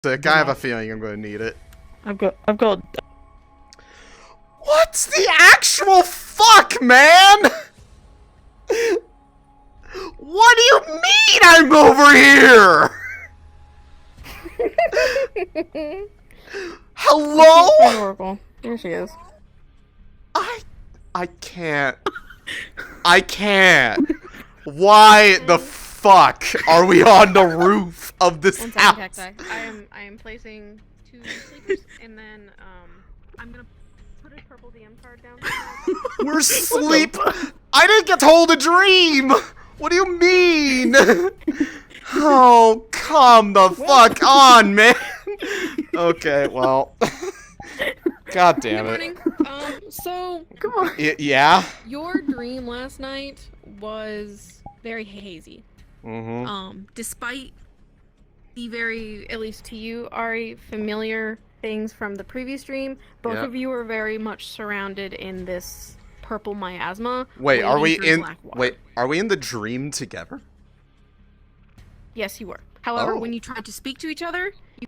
Sick. I have a feeling I'm going to need it. I've got. What's the actual fuck, man? What do you mean I'm over here? Hello? Oracle. Here she is. I can't. I can't. Why the fuck are we on the roof of this house? I am placing 2 sleepers, and then I'm gonna put a purple DM card down. We're sleep. I didn't get told a dream. What do you mean? Oh, come the fuck on, man. Okay, well. God damn it. Good morning. So, Come on. Yeah? your dream last night was very hazy. Mm-hmm. Despite the very, at least to you, Ari, familiar things from the previous dream, both Yep. of you are very much surrounded in this purple miasma. Wait, are we wading through in? black water. Wait, are we in the dream together? Yes, you were. However, Oh. when you tried to speak to each other, you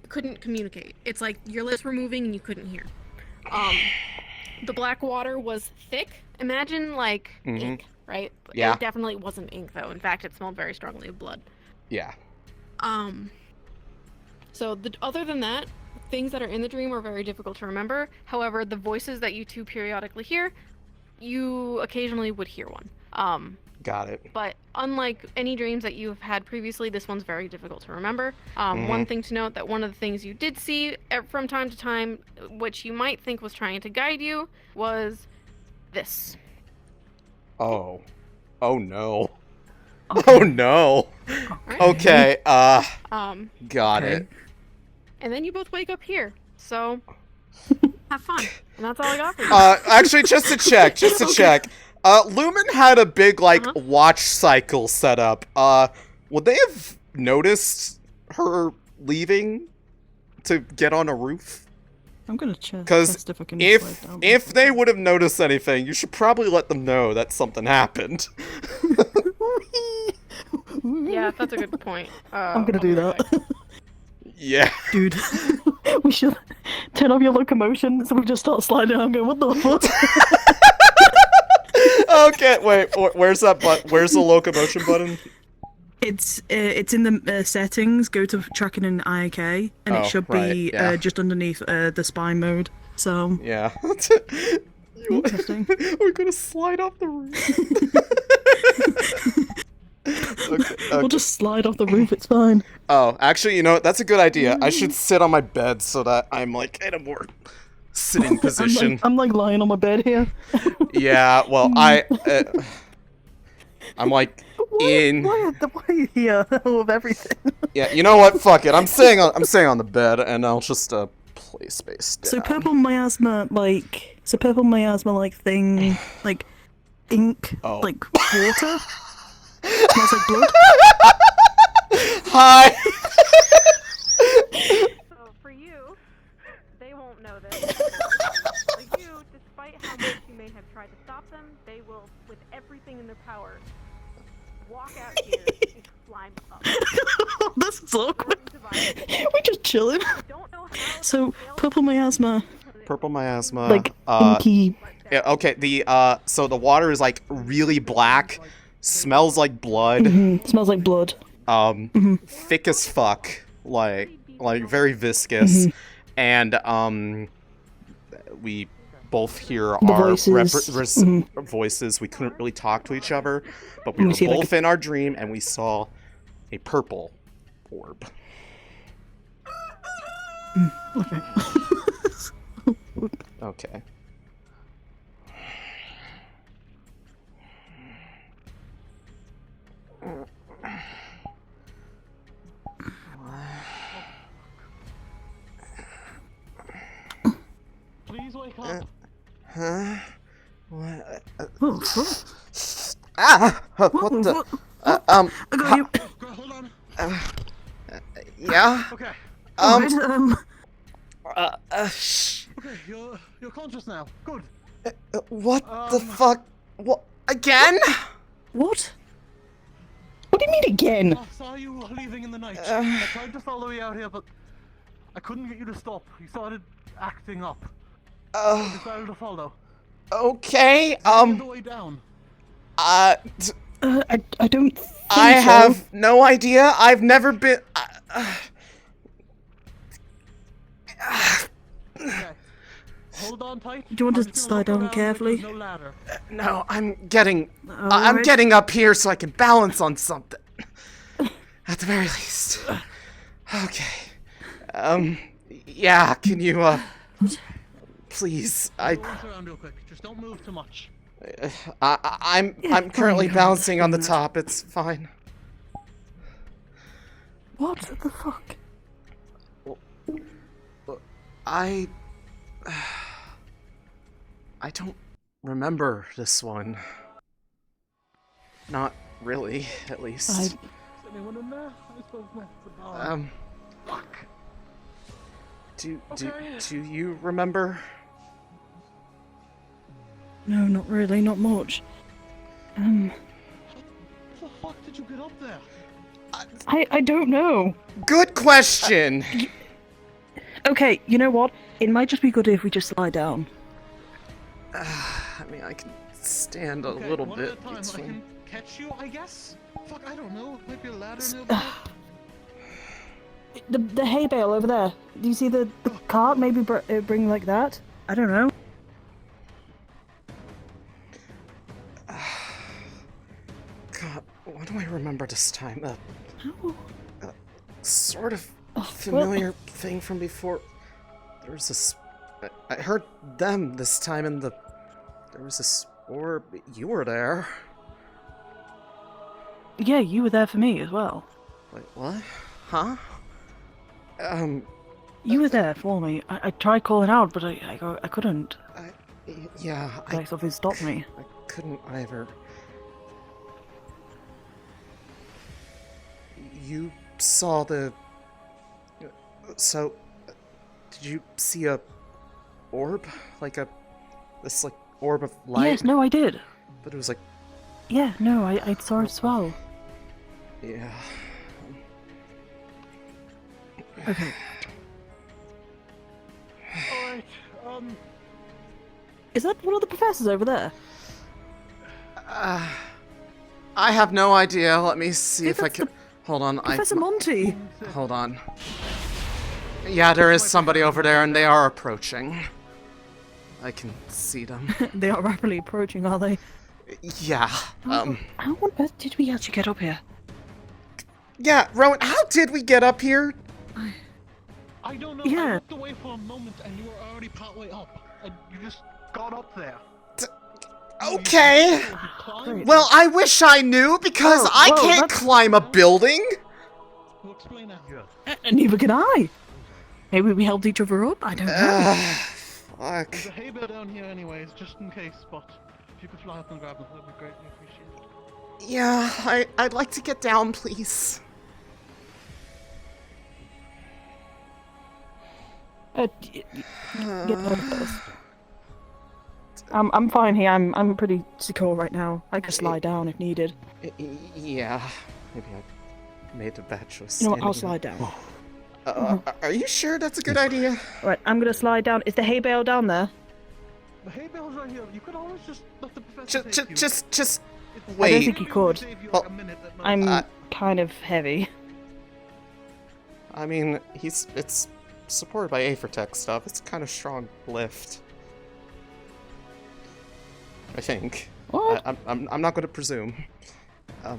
couldn't communicate. It's like your lips were moving and you couldn't hear. The black water was thick. Imagine like ink, right? Yeah. It definitely wasn't ink though. In fact, it smelled very strongly of blood. Yeah. So other than that, things that are in the dream are very difficult to remember. However, the voices that you two periodically hear, you occasionally would hear one. Got it. But unlike any dreams that you've had previously, this one's very difficult to remember. One thing to note, that one of the things you did see from time to time, which you might think was trying to guide you, was this. Oh. Oh no. Oh no. Okay, got it. And then you both wake up here. So, have fun. And that's all I got for you. Actually, just to check. Lumen had a big, watch cycle set up. Would they have noticed her leaving to get on a roof? I'm gonna check. Because if they would have noticed anything, you should probably let them know that something happened. Yeah, that's a good point. I'm gonna do that. Yeah. Dude, we should turn off your locomotion so we just start sliding. I'm going, what the fuck? Okay, wait, where's that button? Where's the locomotion button? It's in the settings. Go to tracking in IK, and it should be just underneath the spine mode. So yeah. Interesting. We're gonna slide off the roof. Okay. We'll just slide off the roof. It's fine. Oh, actually, you know what? That's a good idea. I should sit on my bed so that I'm like in a more sitting position. I'm like lying on my bed here. Yeah. Well, I'm like in. Why are you here with everything? Yeah. You know what? Fuck it. I'm staying on the bed, and I'll just play space down. So purple miasma like thing, like ink, like water. Smells like blood. Hi. So for you, they won't know this. For you, despite how much you may have tried to stop them, they will, with everything in their power, walk out here and climb up. This is awkward. We're just chilling. So purple miasma. Purple miasma. Like inky. Yeah, okay. So the water is like really black. Smells like blood. Smells like blood. Thick as fuck. Like very viscous. And we both hear our voices. We couldn't really talk to each other, but we were both in our dream, and we saw a purple orb. Okay. Okay. Please wake up. Huh? What? What the? I got you. Hold on. Yeah. Okay. Okay, you're conscious now. Good. What the fuck? What again? What? What do you mean again? I saw you leaving in the night. I tried to follow you out here, but I couldn't get you to stop. You started acting up. Oh. Decided to follow. Okay. The way down. I don't think I so. have no idea. I've never been. Okay. Hold on tight. Do you want I'm to just slide gonna look down around, carefully? there's no ladder. No, I'm getting Alright. up here so I can balance on something. At the very least. Okay. Yeah, can you please, Look around real quick. Just don't move too much. I'm Yeah, currently fine, balancing on the fine. top. It's fine. What the fuck? I don't remember this one. Not really, at least. Is anyone in there? I suppose not. Fuck. Do you remember? No, not really, not much. How the fuck did you get up there? I don't know. Good question. Okay, you know what? It might just be good if we just lie down. I mean, I can stand a Okay, little one bit at a time. I between. can catch you, I guess? Fuck, I don't know. Might be a ladder nearby. The hay bale over there. Do you see the cart? Maybe bring like that? I don't know. God, what do I remember this time? How? Sort of Oh, familiar thing from before. There was this. I heard them this time, and there was this orb. You were there. Yeah, you were there for me as well. Wait, what? Huh? You were there for me. I tried calling out, but I couldn't. Yeah, Like something stopped me. I couldn't either. You saw the. So, did you see a orb? Like this like orb of light? Yes, no, I did. But it was like, Yeah, no, I saw it as well. yeah. Okay. Alright, Is that one of the professors over there? I have no idea. Let me see Hey, if I that's can. the Hold on. Professor Monty! Hold on. Yeah, there is somebody over there, and they are approaching. I can see them. They are rapidly approaching, are they? Yeah. How on earth did we actually get up here? Yeah, Rowan, how did we get up here? I don't know. Yeah. I looked away for a moment and you were already partway up. And you just got up there. Okay. You climbed? Great. Well, I wish I knew, because Whoa, I whoa, can't that's- climb a building. We'll explain that. And neither can I! Maybe we helped each other up? I don't know. Fuck. There's a hay bale down here anyways, just in case, but if you could fly up and grab them, that'd be greatly appreciated. Yeah, I'd like to get down, please. Get down first. I'm fine here. I'm pretty secure right now. I can just lie down if needed. Yeah, maybe I made a bad choice. You know what? I'll standing slide down. Are you sure that's a good idea? Right, I'm gonna slide down. Is the hay bale down there? The hay bale's right here. You could always just let the professor take you. Just It's- I don't wait. think you could. Save you Well, like a minute at most. I'm kind of heavy. I mean, it's supported by Aethertech stuff. It's kind of strong lift. I think. What? I'm not going to presume. How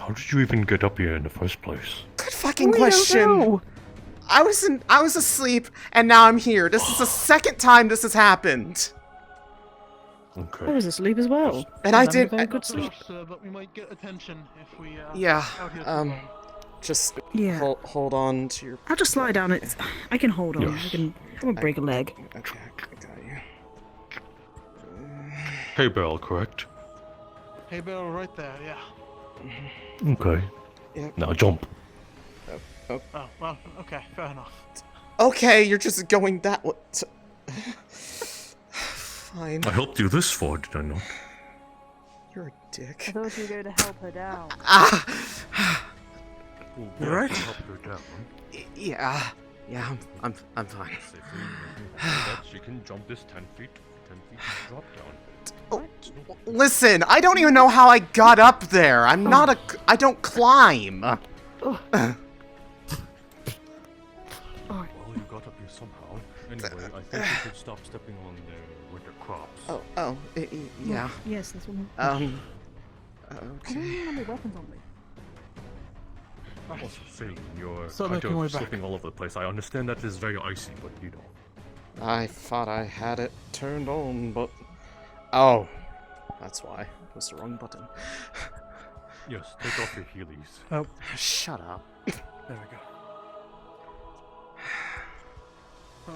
did you even get up here in the first place? Good fucking We don't question. know. I was asleep, and now I'm here. This is the second time this has happened. I Okay. was asleep as well. And I I'm having a did- very I- good Not so sleep. much, sir, but we might get attention if we Yeah. out here too Um. long. Just Yeah. hold on to your. I'll just slide down. I can hold on. Yes. I won't break a leg. Okay, I got you. Hay bale, correct? Hay bale right there, yeah. Okay. Yeah. Now jump. Oh, well, okay, fair enough. Okay, you're just going that way. Fine. I helped you this far, did I not? You're a dick. thought you were going to help her down. Well, You alright? help her down. Yeah, I'm fine. Safely, that she can jump this 10 feet and drop down. Oh, listen, I don't even know how I got up there. I don't climb. Well, you got up here somehow. Anyway, I think you should stop stepping on the winter crops. Yeah. Yes, that's what Okay. I don't even have any weapons on me. Also, Céline, you're So kind making way of back. slipping all over the place. I understand that is very icy, but you know. I thought I had it turned on, but... Oh. That's why. It was the wrong button. Yes, take off your heelys. Oh, Shut up. there we go.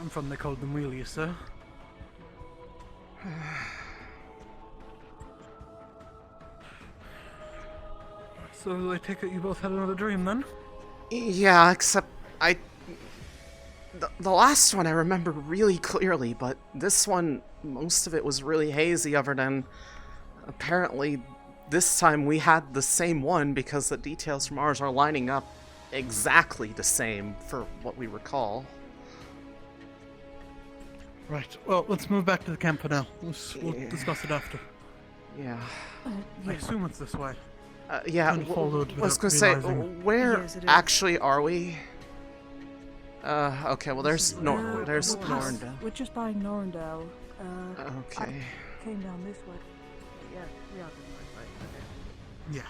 I'm from they called them wheelies, sir. So I take it you both had another dream then? Yeah, except the last one I remember really clearly, but this one, most of it was really hazy other than... Apparently, this time we had the same one because the details from ours are lining up exactly the same for what we recall. Right, well, let's move back to the camp for now. We'll discuss it after. Yeah. I assume it's this way. Yeah, Kind of followed I was without gonna say, realizing. where Yes, it is. actually are we? Okay, well there's there's we're past- Norndale. We're just by Norndale. Okay. Came down this way. Yeah, we are going right.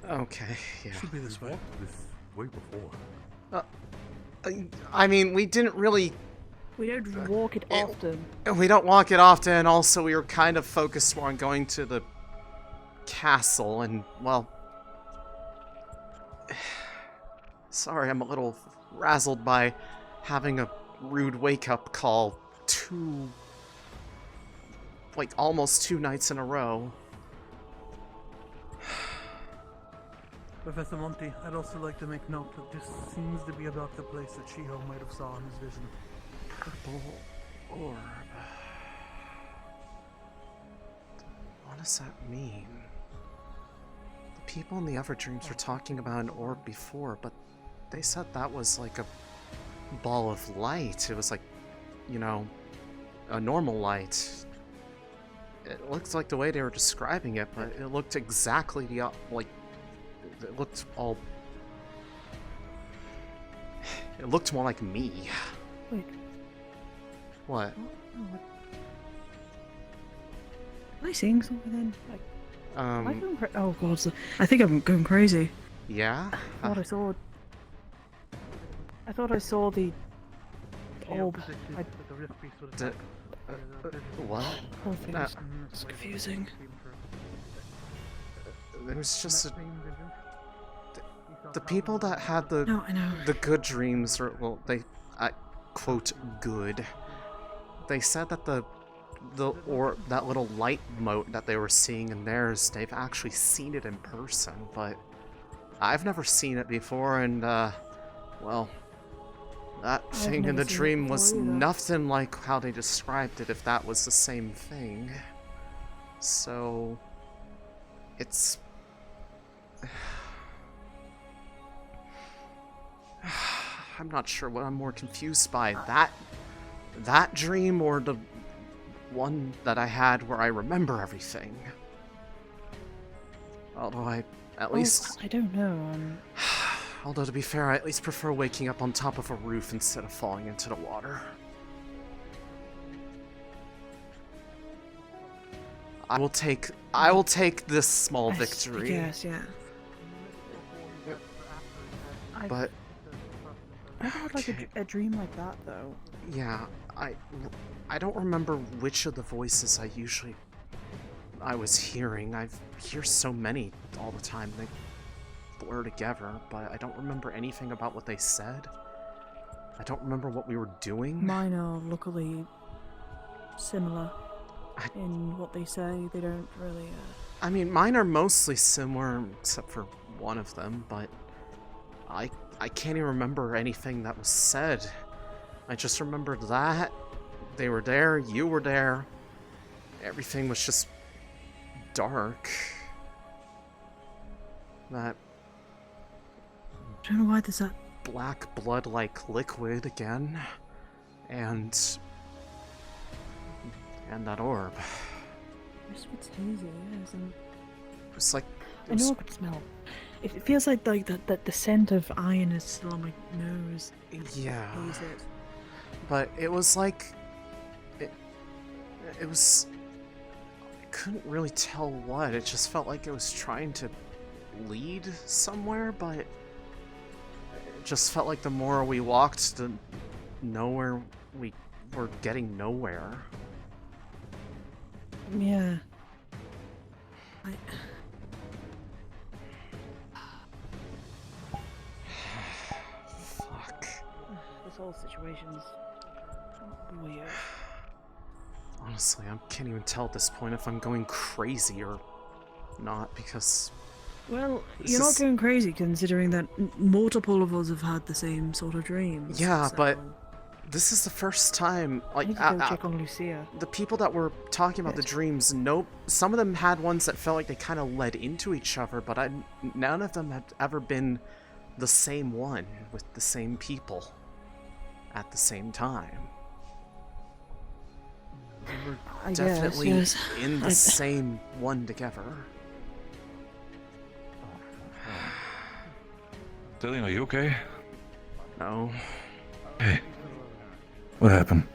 Yeah, Okay, yeah. should be this way. Walked this way before. I mean, we didn't really... We don't walk it often. We don't walk it often, also we were kind of focused more on going to the castle, and, well... Sorry, I'm a little razzled by having a rude wake-up call almost 2 nights in a row. Professor Monty, I'd also like to make note that this seems to be about the place that Shiho might have saw in his vision. Purple orb. What does that mean? The people in the other dreams were talking about an orb before, but they said that was like a ball of light. It was like, you know, a normal light. It looked like the way they were describing it, but it looked exactly like it looked all. It looked more like me. Wait, What? am I seeing something then? Like, am I Um. going Oh god, I think I'm going crazy. Yeah. I thought I saw. I thought I saw the orb. predicted I- that the rift beast would The- attack. What? whole thing. Uh, It's confusing. It was just the people that had the No, I know. the good dreams, or well, they, quote good. They said that or that little light mote that they were seeing in theirs, they've actually seen it in person, but I've never seen it before, and well, that I've thing in never the seen it dream before was either. nothing like how they described it, if that was the same thing. So, it's... I'm not sure what I'm more confused by, that dream or the one that I had where I remember everything. Although at least, I don't know. although to be fair, I at least prefer waking up on top of a roof instead of falling into the water. I will take this small victory. Yes, yeah. But I never had like a dream like that though. yeah, I don't remember which of the voices I was hearing. I hear so many all the time, they blur together, but I don't remember anything about what they said. I don't remember what we were doing. Mine are luckily similar in what they say. They don't really. I mean, mine are mostly similar, except for one of them, but I can't even remember anything that was said. I just remembered that they were there, you were there, everything was just dark. That I don't know why there's that. Black blood-like liquid again. And that orb. It's hazy, isn't It was like... I know I could smell. It feels like the scent of iron is still on my nose. Yeah. Haze it. But it was like... It was... I couldn't really tell what. It just felt like it was trying to lead somewhere, but... It just felt like the more we walked, the nowhere we were getting nowhere. Yeah. Fuck. This whole situation's weird. Honestly, I can't even tell at this point if I'm going crazy or not, because... Well, you're not going crazy considering that multiple of us have had the same sort of dreams. Yeah, so... but this is the first time, like, I need to go check on Lucia. The people that were talking about the dreams, some of them had ones that felt like they kind of led into each other, but none of them had ever been the same one with the same people at the same time. They were definitely in the same one together. Céline, are you okay? No. Hey. What happened?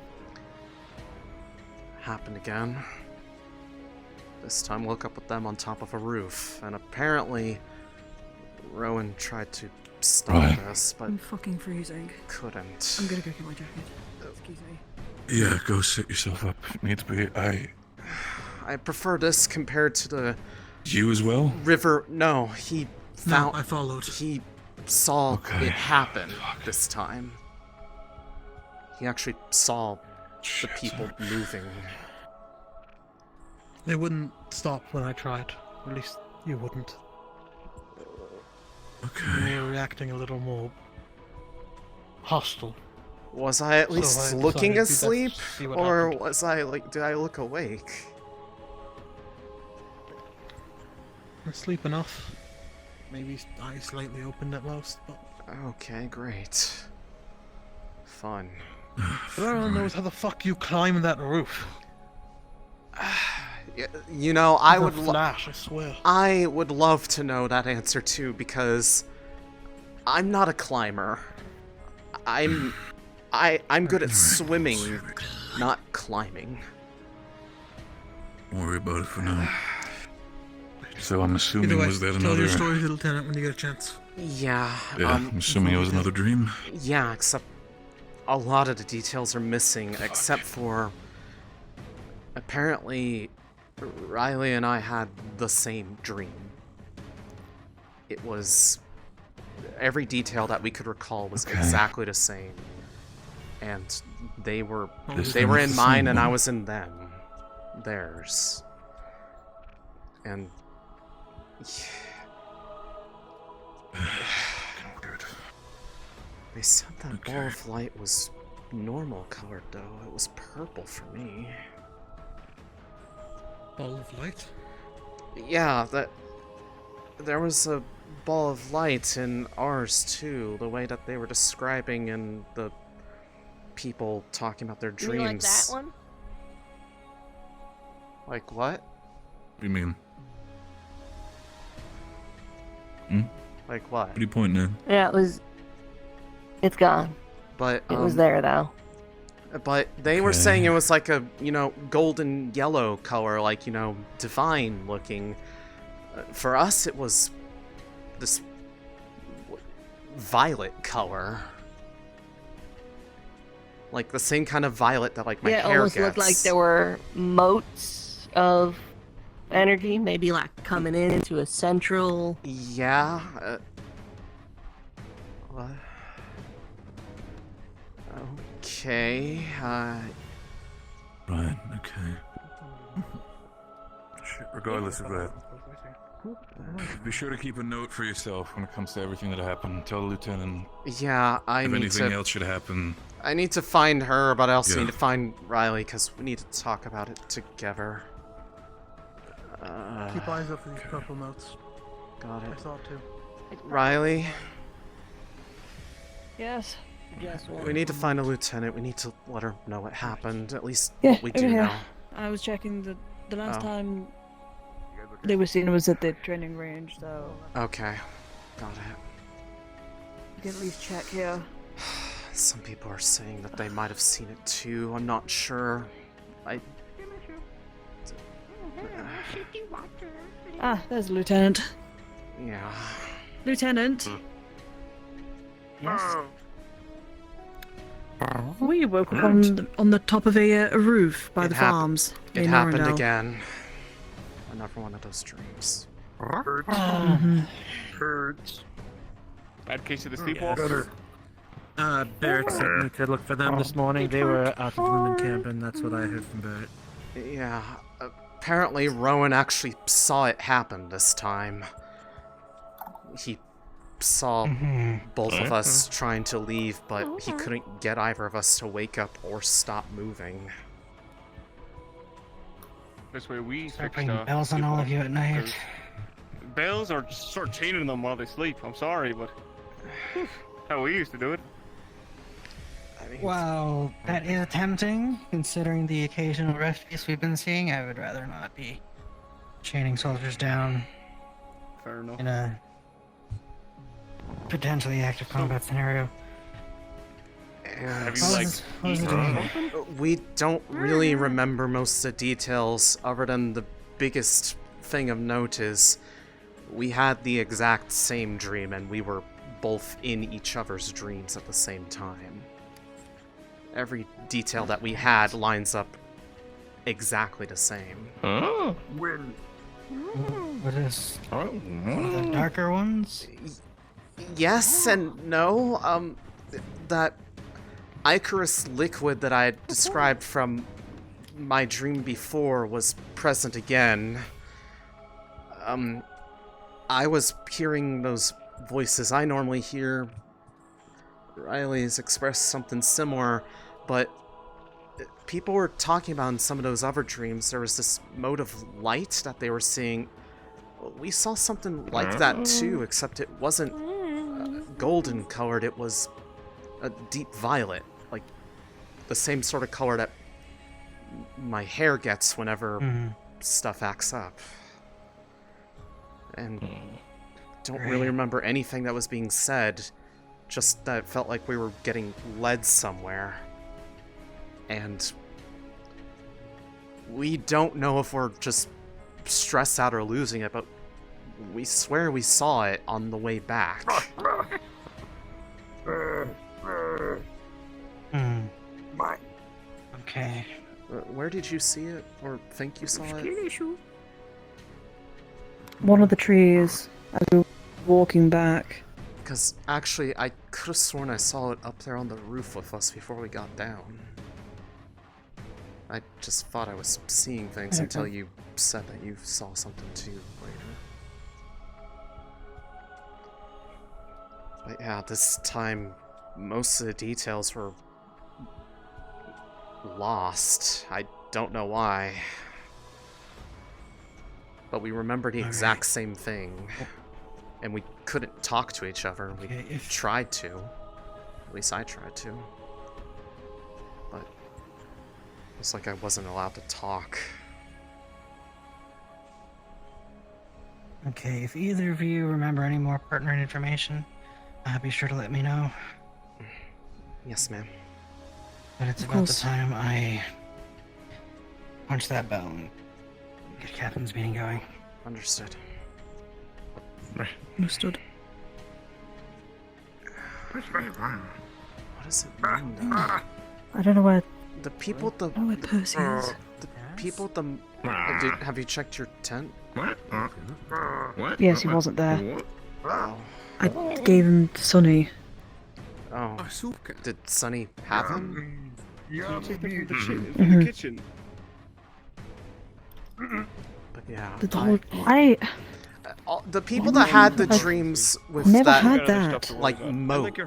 Happened again. This time woke up with them on top of a roof, and apparently Rowan tried to stop us, but I'm fucking freezing. Couldn't. I'm gonna go get my jacket. Excuse me. Yeah, go sit yourself up. Needs to be. I prefer this compared to the... You as well? River... No, he found... No, I followed. He saw it happen this time. He actually saw the people moving. They wouldn't stop when I tried. At least you wouldn't. Okay. You were reacting a little more hostile. Was I at least looking asleep? Or was I, like, did I look awake? Asleep enough. Maybe eyes slightly opened at most, but... Okay, great. Fun. But everyone knows how the fuck you climb that roof. You know, I would flash, I swear. I would love to know that answer too, because I'm not a climber. I'm good at swimming, not climbing. Don't worry about it for now. So I'm assuming Either way, was that tell another... your story to the Lieutenant when you get a chance. Yeah. Yeah, I'm assuming it was another dream. Yeah, except a lot of the details are missing, except for apparently Riley and I had the same dream. It was every detail that we could recall was exactly the same, and they were in mine and I was in theirs, and they said that ball of light was normal colored though. It was purple for me. Ball of light? Yeah, there was a ball of light in ours too, the way that they were describing in the people talking about their dreams. You like that one? Like what? What do you mean? Like what? What are you pointing at? Yeah, it's gone. But it was there though. But they were saying it was like a, golden yellow color, like, divine looking. For us, it was this violet color. Like the same kind of violet that, like, my hair gets. Yeah, it almost looked like there were motes of energy, maybe like coming into a central... Yeah. What? Okay, Right, okay. Shit, regardless of that, be sure to keep a note for yourself when it comes to everything that happened. Tell the lieutenant. Yeah, if anything else should happen. I need to find her, but I also need to find Riley, because we need to talk about it together. Keep eyes up for these purple notes. Got it. I saw it too. Riley? Yes. We need to find a lieutenant. We need to let her know what happened. At least Yeah, what we do over here. know. I was checking the last Oh. time they were seen was at the training range, so Okay, got it. you can at least check here. Some people are saying that they might have seen it too. I'm not sure. Ah, there's the lieutenant. Yeah. Lieutenant, Yes. we woke up on the top of a roof by It the hap- farms. It in happened Arundel. again. Another one of those dreams. Hurts. Bad case of the sleepwalkers. Barrett sent me to look for them this morning. They were out of Lumen Camp, and that's what I heard from Barrett. Yeah. Apparently, Rowan actually saw it happen this time. He saw both of us trying to leave, but he couldn't get either of us to wake up or stop moving. This way we Start fixed, ringing bells on all of you at night. Bells or just start chaining them while they sleep. I'm sorry, but how we used to do it. I mean, Well, that is tempting, considering the occasional refuse we've been seeing. I would rather not be chaining soldiers down Fair enough. in a potentially active combat scenario. Have you What like was the eaten dream? something? we don't really remember most of the details, other than the biggest thing of note is we had the exact same dream, and we were both in each other's dreams at the same time. Every detail that we had lines up exactly the same. When? What is one of the darker ones? Yes and no. That Icarus liquid that I had described from my dream before was present again. I was hearing those voices I normally hear. Riley's expressed something similar, but people were talking about in some of those other dreams, there was this mode of light that they were seeing. We saw something like that too, except it wasn't golden colored, it was a deep violet, like the same sort of color that my hair gets whenever stuff acts up. And don't really remember anything that was being said, just that it felt like we were getting led somewhere. And we don't know if we're just stressed out or losing it, but we swear we saw it on the way back. Okay. Where did you see it, or think you saw it? One of the trees as we were walking back. Because actually, I could have sworn I saw it up there on the roof with us before we got down. I just thought I was seeing things until you said that you saw something too later. But yeah, this time, most of the details were lost. I don't know why. But we remember the exact same thing. And we couldn't talk to each other. We tried to. At least I tried to. But it's like I wasn't allowed to talk. Okay, if either of you remember any more pertinent information, be sure to let me know. Yes, ma'am. But it's about the time I punch that bell and get Captain's meeting going. Understood. Understood. What does it mean, though? I don't know where. The people at the... I don't know where Percy is. The people at the... have you checked your tent? Yes, he wasn't there. Oh. I gave him to Sonny. Oh. Did Sonny have him? Yeah, take them from the kitchen. But yeah. The people that had the dreams with never that, had that. like, moat,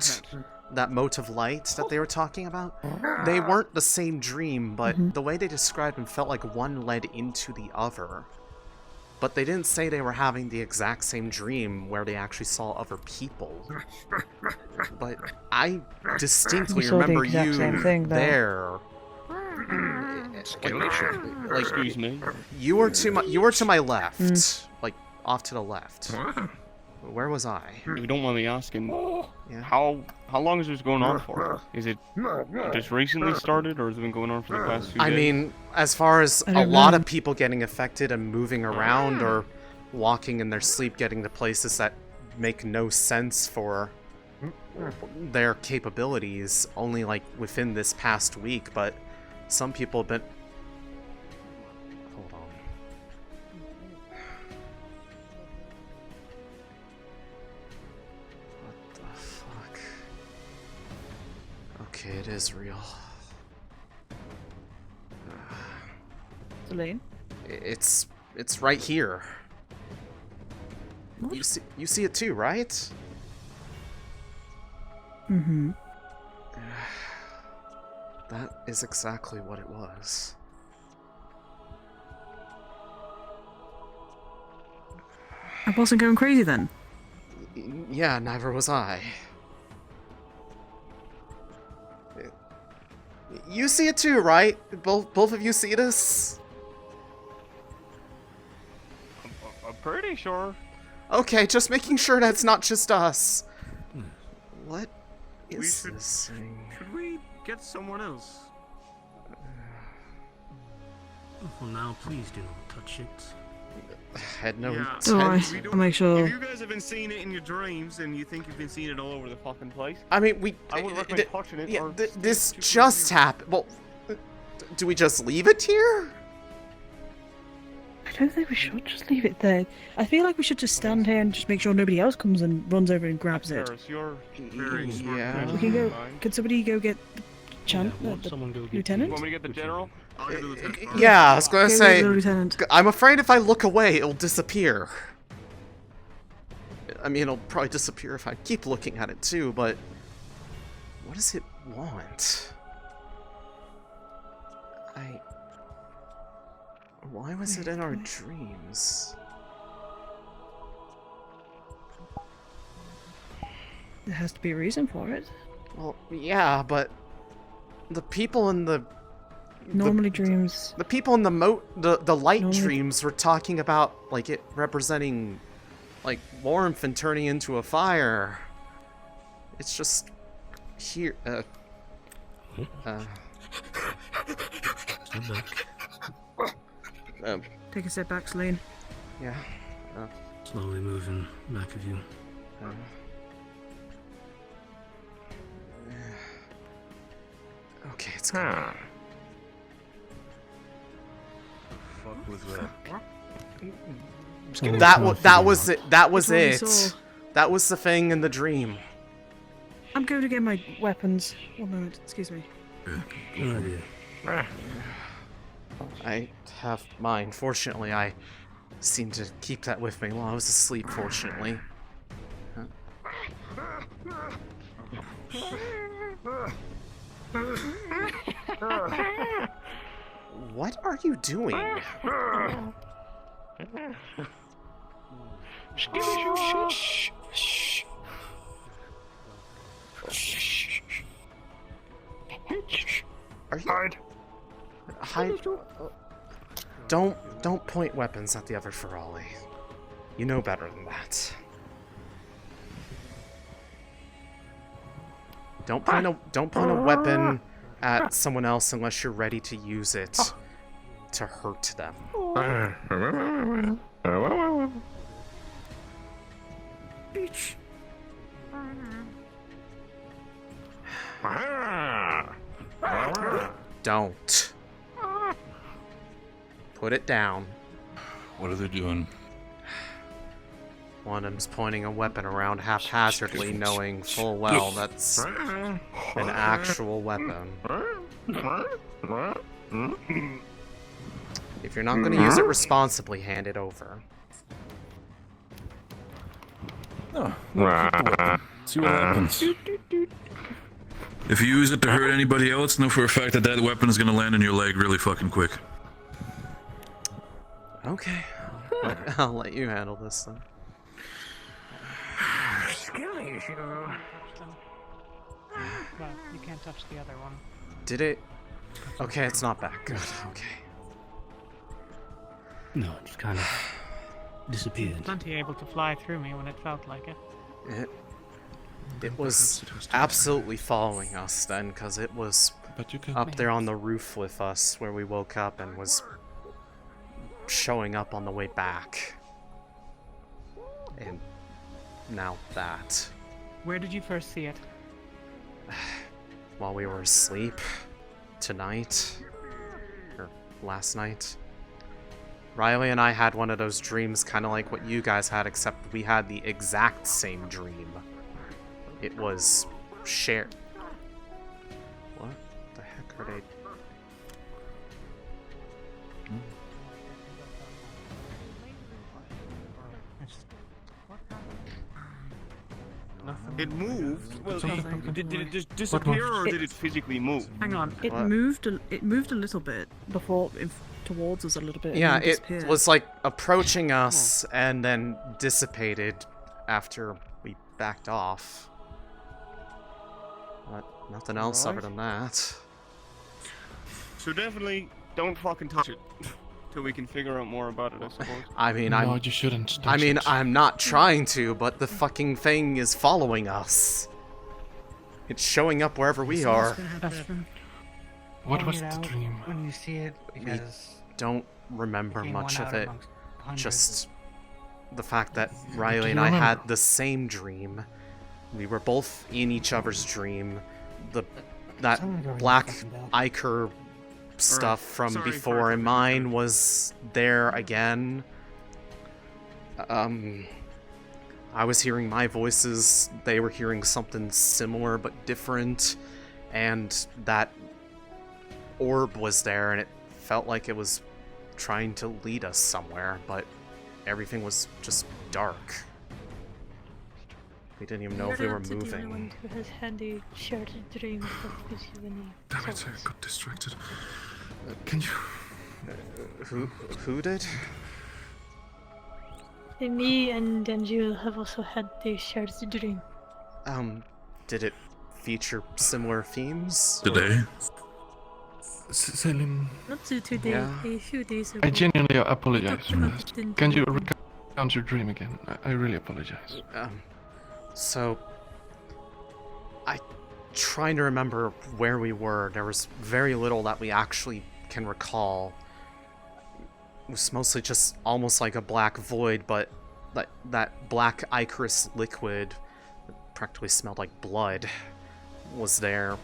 that moat of light that they were talking about, they weren't the same dream, but the way they described them felt like one led into the other. but they didn't say they were having the exact same dream where they actually saw other people. But I distinctly remember you there. Like, excuse me. You were to my left, like off to the left. Where was I? If you don't mind me asking, Yeah. how long is this going on for? Is it just recently started, or has it been going on for the past few days? I mean, as far as a lot of people getting affected and moving around or walking in their sleep, getting to places that make no sense for their capabilities, only like within this past week, but some people have been... Hold on. What the fuck? Okay, it is real. Céline? It's right here. What? You see it too, right? Mm-hmm. That is exactly what it was. I wasn't going crazy then. Yeah, neither was I. You see it too, right? Both of you see this? I'm pretty sure. Okay, just making sure that's not just us. What is this thing? Should we get someone else? Well, now please do not touch it. Had no intent. Alright, I'll make sure. If you guys have been seeing it in your dreams and you think you've been seeing it all over the fucking place, I mean, I would recommend touching it. Yeah, or this just happened. Well, do we just leave it here? I don't think we should just leave it there. I feel like we should just stand here and just make sure nobody else comes and runs over and grabs it. You're Yeah. We can go. Could somebody go get the lieutenant? Want me to get the general? I'll get the lieutenant. Yeah, I was gonna Go say. get the lieutenant. I'm afraid if I look away, it'll disappear. I mean, it'll probably disappear if I keep looking at it too, but... What does it want? Why was it in our dreams? There has to be a reason for it. Well, yeah, but... The people in the... Normally dreams... The people in the light dreams were talking about, like, it representing, like, warmth and turning into a fire. It's just... here, Take a step back, Céline. Yeah. Slowly moving back of you. Okay, it's gone. Fuck was that? That was it. That was That's what we it. saw. That was the thing in the dream. I'm going to get my weapons. 1 moment, excuse me. I have mine. Fortunately, I seemed to keep that with me while I was asleep, fortunately. What are you doing? Are you... Hide. Don't point weapons at the other Ferali. You know better than that. Don't point a weapon at someone else unless you're ready to use it to hurt them. Bitch. Don't. Put it down. What are they doing? One of them's pointing a weapon around haphazardly, knowing full well that's an actual weapon. If you're not going to use it responsibly, hand it over. Oh, see what happens. If you use it to hurt anybody else, know for a fact that that weapon is going to land in your leg really fucking quick. Okay. But I'll let you handle this then. Skill issue. Well, you can't touch the other one. Did it? Okay, it's not back. Good. Okay. No, it just kind of disappeared. Plenty able to fly through me when it felt like it. It was absolutely following us then, because it was up there on the roof with us where we woke up and was showing up on the way back. And now that. Where did you first see it? While we were asleep. Tonight. Or last night. Riley and I had one of those dreams kind of like what you guys had, except we had the exact same dream. It was shared. What the heck are they? It moved. Well, did it just disappear, or did it physically move? Hang on, it moved. It moved a little bit before, towards us a little bit. Yeah, and then it disappeared. was like approaching us and then dissipated after we backed off. But nothing else other than that. So definitely don't fucking touch it till we can figure out more about it, I suppose. I mean, No, you shouldn't. I mean, touch it. I'm not trying to, but the fucking thing is following us. It's showing up wherever we are. What was Point it the out dream? when you see it, because Don't remember being much one of out it. amongst hundreds Just the fact that Riley Do and you I remember? had the same dream. We were both in each other's dream. That Someone go ring the black fucking bell. ichor stuff from sorry for before, and interrupting, mine was there again. I was hearing my voices, they were hearing something similar but different, and that orb was there, and it felt like it was trying to lead us somewhere, but everything was just dark. We didn't even know if we were moving. Who has had a shared dream that gives you any Damn it, I got distracted. Can you... Who did? Me and you have also had a shared dream. Did it feature similar themes? Today? Céline... Not today, Yeah. a few days ago. I genuinely apologize for about that. it in Can you the- recount your dream again? I really apologize. So I trying to remember where we were. There was very little that we actually can recall. It was mostly just almost like a black void, but that black ichorous liquid that practically smelled like blood was there.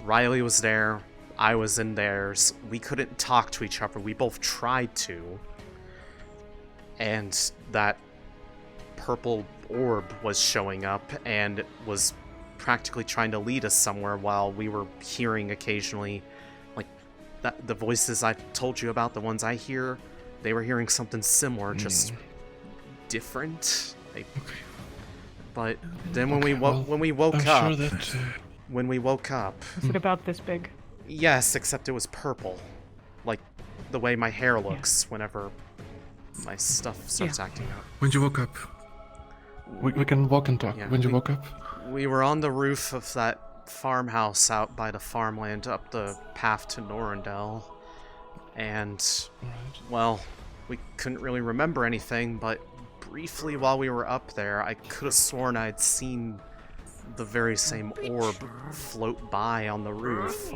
Riley was there. I was in theirs. We couldn't talk to each other. We both tried to. And that purple orb was showing up and was practically trying to lead us somewhere, while we were hearing occasionally, like, the voices I told you about, the ones I hear, they were hearing something similar, just different. But then when we woke up, when we woke up, Is it about this big? yes, except it was purple, like the way my hair looks whenever my stuff starts acting up. When you woke up... We can walk and talk. Yeah, when you woke up? We were on the roof of that farmhouse out by the farmland up the path to Norendel. And, well, we couldn't really remember anything, but briefly while we were up there, I could have sworn I'd seen the very same orb float by on the roof.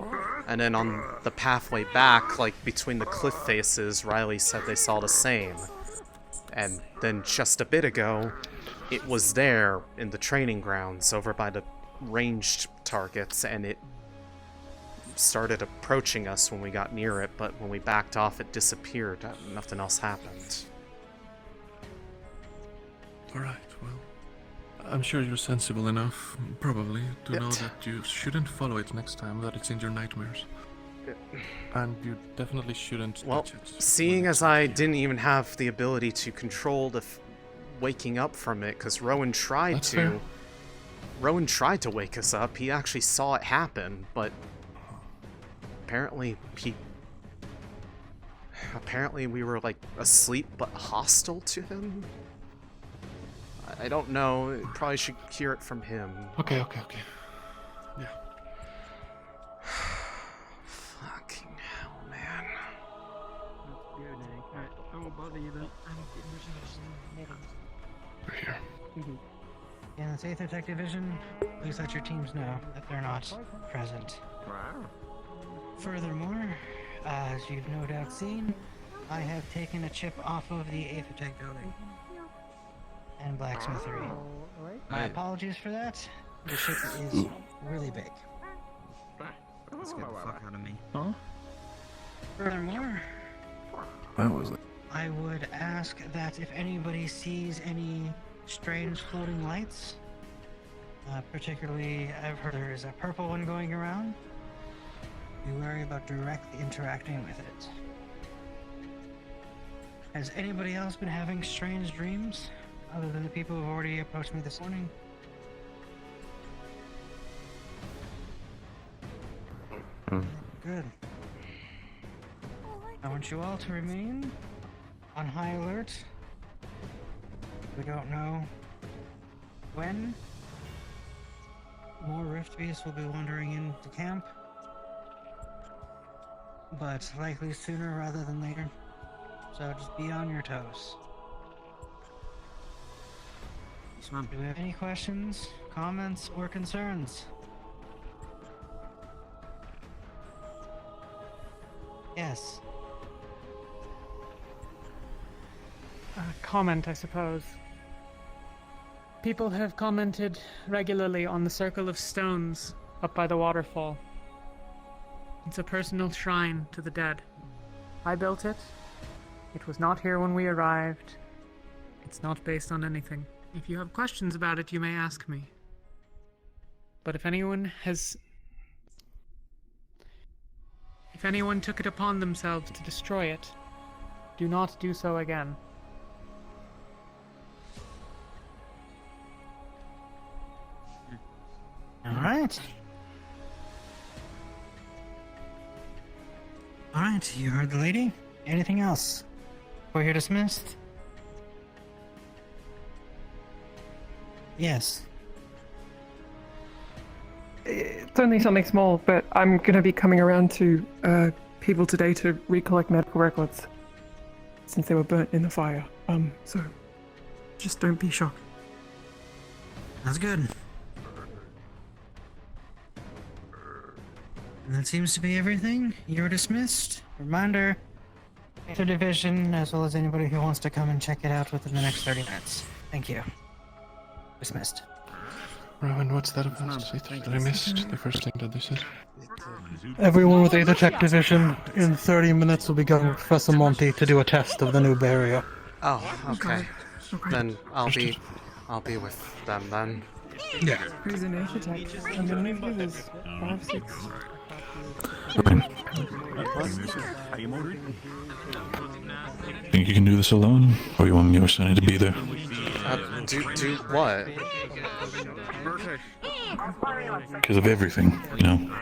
And then on the pathway back, like between the cliff faces, Riley said they saw the same. And then just a bit ago, it was there in the training grounds over by the ranged targets, and it started approaching us when we got near it, but when we backed off it disappeared. Nothing else happened. Alright, well... I'm sure you're sensible enough, probably, to know that you shouldn't follow it next time, that it's in your nightmares. And you definitely shouldn't touch it. Seeing as I didn't even have the ability to control the waking up from it, because Rowan tried That's to. fair. Rowan tried to wake us up. He actually saw it happen, but apparently he apparently we were, like, asleep but hostile to him? I don't know. Probably should hear it from him. Okay. Yeah. Fucking hell, man. Alright, I won't bother you then. We're here. In the 8th Attack Division, please let your teams know that they're not present. Furthermore, as you've no doubt seen, I have taken a chip off of the 8th Attack building and blacksmithery. My apologies for that. The ship is really big. Let's get the fuck out of me. Huh? Furthermore, That was it. I would ask that if anybody sees any strange floating lights, particularly I've heard there is a purple one going around, be wary about directly interacting with it. Has anybody else been having strange dreams, other than the people who've already approached me this morning? Good. I want you all to remain on high alert. We don't know when more Rift Beasts will be wandering into camp, but likely sooner rather than later. So just be on your toes. Do we have any questions, comments, or concerns? Yes. Comment, I suppose. People have commented regularly on the circle of stones up by the waterfall. It's a personal shrine to the dead. I built it. It was not here when we arrived. It's not based on anything. If you have questions about it, you may ask me. But if anyone took it upon themselves to destroy it, do not do so again. Alright. Alright, you heard the lady. Anything else? Before you're dismissed? Yes. It's only something small, but I'm going to be coming around to people today to recollect medical records since they were burnt in the fire. So just don't be shocked. That's good. And that seems to be everything. You're dismissed. Reminder, 8th Division, as well as anybody who wants to come and check it out within the next 30 minutes. Thank you. Dismissed. Rowan, what's that about? That I missed the first thing that they said. Everyone with 8th Attack Division in 30 minutes will be going with Professor Monty to do a test of the new barrier. Oh, okay. Then I'll be with them then. Yeah. Who's in 8th Attack? I'm going to move you as 5-6. Think you can do this alone, or you want me or Sonny to be there? Do what? Because of everything, you know.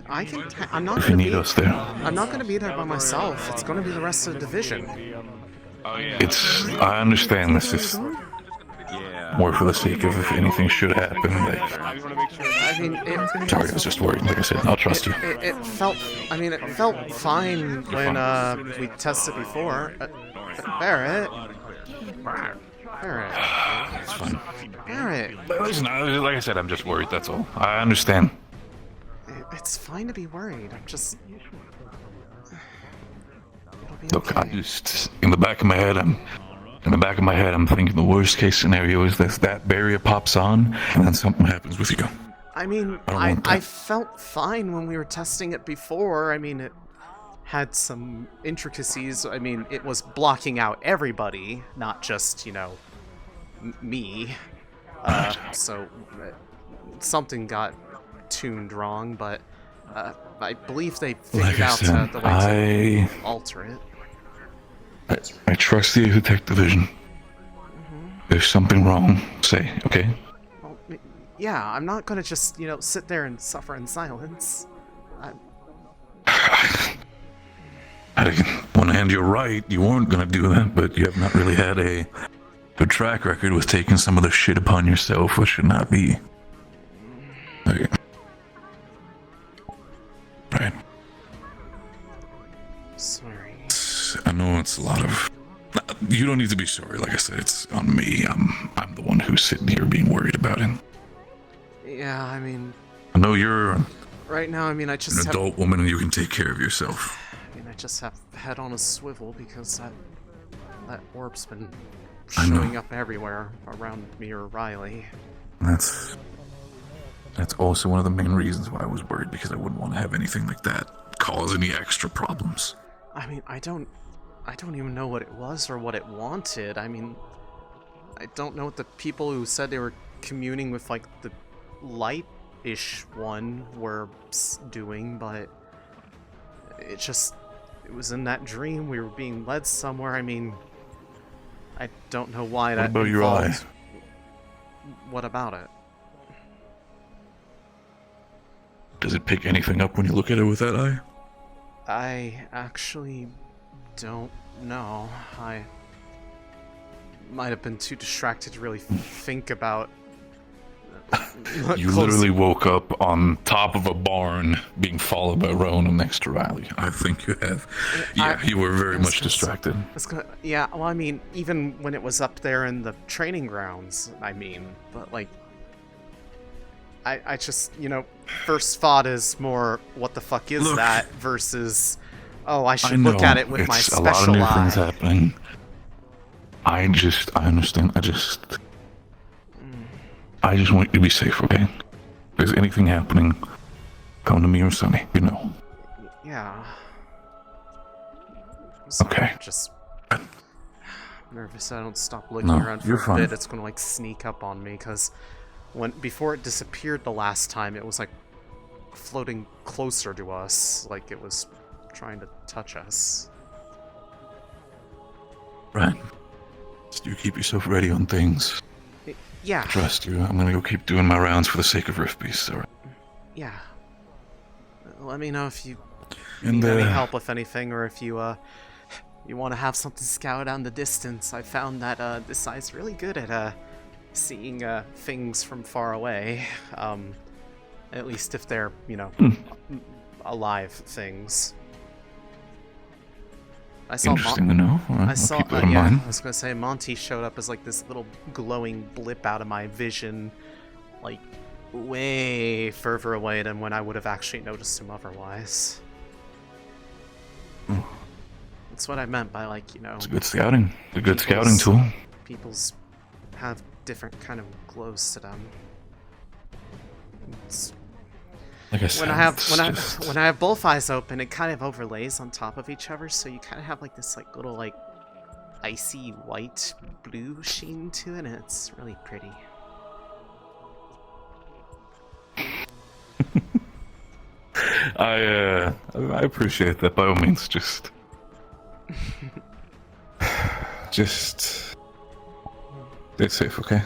I can. I'm not If gonna you need be. us there. I'm not gonna be there by myself. It's gonna be the rest of the division. I understand this is more for the sake of if anything should happen. I mean, Sorry, I was just worried. Like I said, I'll trust you. It felt. I mean, it felt fine when we tested before. Barrett. It's fine. Barrett. Listen, like I said, I'm just worried, that's all. I understand. It's fine to be worried. I'm just. Look, I just in the back of my head, I'm thinking the worst case scenario is that barrier pops on and then something happens with you. I mean, I felt fine when we were testing it before. I mean, it had some intricacies. I mean, it was blocking out everybody, not just, you know, me. So something got tuned wrong, but I believe they figured out the way to alter it. I trust the 8th Attack Division. If there's something wrong, say, okay? Well, yeah, I'm not gonna just, you know, sit there and suffer in silence. I didn't want to And you're right, you weren't gonna do that, but you have not really had a good track record with taking some of the shit upon yourself, which should not be. Okay. Right. Sorry. I know it's a lot of... You don't need to be sorry, like I said, it's on me. I'm the one who's sitting here being worried about it. Yeah, I mean... I know you're right now, I mean, I just an adult woman and you can take care of yourself. I mean, I just have head on a swivel because that orb's been showing up everywhere around me or Riley. That's also one of the main reasons why I was worried, because I wouldn't want to have anything like that cause any extra problems. I mean, I don't even know what it was or what it wanted. I mean, I don't know what the people who said they were communing with, like, the light-ish one were doing, but it was in that dream. We were being led somewhere. I mean, I don't know why that What about your eye? What about it? Does it pick anything up when you look at it with that eye? I actually don't know. I might have been too distracted to really think about... You literally woke up on top of a barn being followed by Ronan next to Riley. I think you have. Yeah, you were very much distracted. Yeah, well, I mean, even when it was up there in the training grounds, I mean, but like... I just, you know, first thought is more, what the fuck is that, versus, oh, I should look at it with my special eye. A lot of new things happening. I understand. I just want you to be safe, okay? If there's anything happening, come to me or Sonny, you know. Yeah. Okay. I'm just nervous I don't stop looking around for a bit. It's gonna, like, sneak up on me, because... before it disappeared the last time, it was like floating closer to us, like it was trying to touch us. Right. Just you keep yourself ready on things. Yeah. Trust you. I'm gonna go keep doing my rounds for the sake of Rift Beasts, alright? Yeah. Let me know if you need any help with anything, or if you want to have something scout out in the distance. I found that this eye's really good at seeing things from far away, at least if they're, you know, alive things. I saw Interesting to know. Right, I'll keep that in mind. I was gonna say Monty showed up as like this little glowing blip out of my vision, like way further away than when I would have actually noticed him otherwise. That's what I meant by, like, you know, it's good scouting. It's a good scouting tool. People's have different kind of glows to them. Like I said, when I have both eyes open, it kind of overlays on top of each other, so you kind of have like this like little like icy white blue sheen to it, and it's really pretty. I appreciate that, by all means. Just stay safe, okay?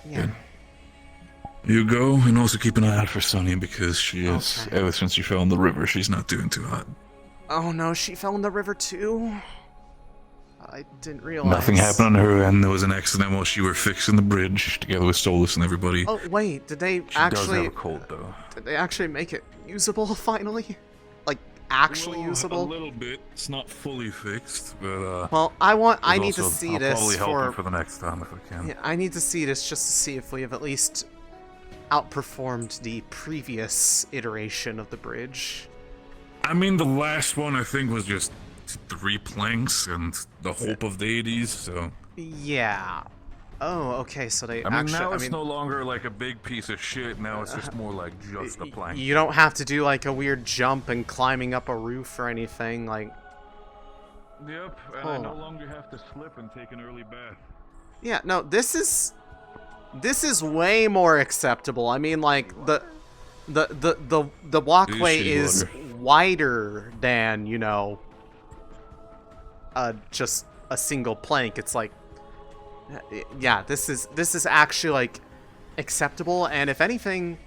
Yeah. Good. You go, and also keep an eye out for Sonny, because she is, ever since she fell in the river, she's not doing too hot. Oh no, she fell in the river too? I didn't realize. Nothing happened on her end. There was an accident while she were fixing the bridge, together with Solus and everybody. Oh wait, did they She actually... does have a cold, though. Did they actually make it usable, finally? Like, actually usable? A little bit. It's not fully fixed, but well, I need to see I'll this probably help her for the next time if I can. Yeah, I need to see this just to see if we have at least outperformed the previous iteration of the bridge. I mean, the last one I think was just 3 planks and the hope of deities, so... Yeah. Oh, okay, so they I mean, actually... now it's no longer like a big piece of shit, now it's just more like just a plank. You don't have to do like a weird jump and climbing up a roof or anything, like... Yep, and I no longer have to slip and take an early bath. Yeah, no, this is way more acceptable. I mean, like, the walkway is wider than, you know, just a single plank. It's like, yeah, this is actually like acceptable, and if anything,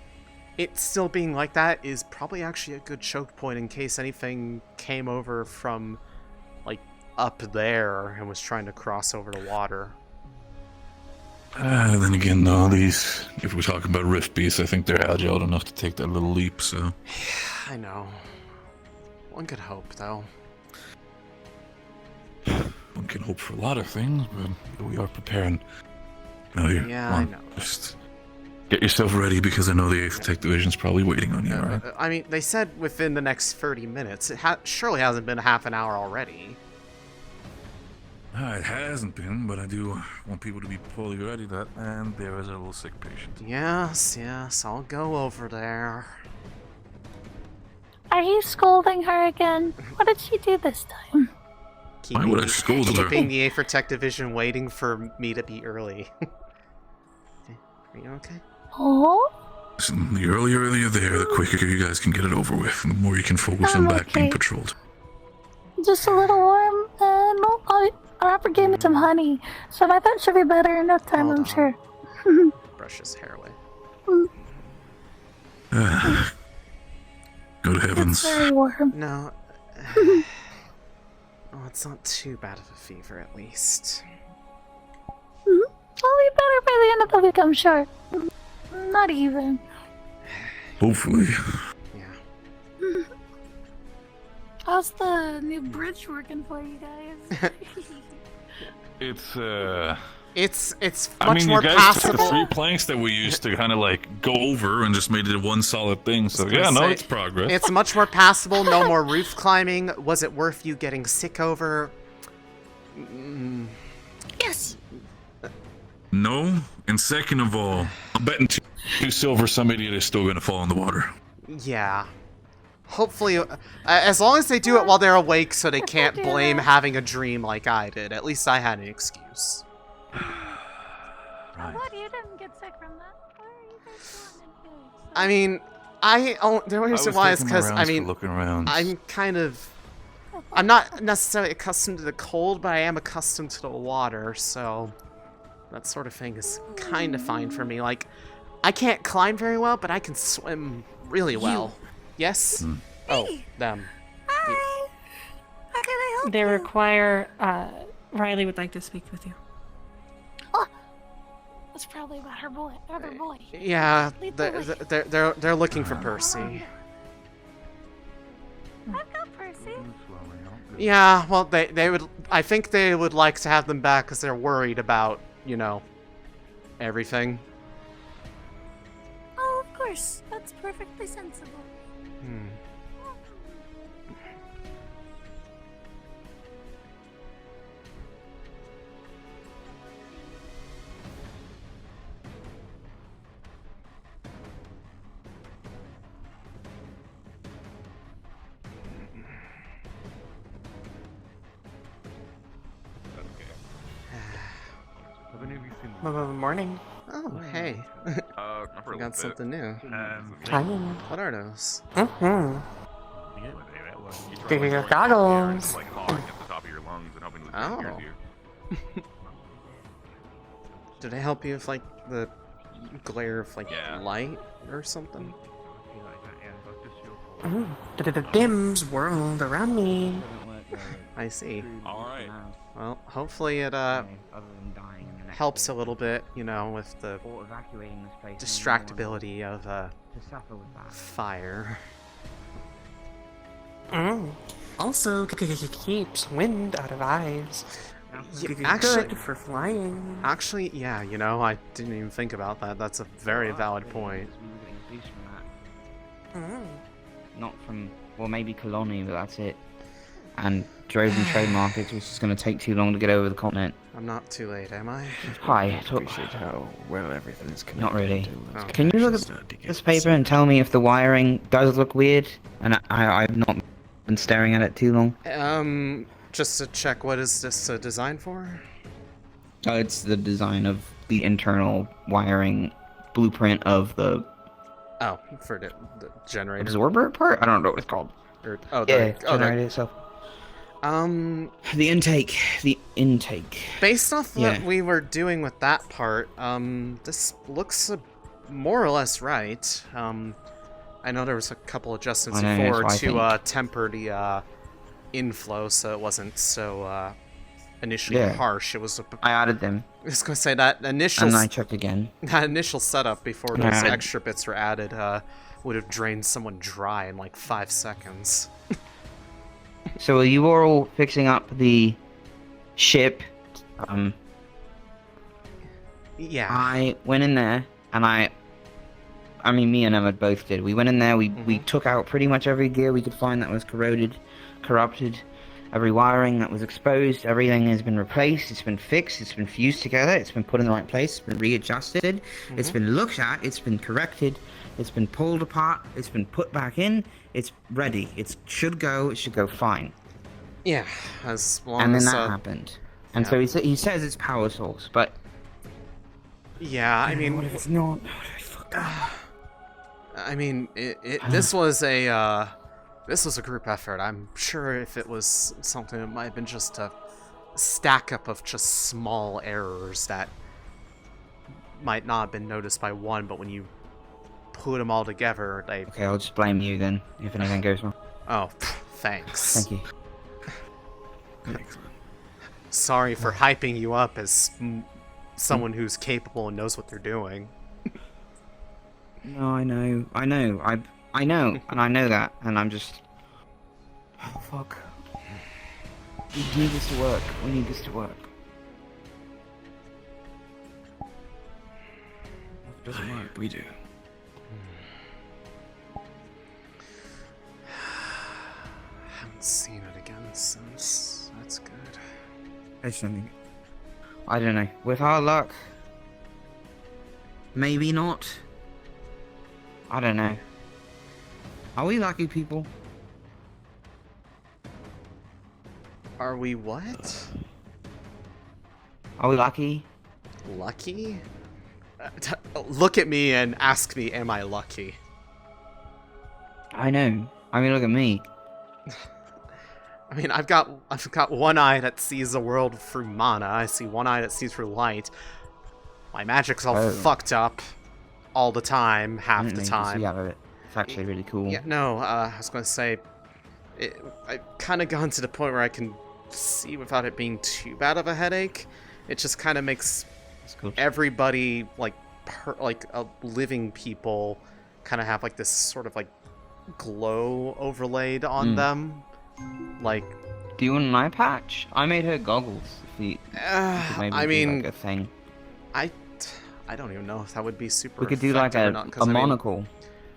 it still being like that is probably actually a good choke point in case anything came over from, like, up there and was trying to cross over the water. Then again, though, these, if we talk about rift beasts, I think they're agile enough to take that little leap, so... I know. One could hope, though. One can hope for a lot of things, but we are preparing. No, yeah, I know. Just get yourself ready, because I know the 8th Tech Division's probably waiting on you, right? I mean, they said within the next 30 minutes. It surely hasn't been half an hour already. It hasn't been, but I do want people to be fully ready that, and there is a little sick patient. Yes, I'll go over there. Are you scolding her again? What did she do this time? Why would I scold her? Keeping the A for Tech Division waiting for me to be early. Are you okay? Oh? Listen, the earlier you're there, the quicker you guys can get it over with, and the more you can focus on back being patrolled. Just a little warm, and Robert gave me some honey, so I thought she'll be better in no time, I'm sure. Brush his hair away. Good heavens. It's very warm. No. Oh, it's not too bad of a fever, at least. I'll be better by the end of the week, I'm sure. Not even. Hopefully. Yeah. How's the new bridge working for you guys? It's I much mean, more you guys passable. took the 3 planks that we used to kind of like go over and just made it one solid thing. So yeah, no, it's progress. It's much more passable. No more roof climbing. Was it worth you getting sick over? Yes. No, and second of all, I'm betting 2 silver some idiot is still gonna fall in the water. Yeah. Hopefully, as long as they do it while they're awake, so they can't blame having a dream like I did. At least I had an excuse. I'm glad you didn't get sick from that. What are you guys doing? I mean, the only reason why is because I'm not necessarily accustomed to the cold, but I am accustomed to the water, so that sort of thing is kind of fine for me. Like, I can't climb very well, but I can swim really well. Yes? Oh, them. Hi. How can I help They require, Riley would like to speak with you. Oh, that's probably about her boy, other boy. Yeah, they're looking for Percy. I've got Percy. Yeah, well, they would. I think they would like to have them back because they're worried about, you know, everything. Oh, of course. That's perfectly sensible. Morning. Oh, hey. For I got something new. What are those? These are your goggles. Like hawing at the top of your lungs and helping Oh. Do they help you with, like, the glare of, like, light or something? The dims world around me. I see. Alright. Well, hopefully it, helps a little bit, you know, with the distractibility of, fire. Also, keeps wind out of eyes. Good for flying. Actually, yeah, you know, I didn't even think about that. That's a very valid point. Not from, well, maybe Colony, but that's it. And Droza trade markets, which is going to take too long to get over the continent. I'm not too late, am I? Hi. Appreciate how well everything is connected. Not really. Oh. Can you look at this paper and tell me if the wiring does look weird? And I've not been staring at it too long. Just to check, what is this design for? Oh, it's the design of the internal wiring blueprint of the... Oh, for the generator. Absorber part? I don't know what it's called. Generator itself. The intake. Based off what we were doing with that part, this looks a more or less right. I know there was a couple adjustments I know, before that's what I to temper the inflow so it wasn't so initially Yeah. harsh. It was. I added them. I was gonna say that initial. And I checked again. That initial setup before And those I added- extra bits were added would have drained someone dry in like 5 seconds. So while you were all fixing up the ship, Yeah. I went in there and I mean, me and Emma both did. We went in there, we took out pretty much every gear we could find that was corroded, corrupted, every wiring that was exposed, everything has been replaced, it's been fixed, it's been fused together, it's been put in the right place, it's been readjusted, it's been looked at, it's been corrected, it's been pulled apart, it's been put back in, it's ready, it should go fine. Yeah, as long And then as that happened. And so he says it's power source, but... Yeah, I mean... What if it's not? I mean, this was a group effort. I'm sure if it was something, it might have been just a stack up of just small errors that might not have been noticed by one, but when you put them all together, they... Okay, I'll just blame you then, if anything goes wrong. Oh, thanks. Thank you. Sorry for hyping you up as someone who's capable and knows what they're doing. No, I know, and I know that, and I'm just... Oh, fuck. We need this to work, we need this to work. If it doesn't work, we do. Haven't seen it again since. That's good. It's something. I don't know. With our luck, maybe not. I don't know. Are we lucky people? Are we what? Are we lucky? Lucky? Look at me and ask me, am I lucky? I know. I mean, look at me. I mean, I've got one eye that sees the world through mana. I see one eye that sees through light. My magic's all fucked up all the time, half the time. It's actually really cool. Yeah, no, I was going to say, I've kind of gone to the point where I can see without it being too bad of a headache. It just kind of makes everybody, like living people, kind of have like this sort of like glow overlaid on them. Like, do you want an eye patch? I made her goggles. I mean, like a thing. I don't even know if that would be super. We could do like a monocle.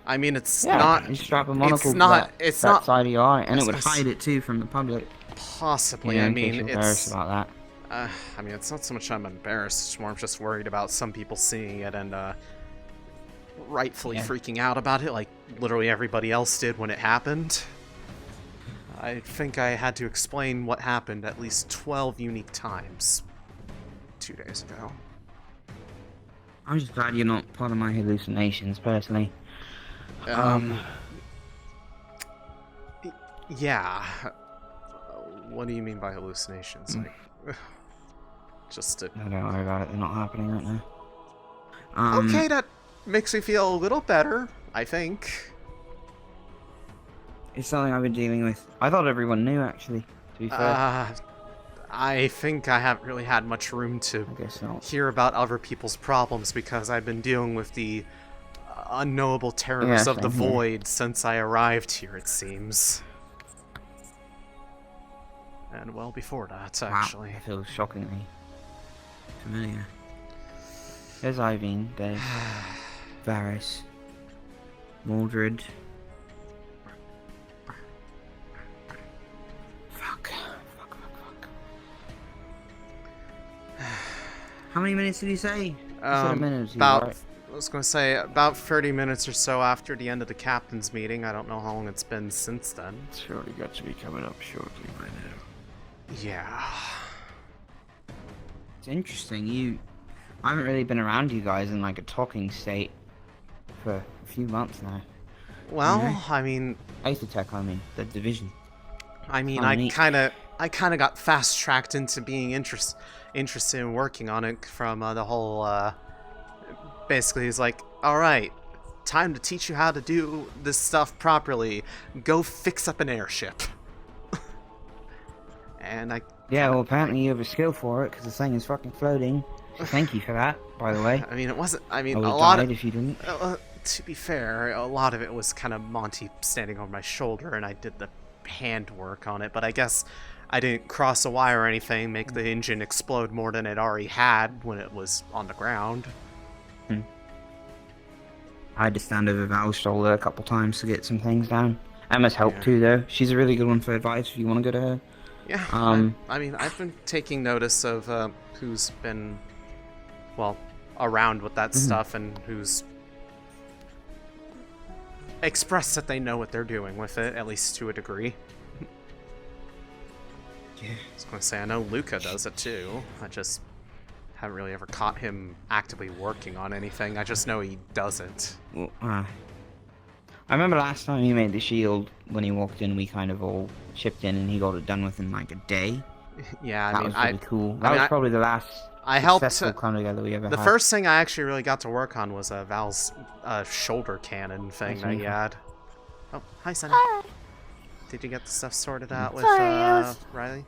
I mean, it's yeah, not. You strap a monocle. It's that not side of your eye, and it would hide it too from the public. Possibly. You know, I mean, in case you're embarrassed about that. I mean, it's not so much I'm embarrassed. It's more I'm just worried about some people seeing it and rightfully freaking out about it, like literally everybody else did when it happened. I think I had to explain what happened at least 12 unique times 2 days ago. I'm just glad you're not part of my hallucinations, personally. Yeah. What do you mean by hallucinations? Like, just to... No, don't worry about it. They're not happening right now. Okay, that makes me feel a little better, I think. It's something I've been dealing with. I thought everyone knew, actually, to be fair. I think I haven't really had much room to hear about other people's problems because I've been dealing with the unknowable terrors of the void since I arrived here, it seems. And well before that, actually. Wow, I feel shockingly familiar. There's Iveen, Dave, Varys, Mordred. Fuck. How many minutes did he say? About, I was going to say, about 30 minutes or so after the end of the captain's meeting. I don't know how long it's been since then. It's surely got to be coming up shortly by now. Yeah. It's interesting. I haven't really been around you guys in like a talking state for a few months now. Well, you know? I mean... Aethertech, the division. I mean, I kind of got fast-tracked into being interested in working on it from the whole... basically, he's like, Alright, time to teach you how to do this stuff properly. Go fix up an airship. And I... Yeah, well, apparently you have a skill for it, because the thing is fucking floating. So thank you for that, by the way. I mean, it wasn't... I mean, I a would've lot died of... if you didn't. To be fair, a lot of it was kind of Monty standing over my shoulder, and I did the handwork on it, but I guess I didn't cross a wire or anything, make the engine explode more than it already had when it was on the ground. I had to stand over Val's shoulder a couple times to get some things down. Emma's helped too, though. She's a really good one for advice if you want to go to her. Yeah, I mean, I've been taking notice of who's been, well, around with that stuff and who's expressed that they know what they're doing with it, at least to a degree. Yeah. I was going to say, I know Luca does it too. I just haven't really ever caught him actively working on anything. I just know he does it. Well, I remember last time he made the shield, when he walked in, we kind of all chipped in and he got it done within like a day. Yeah, that was really cool. That was probably the last I helped successful come together we ever The had. first thing I actually really got to work on was Val's shoulder cannon thing that he had. Oh, hi, Sunny. Hi. Did you get the stuff sorted out with Sorry, Riley?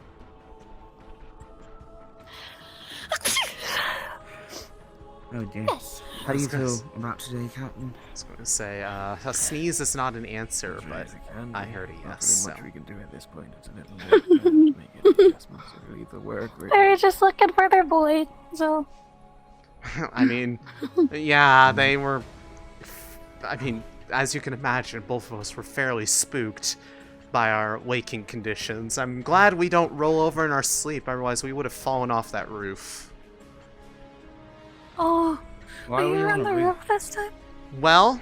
Oh dear. Yes. How do you feel about today, Captain? I was going to say, a sneeze is not an answer, but I heard a yes. Not really much we can do at this point. It's a little late to make any adjustments or leave the work. They're just looking for their boy, so. I mean, yeah, they were. I mean, as you can imagine, both of us were fairly spooked by our waking conditions. I'm glad we don't roll over in our sleep, otherwise we would have fallen off that roof. Oh, Why were were you you on on the the roof this time? Well,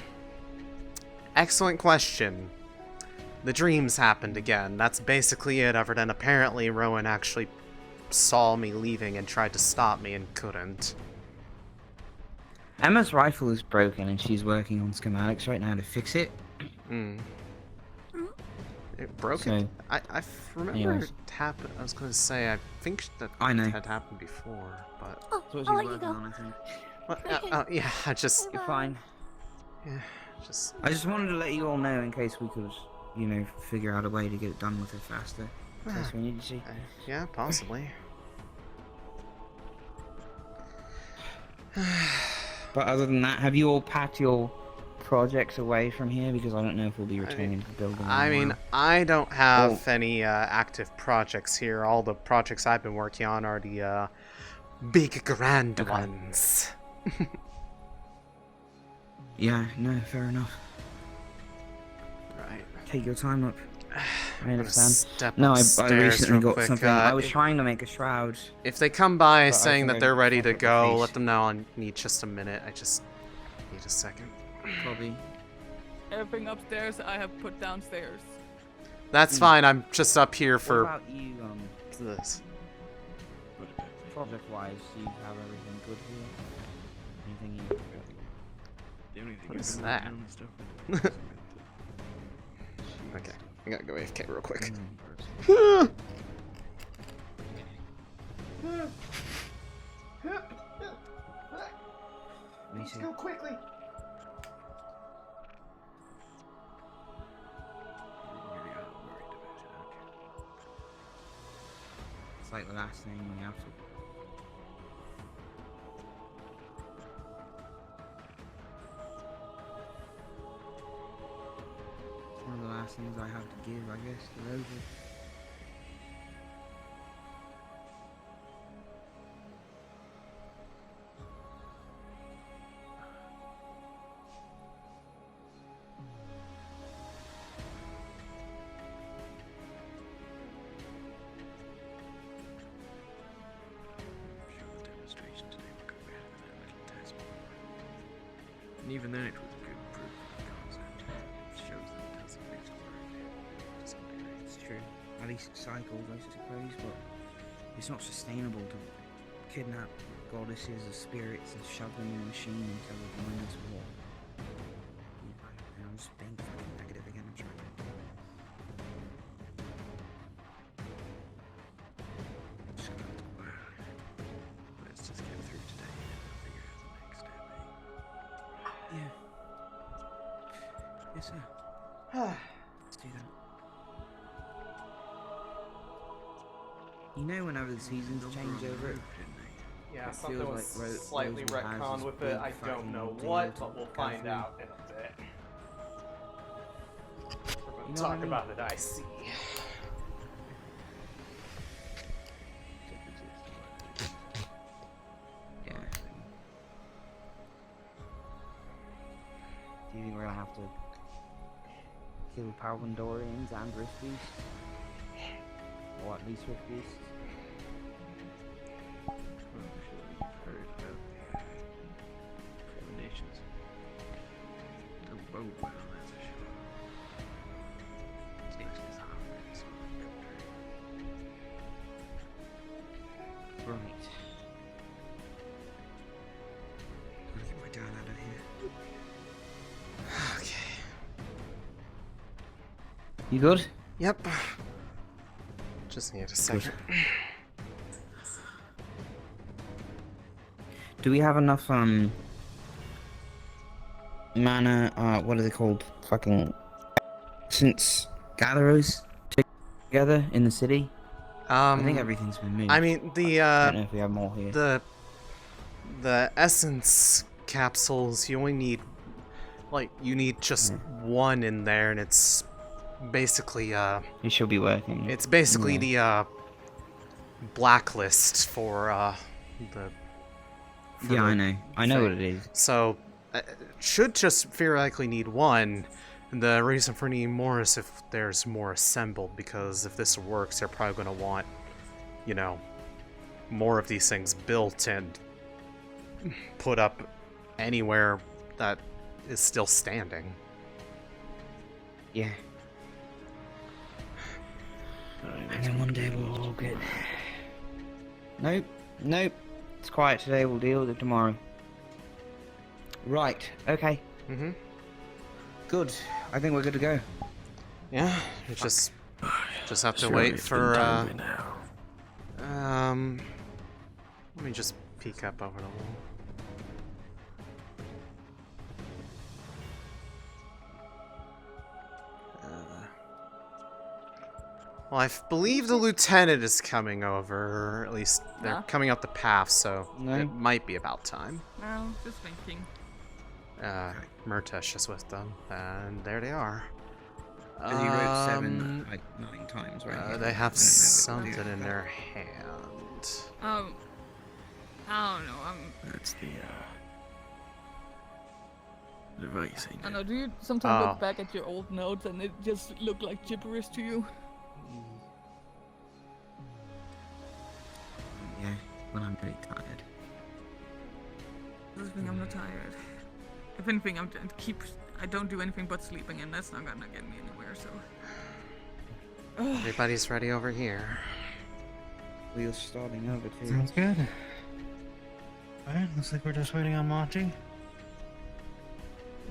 excellent question. The dreams happened again. That's basically it, other than apparently Rowan actually saw me leaving and tried to stop me and couldn't. Emma's rifle is broken and she's working on schematics right now to fix it. It broke So, it? I remember anyways. it happened. I was going to say, I think that I know. it had happened before, but... I'll let you go. Well, yeah, I just... You're fine. Yeah, just... I just wanted to let you all know in case we could, you know, figure out a way to get it done with it faster. In case we needed to. Yeah, possibly. But other than that, have you all packed your projects away from here? Because I don't know if we'll be returning to the building. I mean, I don't have any active projects here. All the projects I've been working on are the big, grand ones. Yeah, no, fair enough. Right. Take your time up. I understand. Step No, I upstairs recently real got quick. something. I was trying to make a shroud. If they come by But I saying think that I they're ready fucked to up the go, face. let them know I need just a minute. I just need a second. Probably. Everything upstairs I have put downstairs. That's fine. I'm just up here for What about you, this. project-wise, do you have everything good here? Anything you... The only thing What is I'm that? working on is stuff. Okay, I gotta go AFK real quick. Let's go quickly. It's like the last thing we have to... It's one of the last things I have to give, I guess, to Rosewood. And even then, it was a good proof of concept. It shows that it has at least worked to some degree. It's true. At least it cycles, I suppose, but it's not sustainable to kidnap goddesses or spirits and shove them in a machine until the moments of war. I'm just being fucking negative again, I'm sorry. Let's just get through today and we'll figure out the next step, eh? Yeah. Yes, sir. Let's do that. You know, whenever the seasons change over it, Yeah, it something feels was like slightly Rosewood has retconned this with big it. I don't fucking know deal what, to but we'll go find through. out in a bit. We're You gonna know what I talk mean? about it, I see. Yeah. Do you think we're gonna have to kill Palvandorians and Riskies? Or at least Riskies? Heard about premonitions. No boat well, that's for sure. Sticks is hard, so Right. Gotta get my dad out of here. Okay. You good? Yep. Just need a second. Do we have enough, mana, what are they called? Fucking essence gatherers together in the city? I think everything's been moved. I mean, the, I don't know if we have more here. The essence capsules, you only need, like, you need just one in there, and it's basically, It should be working. it's basically the, blacklist for, the... Yeah, I know. I know what it is. So, should just theoretically need one. The reason for needing more is if there's more assembled, because if this works, they're probably going to want, you know, more of these things built and put up anywhere that is still standing. Yeah. And then one day we'll all get... Nope. Nope. It's quiet today, we'll deal with it tomorrow. Right, okay. Mm-hmm. Good. I think we're good to go. Yeah, we just have to Sure, wait it's for, been done by now. let me just peek up over the wall. Well, I believe the lieutenant is coming over, or at least they're No. coming up the path, so No. it might be about time. No, just thinking. Murtesh is with them, and there they are. Because he wrote 7, like, 9 times, right? They have something in their hand. I don't know. That's the device, ain't I it? know. Do you sometimes Oh. look back at your old notes and it just look like gibberish to you? Yeah, when I'm very tired. This thing, I'm not tired. If anything, I don't do anything but sleeping, and that's not gonna get me anywhere. So. Everybody's ready over here. Wheels starting over too. Sounds good. Alright, looks like we're just waiting on Monty.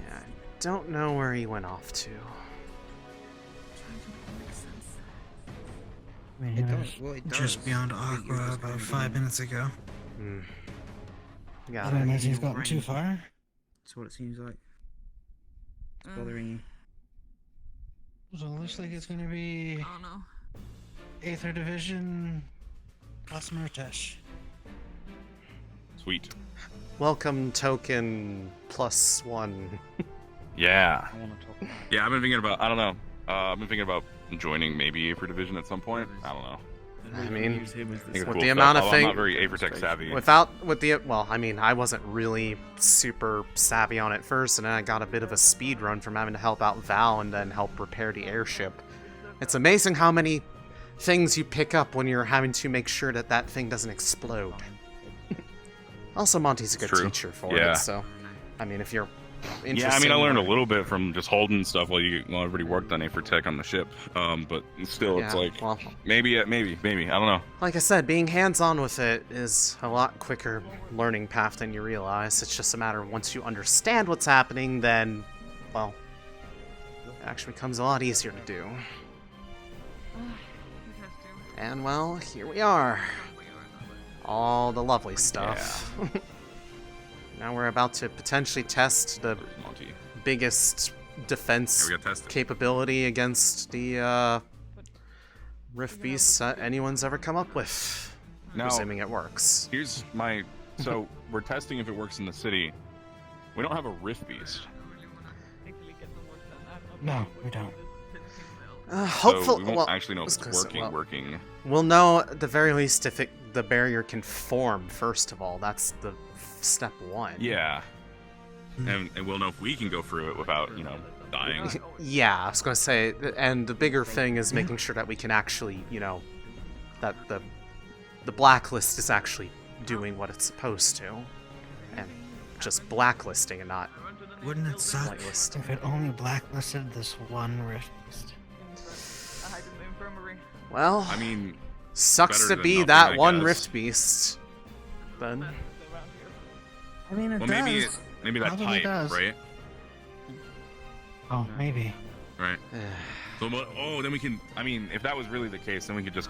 Yeah, I don't know where he went off to. I mean, It he does, well, it was just does. beyond It Aqua was about kind of 5 minutes ago. Yeah. I don't imagine he's gotten too far. That's what it seems like. It's Mm. bothering you. So it looks like it's gonna be I don't know. Aether Division plus Murtesh. Sweet. Welcome token +1. Yeah. I want to talk about Yeah, I've been thinking about. I don't know. I've been thinking about joining maybe Aether Division at some point. I don't know. I mean, I think it's with cool the stuff, amount of although I'm thing, not very Aether savvy. well, I mean, I wasn't really super savvy on it first, and then I got a bit of a speed run from having to help out Val and then help repair the airship. It's amazing how many things you pick up when you're having to make sure that that thing doesn't explode. Also, Monty's a good True. teacher for Yeah. it, so I mean, if you're Yeah, I interested mean, I learned a in- little bit from just holding stuff while I already worked on Aether Tech on the ship. But still, it's Yeah, like well, maybe, I don't know. like I said, being hands-on with it is a lot quicker learning path than you realize. It's just a matter of once you understand what's happening, then, well, it actually becomes a lot easier to do. And, well, here we are. All the lovely stuff. Now we're about to potentially test the biggest defense capability against the rift beasts anyone's ever come up with. Now, presuming it works. Here's my... So, we're testing if it works in the city. We don't have a rift beast. No, we don't. Hopefully, so we won't well, actually know if it's working. We'll know at the very least if the barrier can form, first of all. That's the step one. Yeah. And we'll know if we can go through it without, dying. Yeah, I was going to say, and the bigger thing is making sure that we can actually, that the blacklist is actually doing what it's supposed to. And just blacklisting and not Wouldn't it suck if it only blacklisted this one rift beast? Well, I mean, sucks to be nothing, that I one guess. rift beast. Then. I mean, it Well, does. maybe that Probably type, does. right? Oh, maybe. Right. So, then we can. I mean, if that was really the case, then we could just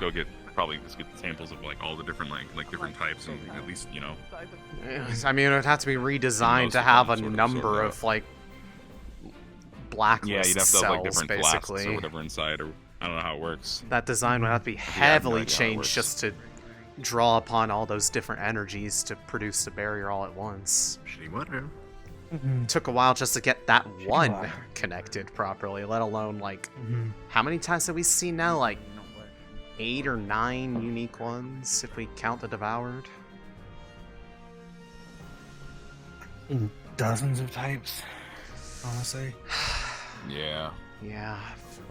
probably get samples of like all the different like different types, and at least I mean, it would have to be redesigned to have a number of like blacklist Yeah, you'd have to have like cells, different blasts basically. or whatever inside, or I don't know how it works. That design would have to be have no heavily idea how it changed works. just to draw upon all those different energies to produce the barrier all at once. Took a while just to get that one connected properly, let alone like how many times have we seen now? Like 8 or 9 unique ones if we count the devoured. Dozens of types, honestly. Yeah. Yeah.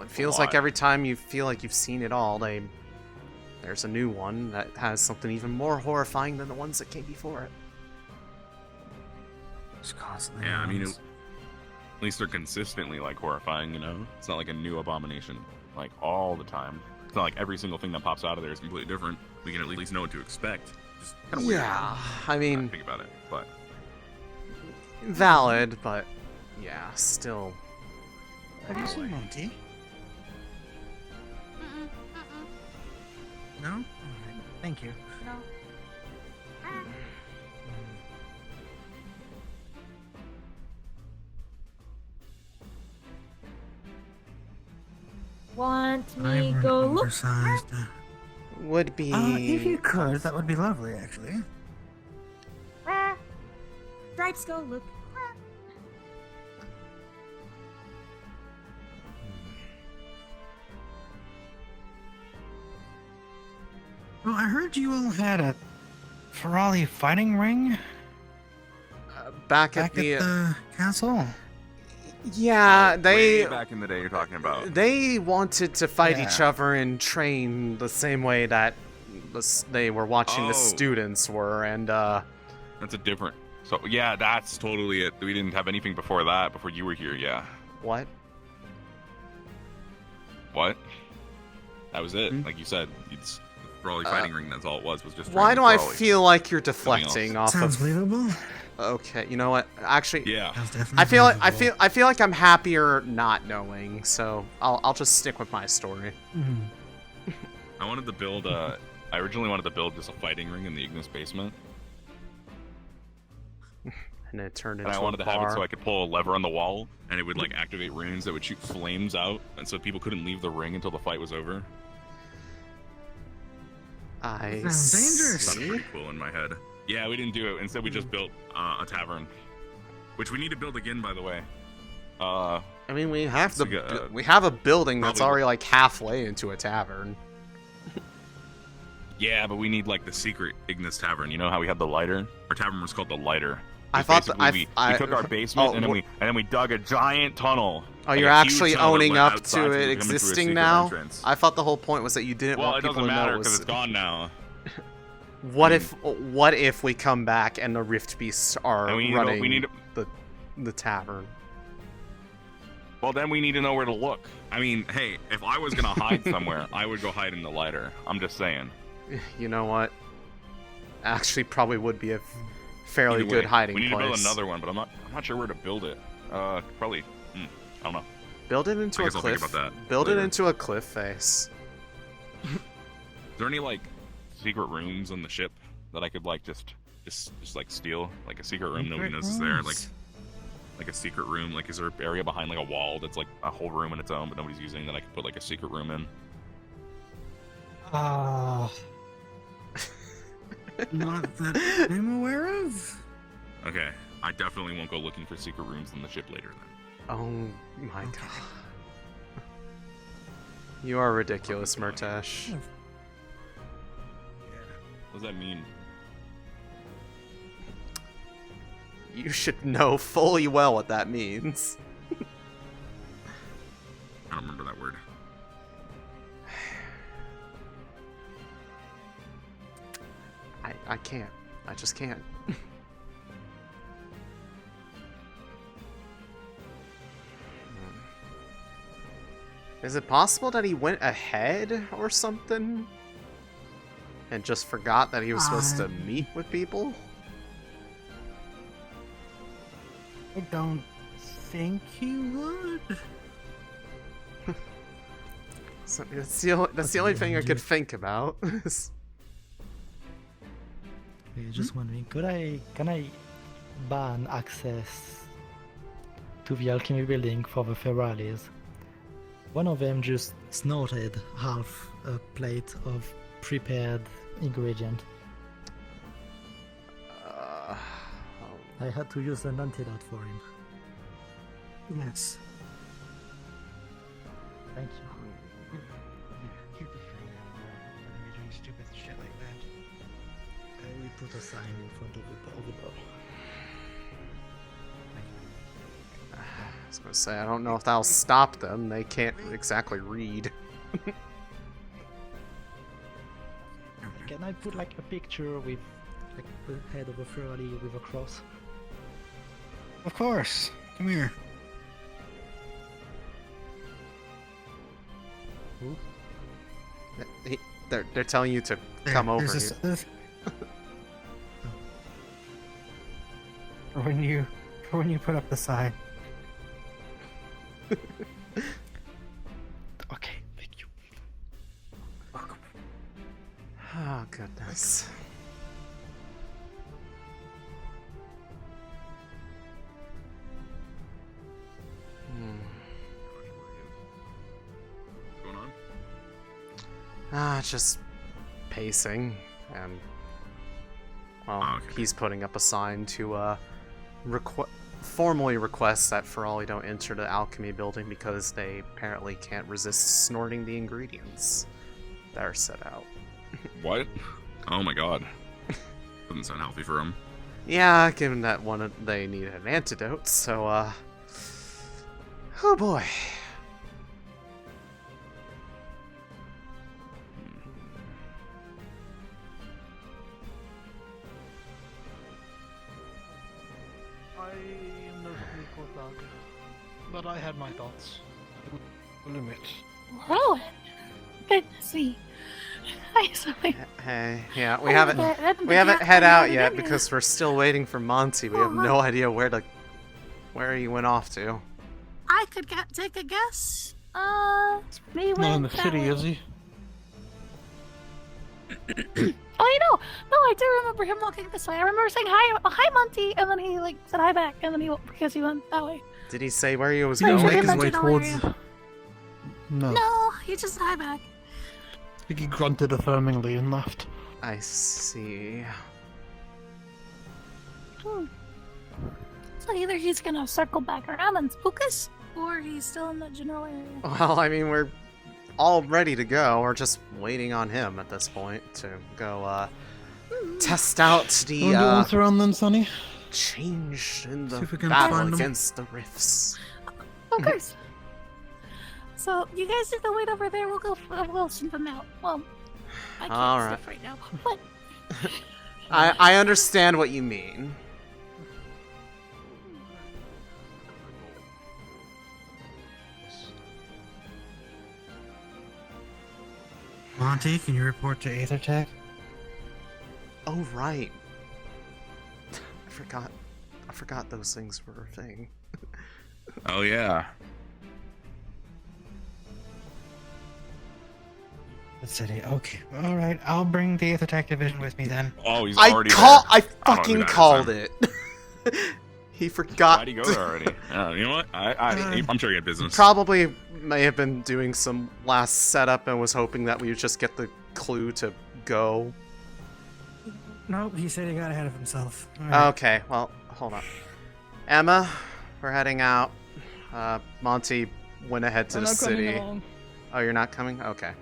It feels like every time you feel like you've seen it all, there's a new one that has something even more horrifying than the ones that came before it. It's constantly. Yeah, I mean, at least they're consistently like horrifying. It's not like a new abomination like all the time. It's not like every single thing that pops out of there is completely different. We can at least know what to expect. Just kind of weird. Yeah, I mean, think about it, but valid, but yeah, still. Have you seen Monty? No? Alright, thank you. No. Want me go look? Oversized. Would be. If you could, that would be lovely, actually. Stripes, go look. Well, I heard you all had a Ferrari fighting ring Back at the castle. Yeah, they way back in the day you're talking about. They wanted to fight Yeah. each other and train the same way that they were watching the students were, and That's a different. So yeah, that's totally it. We didn't have anything before that. Before you were here, yeah. What? What? That was it. Like you said, it's Brawly fighting ring. That's all it was just. Why training do I Brawly. feel like you're Nothing deflecting else. off Sounds of? believable. Okay, you know what? Actually, Yeah. I feel like I'm happier not knowing, so I'll just stick with my story. I wanted to build I originally wanted to build just a fighting ring in the Ignis basement. And it turned into And I wanted a to have it bar. so I could pull a lever on the wall, and it would like activate runes that would shoot flames out, and so people couldn't leave the ring until the fight was over. I Sounds dangerous. Sounded pretty cool in my head. Yeah, we didn't do it. Instead, we just built a tavern, which we need to build again, by the way. I mean, we have so we have a building that's probably- already like halfway into a tavern. Yeah, but we need like the secret Ignis tavern. You know how we had the lighter? Our tavern was called the lighter. I It's thought that- basically I we took our basement oh, and then we dug a giant tunnel. Oh, like you're a huge actually tunnel that owning went up outside to so we it could come into a existing secret now? entrance. I thought the whole point was that you didn't Well, want it people doesn't to know matter it was. because it's gone now. What if we come back and the Rift Beasts are And we need running to- the tavern? Well, then we need to know where to look. I mean, hey, if I was gonna hide somewhere, I would go hide in the lighter. I'm just saying. You know what? Actually, probably would be a fairly Either good way, hiding we need place. to build another one, but I'm not sure where to build it. Probably. I don't know. Build it into I a guess I'll think cliff. about that Build later. it into a cliff face. Is there any like secret rooms on the ship that I could like just like steal? Like a secret room nobody knows is there. Like like a secret room? Like, is there an area behind like a wall that's like a whole room in its own, but nobody's using that I could put like a secret room in? Not that I'm aware of. Okay, I definitely won't go looking for secret rooms in the ship later then. Oh my god. You are ridiculous, Murtash. What does that mean? You should know fully well what that means. I don't remember that word. I can't. I just can't. Is it possible that he went ahead or something? And just forgot that he was supposed to meet with people? I don't think he would. So that's the only thing I could think about. Just wondering, can I ban access to the alchemy building for the Ferralis? One of them just snorted half a plate of prepared ingredient. I had to use an antidote for him. Yes. Thank you. Keep the thing on there. When you're doing stupid shit like that. We put a sign in front of the door. I was gonna say, I don't know if that'll stop them. They can't exactly read. Can I put like a picture with like the head of a Ferrari with a cross? Of course. Come here. They're telling you to come over here. When you put up the sign. Okay, thank you. Oh goodness. What's going on? Just pacing, and well, he's putting up a sign to formally request that Ferali don't enter the alchemy building because they apparently can't resist snorting the ingredients that are set out. What? Oh my god. Doesn't sound healthy for him. Yeah, given that they need an antidote, so oh boy. I am no fool dog, but I had my thoughts. I'll admit. Rowan! Goodness me. Hey, yeah, we haven't head out yet because we're still waiting for Monty. We have no idea where he went off to. I could take a guess. Maybe Not in the city, is he? Oh, no, I do remember him walking this way. I remember saying hi, Monty, and then he like said hi back, and then because he went that way. Did he say where he was Did going? he make his way towards? No. No, he just said hi back. I think he grunted affirmingly and left. I see. So either he's gonna circle back around and spook us, or he's still in the general area. Well, I mean, we're all ready to go. We're just waiting on him at this point to go test out the Wanna do once around then, Sonny? change in the See if we can battle find him. against the rifts. Of course. So you guys need to wait over there. We'll send them out. Well, I can't All right. stuff right now, but I understand what you mean. Monty, can you report to AetherTech? Oh right. I forgot those things were a thing. Oh yeah. The city. Okay. All right. I'll bring the AetherTech division with me then. Oh, he's I already called there. it. He forgot. Why'd he go there already? You know what? I'm sure he had business. Probably may have been doing some last setup and was hoping that we would just get the clue to go. Nope, he said he got ahead of himself. Okay, well, hold on. Emma, we're heading out. Monty went ahead to the city. Oh, you're not coming? Okay.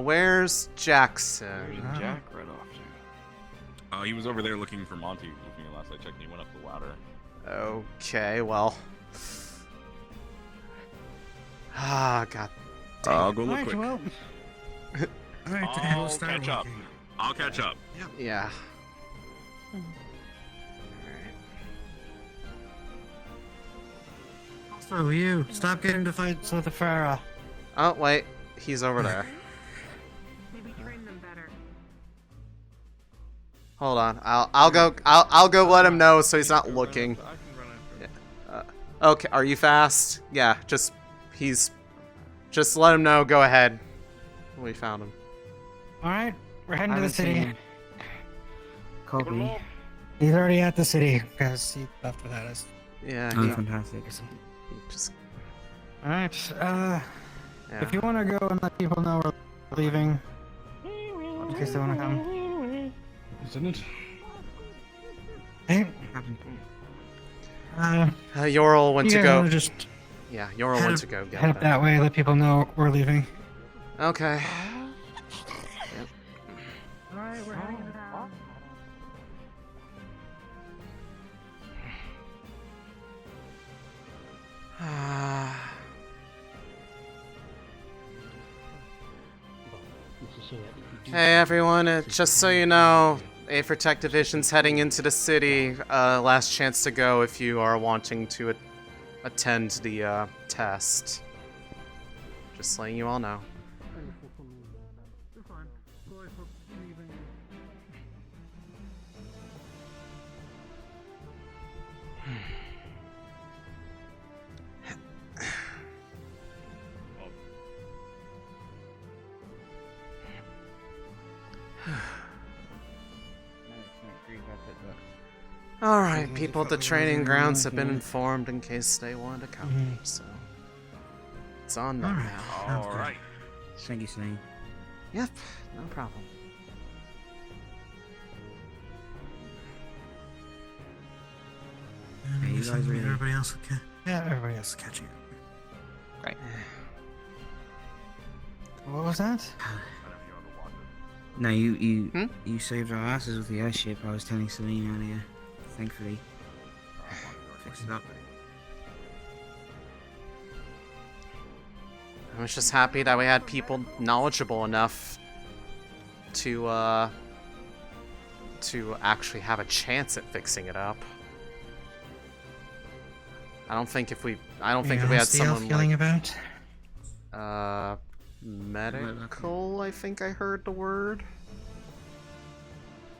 Where's Jackson? Jack right off. He was over there looking for Monty with me last I checked. He went up the ladder. Okay, well. God. I'll go look quick. Well. Alright, I'll catch up. I'll catch up. Yeah. Also, you stop getting to fights with the Fevira. Oh wait, he's over there. Maybe train them better. Hold on, I'll go let him know so he's not looking. Okay, are you fast? Yeah, just let him know. Go ahead. We found him. Alright, we're heading to the city. Copy. He's already at the city because he left without us. Yeah, fantastic. Just. Alright, if you want to go and let people know we're leaving, in case they want to come. Isn't it? Hey. Yoral went to go. Just yeah, Yoral went to go get head up that way, let people know we're leaving. Okay. Alright, we're heading to town. Hey everyone, just so you know, A4Tech Division's heading into the city. Last chance to go if you are wanting to attend the test. Just letting you all know. Alright, people at the training grounds have been informed in case they wanted to come, so it's on them now. Alright. Thank you, Céline. Yep, no problem. Hey, you guys really... Everybody else okay? Yeah, everybody else is catching up. Great. What was that? No, you saved our asses with the airship. I was telling Céline earlier. Thankfully, fixed it up. I was just happy that we had people knowledgeable enough to actually have a chance at fixing it up. I don't think if we had someone feeling about? Medical, I think I heard the word.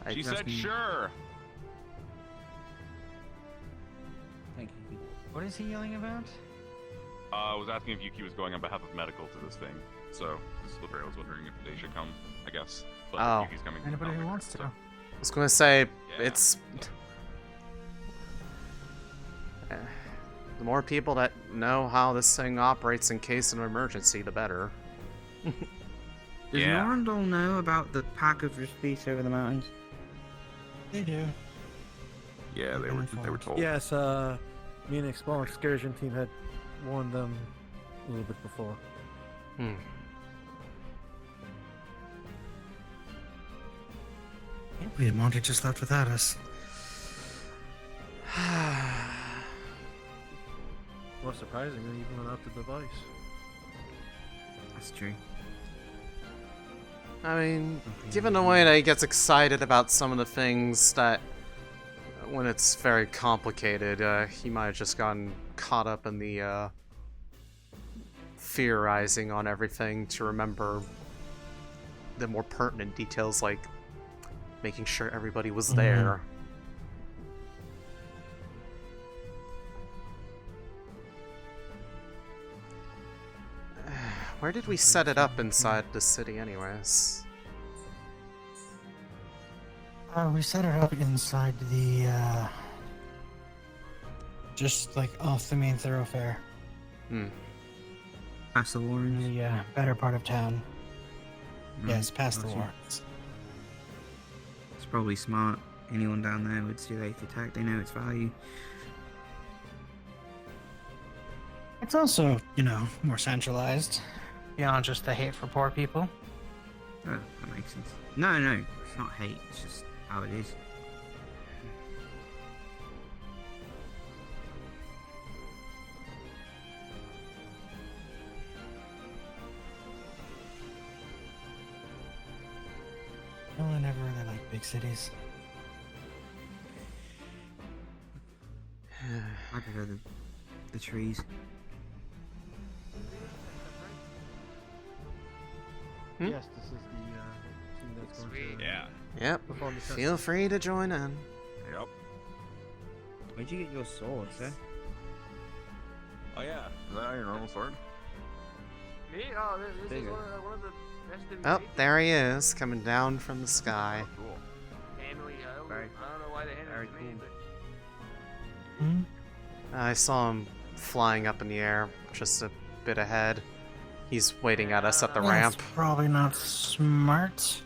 She said sure. Thank you. What is he yelling about? I was asking if Yuki was going on behalf of medical to this thing. So, I was wondering if they should come, I guess. But if Yuki's coming. Anybody who wants to. I was gonna say, it's... the more people that know how this thing operates in case of an emergency, the better. Does Norandol know about the pack of Respite over the mountains? They do. Yeah, they were told. Yes, me and a small excursion team had warned them a little bit before. Can't believe Monty just left without us. More surprisingly, even without the device. That's true. I mean, given the way that he gets excited about some of the things that, when it's very complicated, he might have just gotten caught up in the, theorizing on everything to remember the more pertinent details, like making sure everybody was there. Where did we set it up inside the city anyways? We set it up inside the, just like off the main thoroughfare. Past the Warrens? In the better part of town. Yes, past the Gotcha. Warrens. It's probably smart. Anyone down there would see the 8th attack, they know its value. It's also, you know, more centralized. Beyond just the hate for poor people. Oh, that makes sense. No, it's not hate, it's just how it is. No, I never really liked big cities. I prefer the trees. Yes, this is the team that's going to. Yeah. Yep. perform the test. Feel free to join in. Yep. Where'd you get your sword, sir? Oh yeah. Is that your normal sword? Me? Oh, this is Bigger. one of the best in Oh, there he is, coming down from the sky. Cool. Family. I don't know why they handed it to me, but I saw him flying up in the air, just a bit ahead. He's waiting at us at the ramp. That's probably not smart.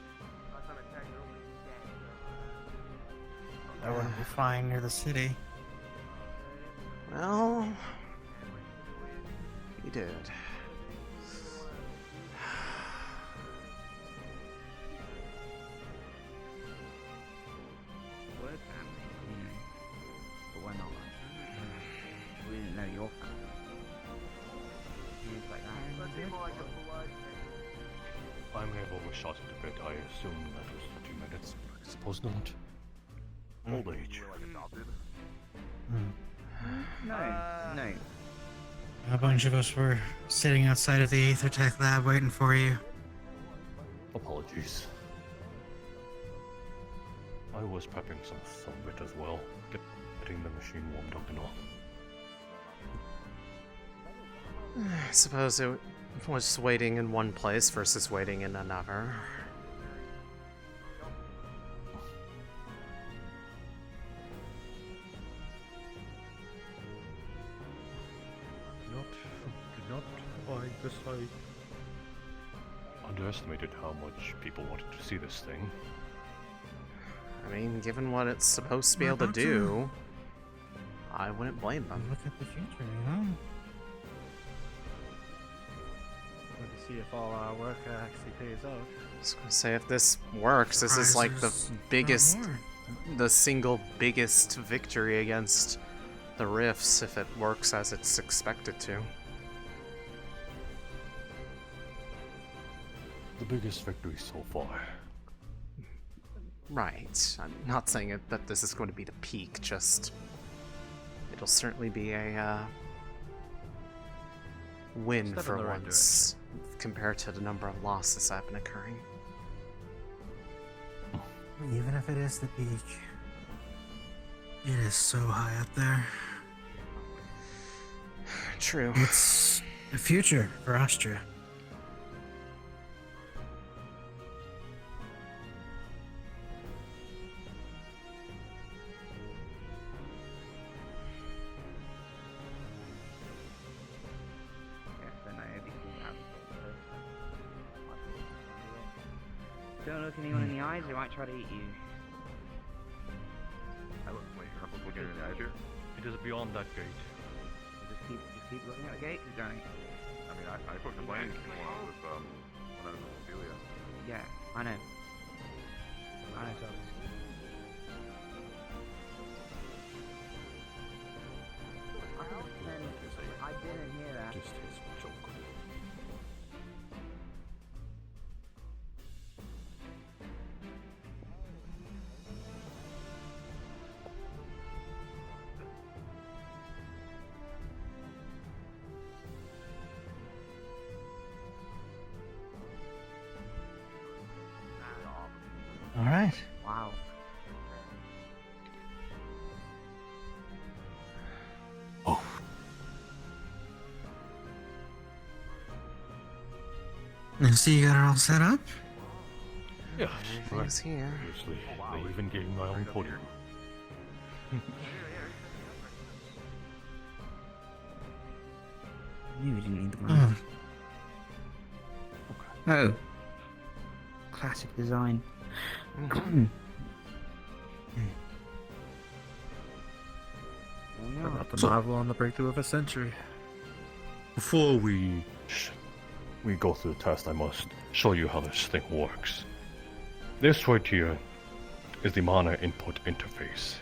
I wouldn't be flying near the city. Well, he did. Word family, you know. But we're not. We didn't know your family. He's like, I may have overshot it a bit. I assume that was 30 minutes, but I suppose not. Old age. No. A bunch of us were sitting outside of the Aethertech lab waiting for you. Apologies. I was prepping some bit as well, getting the machine warmed up and all. I suppose it was waiting in one place versus waiting in another. Did not I guess I underestimated how much people wanted to see this thing. I mean, given what it's supposed to be able to do, I wouldn't blame them. Look at the future, you know? Going to see if all our work actually pays out. I was gonna say, if this works, this is like the biggest, the single biggest victory against the Rifts if it works as it's expected to. The biggest victory so far. Right. I'm not saying that this is going to be the peak, just it'll certainly be a win Step for in the right once compared to the number of losses that have been occurring. Even if it is the peak, it is so high up there. True. It's the future for Astrea. Don't look anyone in the eyes, they might try to eat you. Wait, you're not looking at the eye here? It is beyond that gate. Just keep looking at the gate, keep going. I mean, I put the blame with when I was with Ophelia. Yeah, I know. I know, Thomas. I didn't hear that. Just his joke. All right. Wow. And so you got it all set up? Yes, Everything's here. Obviously, I even gave my own podium. I knew we didn't need the ground. Oh. Classic design. About the novel on the breakthrough of a century. Before we go through the test, I must show you how this thing works. This right here is the mana input interface.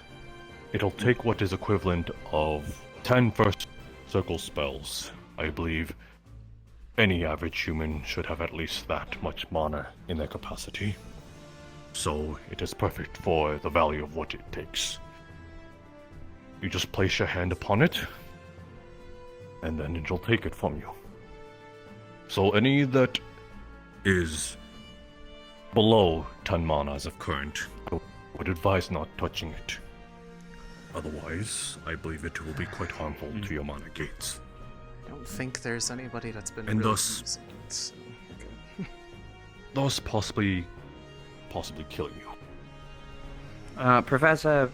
It'll take what is equivalent of 10 first circle spells. I believe any average human should have at least that much mana in their capacity. So it is perfect for the value of what it takes. You just place your hand upon it, and then it'll take it from you. So any that is below 10 mana as of current, I would advise not touching it. Otherwise, I believe it will be quite harmful to your mana gates. I don't think there's anybody that's been And really thus- using it, so, okay. Thus possibly killing you. Professor,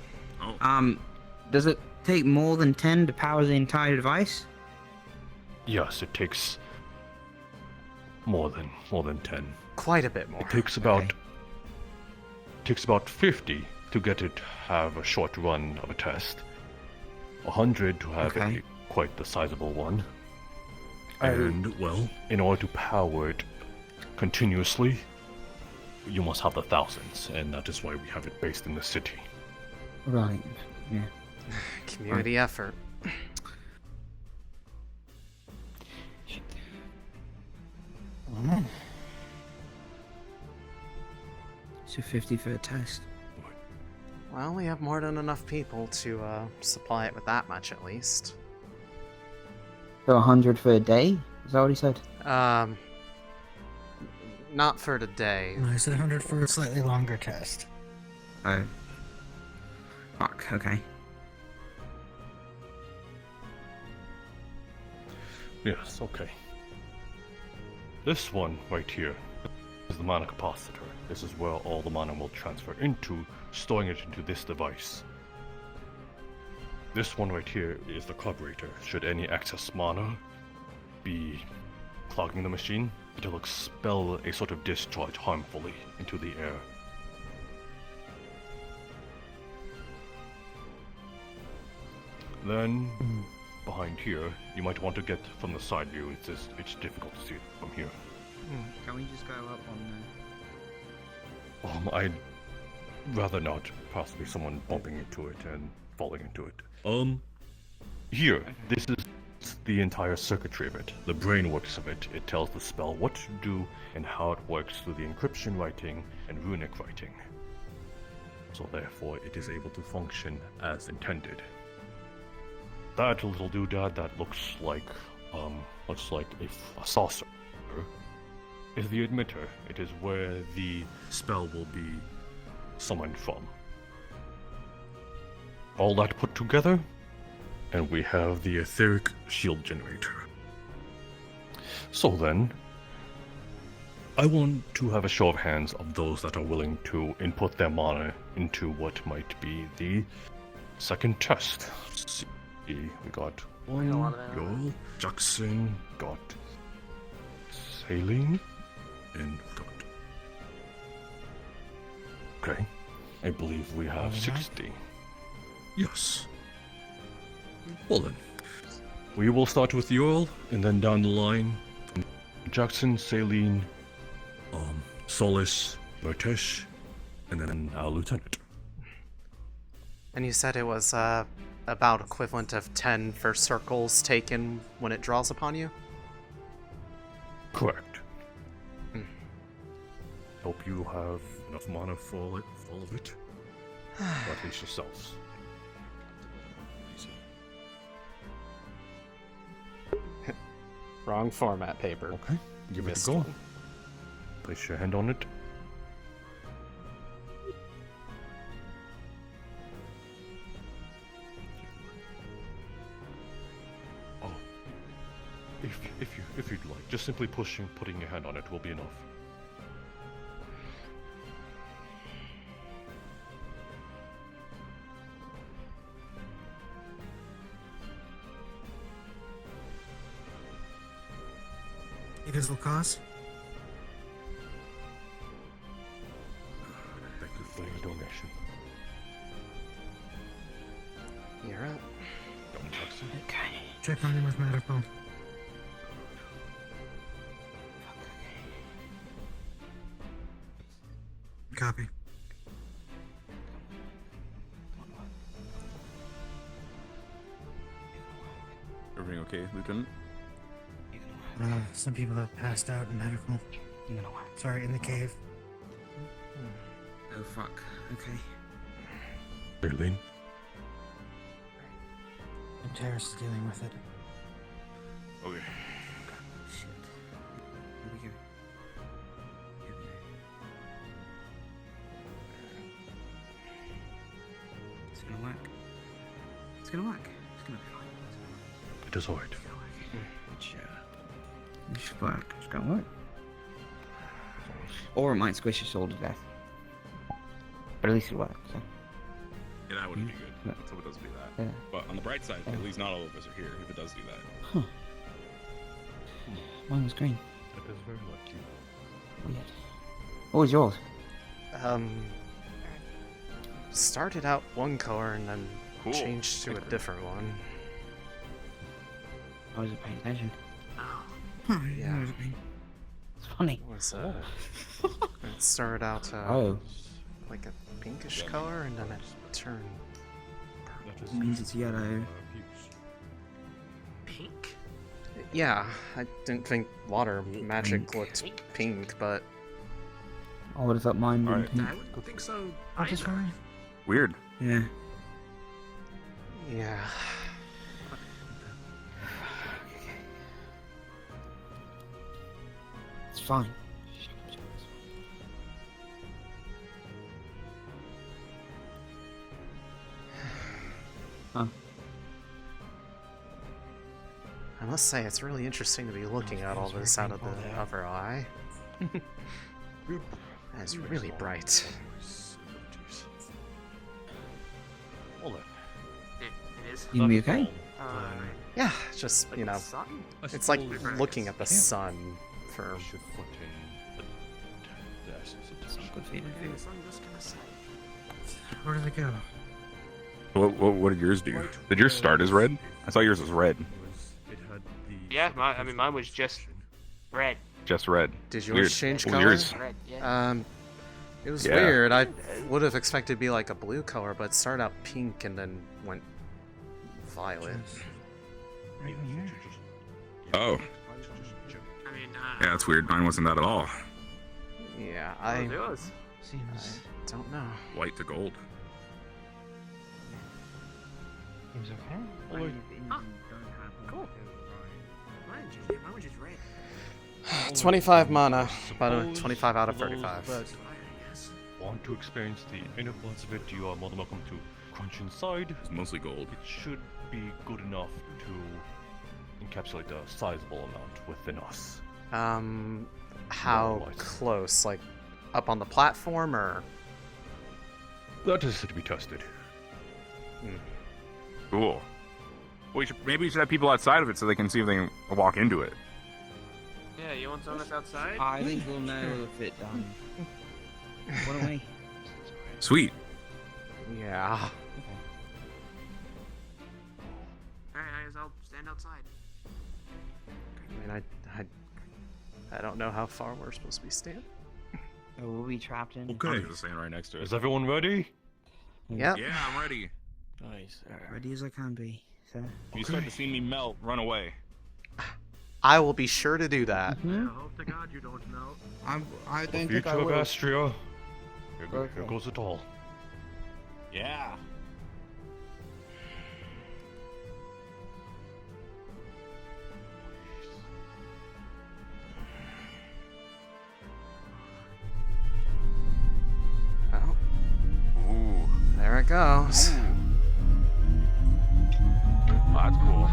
does it take more than 10 to power the entire device? Yes, it takes more than 10. Quite a bit more. It takes about 50 to get it have a short run of a test. 100 to have quite the sizable one. And well, in order to power it continuously, you must have the thousands, and that is why we have it based in the city. Right. Yeah. Community effort. So 50 for a test. Well, we have more than enough people to supply it with that much at least. So 100 for a day? Is that what he said? Not for today. No, I said 100 for a slightly longer test. Oh. Fuck, okay. Yes, okay. This one right here is the mana capacitor. This is where all the mana will transfer into, storing it into this device. This one right here is the carburetor. Should any excess mana be clogging the machine, it'll expel a sort of discharge harmfully into the air. Then, behind here, you might want to get from the side view. It's difficult to see it from here. Can we just go up on I'd rather not. Possibly someone bumping into it and falling into it. Here, this is the entire circuitry of it, the brainworks of it. It tells the spell what to do and how it works through the encryption writing and runic writing. So therefore, it is able to function as intended. That little doodad that looks like a saucer is the emitter. It is where the spell will be summoned from. All that put together, and we have the etheric shield generator. So then, I want to have a show of hands of those that are willing to input their mana into what might be the second test. Let's see, we got one, Yol, Jackson, got Céline, and got... Okay, I believe we have 60. Yes. Well then, we will start with Yol, and then down the line, Jackson, Céline, Solis, Murtesh, and then our lieutenant. And you said it was about equivalent of 10 first circles taken when it draws upon you? Correct. Hope you have enough mana for all of it. Or at least yourselves. Wrong format paper. Okay, give it a Missed go. one. Place your hand on it. Oh, if you'd like, just simply putting your hand on it will be enough. Visible cause? Thank you for your donation. You're up. Don't touch it. Okay. Check on him with medical. Copy. Everything okay, Lieutenant? Some people have passed out in medical. Sorry, in the cave. Oh fuck. Okay. Céline? And Terrace is dealing with it. Okay. Shit. Here we go. It's gonna work. It's gonna work. It's gonna be fine. It is alright. It should work. It's gonna work. Or it might squish your soul to death. But at least it works. So. Yeah, that wouldn't be good. Let's hope it doesn't do that. Yeah. But on the bright side, at least not all of us are here if it does do that. Huh. Mine was green. That is very lucky. Weird. What was yours? Started out one color and then Cool. changed to a different one. I wasn't paying attention. Yeah. It's funny. What was that? It started out like a pinkish color and then it turned purple. It means it's yellow. Pink? Yeah, I didn't think water magic looked pink, but... I would have thought mine would Alright. pink. I wouldn't think so. I'm just fine. Weird. Yeah. Yeah. It's fine. Huh. I must say, it's really interesting to be looking at all this out of the other eye. It's really bright. It is. You gonna be okay? Yeah, just, you know, it's like looking at the sun for... Where did it go? What did yours do? Did yours start as red? I thought yours was red. Yeah, mine was just red. Just red. Did yours Weird. change What color? was yours? Red, yeah. It was Yeah. weird. I would have expected to be like a blue color, but it started out pink and then went violet. Right in here? Oh. I mean, Yeah, that's weird. Mine wasn't that at all. Yeah, it was. Seems don't know. White to gold. seems okay. Huh. Cool. Mine was just red. 25 mana, about 25 out of 35. Want to experience the inner parts of it, you are more than welcome to crunch inside. It's mostly gold. It should be good enough to encapsulate a sizable amount within us. How More or less. close? Like, up on the platform, or...? That is to be tested. Cool. Well, maybe we should have people outside of it so they can see if they can walk into it. Yeah, you want some of us outside? I think we'll know if it what away. Sweet. Yeah. Alright, I guess I'll stand outside. I mean, I don't know how far we're supposed to be standing. Oh, we'll be trapped in. Okay. I'm just standing right next to it. Is everyone ready? Yep. Yeah, I'm ready. Nice. Ready as I can be, sir. If you start to see me melt, run away. I will be sure to do that. Mm-hmm. I hope to God you don't melt. I The don't think I future of will. Astrea. Here Okay. goes it all. Yeah. Oh. Ooh. There it goes. Oh, that's cool.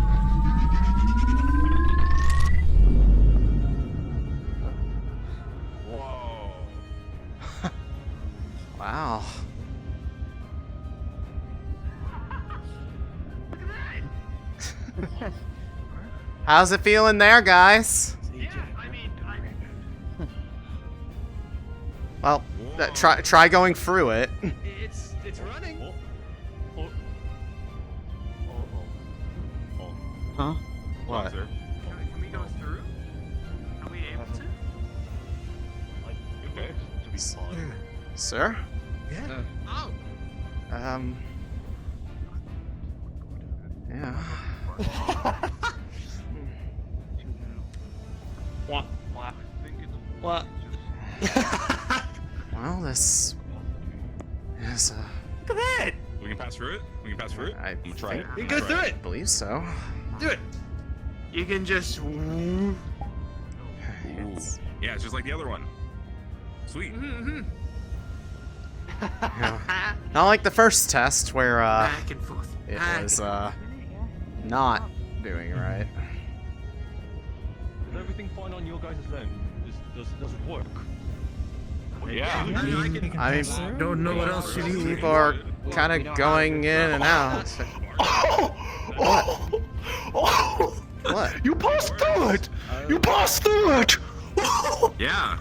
Whoa. Wow. How's it feeling there, guys? Yeah, I mean, Well, try going through it. It's running. Huh? What? Can we go through? Are we able to? Okay, to be fine. Sir? Yeah. Oh. Yeah. What? What? Well, this is Look at that. We can pass through it. We can pass through it. I'm gonna try it. You can go through it. I believe so. Do it. You can just. Ooh. Yeah, it's just like the other one. Sweet. Yeah. Not like the first test where Back and forth. it was not doing right. Is everything fine on your guys' end? Does it work? Yeah. I mean, Don't know what else you need. people are kind of going in and out. What? What? You passed through it! You passed through it! Yeah.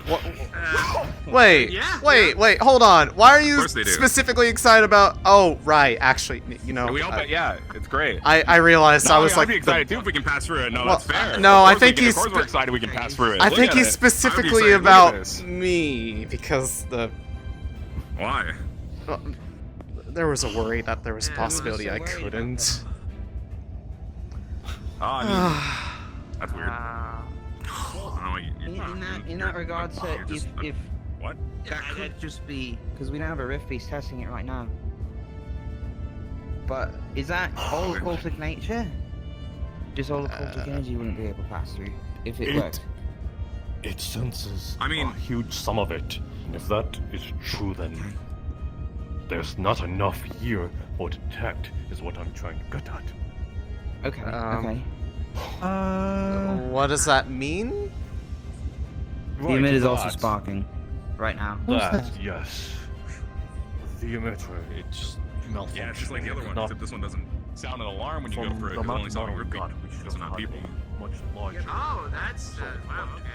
Wait, Yeah. wait, hold on. Why are you course they do. specifically excited about? Oh, right. Actually, you know. We all bet. Yeah, it's great. I realized No, I was I'd like. be excited too if we can pass through it. No, Well, that's fair. no, Of I course we think can- he's Of course we're excited we can pass through it. I Look think at he's it. I would be specifically excited. Look at about this. me because Why? there was a worry that there was a possibility I couldn't. Oh, I mean, that's weird. I don't know what In that regard, sir, you're just- if What? that could just be because we don't have a rift beast testing it right now. But is that all occultic nature? Just all occultic energy wouldn't be able to pass through if it worked. It senses I mean- a huge sum of it. And if that is true, then there's not enough here for detect, is what I'm trying to get at. Okay, okay. What does that mean? The emitter is also that. sparking right now. That, yes. The emitter, it's malfunctioning. Yeah, it's just like the other one, Not except this one doesn't sound an alarm when you go from for it. the It's only amount sounding of repeat. God, we It should doesn't have have had people. a much larger. Oh, that's wow. Okay.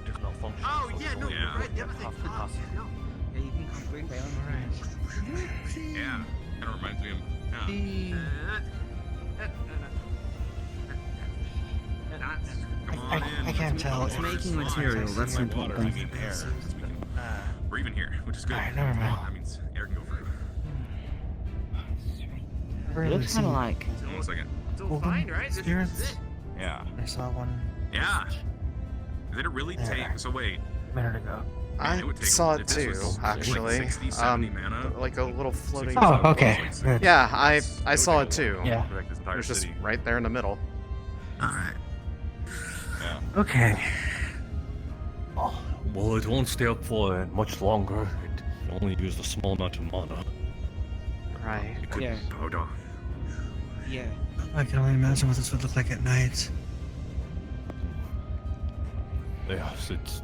It's malfunctioning. Oh so yeah, it's no, only right. The have other thing. half the Oh, capacity. yeah, no. Yeah, you can come through, Balin. Yeah, kind of reminds me of. Come on in. I can't tell. It's Making material, that's the important I thing. mean air. Since we can breathe in here, which is good. Alright, never mind. That means air can go through. It looks kind of like. Hold on a second. It's all Golden fine, right? This is spirits? it. Yeah. I saw one Yeah. Did it really take? So wait. a minute ago. I it would take- saw it if this too, was, like, actually. 60, 70 mana. Like a little floating. Oh, okay. Good. Yeah, I saw it too. Yeah. Protect this It entire was just city. right there in the middle. Alright. Yeah. Okay. Oh, well, it won't stay up for much longer. It only used a small amount of mana. Right. It could Yeah. hold on. Yeah. I can only imagine what this would look like at night. Yes, it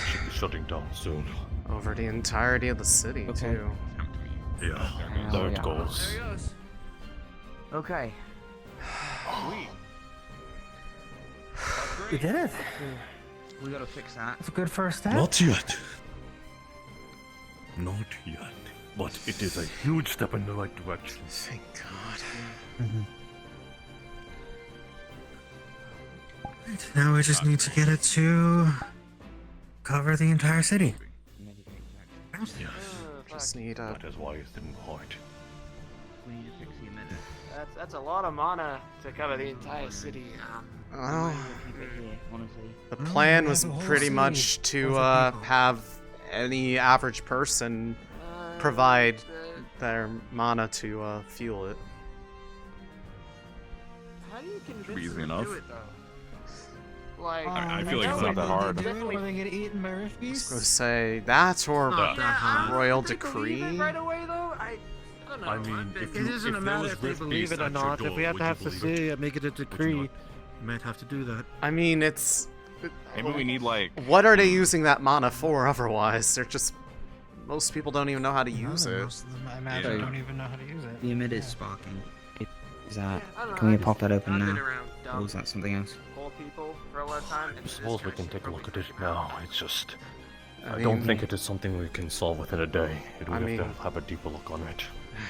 should be shutting down soon. Over the entirety of the city too. Yeah, there it There goes. he goes. Okay. Sweet. We did it. We gotta fix that. That's a good first step. Not yet. Not yet. But it is a huge step in the right direction. Thank God. Right, now we just need to get it to cover the entire city. Yes. Just need a. That is why it's in hard. We need to fix the emitter. That's a lot of mana to cover the entire city. Well, Keep it here, honestly. the plan we was have the whole pretty city much to full of people. have any average person provide their mana to fuel it. How do you convince Be easy them enough. to do it though? Like, I feel like it's not that hard. Are they get eaten by rift I was beasts? gonna say that or Not yeah, I don't royal know if they decree. believe it right away though. I don't know. I mean, if It you, isn't if a there matter was if they rift believe beast it or at your not. door, If we have would to you have to believe say it? it, make it a decree, you might have to do that. I mean, it's. Maybe we need like. What are they using that mana for otherwise? They're just. Most people don't even know how to use it. Most of them, I imagine, Yeah. don't even know how to use it. The emitter is sparking. Is that? I don't know, Can we I pop that open I've now? been around Or dumb is that something else? old people for a lot of time. I suppose we can take a look at it now. It's just I don't think it is something we can solve within a day. We have to have a deeper look on it.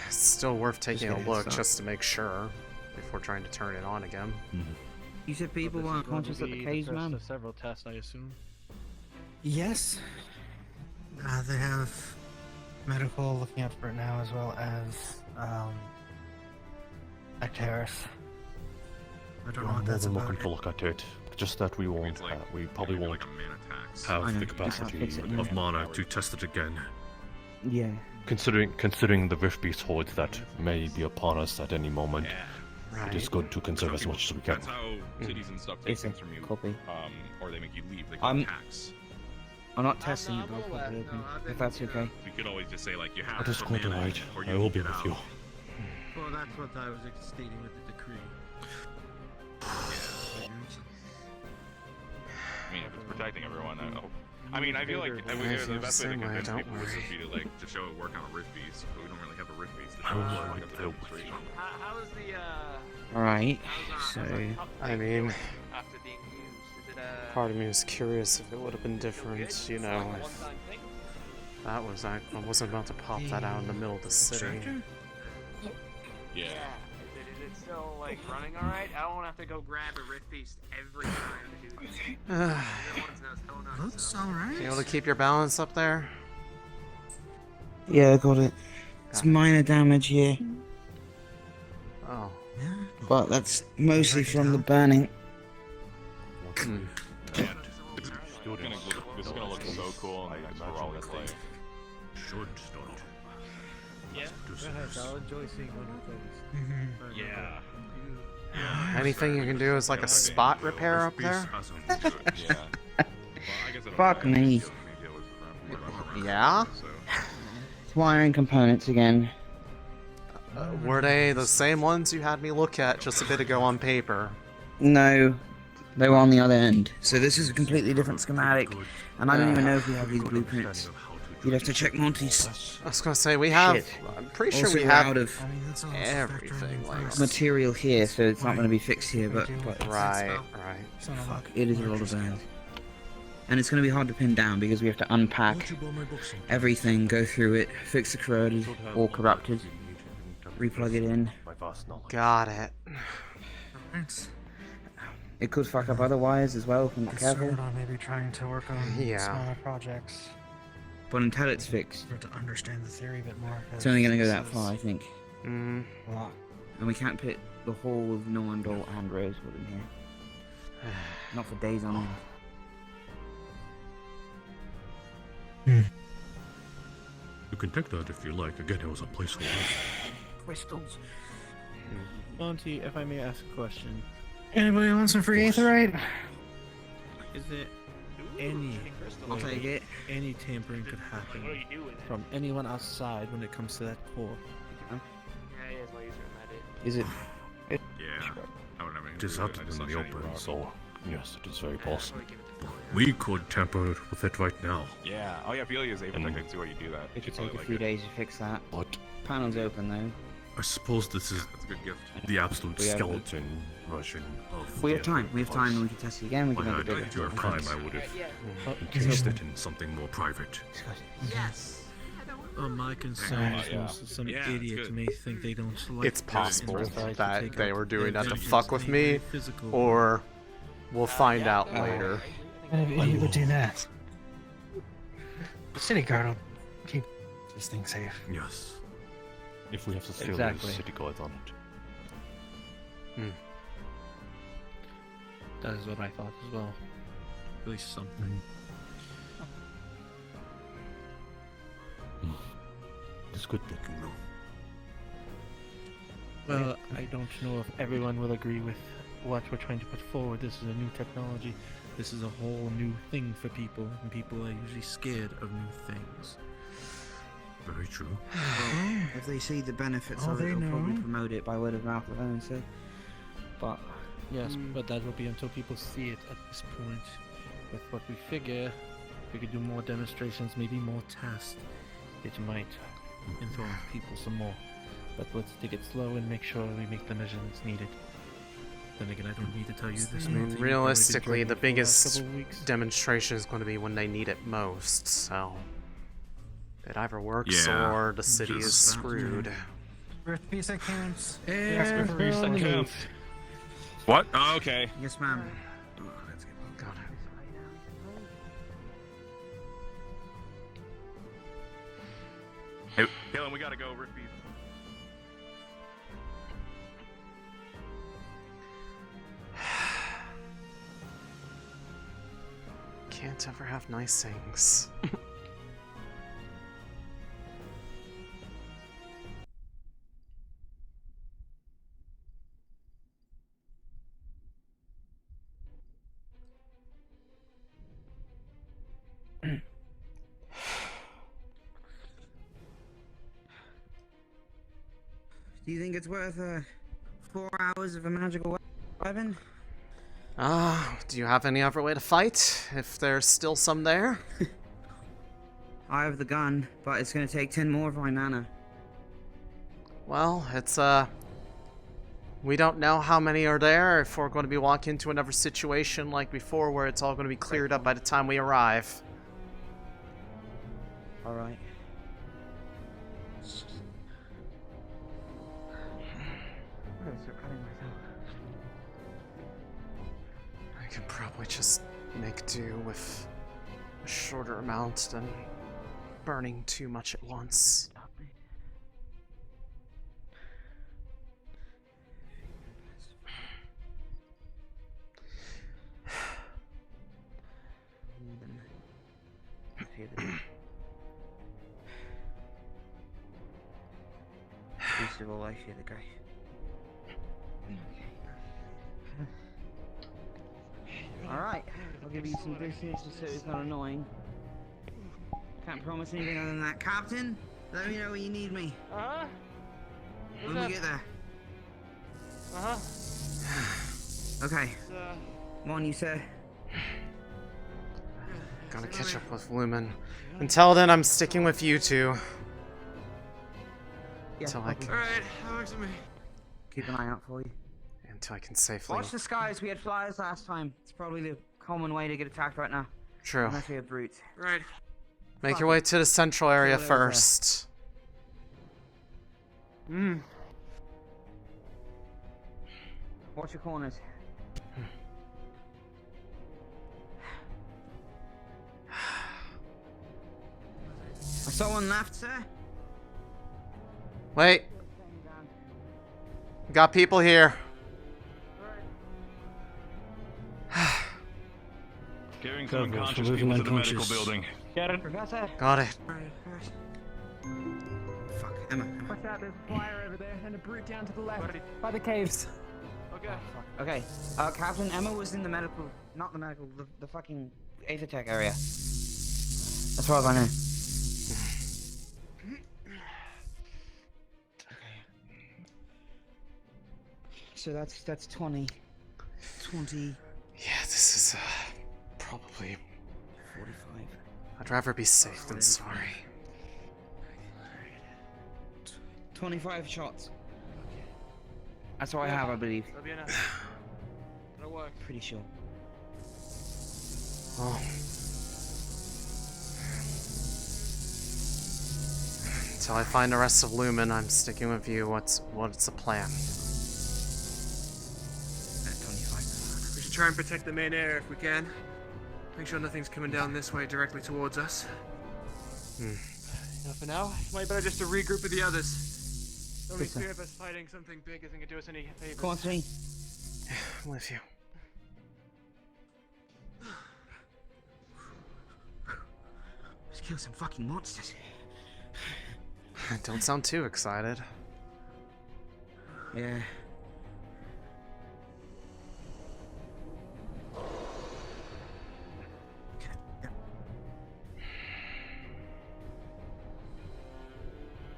It's still worth taking a look just to make sure before trying to turn it on again. You said people weren't conscious at the caves, man? Several tests, I assume. Yes. They have medical looking out for it now, as well as Actaris. I don't know what that's We're about. looking to look at it. Just that we won't. We probably won't have the capacity of mana to test it again. Yeah. Considering the Rift Beast hordes that may be upon us at any moment, it is good to conserve as much as we can. That's how cities and stuff take It's a things from you. copy. Or they make you leave. They call it tax. I'm not testing it, but I'll open, if that's okay. You could always just say like you have. That is quite alright. Or I you will be get with out. you. Well, that's what I was stating with the decree. I mean, if it's protecting everyone, I mean, I feel like the best way to convince people would just be to like to show it work on a Rift Beast, but we don't really have a Rift Beast. How is the Alright, so... I mean, after being used? Is it part of me was curious if it would have been different, you know, if that was, I wasn't about to pop that out in the middle of the city. Yeah. Is it still like running alright? I don't want to have to go grab a Rift Beast every time to do this. Looks alright. You able to keep your balance up there? Yeah, I got it. It's minor damage here. Oh. But that's mostly from the burning. This is gonna look so cool in the next Ferrari play. Should start. Yeah. I'll enjoy seeing one of those. Yeah. Anything you can do is like a spot repair up there? Fuck me. Yeah? Wiring components again. Were they the same ones you had me look at just a bit ago on paper? No, they were on the other end. So this is a completely different schematic, and I don't even know if we have these blueprints. You'd have to check Monty's. I was gonna say, we have... Shit. I'm pretty sure Also, we we're have out of everything. Like, material here, so it's not going to be fixed here, but right. fuck, it is a lot of bad. And it's going to be hard to pin down because we have to unpack everything, go through it, fix the corroded or corrupted, replug it in. Got it. It could fuck up other wires as well, if we're not careful. Concerned on maybe trying to work on smaller projects. But until it's fixed, To understand the theory a bit more. it's only going to go that far, I think. Mm. And we can't put the whole of Norndal and Rosewood in here. Not for days on end. You can take that if you like. Again, it was a placeholder. Crystals. Monty, if I may ask a question. Anybody want some free aetherite? Is it any I'll take it. any tampering could happen from anyone outside when it comes to that core? Yeah, he has laser and Is it? Yeah. I would have It is out in the open, so yes, it is very possible. We could tamper with it right now. Yeah. Oh yeah, Ophelia is able to see why you do that. It could take a few days to fix that. But Panel's open though. I suppose this is That's a good gift. the absolute We have skeleton version of. We have time. We have time, and we can test it again. We If can I make it had bigger. your time, I would have encased it in something more private. Yes. My concern is some idiot may think they don't like It's possible it. that they were doing that to Vengeance fuck with me, physical. or we'll find out later. An idiot would do that. The city guard will keep this thing safe. Yes. If we have to steal Exactly. the city guards on it. That is what I thought as well. At least something. It's good thinking, though. Well, I don't know if everyone will agree with what we're trying to put forward. This is a new technology. This is a whole new thing for people, and people are usually scared of new things. Very true. Well, if they see the benefits of it, they'll probably promote it by word of mouth alone, so. But. Yes, but that will be until people see it at this point. With what we figure, if we could do more demonstrations, maybe more tests, it might enthrall people some more. But let's take it slow and make sure we make the measurements needed. Then again, I don't need to tell you this. I mean, realistically, the biggest demonstration is going to be when they need it most, so... It either works or the city is screwed. Birthday seconds. Yes, birthday seconds. What? Oh, okay. Yes, ma'am. Got it. Hey, Dylan, we gotta go. Rift beef. Can't ever have nice things. Do you think it's worth 4 hours of a magical weapon? Do you have any other way to fight? If there's still some there? I have the gun, but it's gonna take 10 more of my mana. Well, it's, we don't know how many are there, if we're going to be walking into another situation like before where it's all going to be cleared up by the time we arrive. Alright. I can probably just make do with a shorter amount than burning too much at once. Least of all, I fear the grave. Alright, I'll give you some distance just so it's not annoying. Can't promise anything other than that. Captain, let me know when you need me. Uh-huh. When we get there. Uh-huh. Okay. Come on, you sir. Gotta catch up with Lumen. Until then, I'm sticking with you two. Yeah, Until I can... Alright, that works for me. Keep an eye out for you. Until I can safely... Watch the skies, we had flyers last time. It's probably the common way to get attacked right now. True. Unless we have brutes. Right. Make your way to the central area Kill those, first. Watch your corners. I saw one left, sir. Wait. Got people here. Carrying some unconscious people to the medical building. Get it? Professor. Got it. Fuck, Emma. Watch out, there's a flyer over there and a brute down to the left by the caves. Okay. Okay, Captain, Emma was in the medical, not the medical, the fucking Aethertech area. As far as I know. So that's 20. 20. Yeah, this is, probably... 45. I'd rather be safe than sorry. 25 shots. That's all I have, I believe. That'll be enough. That'll work. Pretty sure. Oh. Until I find the rest of Lumen, I'm sticking with you. What's the plan? We should try and protect the main area if we can. Make sure nothing's coming down this way directly towards us. Enough for now. Might better just to regroup with the others. Only three of us fighting something big isn't gonna do us any favors. Come on, Céline. I'm with you. Let's kill some fucking monsters. Don't sound too excited. Yeah.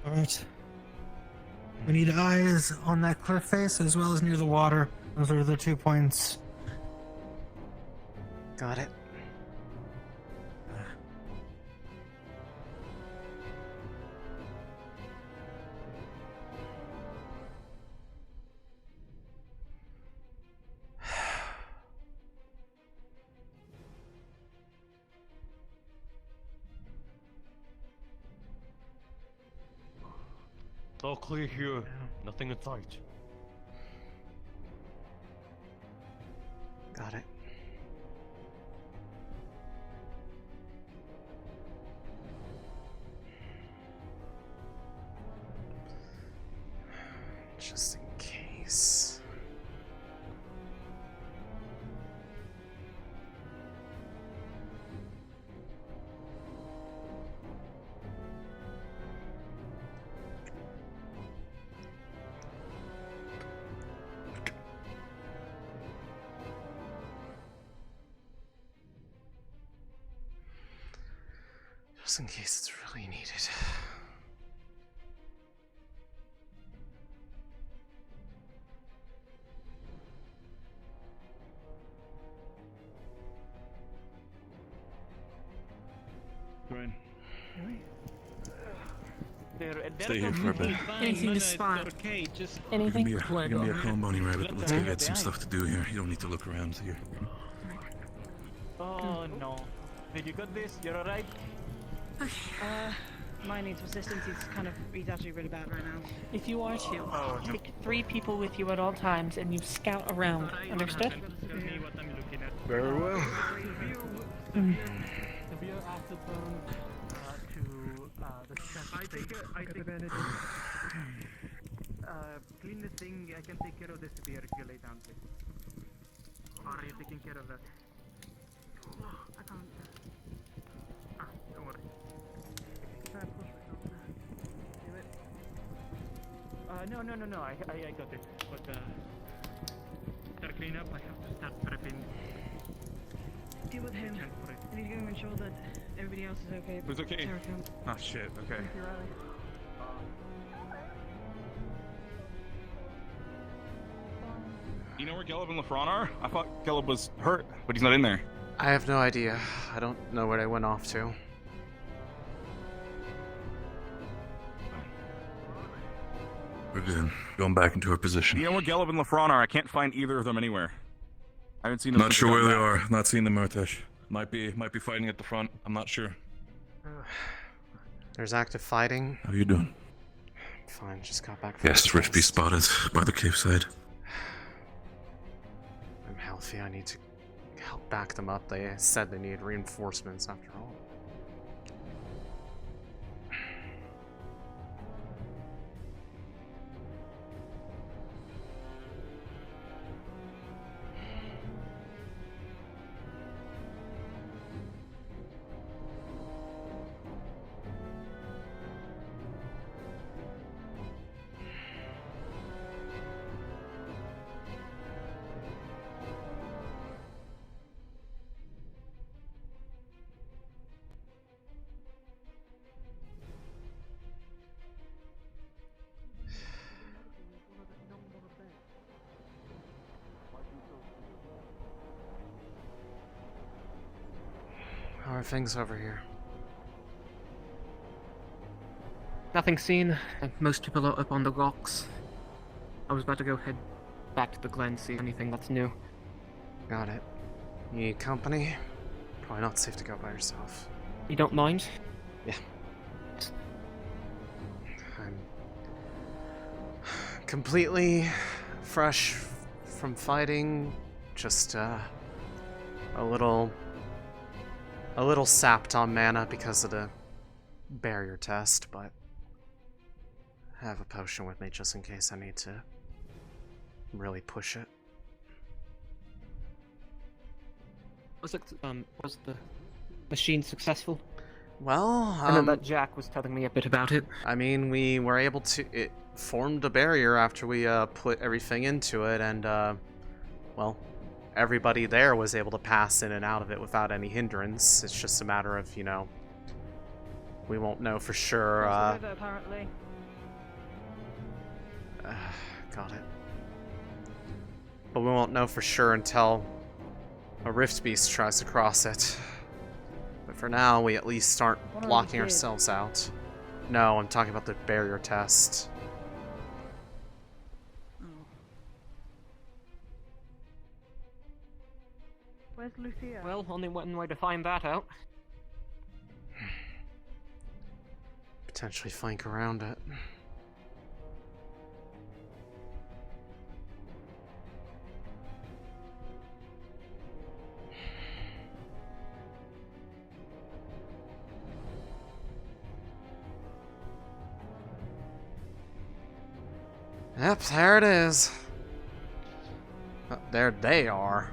Alright. We need eyes on that cliff face as well as near the water. Those are the 2 points. Got it. all clear here. Nothing in sight. Got it. Just in case. Just in case it's really needed. Brian. Stay here for a bit. Anything to spot? Anything? You can be a calm bunny rabbit, but let's go get some stuff to do here. You don't need to look around here. Oh no. Did you got this? You're alright? Mine needs resistance. He's actually really bad right now. If you are to, take 3 people with you at all times and you scout around. Understood? Very well. Clean the thing. I can take care of this if you lay down, please. Or are you taking care of that? I can't. Don't worry. Can I push myself now? No. I got it. But after clean up, I have to start prepping. Deal with him. I need to go and ensure that everybody else is okay. Who's okay? Sarah comes. Oh shit. Okay. Thank you, Riley. You know where Gelb and Lafron are? I thought Gelb was hurt, but he's not in there. I have no idea. I don't know where they went off to. We're good. Going back into our position. You know where Gelb and Lafron are? I can't find either of them anywhere. I haven't seen them. Not sure where they are. Not seeing them, Martesh. Might be fighting at the front. I'm not sure. There's active fighting. How are you doing? Fine, just got back from Yes, Rift Beast spotted by the cave side. I'm healthy. I need to help back them up. They said they need reinforcements after all. How are things over here? Nothing seen. Most people are up on the rocks. I was about to go head back to the glen, see anything that's new. Got it. You need company? Probably not safe to go by yourself. You don't mind? Yeah. I'm completely fresh from fighting. Just a little sapped on mana because of the barrier test, but I have a potion with me just in case I need to really push it. Was the machine successful? Well, I know that Jack was telling me a bit about it. I mean, we were able to. It formed a barrier after we put everything into it, and well, everybody there was able to pass in and out of it without any hindrance. It's just a matter of, you know, we won't know for sure. Apparently. Got it. But we won't know for sure until a Rift Beast tries to cross it. But for now, we at least aren't blocking ourselves out. No, I'm talking about the barrier test. Where's Lucia? Well, only one way to find that out. Potentially flank around it. Yep, there it is. There they are.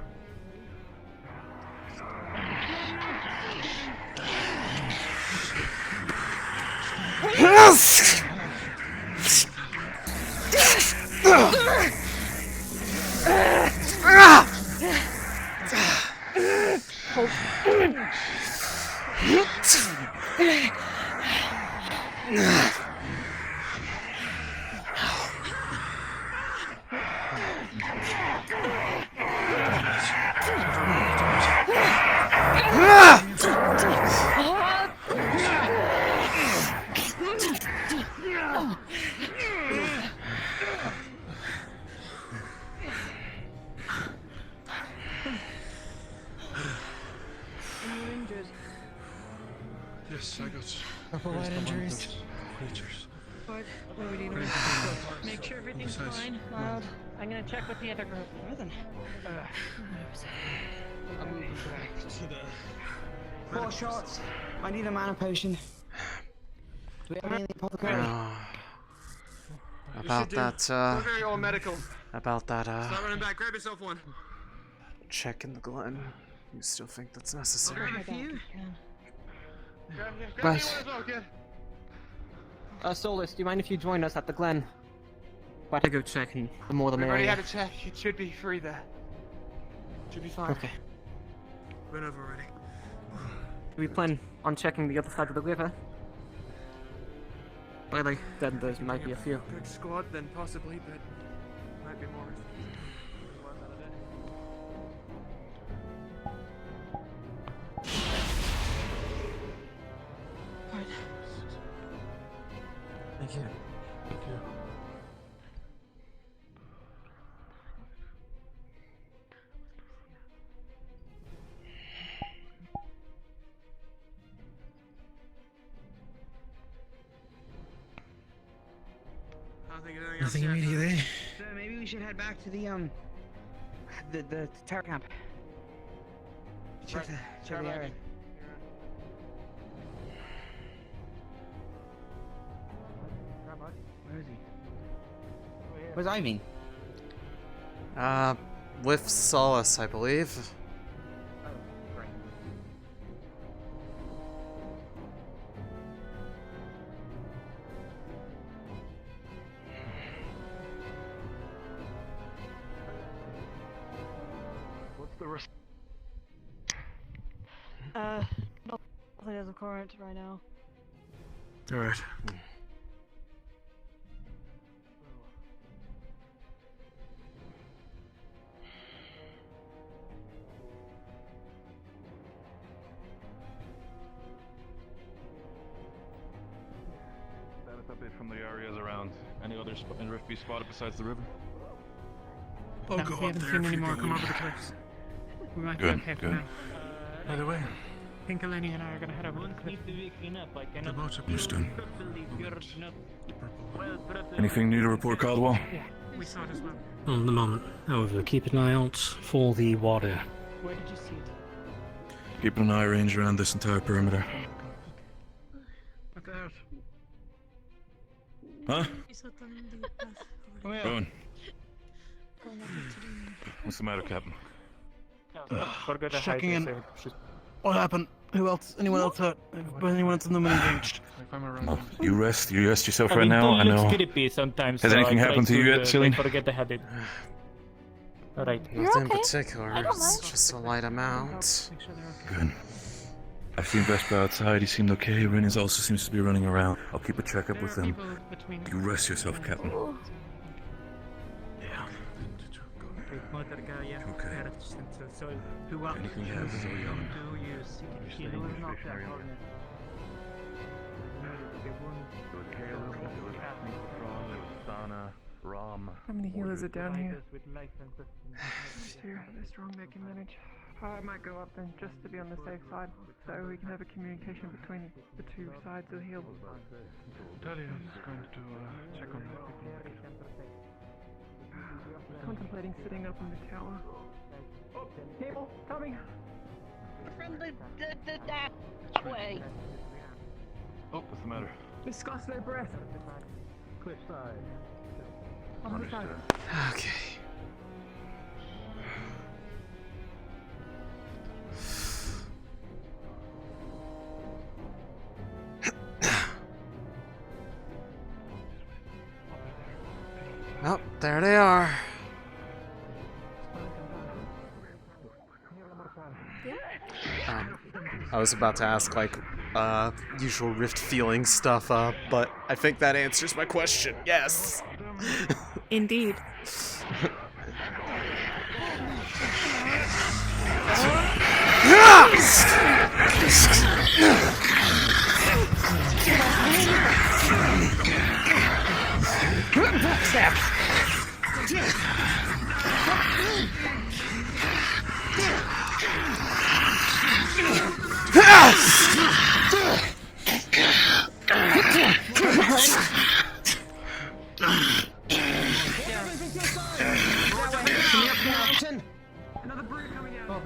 Yes! Yes, I got Couple light injuries. creatures. What do we need to make sure everything's Besides- fine. Mild. I'm gonna check with the other group. Nothing. I'm moving back to the. 4 shots. I need a mana potion. Do we have any in the apothecary? About that, Very old medical. about that, Stop running back. Grab yourself one. check in the Glen. You still think that's necessary? Grab you. Right. As well, kid. Solus, do you mind if you join us at the Glen? Why to go check, and the more the We've already merrier. had a check. It should be free there. Should be fine. Okay. Went over already. Do we plan on checking the other side of the river? Really? Then there might be a few. Good squad, then possibly, but might be more. Thank you. Thank you. Nothing immediately. So maybe we should head back to the terror camp. Check the area. Where is he? Where's Ivy? With Solace, I believe. What's the rest? Nothing as a current right now. Alright. Status update from the areas around. Any other rift be spotted besides the river? I'll No, go we up haven't there seen if any you more go come in. over the cliffs. We might Good, be okay for good. now. By the way, Pinkalini and I are gonna head over to the cliff. the boats are Understood. Well, Anything new to report, Caldwell? Yeah, we saw it as well. Not at the moment. However, keep an eye out for the water. Where did you see it? Keeping an eye range around this entire perimeter. Look out. Huh? Come here. Rowan. What's the matter, Captain? Forgot to hide Checking this in. there. What happened? Who else? Anyone else hurt? Anyone else in the minute engaged? No, you rest yourself I right mean, now. Paul I looks know. creepy sometimes. Has so anything I try happened to you yet, like, Céline? forget the habit. Alright. Nothing in particular. It's just a light amount. Good. I've seen Vesper outside. He seemed okay. Rennes also seems to be running around. I'll keep a checkup with him. You rest yourself, Captain. Okay. Anything happens, I'll yell. How many healers are down here? Two. They're strong, they can manage. I might go up then, just to be on the safe side, so we can have a communication between the two sides of the hill. Talia is going to check on the people. Contemplating sitting up in the tower. Oh, people coming! From that way. Oh, what's the matter? Discuss their breath. Cliffside. Okay. Oh, there they are. I was about to ask, like, usual Rift feeling stuff, but I think that answers my question. Yes! Indeed.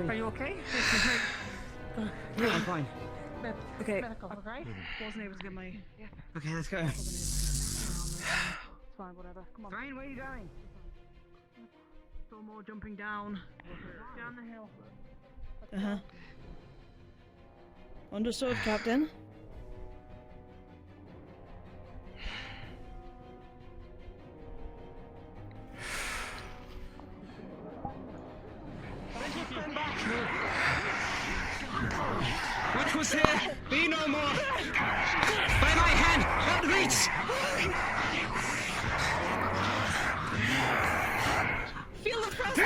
Are you okay? I'm fine. Okay. Okay. Wasn't able to get my. Okay, let's go. It's fine, whatever. Come on. Ryan, where are you going? Still more jumping down. Down the hill. Understood, Captain. What was here? Be no more! By my hand! At reach! Feel the press!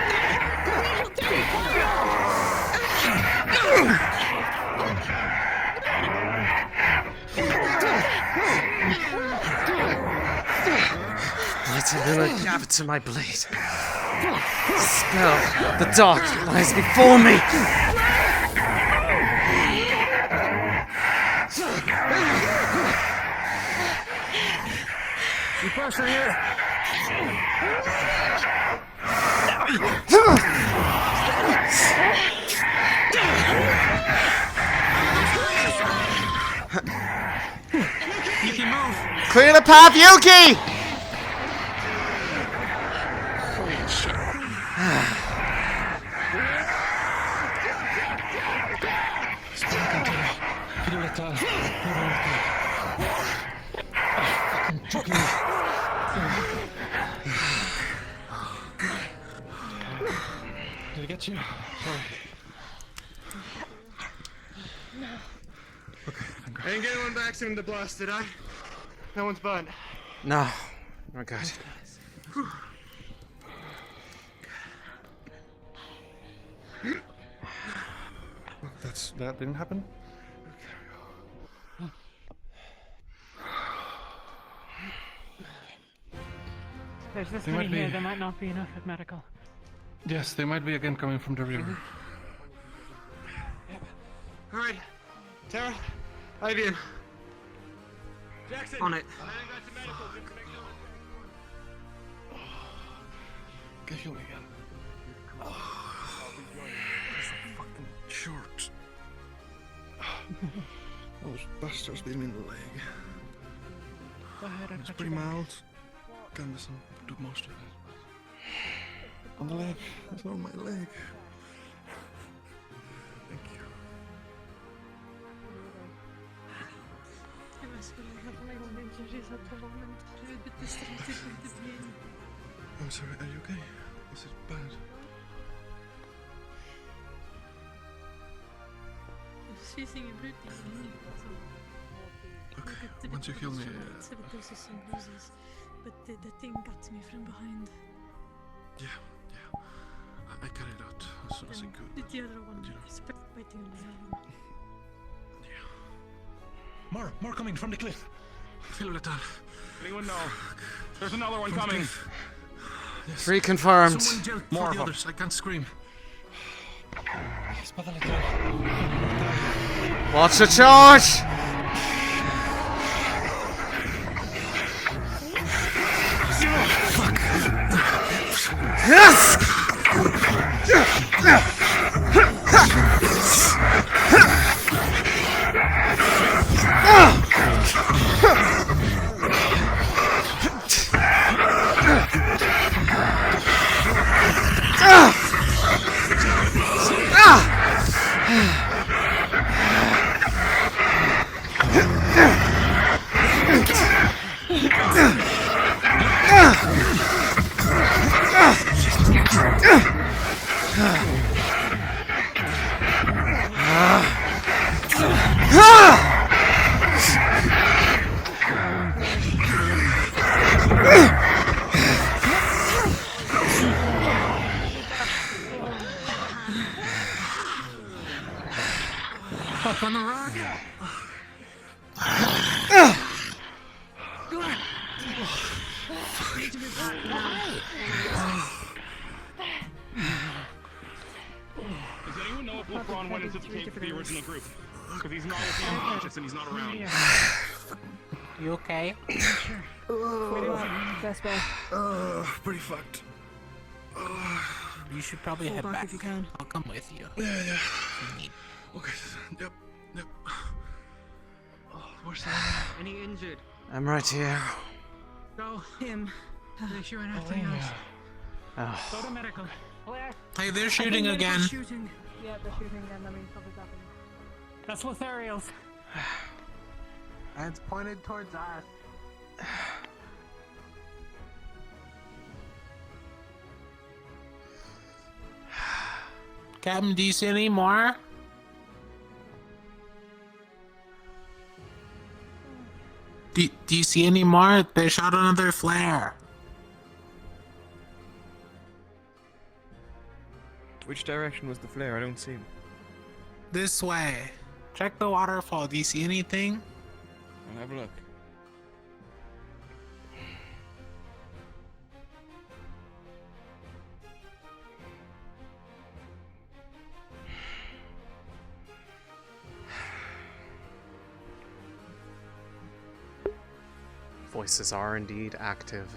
Let Alea give it to my blade. Spell, the dark lies before me! You pressure here! Yuki, move! Clear the path, Yuki! Holy shit. Did I get you? Sorry. I didn't get anyone by accident in the blast, did I? No one's burnt. No. Oh god. That didn't happen? There's this They many might here, be- there might not be enough at medical. Yes, they might be again coming from the river. Alright. Tara, Ivian. Jackson! On it. Can you heal me again? It's so fucking short. Those bastards beat me in the leg. Go ahead and It's cut pretty your back. mild. Gandison took most of it. On the leg. It's on my leg. Thank you. I'm sorry, are you okay? Is it bad? Okay, once you heal me... But the thing got to me from behind. Yeah. I got it out as soon as I could. The other one is biting on my arm. More coming from the cliff. Feel letal. Anyone know? There's another one coming. Yes. Free confirmed. Someone yell More for of the them. others. I can't scream. Watch the charge! Yes! Up on the rock. Does anyone know if LeBron went into the cave with the original group? Because he's not with the unconscious and he's not around. You okay? Pretty fucked. You should probably head back. If you can. I'll come with you. Yeah. Okay. Yep. Oh, where's that? Any injured? I'm right here. Go him. Make sure nothing else. Oh. Go to medical. Hey, they're shooting again. Shooting. Yeah, they're shooting again. That means something's happening. That's Lothariel's. And it's pointed towards us. Captain, do you see any more? Do you see any more? They shot another flare. Which direction was the flare? I don't see him. This way. Check the waterfall. Do you see anything? I'll have a look. Voices are indeed active.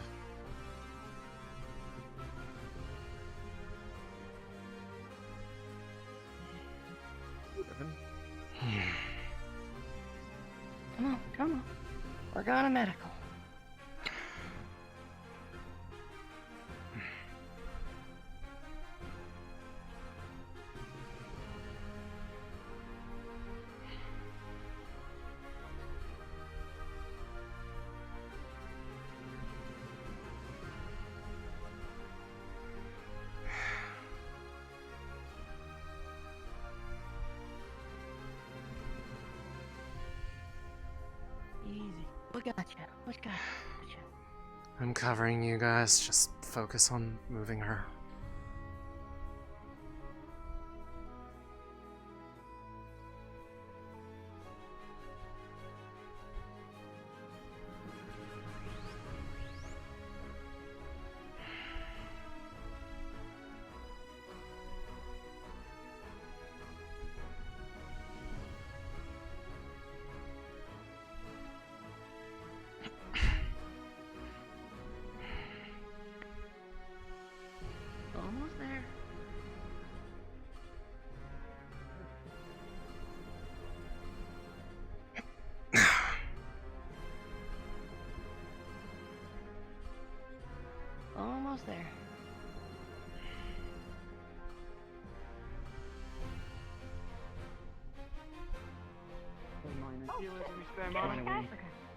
Come on. We're going to medical. Easy. We got you. I'm covering you guys. Just focus on moving her. Almost there. Almost there.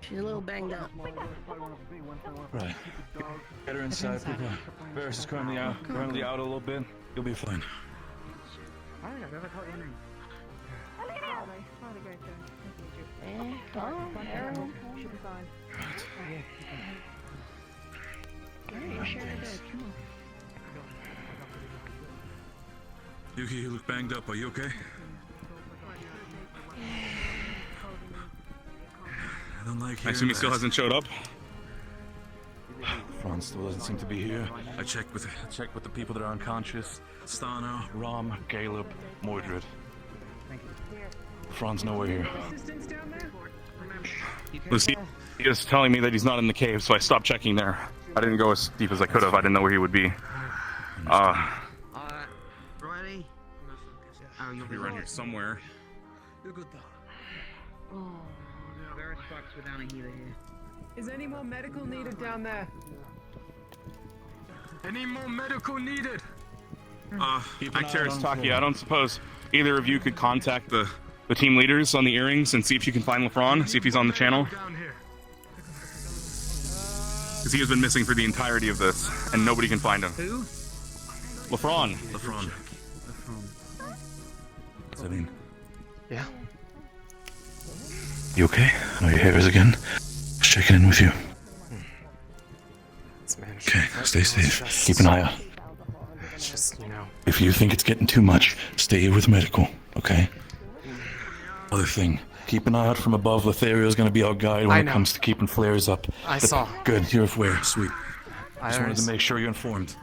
She's a little banged up. Right. Get her inside, people. Ferris is currently out a little bit. You'll be fine. Harold. Should be fine. Alright, you're sure good. Come on. Yuki, you look banged up. Are you okay? I don't like I hearing assume he still that. hasn't showed up. Franz still doesn't seem to be here. I checked with the people that are unconscious. Stana, Rom, Caleb, Mordred. Franz nowhere here. Lucy is telling me that he's not in the cave, so I stopped checking there. I didn't go as deep as I could have. I didn't know where he would be. Ready? Oh, you'll be around here somewhere. You're good though. Oh, various sparks were down a healer here. Is any more medical needed down there? Any more medical needed? Icterus, Taki, I don't suppose either of you could contact the team leaders on the earrings and see if you can find Lefron, see if he's on the channel? Because he has been missing for the entirety of this, and nobody can find him. Who? Lefron. Lefron. Céline. Yeah? You okay? I know your hair is again. Just checking in with you. Okay, stay safe. Keep an eye out. It's just, you know. If you think it's getting too much, stay with medical, okay? Other thing, keep an eye out from above. Lothario's gonna be our guide when it comes to keeping flares up. I saw. Good, you're aware. Sweet. I Just wanted to make sure you're informed.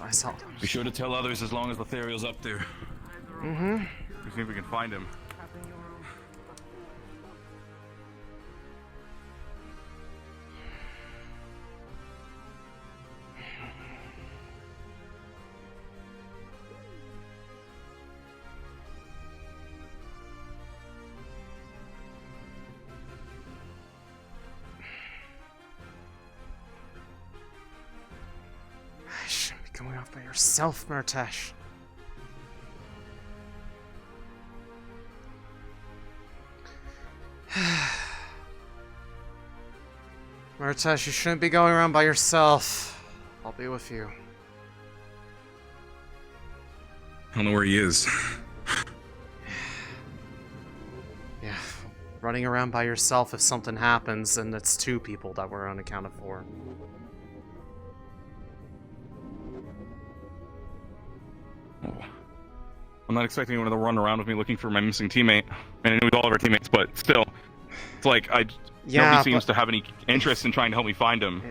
I saw. Be sure to tell others as long as Lothario's up there. Mm-hmm. We see if we can find him. You shouldn't be going off by yourself, Murtash. Murtash, you shouldn't be going around by yourself. I'll be with you. I don't know where he is. Yeah, running around by yourself if something happens, and it's two people that we're unaccounted for. I'm not expecting anyone to run around with me looking for my missing teammate. And I knew all of our teammates, but still. It's like, nobody seems to have any interest in trying to help me find him.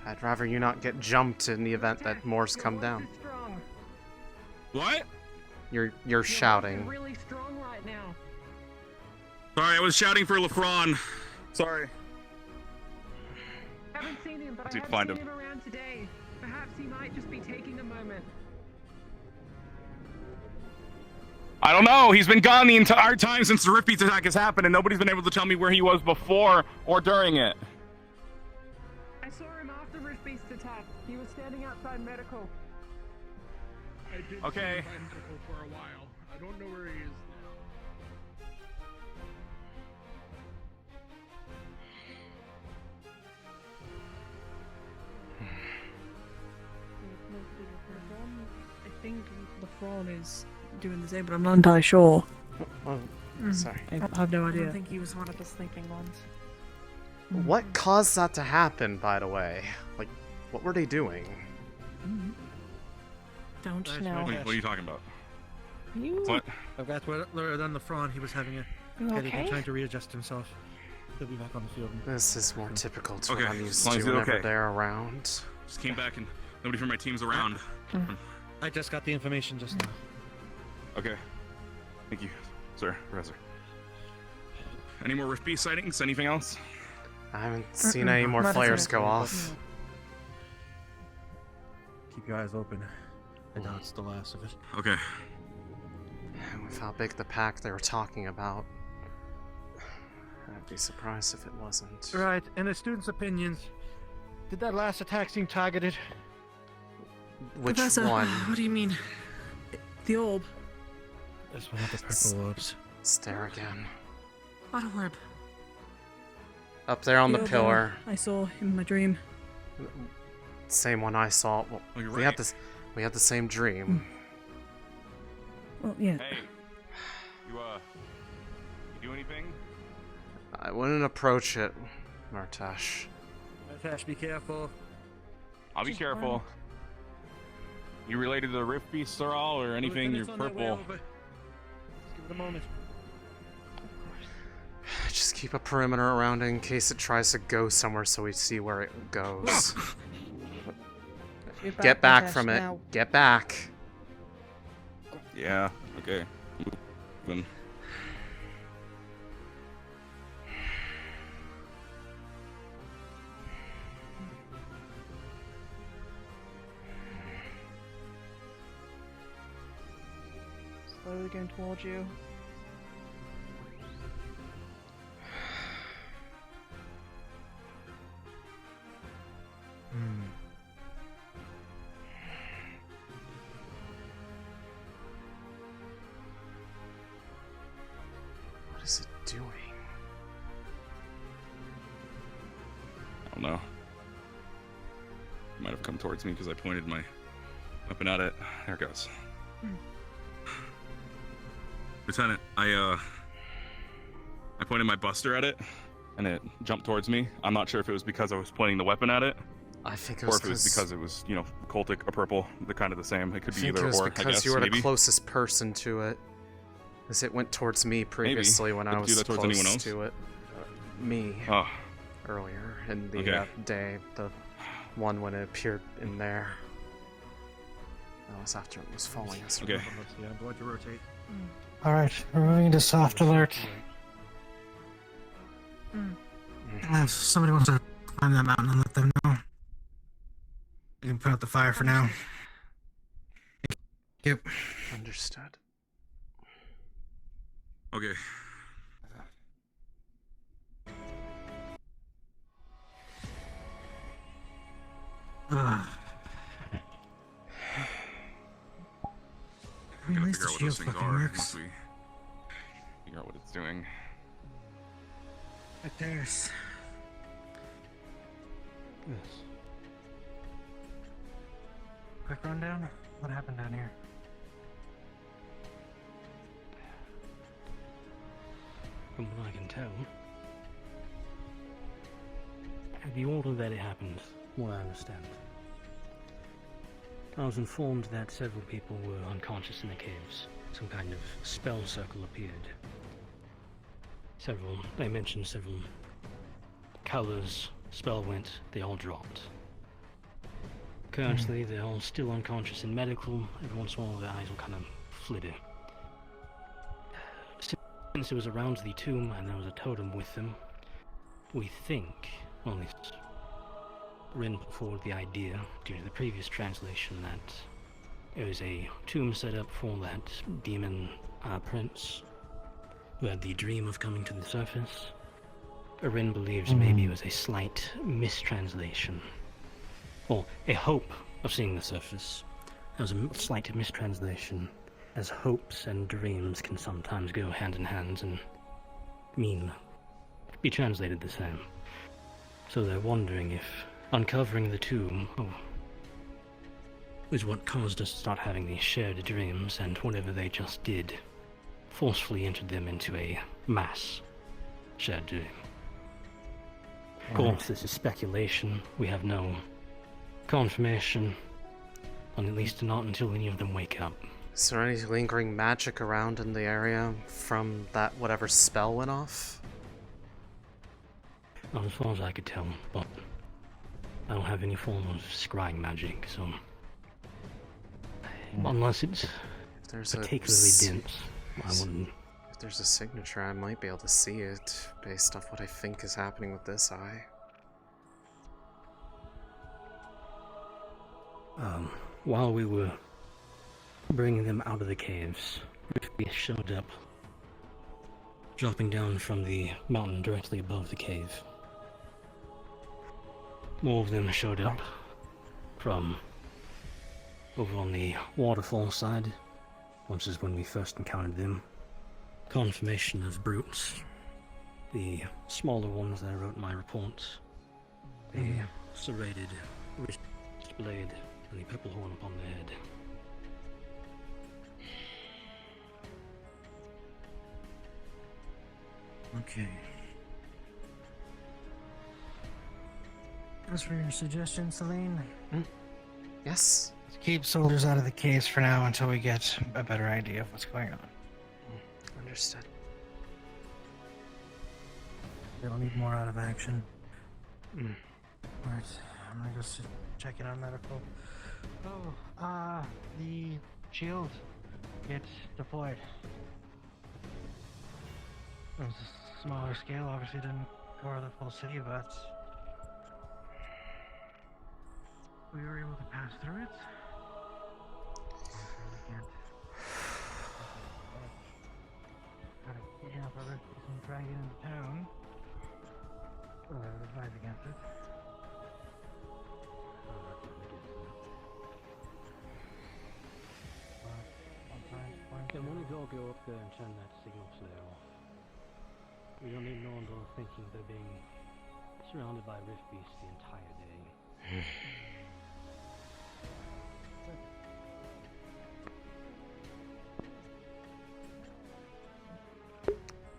I'd rather you not get jumped in the event that Moore's come down. What? You're shouting. Really strong right now. Sorry, I was shouting for Lefron. Sorry. Haven't seen him, but See I if haven't find seen him. him around today. Perhaps he might just be taking a moment. I don't know. He's been gone the entire time since the Rift Beats attack has happened, and nobody's been able to tell me where he was before or during it. I saw him after Rift Beast attack. He was standing outside medical. I did Okay. see him by medical for a while. I don't know where he is now. I think Lefron is doing the same, but I'm not entirely sure. Oh, sorry. I have no I idea. don't think he was one of the sleeping ones. What caused that to happen, by the way? Like, what were they doing? Don't know. What are you talking about? You... What? That's what on the front. He was having a You headache and okay? trying to readjust himself. He'll be back on the field. This is more typical to Okay, what I'm as used long to as he's whenever okay. they're around. Just came back and nobody from my team's around. I just got the information just now. Okay. Thank you, sir, Professor. Any more Rift Beast sightings? Anything else? I haven't seen any more flares go off. Keep your eyes open. I doubt it's the last of it. Okay. And with how big the pack they were talking about, I'd be surprised if it wasn't. Right, in the students' opinions, did that last attack seem targeted? Which Professor, one? What do you mean? The orb. This one with the purple orbs. Stare again. What orb? Up there on the orb pillar. I saw in my dream. Same one I saw. Well, you're we had this. We had the same dream. Well, yeah. Hey, you do anything? I wouldn't approach it, Murtash. Tash, be careful. I'll be careful. You related to the Rift Beasts at all, or anything? You're Lieutenant's on their way purple. over. Just give it a moment. Just keep a perimeter around it in case it tries to go somewhere, so we see where it goes. Get back from it. Get back. Yeah. Okay. Then. Slowly going towards you. doing? I don't know. It might have come towards me because I pointed my weapon at it. There it goes. Lieutenant, I pointed my buster at it, and it jumped towards me. I'm not sure if it was because I was pointing the weapon at it, I think it or was if it was because it was, cultic or purple. They're kind of the same. It could be either it was or. because I guess you were maybe. the closest person to it. As it went towards me previously when Did I it was do that towards close anyone else? to it. Me. Oh. Earlier in the Okay. day, the one when it appeared in there. That was after it was falling. Okay. Yeah, I'm going to rotate. Alright, we're moving to soft alert. If somebody wants to climb that mountain and let them know. You can put out the fire for now. Yep. Understood. Okay. Ugh. We gotta At least figure the out what shield those things fucking are works. once we figure out what it's doing. Right there's. Yes. Quick rundown. What happened down here? From what I can tell, the order that it happened, what I understand. I was informed that several people were unconscious in the caves. Some kind of spell circle appeared. They mentioned several colors, spell went, they all dropped. Currently, they're all still unconscious in medical. Every once in a while, their eyes will kind of flitter. Since it was around the tomb and there was a totem with them, we think, well, at least Rin put forward the idea, due to the previous translation, that it was a tomb set up for that demon prince who had the dream of coming to the surface. Rin believes maybe it was a slight mistranslation, or a hope of seeing the surface. There was a slight mistranslation, as hopes and dreams can sometimes go hand in hand and be translated the same. So they're wondering if uncovering the tomb is what caused us to start having these shared dreams, and whatever they just did forcefully entered them into a mass shared dream. Of course, this is speculation. We have no confirmation, and at least not until any of them wake up. Is there any lingering magic around in the area from that whatever spell went off? Not as far as I could tell, but I don't have any form of scrying magic, so unless it's particularly dense, I wouldn't. If there's a signature, I might be able to see it based off what I think is happening with this eye. While we were bringing them out of the caves, we showed up, dropping down from the mountain directly above the cave. More of them showed up from over on the waterfall side. Once is when we first encountered them. Confirmation of brutes. The smaller ones that I wrote in my report. The serrated wrist blade and the purple horn upon the head. Okay. As for your suggestion, Céline? Yes? Keep soldiers out of the caves for now until we get a better idea of what's going on. Understood. They'll need more out of action. Alright, I'm gonna go check in on medical. Oh, the shield gets deployed. It was a smaller scale, obviously didn't cover the full city, but we were able to pass through it. I'm sure we can't. Gotta kidnap our rescues and try and get into town. Advise against it. Then when did y'all go up there and turn that signal flare off? We don't need no one thinking they're being surrounded by rift beasts the entire day.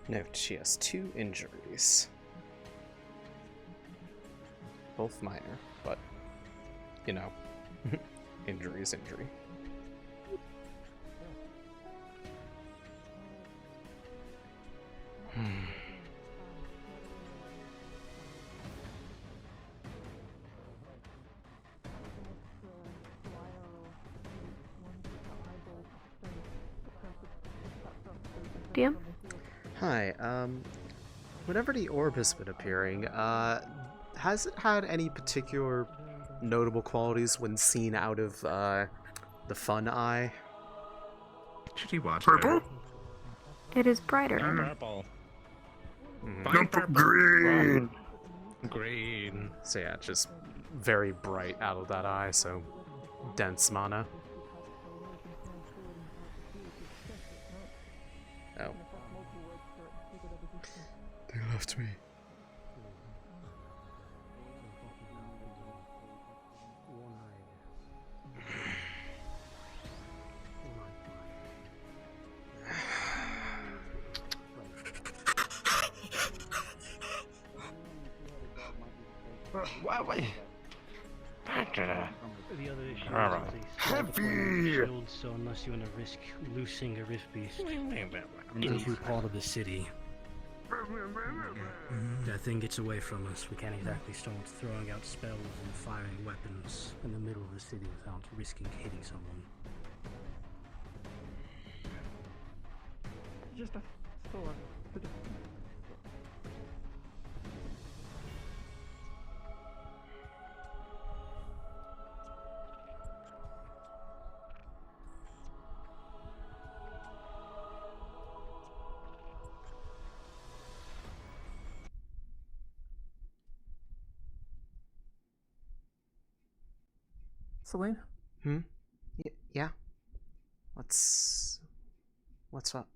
Note, she has 2 injuries. Both minor, but, you know, injury is injury. DM? Hi, whenever the orb has been appearing, has it had any particular notable qualities when seen out of, the fun eye? Should he watch Purple? It is brighter. Purple. Green! Green. So yeah, just very bright out of that eye, so dense mana. Oh. They left me. The other issue is the shield, so unless you want to risk loosing a rift beast into part of the city, that thing gets away from us. We can't exactly start throwing out spells and firing weapons in the middle of the city without risking hitting someone. Just a store. Céline? Yeah? What's up?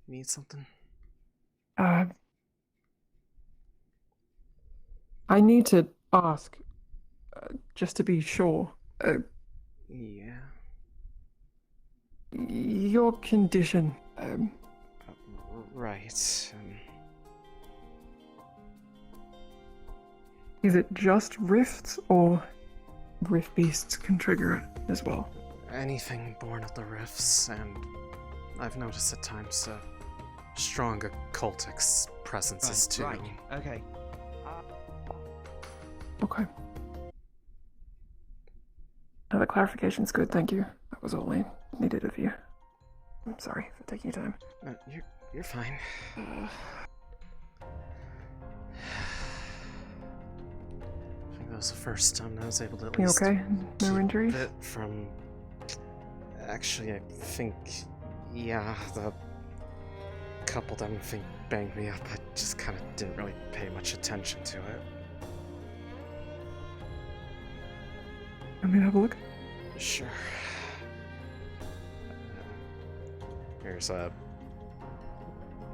You need something? I need to ask, just to be sure. Yeah. Your condition. Right. Is it just rifts, or rift beasts can trigger it as well? Anything born of the rifts, and I've noticed at times a strong occultic presences too. Right, okay. Okay. No, the clarification's good, thank you. That was all I needed of you. I'm sorry for taking your time. You're fine. I think that was the first time I was able to at You least okay? No keep injuries? it from... Actually, I think... Yeah, the couple of them think banged me up. I just kind of didn't really pay much attention to it. Let me have a look. Sure. Here's a...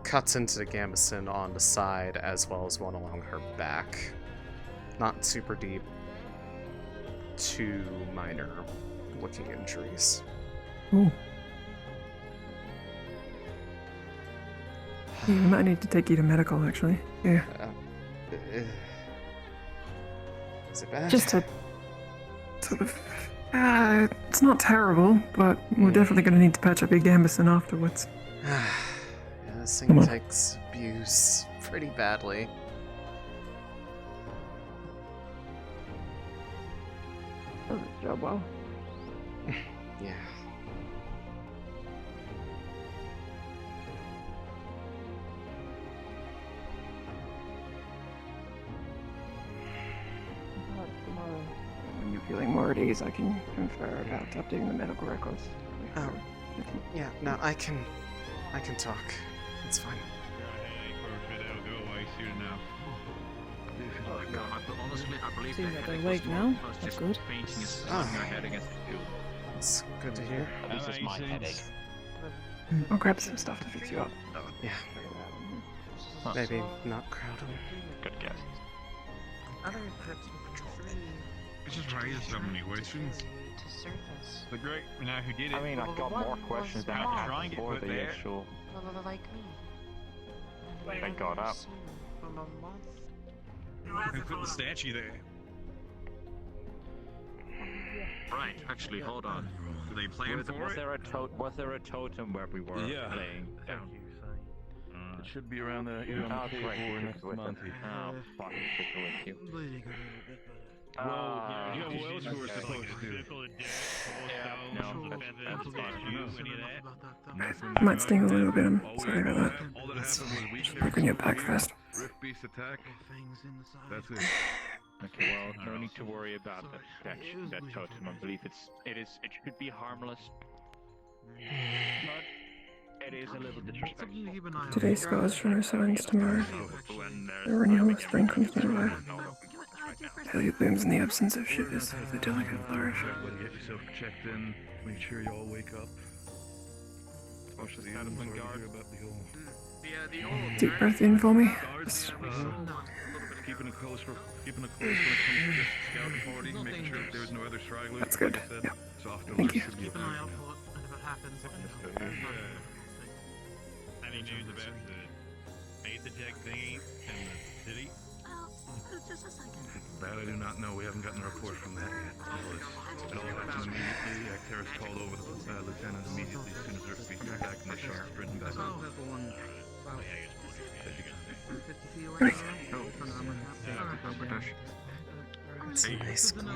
Cuts into the gambeson on the side, as well as one along her back. Not super deep. 2 minor looking injuries. Ooh. Yeah, we might need to take you to medical, actually. Yeah. Is it bad? Just a sort of... it's not terrible, but we're definitely going to need to patch up your gambeson afterwards. Yeah, this thing takes abuse pretty badly. Does its job well. Yeah. Tomorrow, when you're feeling more at ease, I can confer about updating the medical records. Oh, yeah, no, I can talk. It's fine. Oh God, but honestly, I believe Seems the like they're headache awake was now. more That's just good. fainting and slamming your head against the fuel. It's good to hear. At least it's my headache. I'll grab some stuff to fix you up. Yeah. Maybe not crowd them. Good guess. Other trips with patrol. It's just raised so many questions. To surface. The great, now who did it? I mean, I've got more questions than I had before the actual. Like me. They got up. From a month. Who put the statue there? Right, actually, hold on. Did they plan for Was it? there a totem where we were playing? It should be around the either on the table or next to Monty. Oh, fuck, it with you. Well, you know what else we were supposed to do? I might sting a little bit. I'm sorry about that. Just bring it back fast. Rift beast attack. That's it. Okay, well, no need to worry about that totem. I believe it should be harmless. But it is a little disrespectful. Today's scars show no signs tomorrow. The renewal of spring comes nearby. Daily blooms in the absence of shivers of the delicate flourish. Get yourself checked in. Make sure you all wake up. Deep breath in for me. Keeping a close when it comes to this scouting party, making sure that there's no other stragglers. That's good. Like I said, Yeah. soft Thank you. Keep an eye out for it, and if it happens, Any news about the eighth attack thingy in the city? Just a second. That I do not know. We haven't gotten a report from that yet. It all happened immediately. Acteris called over the lieutenant immediately as soon as Rift beast attacked, and they shot sprinting back. It's a nice glow. I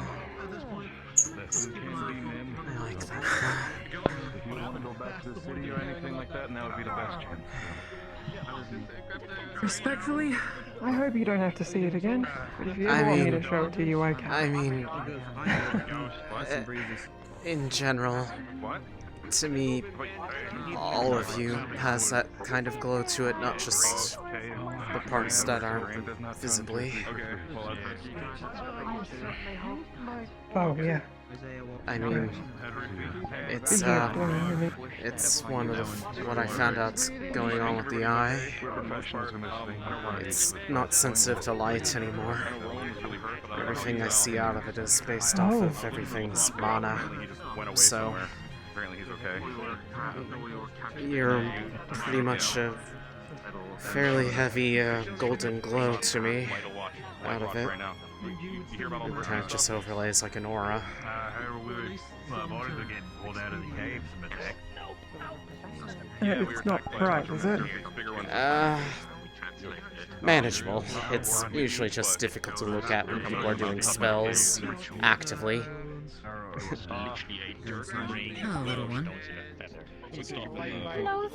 like that. If you want to go back to the city or anything like that, now would be the best chance. Respectfully, I hope you don't have to see it again. But if you ever want me to show it to you, I can. I mean, in general, to me, all of you has that kind of glow to it, not just the parts that aren't visibly. Oh, yeah. I mean, it's one of what I found out's going on with the eye. It's not sensitive to light anymore. Everything I see out of it is based off of everything's mana. So, you're pretty much a fairly heavy golden glow to me out of it. It kind of just overlays like an aura. It's not bright, is it? Manageable. It's usually just difficult to look at when people are doing spells actively. Hello, little one. Hello.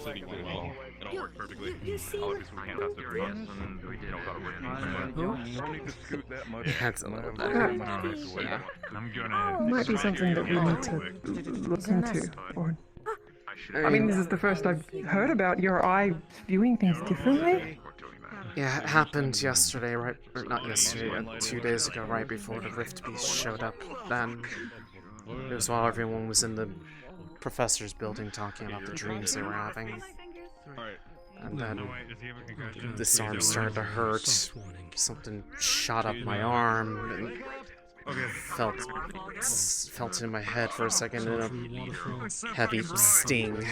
You see? That's a little better. Yeah. Might be something that we need to look into. Or, I mean, this is the first I've heard about your eye viewing things differently. Yeah, it happened yesterday, right? Or not yesterday, 2 days ago, right before the Rift Beast showed up. Then it was while everyone was in the professor's building talking about the dreams they were having. And then this arm started to hurt. Something shot up my arm and felt it in my head for a second in a heavy sting.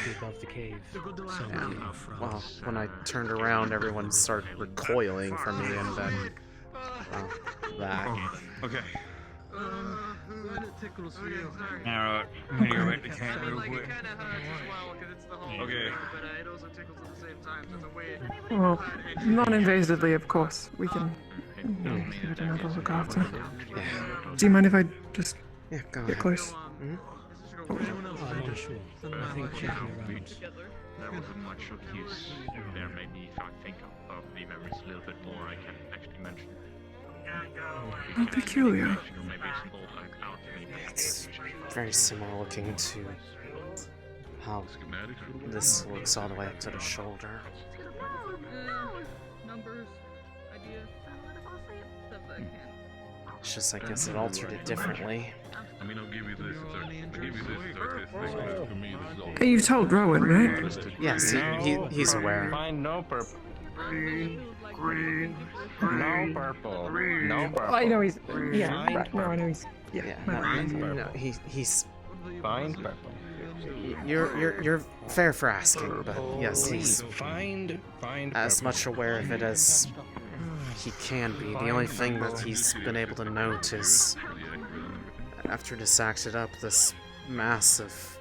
And well, when I turned around, everyone started recoiling from me, and then that. Okay. Alright, I'm gonna go back to camp real quick. Okay. Well, non-invasively, of course. We can give it another look after. Do you mind if I just get close? I'm not sure. I think checking around. There wasn't much of use there. Maybe if I think of the memories a little bit more, I can actually mention. How peculiar. It's very similar looking to how this looks all the way up to the shoulder. Numbers, ideas. It's just, I guess it altered it differently. I mean, I'll give you this as artistic, but for me, this is all. You've told Rowan, right? Yes, he's aware. Find no purpose. Green. No purple. No purple. I know he's. Find Yeah, right. No, I know he's. Yeah. my bad. No, he's Find purple. you're fair for asking, but yes, he's Find as much aware of it as he can be. The only thing that he's been able to note is after this acted up, this massive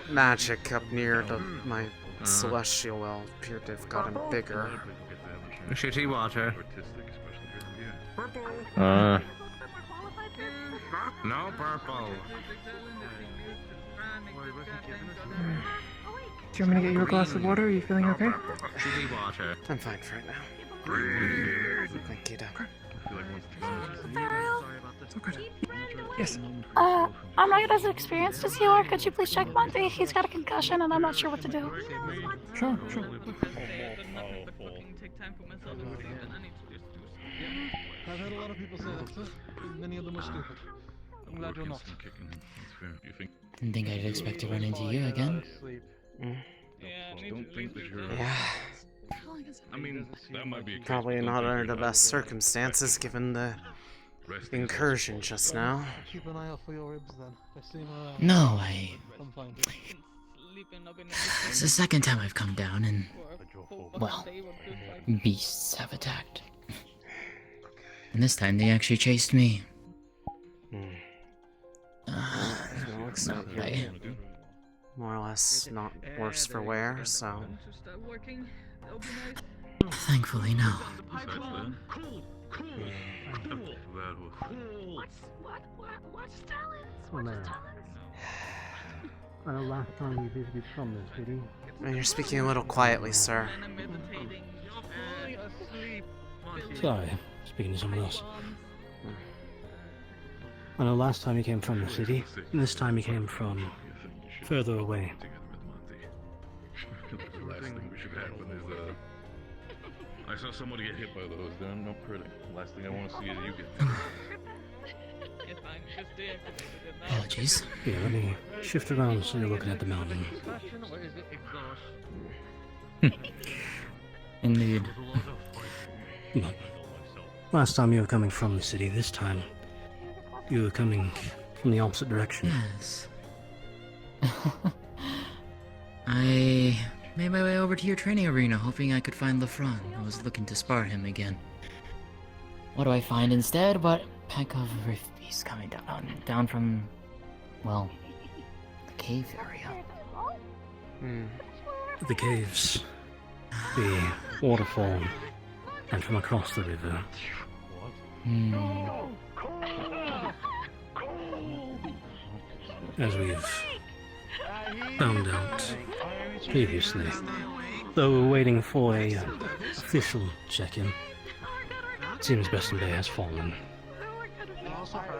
magic up near my celestial well appeared to have gotten bigger. Shitty water. No purple. Do you want me to get you a glass of water? Are you feeling okay? Shitty water. I'm fine for right now. Thank you, Doc. It's all good. Yes. I'm not as experienced as you are. Could you please check Monty? He's got a concussion and I'm not sure what to do. Sure. I've heard a lot of people say that, sir. Many of them are stupid. I'm glad you're not. Didn't think I'd expect to run into you again. Don't think that you're. Yeah. I mean, that might be a Probably not under the best circumstances given the incursion just now. Keep an eye out for your ribs then. They seem No, I'm fine. It's the second time I've come down and, well, beasts have attacked. And this time they actually chased me. Looks like you're more or less not worse for wear, so... Thankfully, no. I know last time we visited from this city. You're speaking a little quietly, sir. Sorry, speaking to someone else. I know last time he came from the city, and this time he came from further away. The last thing we should happen is, I saw somebody get hit by those. They're not pretty. Last thing I want to see is you get. Apologies. Yeah, let me shift around so you're looking at the mountain. Indeed. Look, last time you were coming from the city, this time you were coming from the opposite direction. Yes. I made my way over to your training arena, hoping I could find Lefron. I was looking to spar him again. What do I find instead but a pack of rift beasts coming down from, well, the cave area. The caves, the waterfall, and from across the river. As we've found out previously, though we're waiting for a official check-in, it seems Beston Bay has fallen.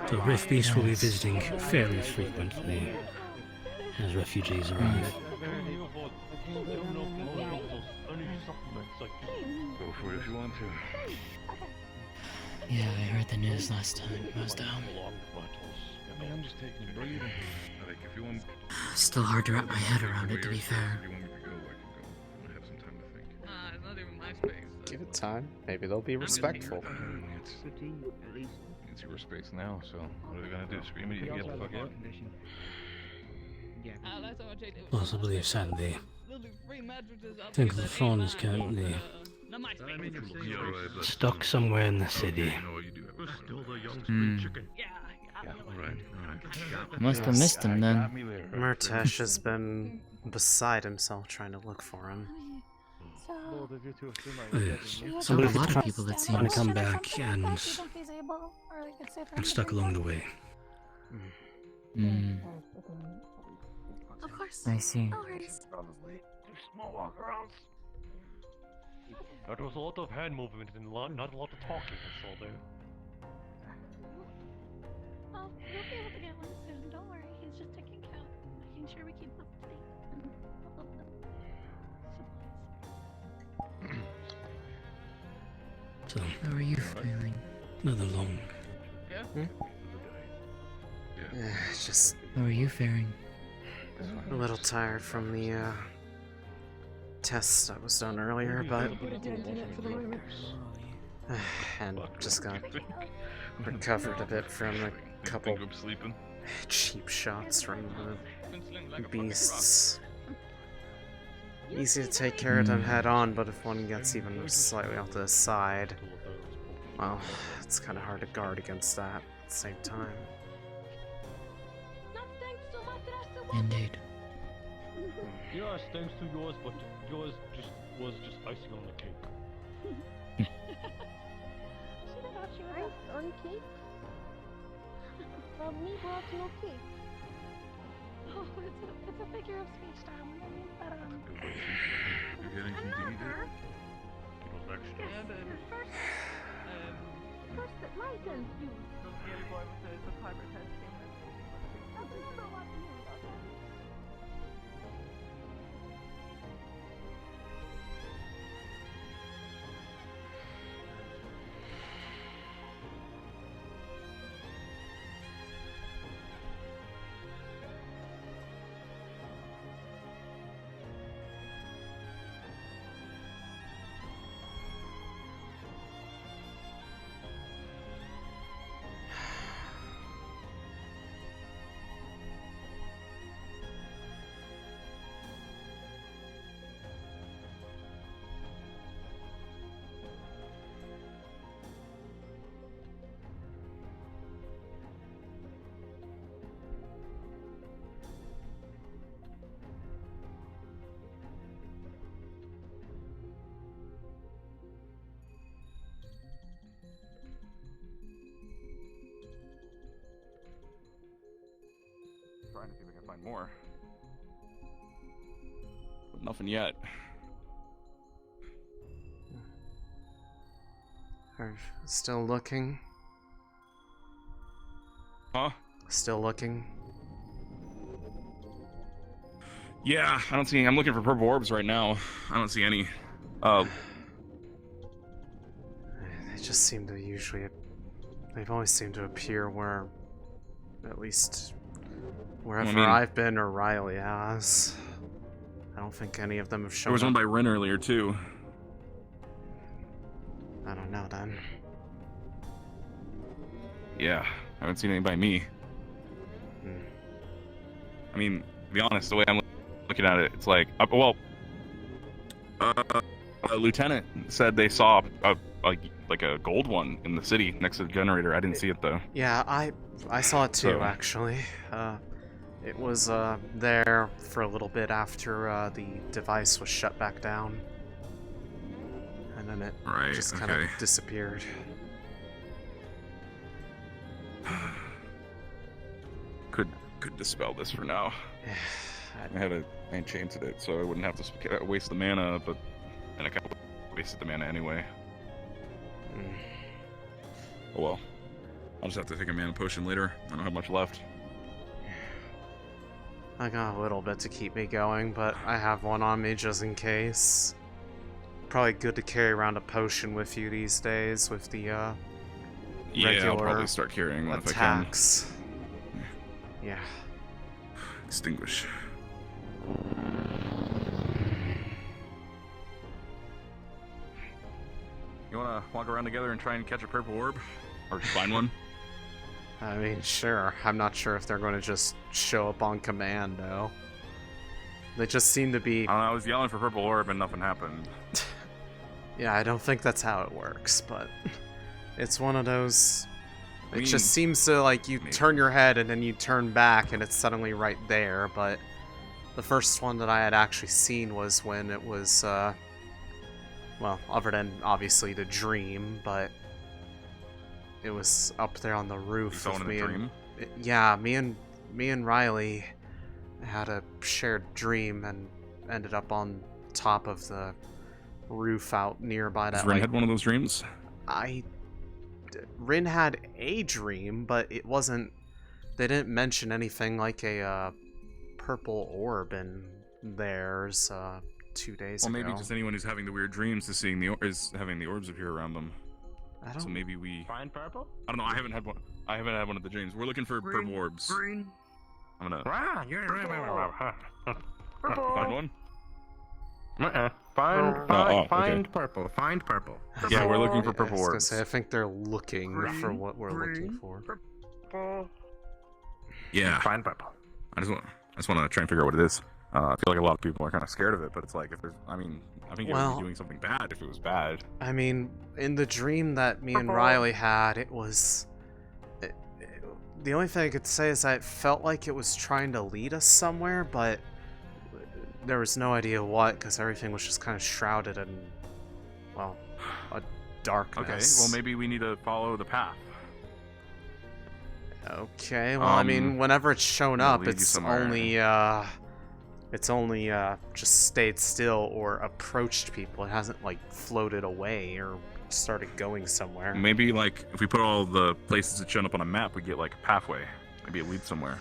The Rift Beast will be visiting fairly frequently as refugees arrive. Go for it if you want to. Yeah, I heard the news last time I was down. I'm just taking a breather. Like, if you want. Still hard to wrap my head around it, to be fair. If you want me to go, I can go. I have some time to think. It's not even my space. Give it time. Maybe they'll be respectful. It's your space now, so what are they gonna do? Scream at you to get the fuck out? Possibly sadly. I think the phone is currently stuck somewhere in the city. Must have missed him then. Murtash has been beside himself trying to look for him. Yes. So a lot of people, it trying to seems. come back and stuck along the way. Of course. I see. No worries. There was a lot of hand movement and not a lot of talking I saw there. Oh, you'll be able to get one soon. Don't worry. He's just taking count, making sure we keep up to date. So, how are you feeling? Another long. Just How are you faring? a little tired from the test that was done earlier, but and just got recovered a bit from a couple cheap shots from the beasts. Easy to take care of them head on, but if one gets even slightly off to the side, well, it's kind of hard to guard against that at the same time. Indeed. Yes, thanks to yours, but yours was just icing on the cake. Ice on cake? Me brought no cake. Oh, it's a figure of speech, Dom. I mean, but, You're getting I'm not continued. her. First that my turn to use. I'll remember what to use, okay? Trying to see if we can find more. But nothing yet. Are still looking? Huh? Still looking? Yeah, I don't see. I'm looking for purple orbs right now. I don't see any. They just seem to usually. They've always seemed to appear where, at least wherever I've been or Riley has. I don't think any of them have shown There was up. one by Ren earlier too. I don't know then. Yeah, I haven't seen any by me. I mean, to be honest, the way I'm looking at it, it's like, a lieutenant said they saw like a gold one in the city next to the generator. I didn't see it though. Yeah, I saw it too, So- actually. It was there for a little bit after the device was shut back down. And then it just kind of disappeared. Could dispel this for now. I ain't chained it, so I wouldn't have to waste the mana, but and I kind of wasted the mana anyway. Oh well. I'll just have to take a mana potion later. I don't have much left. I got a little bit to keep me going, but I have one on me just in case. Probably good to carry around a potion with you these days with the Yeah, regular I'll probably start carrying one attacks. if I can. Yeah. Extinguish. You wanna walk around together and try and catch a purple orb? Or just find one? I mean, sure. I'm not sure if they're going to just show up on command, though. They just seem to be... I was yelling for purple orb and nothing happened. Yeah, I don't think that's how it works, but... It's one of those... It just seems to, like, you turn your head and then you turn back and it's suddenly right there, but... The first one that I had actually seen was when it was, well, other than, obviously, the dream, but... It was up there on the roof with me and... Yeah, me and Riley had a shared dream and ended up on top of the roof out nearby that. Rin had one of those dreams? Rin had a dream, but it wasn't... They didn't mention anything like a purple orb in theirs 2 days ago. Well, maybe just anyone who's having the weird dreams is having the orbs appear around them. So maybe we find purple. I don't know. I haven't had one. I haven't had one of the dreams. We're looking for purple orbs. I'm gonna. Ah, you're Find one. Find okay. purple. Find purple. Yeah, we're looking for I purple was gonna orbs. say, I think they're looking for what we're looking for. Yeah. Find purple. I just want to try and figure out what it is. I feel like a lot of people are kind of scared of it, but it's like if there's, I mean, I think it would be doing something bad if it was bad. I mean, in the dream that me and Riley had, it was. The only thing I could say is that it felt like it was trying to lead us somewhere, but there was no idea what, because everything was just kind of shrouded in, well, a darkness. Okay, well maybe we need to follow the path. Okay, well, I mean, whenever it's shown up, lead you it's somewhere. only just stayed still or approached people. It hasn't like floated away or started going somewhere. Maybe like if we put all the places that shown up on a map, we get like a pathway. Maybe it leads somewhere.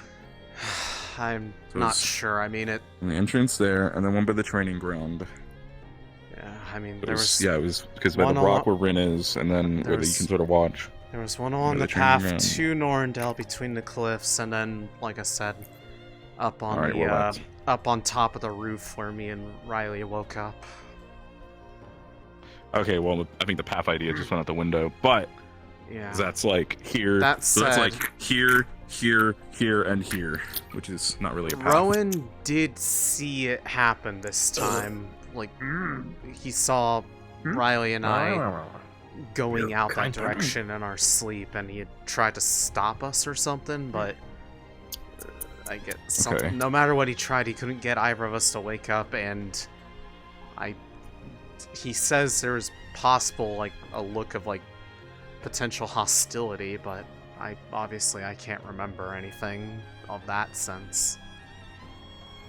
I'm So not it's- sure. I mean, it. The entrance there, and then one by the training ground. Yeah, I mean, It there was, was. yeah, it was because by one the rock al- where Rin is, and then where you There's- can sort of watch. There was one along By the the training path ground. to Norndale between the cliffs, and then, like I said, up on Alright, the well, that's- up on top of the roof where me and Riley woke up. Okay, well, I think the path idea just went out the window, but Yeah. that's like here. That so that's said- like here, and here, which is not really a path. Rowan did see it happen this time. Like, he saw Riley and I going out that direction in our sleep, and he had tried to stop us or something, but I get something. Okay. No matter what he tried, he couldn't get either of us to wake up, and he says there's possible, like, a look of, like, potential hostility, but I can't remember anything of that sense.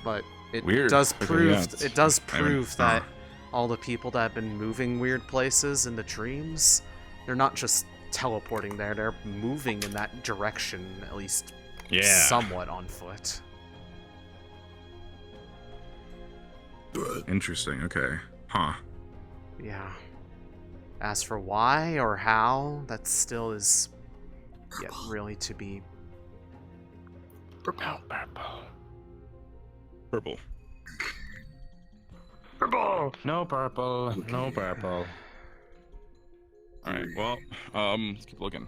But it Weird, does because, prove yeah, it's- it does I haven't- prove that all the people that have been moving weird places in the dreams, they're not just teleporting there, they're moving in that direction, at least somewhat on foot. Interesting. Okay. Huh. Yeah. As for why or how, that still is yet really to be. Purple. Purple. No purple. No purple. All right. Well, let's keep looking.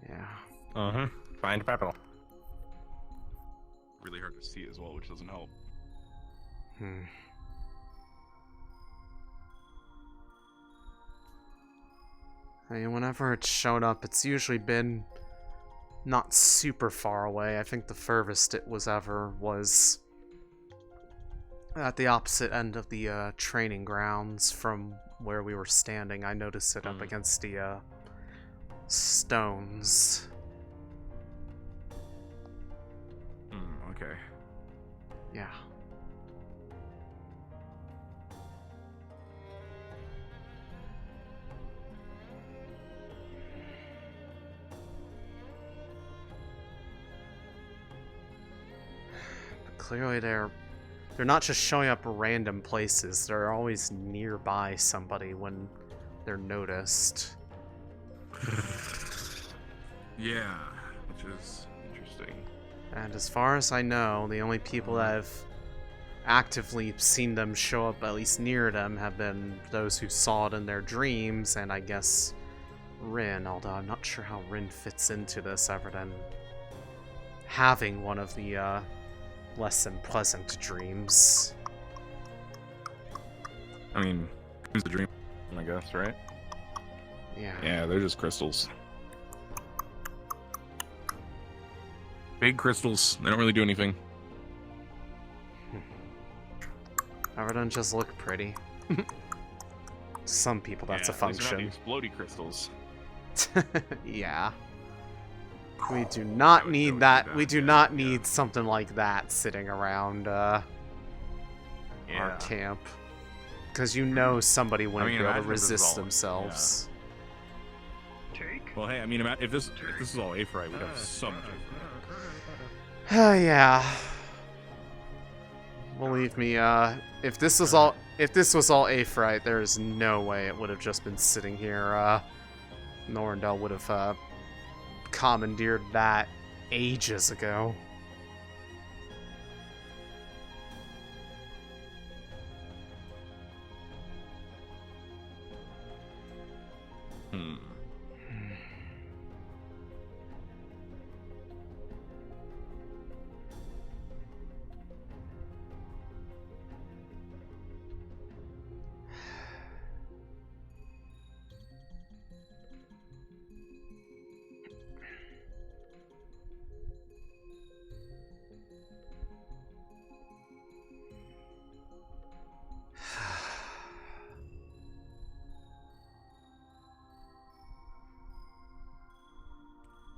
Yeah. Find purple. Really hard to see as well, which doesn't help. I mean, whenever it's shown up, it's usually been not super far away. I think the furthest it was ever was at the opposite end of the training grounds from where we were standing. I noticed it up against the stones. Okay. Yeah. But clearly they're not just showing up random places. They're always nearby somebody when they're noticed. Yeah, which is interesting. And as far as I know, the only people that have actively seen them show up at least near them have been those who saw it in their dreams, and I guess Rin, although I'm not sure how Rin fits into this other than having one of the less than pleasant dreams. I mean, who's the dream? I guess, right? Yeah. Yeah, they're just crystals. Big crystals. They don't really do anything. Other than just look pretty. Some people, that's a at least they're function. not the explodey crystals. Yeah. We do not need that. We do not need something like that sitting around our camp. Because you know somebody wouldn't mean, be able to imagine if this is resist all- themselves. Well, hey, I mean, if this is all Aphorite, we'd have so much Yeah. Believe me, if this was all Aphorite, there is no way it would have just been sitting here. Norndale would have commandeered that ages ago.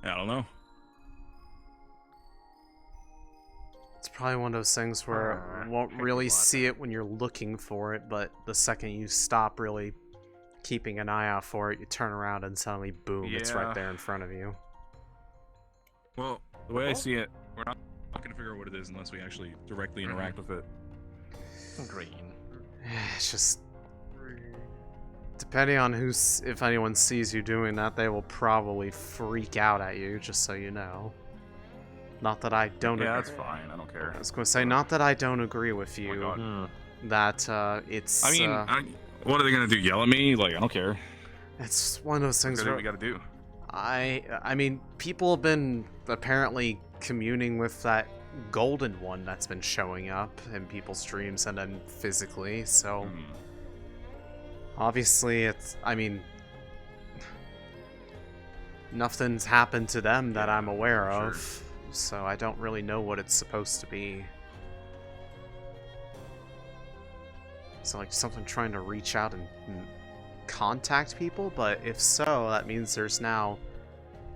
I don't know. It's probably one of those things where you won't really see it when you're looking for it, but the second you stop really keeping an eye out for it, you turn around and suddenly, boom, it's right there in front of you. Well, the way I see it, we're not going to figure out what it is unless we actually directly interact with it. Green. It's just... Depending on if anyone sees you doing that, they will probably freak out at you, just so you know. Not that I don't agree. Yeah, that's fine. I don't care. I was going to say, not that I don't agree with you. That it's... I mean, what are they going to do? Yell at me? Like, I don't care. It's one of those things What where... we got to do? I mean, people have been apparently communing with that golden one that's been showing up in people's dreams and then physically, so... Obviously, it's... I mean... Nothing's happened to them that I'm aware of, so I don't really know what it's supposed to be. So, like, something trying to reach out and contact people? But if so, that means there's now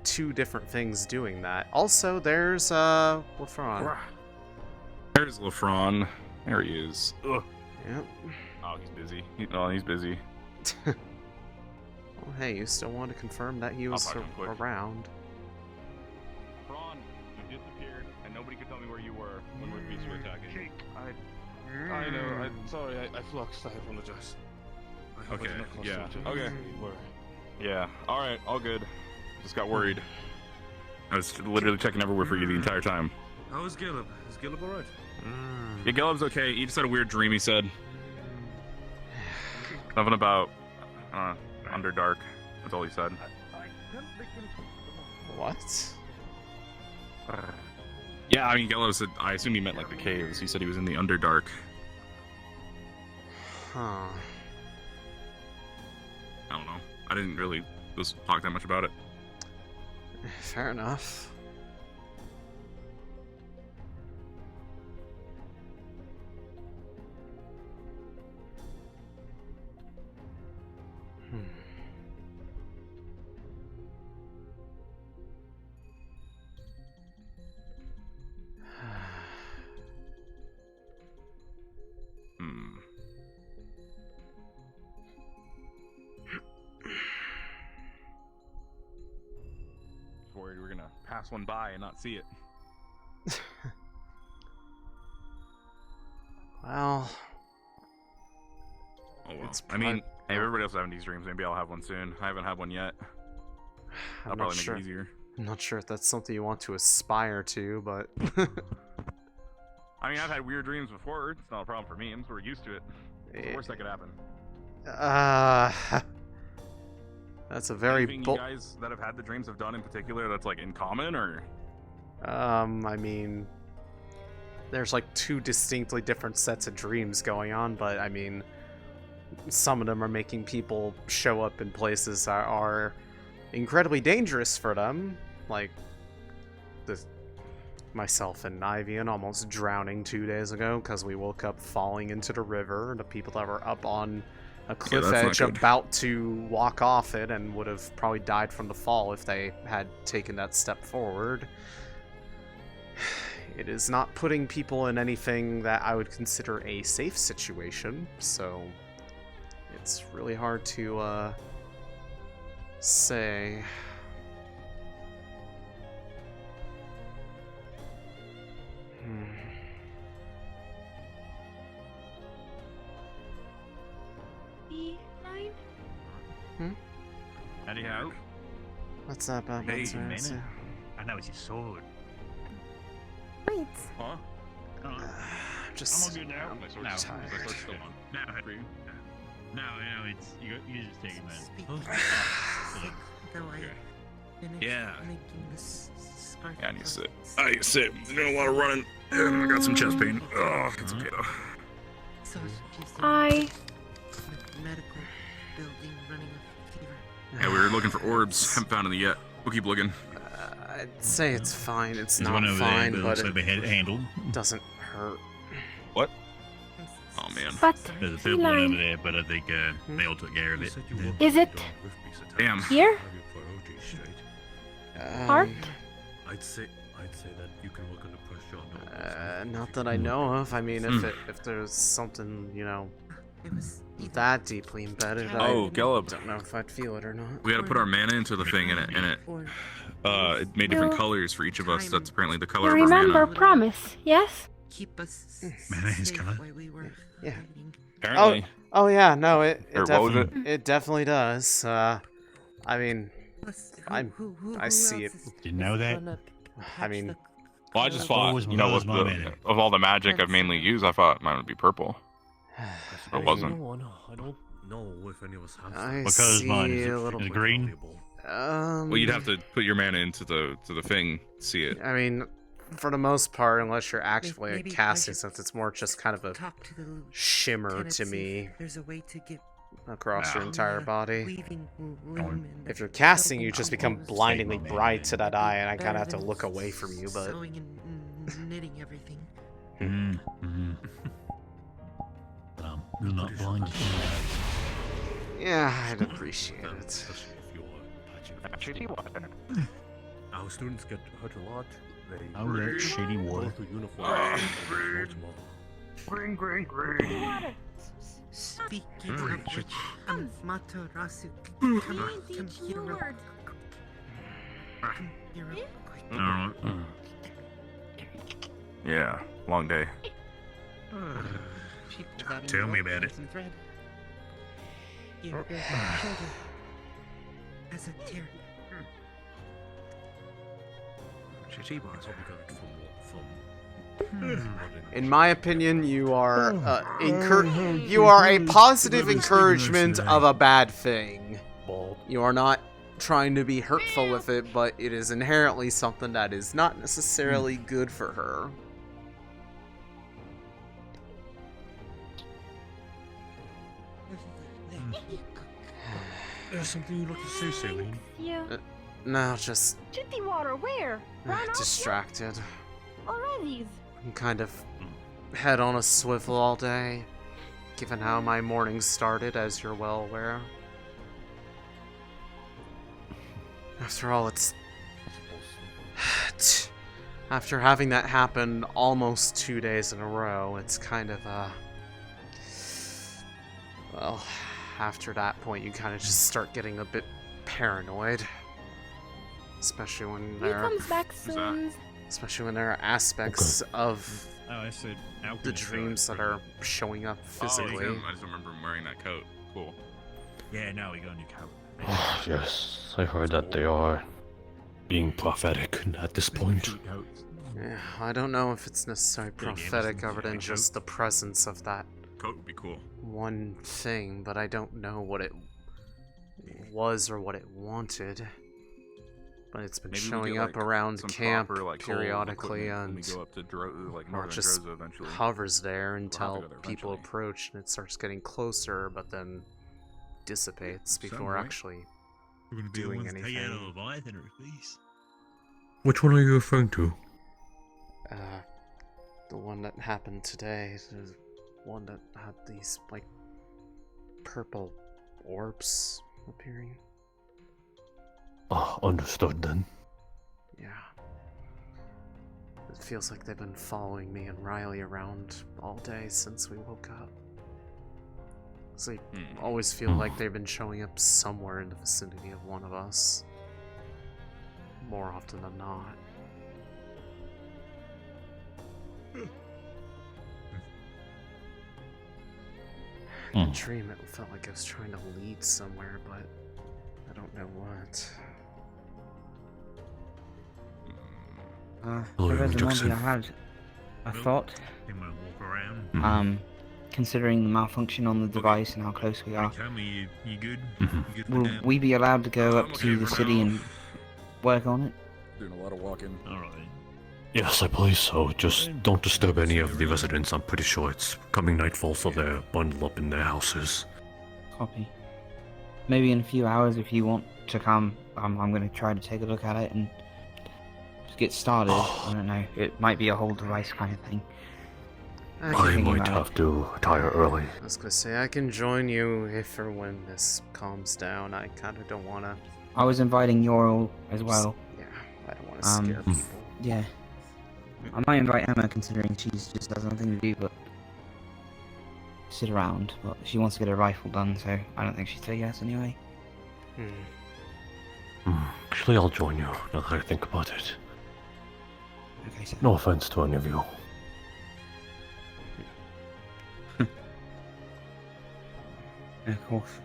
2 different things doing that. Also, there's, Lefron. There's Lefron. There he is. Ugh. Yep. Oh, he's busy. He's busy. Well, hey, you still want to confirm that he was around. Lefron, you disappeared, and nobody could tell me where you were when we were attacking. I know. I'm sorry. I fluxed. I apologize. Okay. Yeah. Okay. Yeah. All right. All good. Just got worried. I was literally checking everywhere for you the entire time. How is Gilib? Is Gilib alright? Yeah, Gilib's okay. He just had a weird dream, he said. Something about Underdark. That's all he said. What? Yeah, I mean, Gilib said, I assume he meant like the caves. He said he was in the Underdark. Huh. I don't know. I didn't really talk that much about it. Fair enough. Worried we're gonna pass one by and not see it. Well... Oh well. I mean, hey, everybody else is having these dreams. Maybe I'll have one soon. I haven't had one yet. I'll probably make it easier. I'm not sure if that's something you want to aspire to, but... I mean, I've had weird dreams before. It's not a problem for me. I'm sort of used to it. What's the worst that could happen? That's a very Anything you guys that have had the dreams have done in particular that's like in common, or? I mean, there's like 2 distinctly different sets of dreams going on, but I mean, some of them are making people show up in places that are incredibly dangerous for them, like myself and Ivian almost drowning 2 days ago because we woke up falling into the river. The people that were up on a cliff edge about to walk off it and would have probably died from the fall if they had taken that step forward. It is not putting people in anything that I would consider a safe situation, so it's really hard to say. Anyhow. What's that about? Hey, man. I know it's your sword. Wait. Huh? Just... I'm all good now. My sword's No, still my sword's still on. No, for you. No, it's you just take it, man. Yeah. Yeah, I need to sit. I need to sit. Doing a lot of running. And I got some chest pain. Oh, it's okay though. Medical building running with fever. Yeah, we were looking for orbs. Haven't found any yet. We'll keep looking. I'd say it's fine. It's There's not one over fine, there, but looks like they handled. Doesn't hurt. What? Oh man. But there's a third one over there, but I think they all took care of it. Is it Damn. here? Heart? I'd say that you can work under pressure. Not that I know of. I mean, if there's something, you know, that deeply embedded, I Gelb. don't know if I'd feel it or not. We gotta put our mana into the thing, and it made different colors for each of us. That's apparently the color of our Remember, mana. promise, yes? Keep us Mana is safe color? while we were Yeah. hiding. Apparently. Oh yeah, no, it Or what was it? it definitely does. I mean, I see it. You know that? I mean, Well, I just thought, Always you know, was my mana. of all the magic I've mainly used, I thought mine would be purple. It wasn't. No, I don't know if any of us have. I Because mine see is a little is green. Well, you'd have to put your mana into the thing to see it. I mean, for the most part, unless you're actually Maybe I casting, should since it's more just kind of a talk to the shimmer tenants, to see me if there's a way to get across your entire body. weaving room and If you're casting, you building just become almost blindingly bright to that eye, and I kind better of have to than look away from you, but... sewing and knitting everything. You're not blinded. Yeah, I'd appreciate it. Our students get hurt a lot. They Oh, that shitty water. go to uniform. Water. Speaking of which, Matarasu, We come need to teach here new real words. Come here real quick. Alright. Yeah, long day. She pulled out a Tell me rope about and it. some thread. Your shoulder has a tear. In my opinion, you are you are a positive encouragement of a bad thing. You are not trying to be hurtful with it, but it is inherently something that is not necessarily good for her. There's something you'd like to say, Céline? Yeah. No, just Chitty water, where? Run off distracted. already. I'm kind of head on a swivel all day, given how my morning started, as you're well aware. After all, it's... After having that happen almost 2 days in a row, it's kind of, well, after that point, you kind of just start getting a bit paranoid. Especially when He there are... comes back soon. Especially when there are aspects of I said the dreams that are showing up physically. Oh, I just remember him wearing that coat. Cool. Yeah, now we got a new coat. Yes, I heard that they are being prophetic at this point. Yeah, I don't know if it's necessarily prophetic other than just the presence of that Coat would be cool. one thing, but I don't know what it was or what it wanted. But it's been Maybe we showing get, up like, around some camp proper, like, whole periodically, equipment when and we go up to like or it northern just Droza eventually. hovers there We'll have to until go there people eventually. approach, and it starts getting closer, but then dissipates before right. actually We're gonna be doing the ones taking out anything. a Leviathan or a beast. Which one are you referring to? The one that happened today, the one that had these, like, purple orbs appearing. Ah, understood then. Yeah. It feels like they've been following me and Riley around all day since we woke up. So I always feel like they've been showing up somewhere in the vicinity of one of us. More often than not. In the dream, it felt like I was trying to lead somewhere, but I don't know what. There was a moment I had a thought. They might walk around. Considering the malfunction on the device and how close we are, Tell me, you good? Mm-hmm. You good for will now? we be allowed to go up I'm to okay the for city now. and work on it? Doing a lot of walking. Alright. Yes, I believe so. Just don't disturb any of the residents. I'm pretty sure it's coming nightfall, so they're bundled up in their houses. Copy. Maybe in a few hours, if you want to come, I'm going to try to take a look at it and just get started. I don't know. It might be a whole device kind of thing. I Thinking might about have to retire early. I was gonna say, I can join you if or when this calms down. I kinda don't wanna... I was inviting Yoral as well. Yeah, I don't want to scare people. Yeah. I might invite Emma, considering she's just has nothing to do but sit around. But she wants to get her rifle done, so I don't think she'd say yes anyway. Actually, I'll join you, now that I think about it. Okay, so. No offense to any of you. Yeah, of course.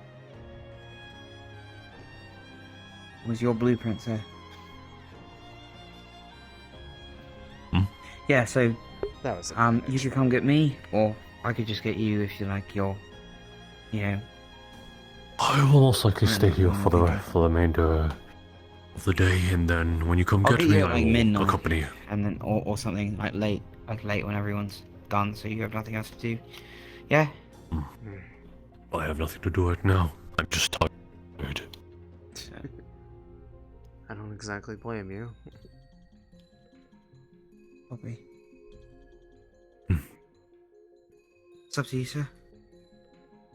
Was your blueprint, sir? Yeah, so that was you could come get me, or I could just get you if you like your, you know. I will most likely stay here for the remainder of the day, and then when you come I'll get get me, you at I like will midnight, accompany you. and then or something like late when everyone's done, so you have nothing else to do. Yeah. I have nothing to do right now. I'm just tired. I don't exactly blame you. Probably. It's up to you, sir.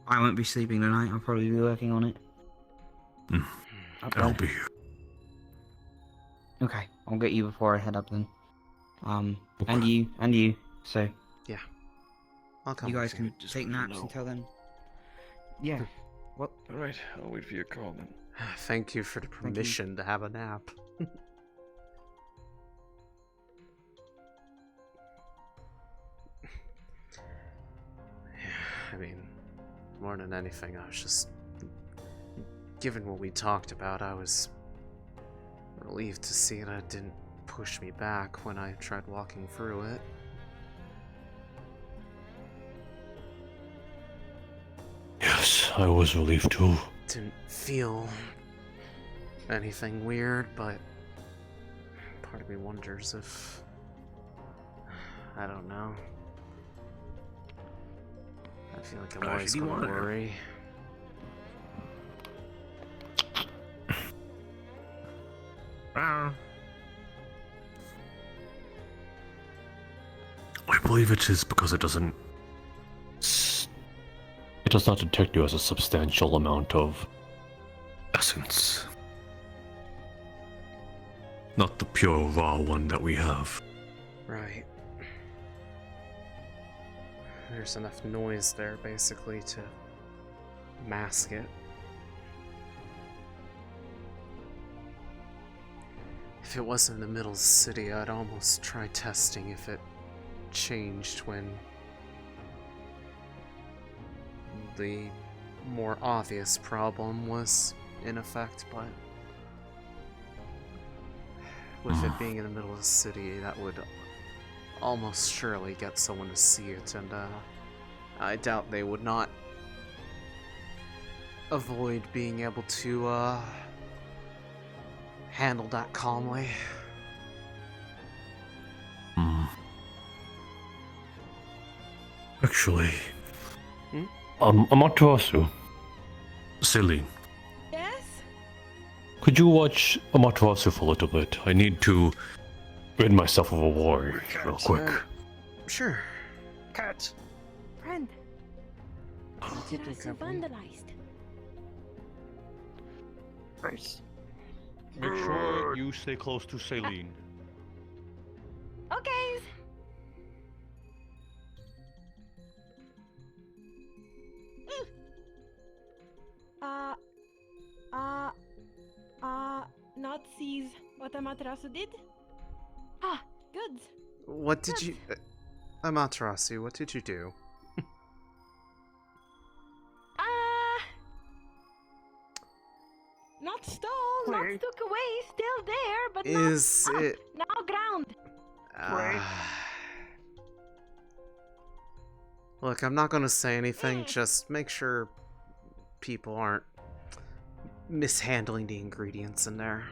I won't be sleeping tonight. I'll probably be working on it. I'll be here. Okay, I'll get you before I head up then. And you. So. Yeah. I'll come. You guys can take naps until then. Yeah. What? Alright, I'll wait for your call then. Thank you for the permission to have a nap. I mean, more than anything, I was just... Given what we talked about, I was relieved to see that it didn't push me back when I tried walking through it. Yes, I was relieved too. Didn't feel anything weird, but part of me wonders if... I don't know. I feel like I'm always going to worry. I believe it is because it doesn't... It does not detect you as a substantial amount of essence. Not the pure raw one that we have. Right. There's enough noise there, basically, to mask it. If it wasn't in the middle of the city, I'd almost try testing if it changed when the more obvious problem was in effect, but with it being in the middle of the city, that would almost surely get someone to see it, and I doubt they would not avoid being able to handle that calmly. Actually, Amaterasu, Céline. Yes? Could you watch Amaterasu for a little bit? I need to rid myself of a warrior real quick. Sure. Cat. Friend. Amaterasu vandalized. Nice. Make sure you stay close to Céline. Okay. Not sees what Amaterasu did? Ah, good. What did you... Amaterasu, what did you do? Not stole, not took away, still there, but Is not it... up, now ground. Look, I'm not gonna say anything, just make sure people aren't mishandling the ingredients in there.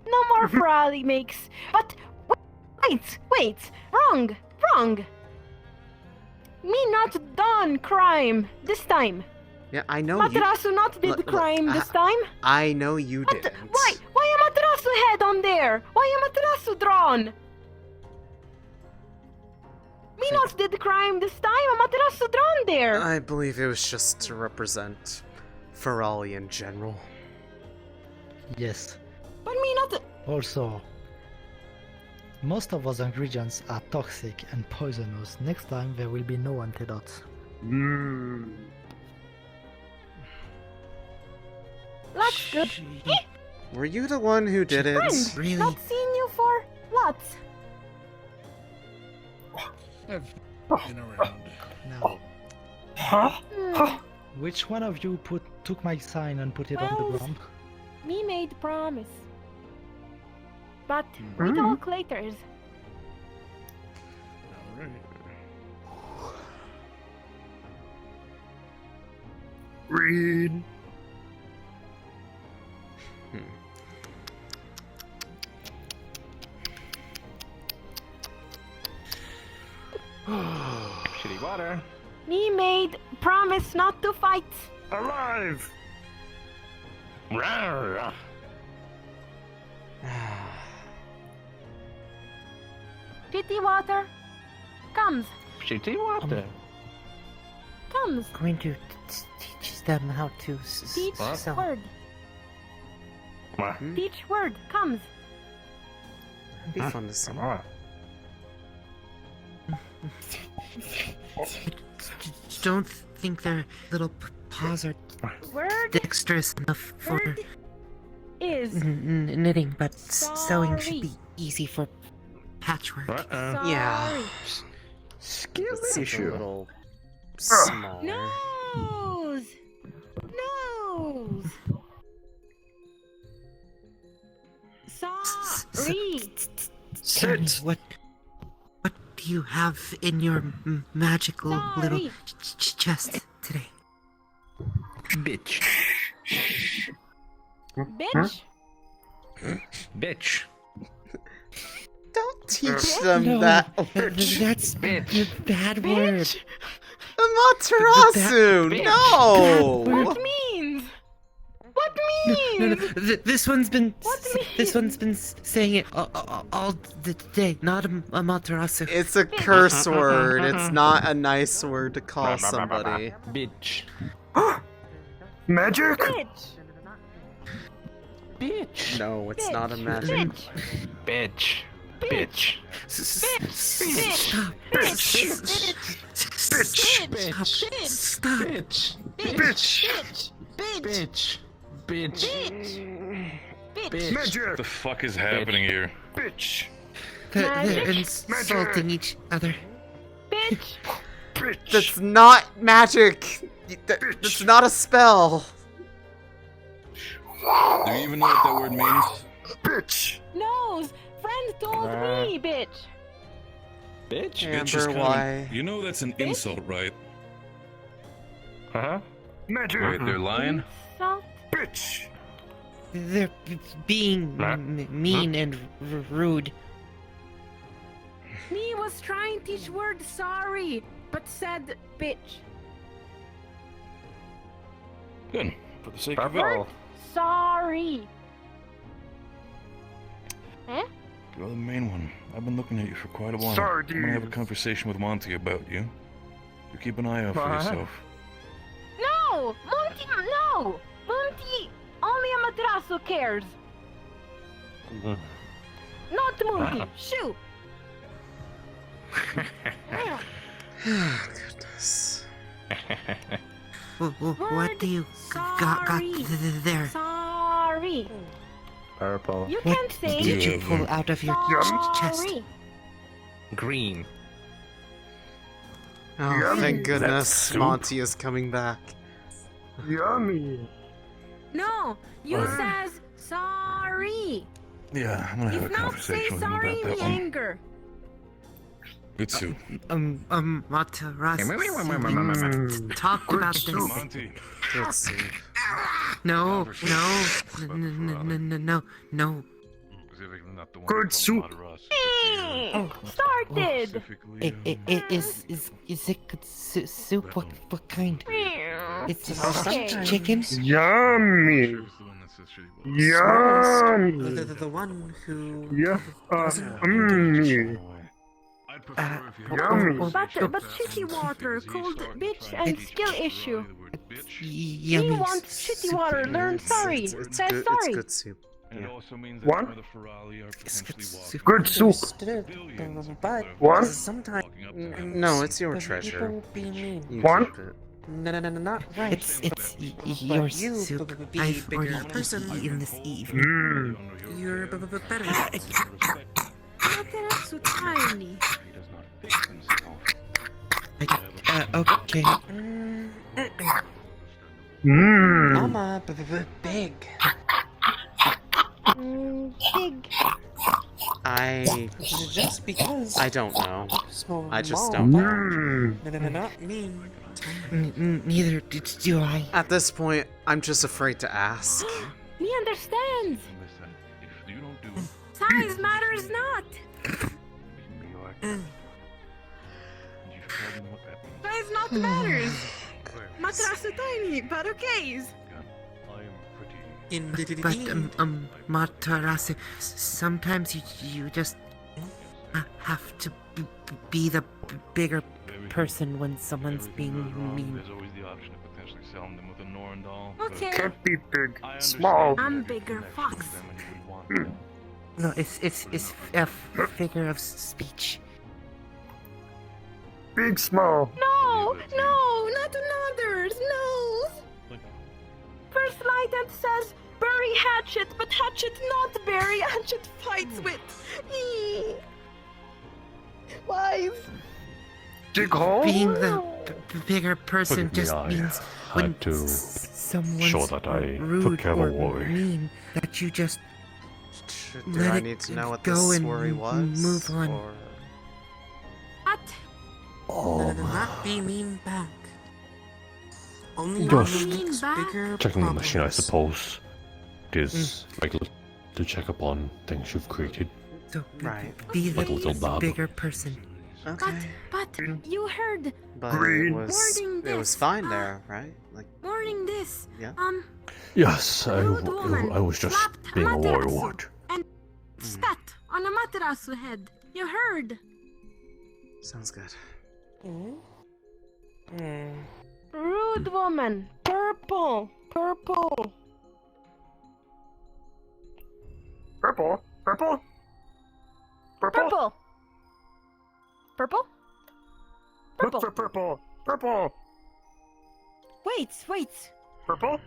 No more Ferrari makes. But wait, wrong. Me not done crime this time. Yeah, I know Amaterasu not did the crime this time. I know you didn't. Why Amaterasu head on there? Why Amaterasu drawn? Me not did the crime this time. Amaterasu drawn there. I believe it was just to represent Ferrari in general. Yes. But me not. Also, most of those ingredients are toxic and poisonous. Next time there will be no antidote. Lots good. Were you the one who did it? Friend, not seen you for lots. I've been around. Now, Hmm. which one of you took my sign and put it on Well, the ground? Me made promise. But we talk later. Read. Shitty water. Me made promise not to fight. Alive! Shitty water comes. Shitty water. Comes. Going to teach them how to Teach sell. word. Teach word comes. It'd be fun to see. Don't think their little paws are Word dexterous enough for is knitting, but sewing should sorry. be easy for patchwork. Yeah. Skill It's a issue. little small. Nose. Nose. Sorry. Tell me, what do you have in your magical little Sorry. chest today? Bitch. Bitch. Bitch. Don't teach No, them that word. That's Bitch. a bad word. Amaterasu! Bad No! word. What means? What No, means? this one's been What saying it all the day. Not a Materasu. It's a curse word. It's not a nice word to call somebody. Bitch. Magic? Bitch. Bitch. No, it's not a Bitch. magic. Bitch. Bitch. Stop. Bitch. Bitch. Stop. Bitch. Bitch. Bitch. Bitch. Bitch. Magic. What the fuck is happening here? Bitch. They're Magic? insulting each other. Bitch. Bitch. That's not magic. That's not a spell. Do you even know what that word means? Bitch. Nose. Friend told me, bitch. Bitch. Amber, why? You know that's an insult, right? Huh? Magic. Wait, they're lying? Salt. Bitch. They're being mean and rude. Me was trying to teach word sorry, but said bitch. Good. For the sake of it. Word sorry. Eh? You're the main one. I've been looking at you for quite a while. Sorry, I'm gonna have a dude. conversation with Monty about you. You keep an eye out for yourself. No! Monty, no! Monty, only Amaterasu cares. Not Monty. Shoo! Goodness. What do you got there? Sorry. Purple. You What can't say did you pull out of your chest? sorry. Green. Oh, thank goodness That's soup. Monty is coming back. Yummy. No, you says sorry. Yeah, I'm gonna have a If not say conversation with him sorry, about me that one. anger. Good soup. Materasu. Talk about this. Monty. Good soup. No. Good soup. Started. Is it good soup? What kind? It's Okay. chicken. Yummy. Yummy. The one who. Yeah. Yummy. But shitty water, cold bitch, and skill issue. He wants shitty water. Learn sorry. Say sorry. It's good soup. And it also means that One? some of the Ferali are potentially walking. Good soup. But One? sometimes No, it's your treasure. people be mean. You One? keep it. No, not right. It's your you soup. be I've bigger already person eaten this evening. You're better. That's so tiny. Okay. Mama, big. Big. Just because. I don't know. So I just small. don't know. No, not me. Neither do I. At this point, I'm just afraid to ask. Me understands. Listen, if you don't do Size matters not. you should tell them what that means. Size not matters. Matras are tiny, but okays. I am pretty. But Matarasu, sometimes you just have to be the bigger person when someone's being mean. There's always the option of potentially selling them with a Norndal. Okay. Can't be big. Small. I'm bigger fox. No, it's a figure of speech. Big, small. No, not others, no. First lieutenant says, bury Hatchet, but Hatchet not bury, Hatchet fights with. Wise. Dig hole? Being the bigger person Forgive me, just I means when had to someone's show that I rude took care of a or worry. mean, that you just Do let I it need to know what go this and worry was? move on. Or... What? not be mean back. Only Just makes bigger checking the machine, I problems. suppose. It is regular to check up on things you've created. So Right. be Like the little Bob. bigger person. Okay. But you heard. But Green. it was Wording was this, fine there, right? Like, Morning this. yeah. Yes, Rude woman I was just slapped being a Materasu warlord. And spat on a Materasu head. You heard. Sounds good. Rude woman. Purple. Purple? Purple? Purple. Purple? Look for purple. Purple. Wait. Purple?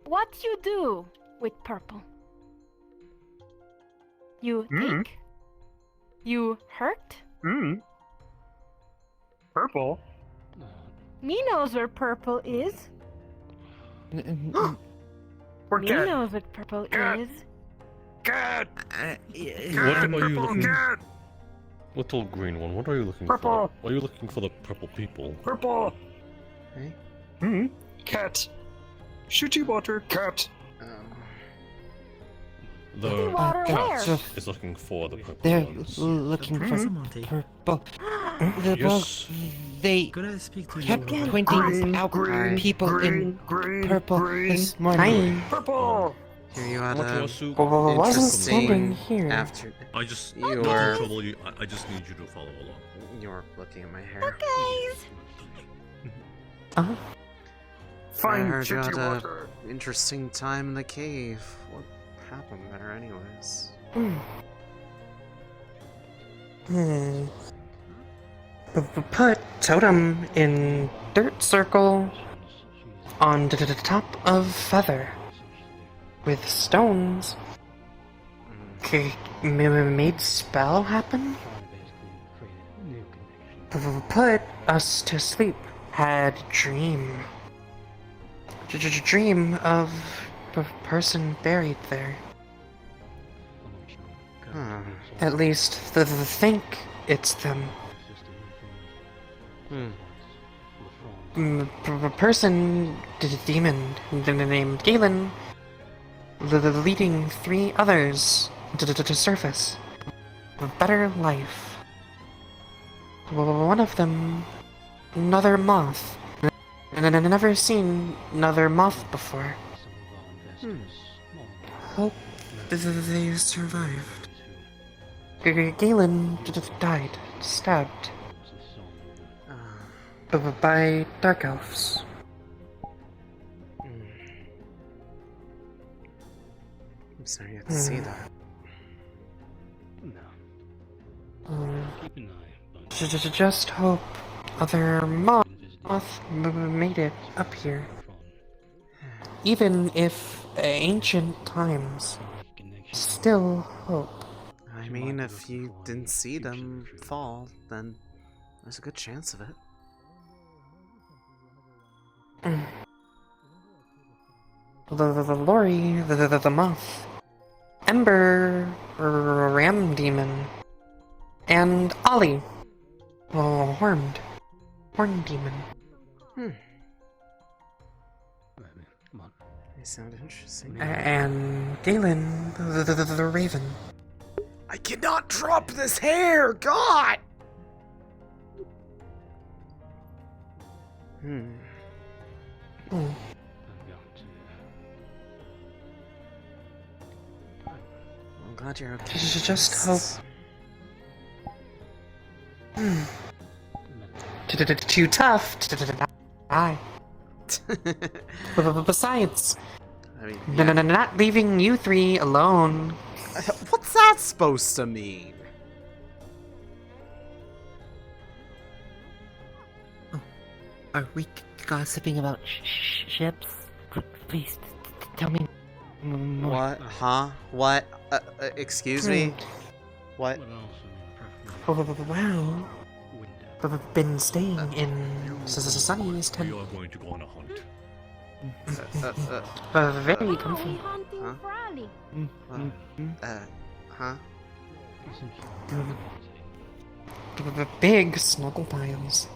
What you do with purple? You take? You hurt? Purple? Me knows where purple is. Or Me cat? knows what purple Cat. is. Cat! What are you Purple looking? cat! Little green one. What are you looking Purple. for? Are you looking for the purple people? Purple! Hey? Cat. Shooty water cat. The water cat where? is looking for the purple They're ones. looking for purple. The Yes. they Could I speak to kept you? pointing out people in purple this morning. Purple! Here you had What a was soup? Wasn't standing interesting here. after I just You not were- in trouble. I just need you to follow along. you're looking at my hair. Guys. Uh-huh. I Fine heard you had shitty a water. interesting time in the cave. What happened there, anyways? Put totem in dirt circle on the top of feather with stones. Made spell happen. Put us to sleep. Had dream. Dream of a person buried there. At least think it's them. Person, demon named Galen, leading 3 others to surface. A better life. One of them, another moth. And I've never seen another moth before. Hope they survived. Galen died. stabbed. By dark elves. I'm sorry you had to see that. Just hope other moth made it up here. Even if ancient times, still hope. I mean, if you didn't see them fall, then there's a good chance of it. The Lori, the moth, Ember, Ram Demon, and Ollie, horn demon. They sound interesting. And Galen, the Raven. I cannot drop this hair, God! I'm glad you're okay. Just hope. Too tough to die. Besides, I mean, not leaving you three alone. What's that supposed to mean? Are we gossiping about ships? Please tell me more. What? Huh? What? Excuse me? What? Well, I've been staying in Sunny's tent. We are going to go on a hunt. Very comfy. Huh? Big snuggle piles.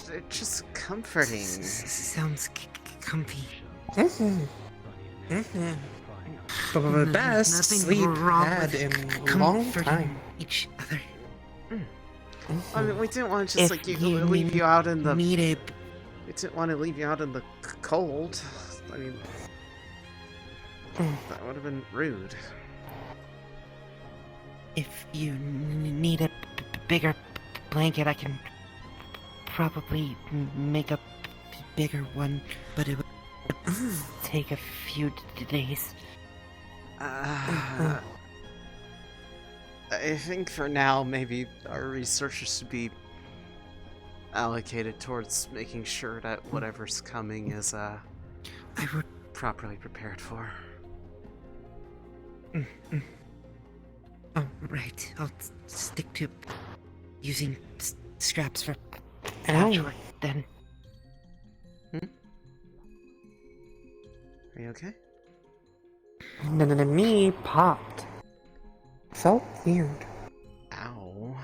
They're just comforting. Sounds comfy. The best sleep had in a long time. Each other. I mean, we didn't want to just leave you out in the. We didn't want to leave you out in the cold. I mean, that would have been rude. If you need a bigger blanket, I can probably make a bigger one, but it would take a few days. I think for now, maybe our researchers should be allocated towards making sure that whatever's coming is properly prepared for. Oh, right. I'll stick to using scraps for patchwork then. Are you okay? Me popped. Felt weird. Ow.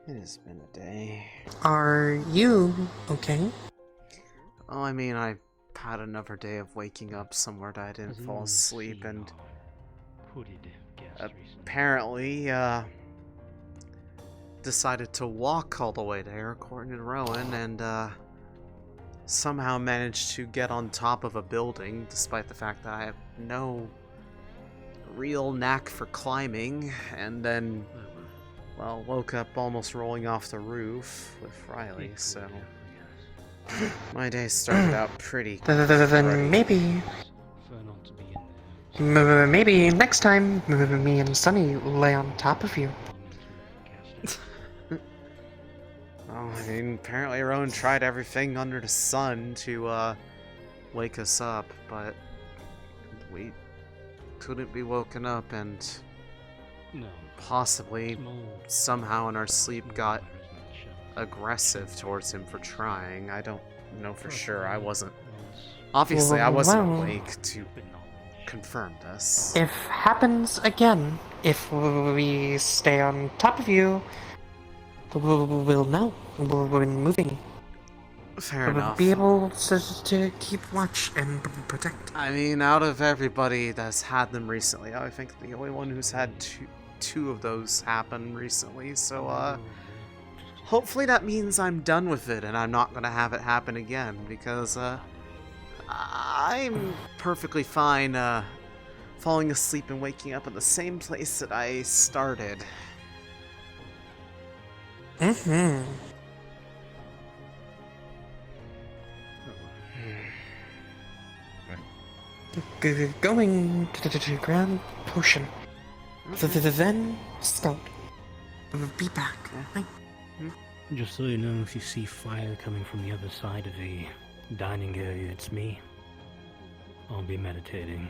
It has been a day. Are you okay? Oh, I mean, I had another day of waking up somewhere that I didn't fall asleep, and apparently, decided to walk all the way there, according to Rowan, and somehow managed to get on top of a building, despite the fact that I have no real knack for climbing, and then, well, woke up almost rolling off the roof with Riley, so my day started out pretty Then maybe next time me and Sunny lay on top of you. Well, I mean, apparently Rowan tried everything under the sun to wake us up, but we couldn't be woken up, and possibly somehow in our sleep got aggressive towards him for trying. I don't know for sure. I wasn't. Obviously, I wasn't awake to confirm this. If happens again, if we stay on top of you, we'll know. We're moving. Fair enough. We'll be able to keep watch and protect. I mean, out of everybody that's had them recently, I think the only one who's had 2 of those happen recently, so hopefully that means I'm done with it and I'm not gonna have it happen again, because I'm perfectly fine falling asleep and waking up in the same place that I started. Mm-hmm. Going to grab potion. Then scout. Be back. Just so you know, if you see fire coming from the other side of the dining area, it's me. I'll be meditating.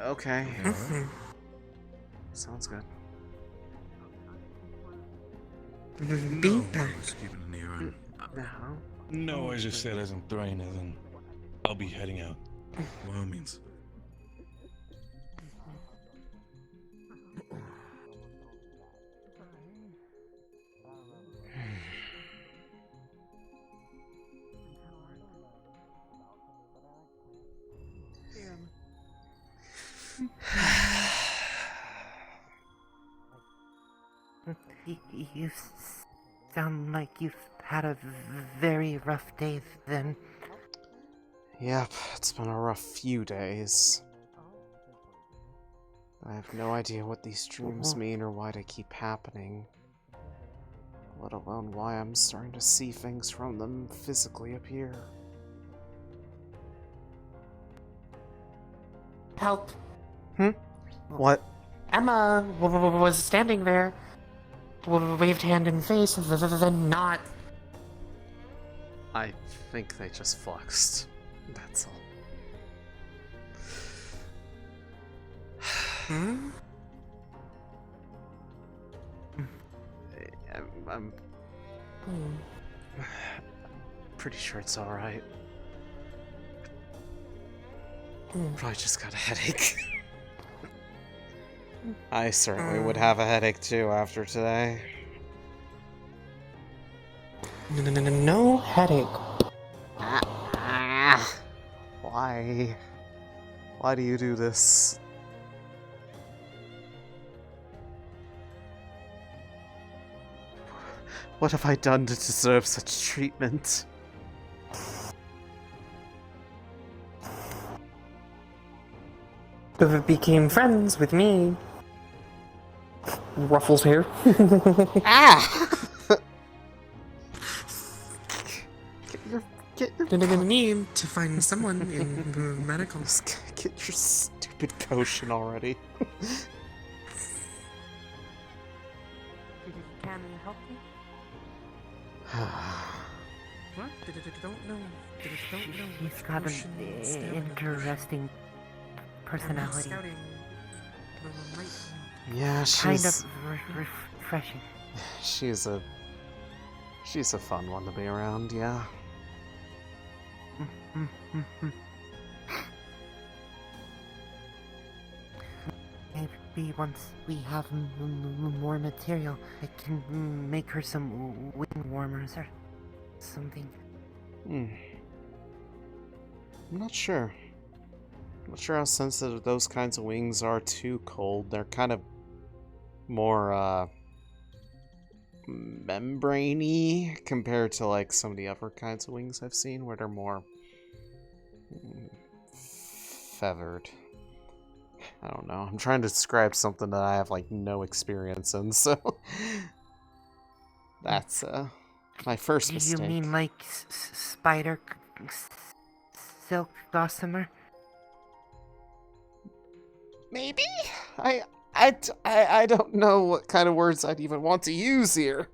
Okay. Sounds good. Be back. No, I just said as in throwing as in I'll be heading out. By all means. You sound like you've had a very rough day then. Yep, it's been a rough few days. I have no idea what these dreams mean or why they keep happening. Let alone why I'm starting to see things from them physically appear. Help. What? Emma was standing there, waved hand in face, then not. I think they just flexed. That's all. I'm pretty sure it's alright. Probably just got a headache. I certainly would have a headache too after today. No headache. Why? Why do you do this? What have I done to deserve such treatment? Became friends with me. Ruffles hair. Gonna need to find someone in medical. Get your stupid potion already. Can we help you? What? Don't know. He's got an interesting personality. Yeah, she's kind of refreshing. She's a fun one to be around, yeah. Maybe once we have more material, I can make her some wing warmers or something. I'm not sure. I'm not sure how sensitive those kinds of wings are to cold. They're kind of more membraney compared to like some of the other kinds of wings I've seen where they're more feathered. I don't know. I'm trying to describe something that I have like no experience in, so that's my first mistake. You mean like spider silk gossamer? Maybe? I don't know what kind of words I'd even want to use here.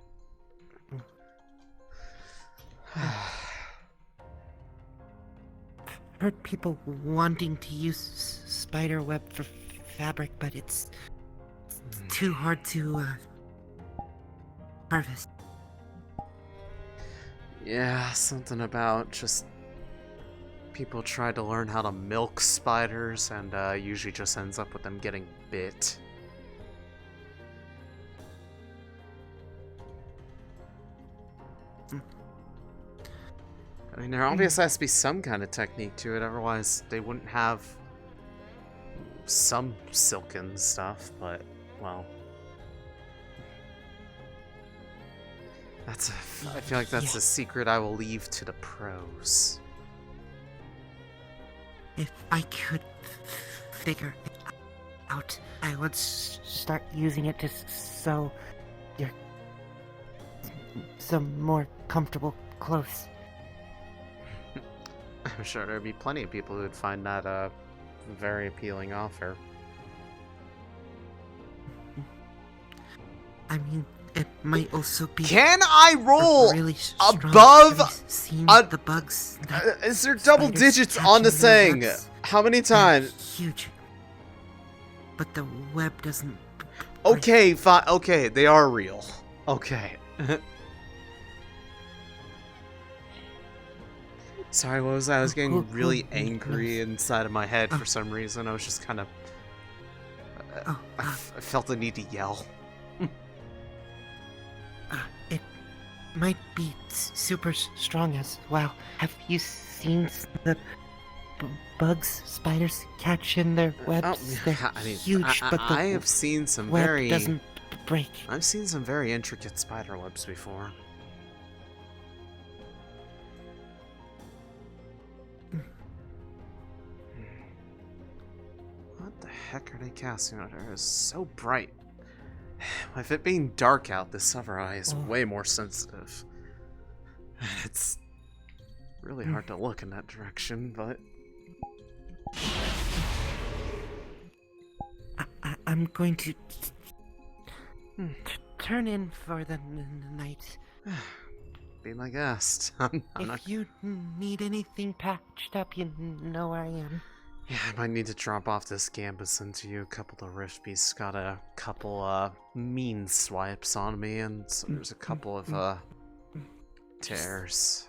Heard people wanting to use spider web for fabric, but it's too hard to harvest. Yeah, something about just people try to learn how to milk spiders and usually just ends up with them getting bit. I mean, there obviously has to be some kind of technique to it, otherwise they wouldn't have some silken stuff, but, well, I feel like that's a secret I will leave to the pros. If I could figure it out, I would start using it to sew your some more comfortable clothes. I'm sure there'd be plenty of people who would find that a very appealing offer. I mean, it might also be. Can I roll really above? The bugs. Is there double digits on the thing? How many times? Huge. But the web doesn't. Okay, fine. Okay, they are real. Okay. Sorry, what was that? I was getting really angry inside of my head for some reason. I was just kind of. I felt the need to yell. It might be super strong as well. Have you seen the bugs spiders catch in their webs? They're huge, but the I have seen some web very. doesn't break. I've seen some very intricate spider webs before. What the heck are they casting out there? It's so bright. With it being dark out, this other eye is way more sensitive. It's really hard to look in that direction, but... I'm going to turn in for the night. Be my guest. I'm if not... you need anything patched up, you know where I am. Yeah, I might need to drop off this Gambus into you. A couple of rift beasts got a couple mean swipes on me, and so there's a couple of tears.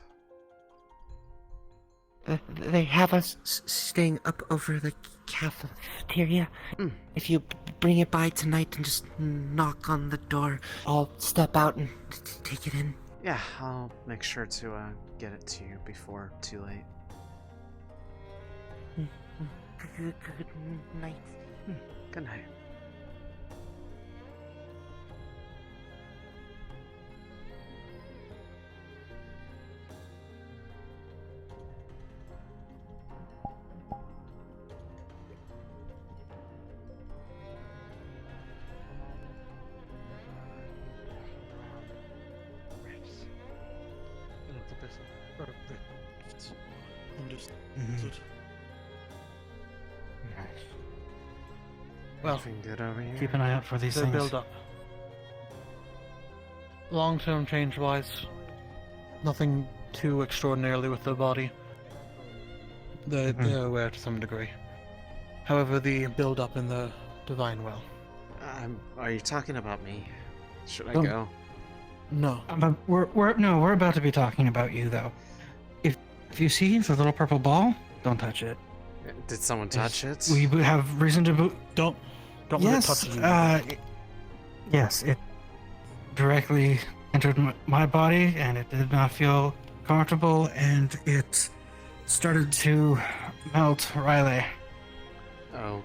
They have us staying up over the cafeteria. If you bring it by tonight and just knock on the door, I'll step out and take it in. Yeah, I'll make sure to get it to you before too late. Good night. Good night. Well, good over here. keep an eye out for these things. Build up. Long-term change-wise, nothing too extraordinarily with the body. They're aware to some degree. However, the build-up in the divine well. Are you talking about me? Should I Oh. go? No. We're about to be talking about you though. If you see the little purple ball, don't touch it. Did someone touch it? We have reason to. Don't let it touch you. Yes, it directly entered my body, and it did not feel comfortable, and it started to melt Riley. Oh.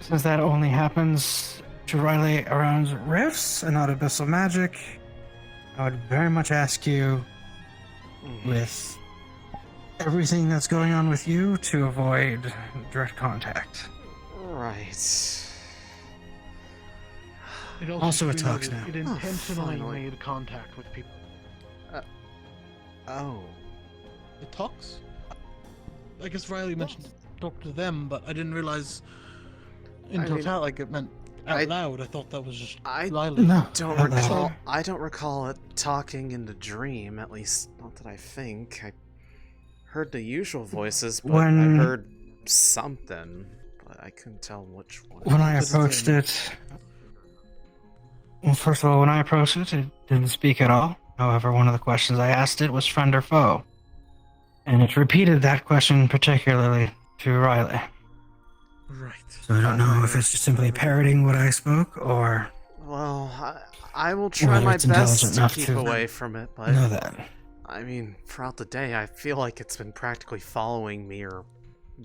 Since that only happens to Riley around rifts and not abyssal magic, I would very much ask you, with everything that's going on with you, to avoid direct contact. Right. It Also a should be noted, tox now. It intentionally finally. made contact with people. Oh. The tox? I guess Riley mentioned talk to them, but I didn't realize in total, like it meant out loud. I thought that was just Riley. I don't recall it talking in the dream, at least not that I think. I heard the usual voices, but I heard something, but I couldn't tell which one. When I approached it, well, first of all, when I approached it, it didn't speak at all. However, one of the questions I asked it was friend or foe. And it repeated that question particularly to Riley. Right. So I don't know if it's just simply parroting what I spoke, or... Well, I will try my best to keep away from it, but... know that. I mean, throughout the day, I feel like it's been practically following me or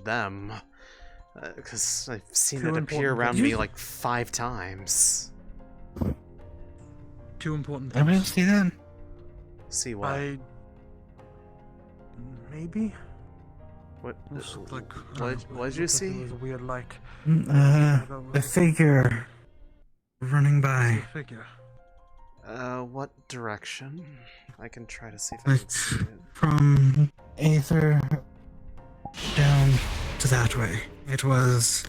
them. Because I've seen it appear around me like 5 times. two important Anybody things. else see that? See what? Maybe. What? This looked like, What did you looked like see? It was a weird light. A figure running by. Figure. What direction? I can try to see if I can It's see it. from Aether down to that way. It was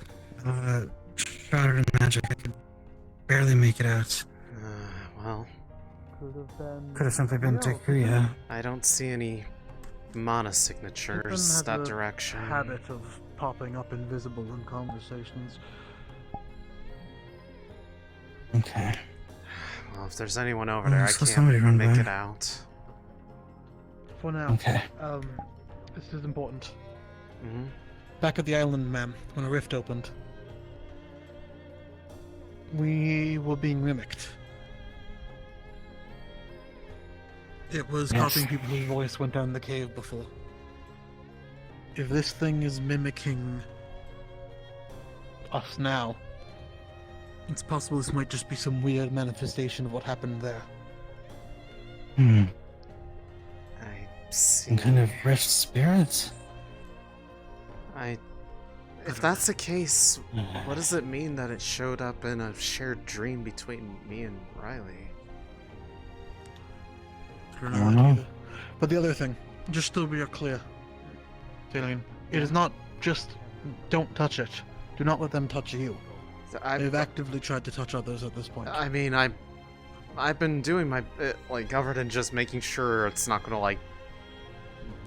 shrouded in magic. I could barely make it out. Well, Could have simply been Takuya. I don't see any mana signatures that direction. Habit of popping up invisible in conversations. Okay. Well, if there's anyone over there, I So somebody can't run make by. it out. For now. Okay. This is important. Mm-hmm. Back at the island, ma'am, when a rift opened, we were being mimicked. It was copying people whose voice went down the cave before. If this thing is mimicking us now, it's possible this might just be some weird manifestation of what happened there. Hmm. I see. Some kind of rift spirit? If that's the case, what does it mean that it showed up in a shared dream between me and Riley? I don't know. But the other thing, just so we are clear, Céline, it is not just don't touch it. Do not let them touch you. They've actively tried to touch others at this point. I mean, I've been doing my like other than just making sure it's not gonna like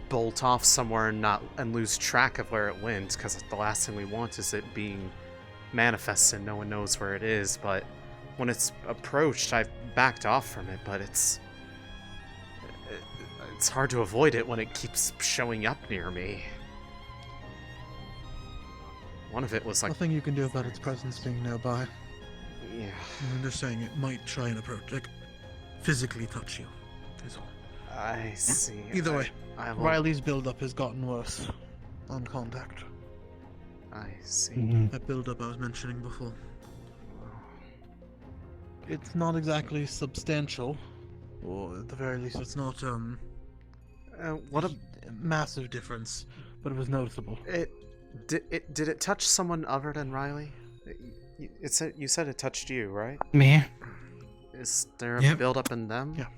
bolt off somewhere and lose track of where it went, because the last thing we want is it being manifested and no one knows where it is. But when it's approached, I've backed off from it, but it's hard to avoid it when it keeps showing up near me. One of it was like... Nothing you can do about its presence being nearby. Yeah. I'm just saying it might try and approach, like, physically touch you, is all. I see. Either way, I will... Riley's build-up has gotten worse on contact. I see. That build-up I was mentioning before. It's not exactly substantial, or at the very least it's not, what a massive difference, but it was noticeable. Did it touch someone other than Riley? You said it touched you, right? Me. Is there a build-up in them? Yeah.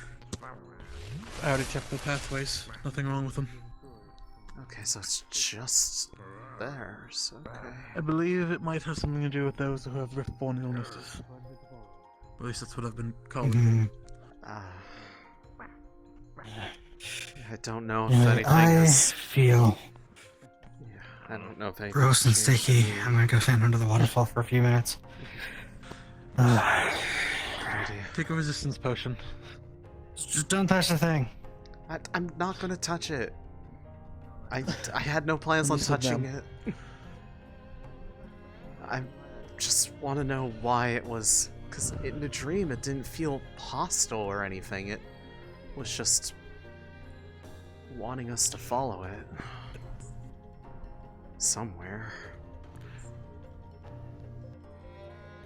I already checked the pathways. Nothing wrong with them. Okay, so it's just theirs. Okay. I believe it might have something to do with those who have riftborn illnesses. At least that's what I've been calling them. I don't know if anything is... feel I don't know if anything gross and sticky. I'm gonna go stand under the waterfall for a few minutes. Take a resistance potion. Just don't touch the thing. I'm not gonna touch it. I had no plans on touching it. I just want to know why it was... Because in the dream it didn't feel hostile or anything. It was just wanting us to follow it. Somewhere.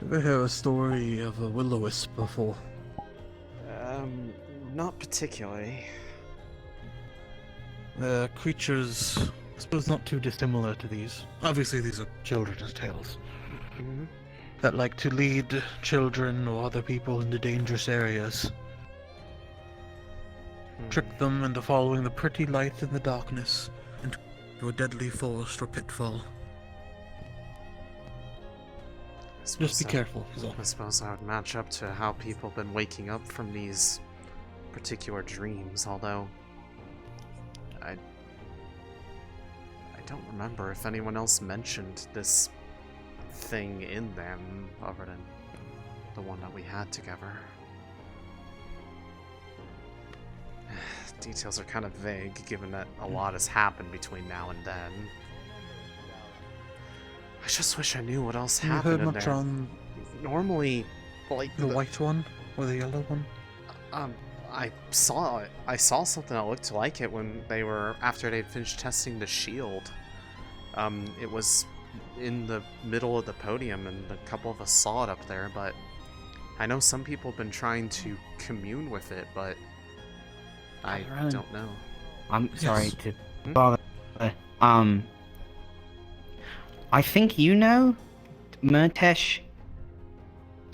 Ever hear a story of a will-o-wisp before? Not particularly. They're creatures, I suppose not too dissimilar to these. Obviously these are children's tales. Mm-hmm. That like to lead children or other people into dangerous areas. Trick them into following the pretty light in the darkness into a deadly forest or pitfall. Just be careful, is all. I suppose I would match up to how people have been waking up from these particular dreams, although I don't remember if anyone else mentioned this thing in them other than the one that we had together. Details are kind of vague, given that a lot has happened between now and then. I just wish I knew what else happened in there. Normally, like the white one or the yellow one? I saw it. I saw something that looked like it when they were after they'd finished testing the shield. It was in the middle of the podium, and a couple of us saw it up there, but I know some people have been trying to commune with it, but I don't know. I'm sorry to bother. I think you know, Murtesh.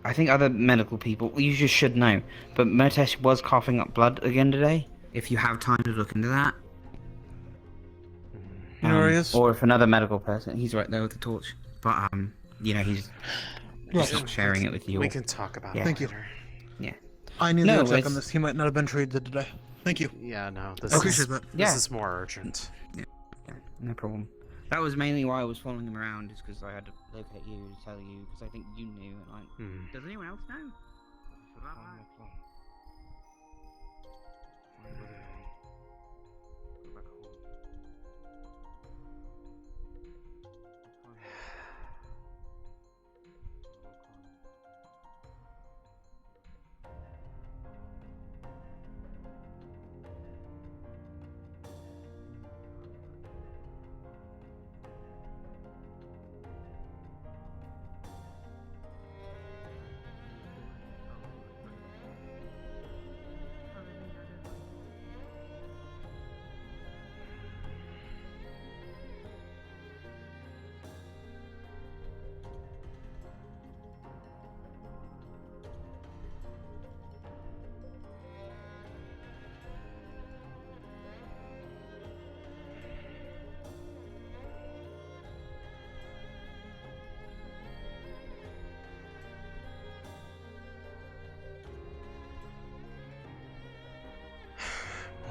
I think other medical people, you just should know, but Murtesh was coughing up blood again today. If you have time to look into that. You know where he is? Or if another medical person, he's right there with the torch. But you know, he's not sharing it with you. We can talk about it Thank you. later. Yeah. I need to check on this. He might not have been treated today. Thank you. Yeah, no, Yeah. this is more urgent. Yeah, no problem. That was mainly why I was following him around, is because I had to locate you to tell you, because I think you knew. And Does anyone else know?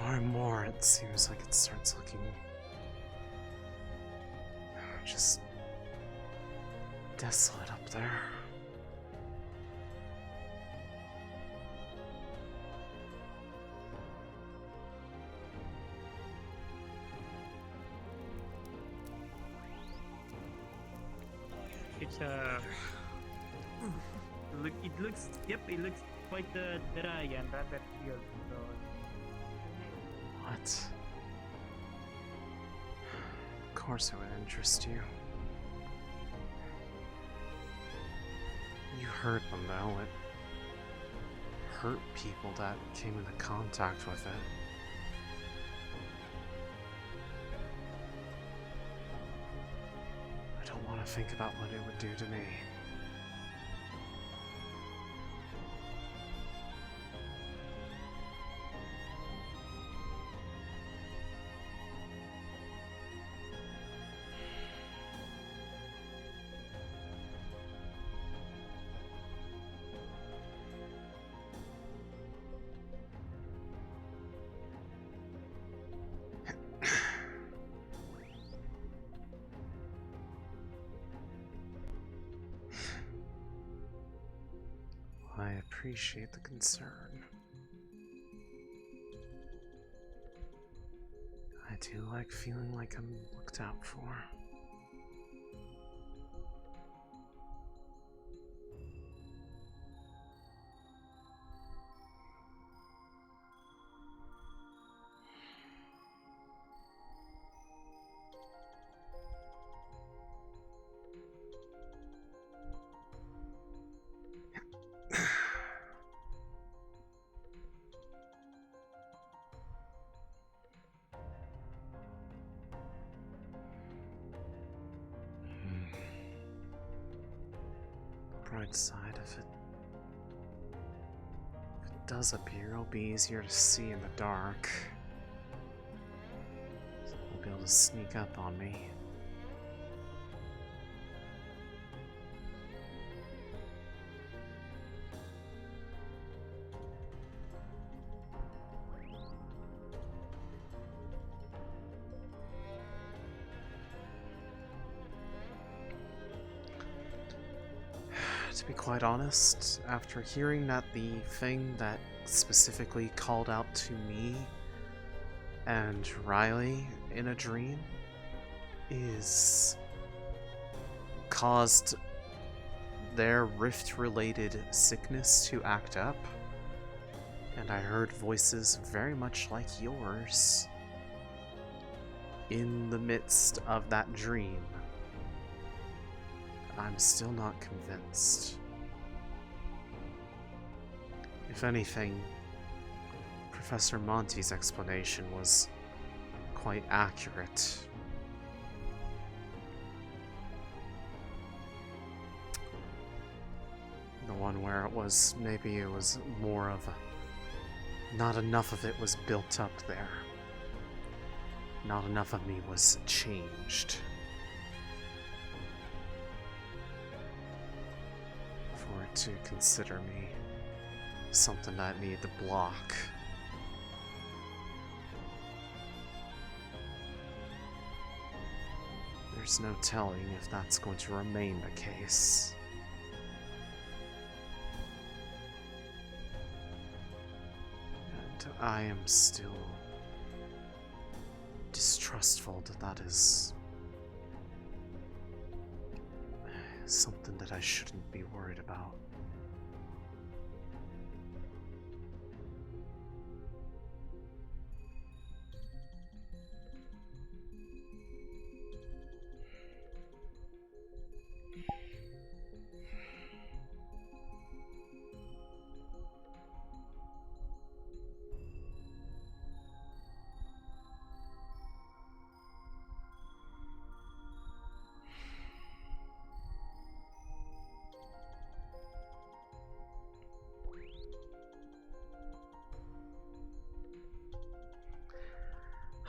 More and more, it seems like it starts looking just desolate up there. It's it looks it looks quite dry and rather field. So. What? Of course it would interest you. You heard them though. It hurt people that came into contact with it. I don't want to think about what it would do to me. I appreciate the concern. I do like feeling like I'm looked out for. Bright side of it. If it does appear, it'll be easier to see in the dark. So they'll be able to sneak up on me. To be quite honest, after hearing that the thing that specifically called out to me and Riley in a dream is caused their rift-related sickness to act up, and I heard voices very much like yours in the midst of that dream, I'm still not convinced. If anything, Professor Monty's explanation was quite accurate. The one where maybe it was more of a... Not enough of it was built up there. Not enough of me was changed. For it to consider me something that I need to block. There's no telling if that's going to remain the case. And I am still distrustful that is something that I shouldn't be worried about.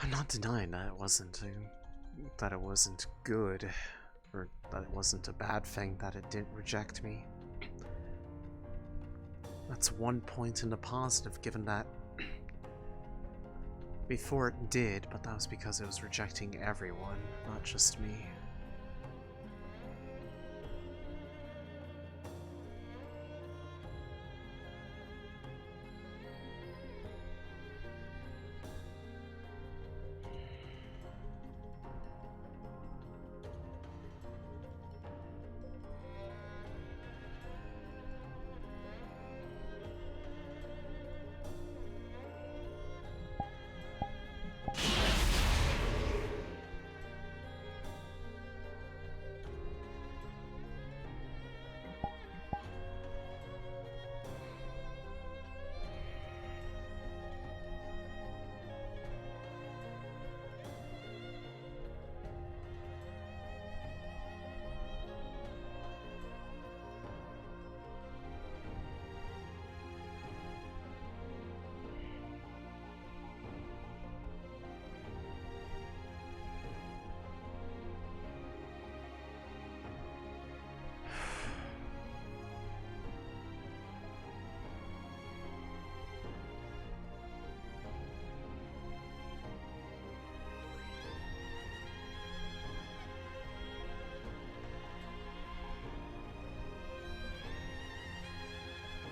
I'm not denying that it wasn't good, or that it wasn't a bad thing that it didn't reject me. That's one point in the positive, given that before it did, but that was because it was rejecting everyone, not just me.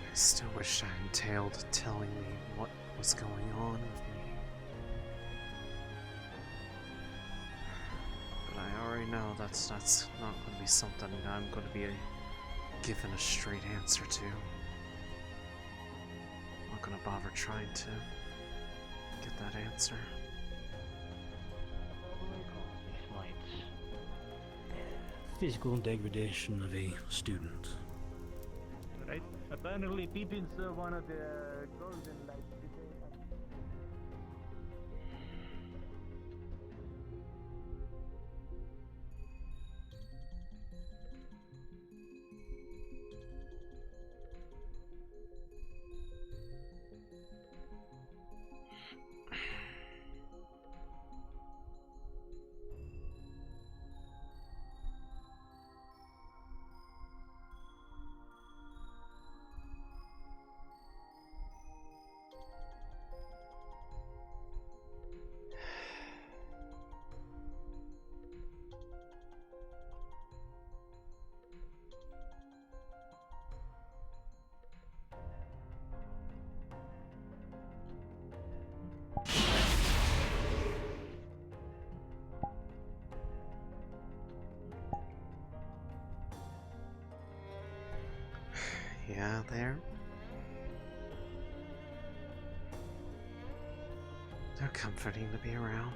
I still wish I entailed telling me what was going on with me. But I already know that's not going to be something that I'm going to be given a straight answer to. I'm not going to bother trying to get that answer. Physical degradation of a student. Right? Apparently, Pippin's one of the golden lights. Yeah, they're comforting to be around.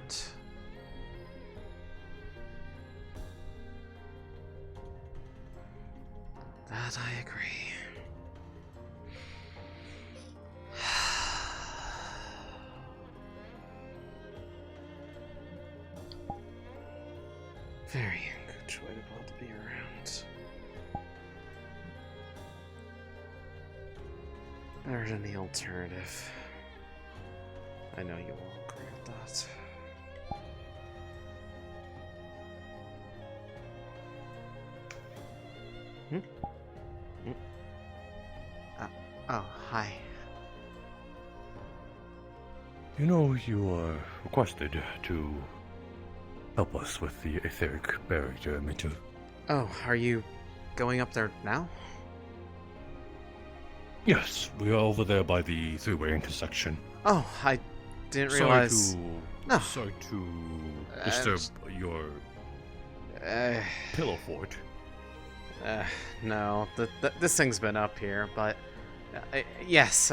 That I agree. Very enjoyable to be around. Better than the alternative. I know you will agree with that. Oh, hi. You know, you are requested to help us with the etheric barrier emitter. Oh, are you going up there now? Yes, we are over there by the three-way intersection. Oh, I didn't realize. No. Sorry to disturb your pillow fort. No, this thing's been up here, but yes.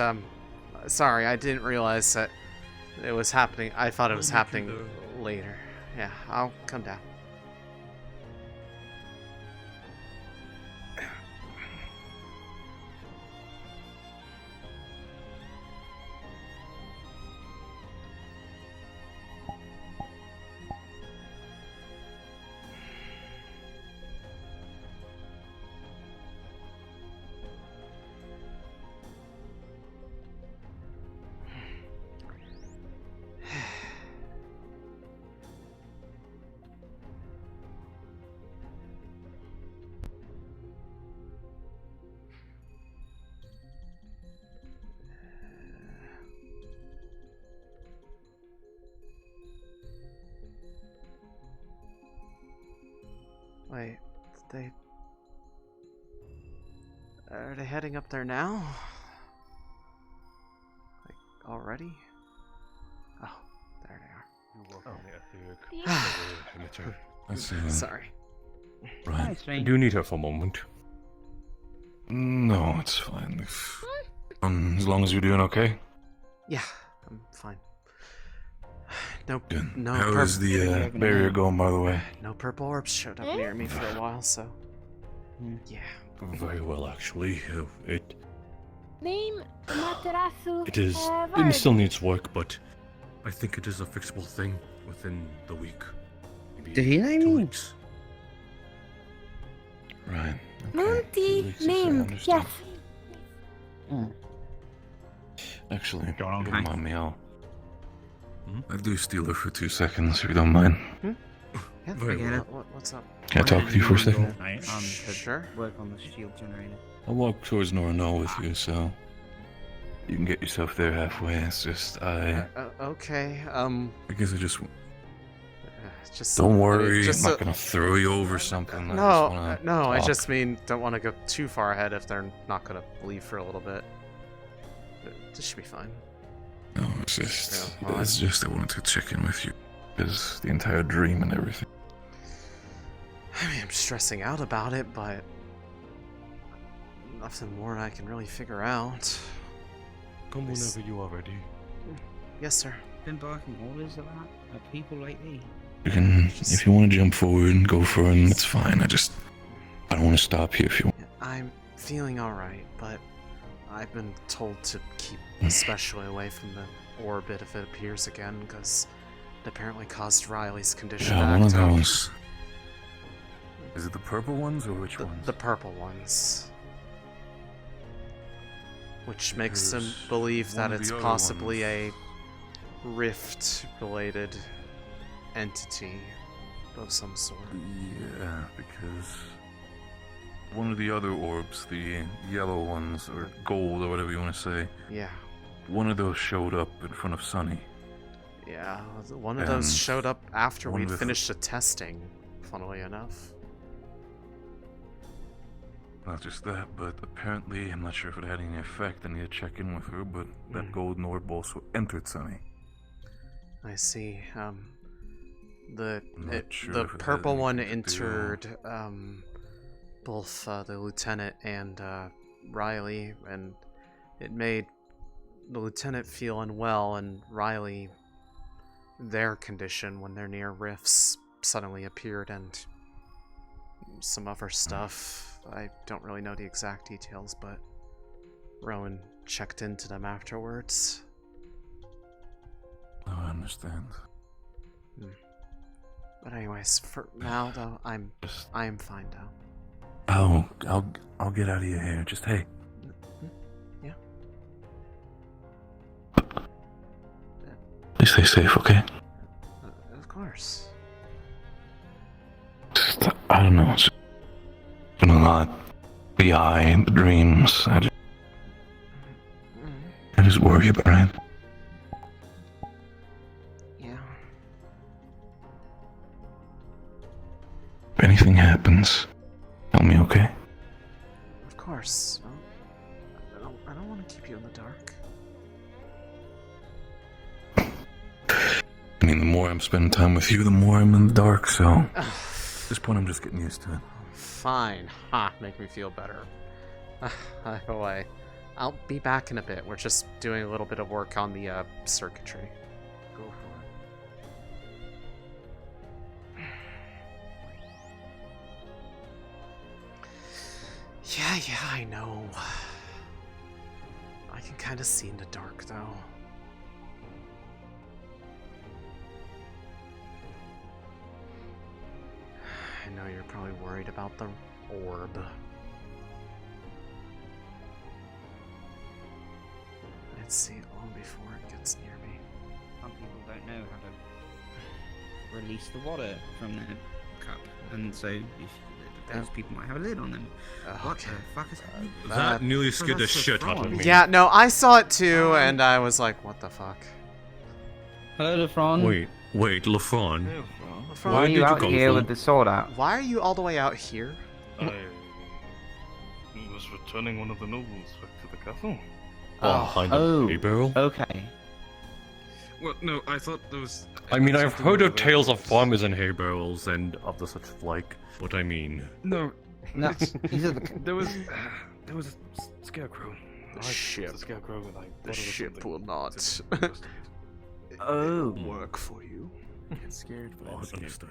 Sorry, I didn't realize that it was happening. I thought it was happening later. Yeah, I'll come down. Wait, are they heading up there now? Like, already? Oh, there they are. You work on the etheric emitter. Sorry. Right. Do you need her for a moment? No, it's fine. As long as you're doing okay. Yeah, I'm fine. No, Good. no. How is the barrier going, by the way? No purple orbs showed up near me for a while, so yeah. Very well, actually. It Name Materasu. still needs work, but I think it is a fixable thing within the week. Maybe Did he name 2 you? weeks. Right. Munti named, yes. Actually, don't mind me, I do steal her for 2 seconds, if you don't mind. Yeah, Very well. What's up? Can I talk with you for a second? Sure. Work on the shield generator. I'll walk towards Norano with you, so you can get yourself there halfway. It's just Okay. I guess I just. Just Don't worry, just I'm not gonna throw you over something. I just mean don't want to go too far ahead if they're not gonna leave for a little bit. This should be fine. No, it's just I wanted to check in with you because the entire dream and everything. I mean, I'm stressing out about it, but nothing more I can really figure out. Come whenever you are ready. Yes, sir. Been barking orders about people lately. You can, if you want to jump forward and go for it, it's fine. I don't want to stop you if you want. I'm feeling alright, but I've been told to keep especially away from the orbit if it appears again, because it apparently caused Riley's condition to Yeah, one of act up. those. Is it the purple ones or which ones? The purple ones. Which makes them believe that it's possibly a rift-related entity of some sort. Yeah, because one of the other orbs, the yellow ones, or gold, or whatever you want to say. Yeah. One of those showed up in front of Sunny. Yeah, one of those showed up after one we'd of the finished the testing, funnily enough. Not just that, but apparently, I'm not sure if it had any effect. I need to check in with her, but that golden orb also entered Sunny. I see. The sure the if it had purple one anything to do- entered both the lieutenant and Riley, and it made the lieutenant feel unwell, and Riley, their condition when they're near rifts suddenly appeared, and some other stuff. I don't really know the exact details, but Rowan checked into them afterwards. Oh, I understand. But anyways, for now though, I am fine though. Oh, I'll get out of your hair. Just hey. Yeah. Please stay safe, okay? Of course. Just, I don't know. It's been a lot. The eye and the dreams. I just worry about it. Yeah. If anything happens, tell me, okay? Of course. Well, I don't want to keep you in the dark. I mean, the more I'm spending time with you, the more I'm in the dark, so... At this point, I'm just getting used to it. Fine. Ha, make me feel better. Either way, I'll be back in a bit. We're just doing a little bit of work on the circuitry. Go for it. Yeah, I know. I can kind of see in the dark, though. I know you're probably worried about the orb. Let's see it long before it gets near me. Some people don't know how to release the water from their cup, and so those people might have a lid on them. What the fuck is happening? That nearly scared the shit out of me. Yeah, no, I saw it too, and I was like, what the fuck? Hello, Lefron. Wait, Lefron. Why are you out here with the sword out? Why are you all the way out here? I was returning one of the nobles back to the castle. Behind a hay barrel? Okay. Well, no, I thought there was... I mean, I've heard of tales of farmers and hay barrels and of the such like, but I mean... No. There was a scarecrow. The ship. The scarecrow and I The ship will not work for you. Get scared, but I'm scared. Understood.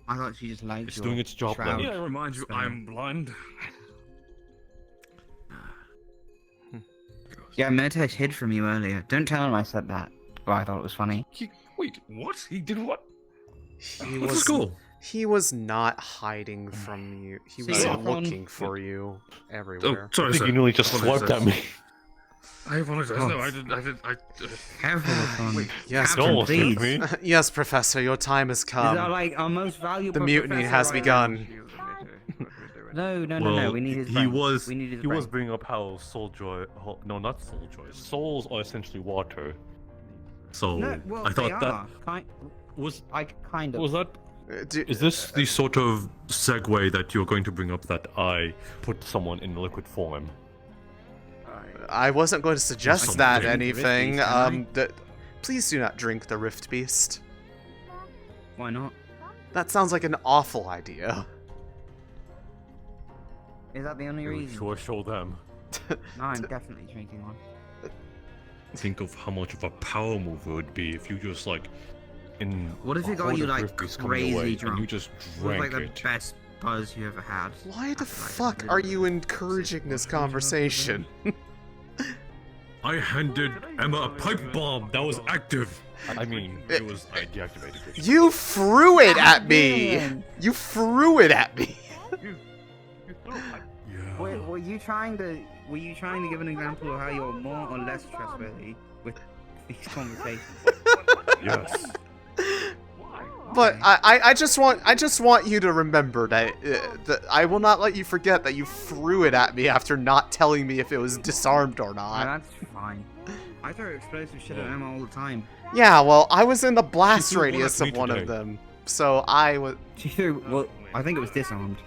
I thought she just liked It's your doing its job shroud. then. Yeah, I remind you, I'm blind. Yeah, Mertex hid from you earlier. Don't tell him I said that. Well, I thought it was funny. Wait, what? He did what? He What's the was school? He was not hiding from you. He was looking for you everywhere. Oh, sorry, I think sir. you nearly just swiped at me. I apologize. Oh. No, I did. Careful, Lefron. Yes, Don't please. me. Yes, Professor, your time has Is come. that like our most valuable The mutiny professor has right begun. No. Well, We need his he brain. was We need his he was brain. bringing up how not souljoy. Souls are essentially water. So No, well, I thought they that are. was kind of. was that. Is this the sort of segue that you're going to bring up that I put someone in liquid form? I wasn't going to suggest Something. that Drink anything. Rift Beast, Please do not drink the Rift Beast. Why not? That sounds like an awful idea. Is that the only reason? Sure, show them. No, I'm definitely drinking one. Think of how much of a power move it would be if you just like in. What if a it got horde you of like Rift Beasts coming away crazy drunk? and you just What was drank like it? the best buzz you ever had? Why the fuck are you encouraging this conversation? I handed Emma a pipe bomb that was active. I mean, I deactivated it. You threw it at me! You threw it at me! Were you trying to give an example of how you're more or less trustworthy with these conversations? Yes. But I just want you to remember that, that I will not let you forget that you threw it at me after not telling me if it was disarmed or Oh, not. that's fine. I throw explosive shit at Emma all the time. Yeah, well, I was in the blast She threw one radius at of me one of today. them, so I was. She threw. Well, I think it was disarmed.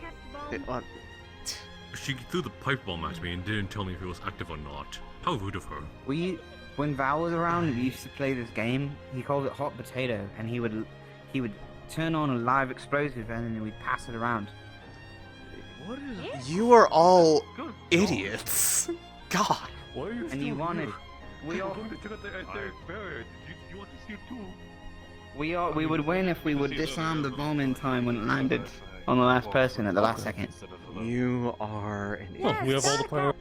She threw the pipe bomb at me and didn't tell me if it was active or not. How rude of her. When Val was around, we used to play this game. He called it hot potato, and he would turn on a live explosive and then we'd pass it around. What is? You are all idiots. God. Why are you And you wanted. We all. We would win if we would disarm the bomb in time when it landed on the last person at the last second. You are an idiot. Well, we have all the power.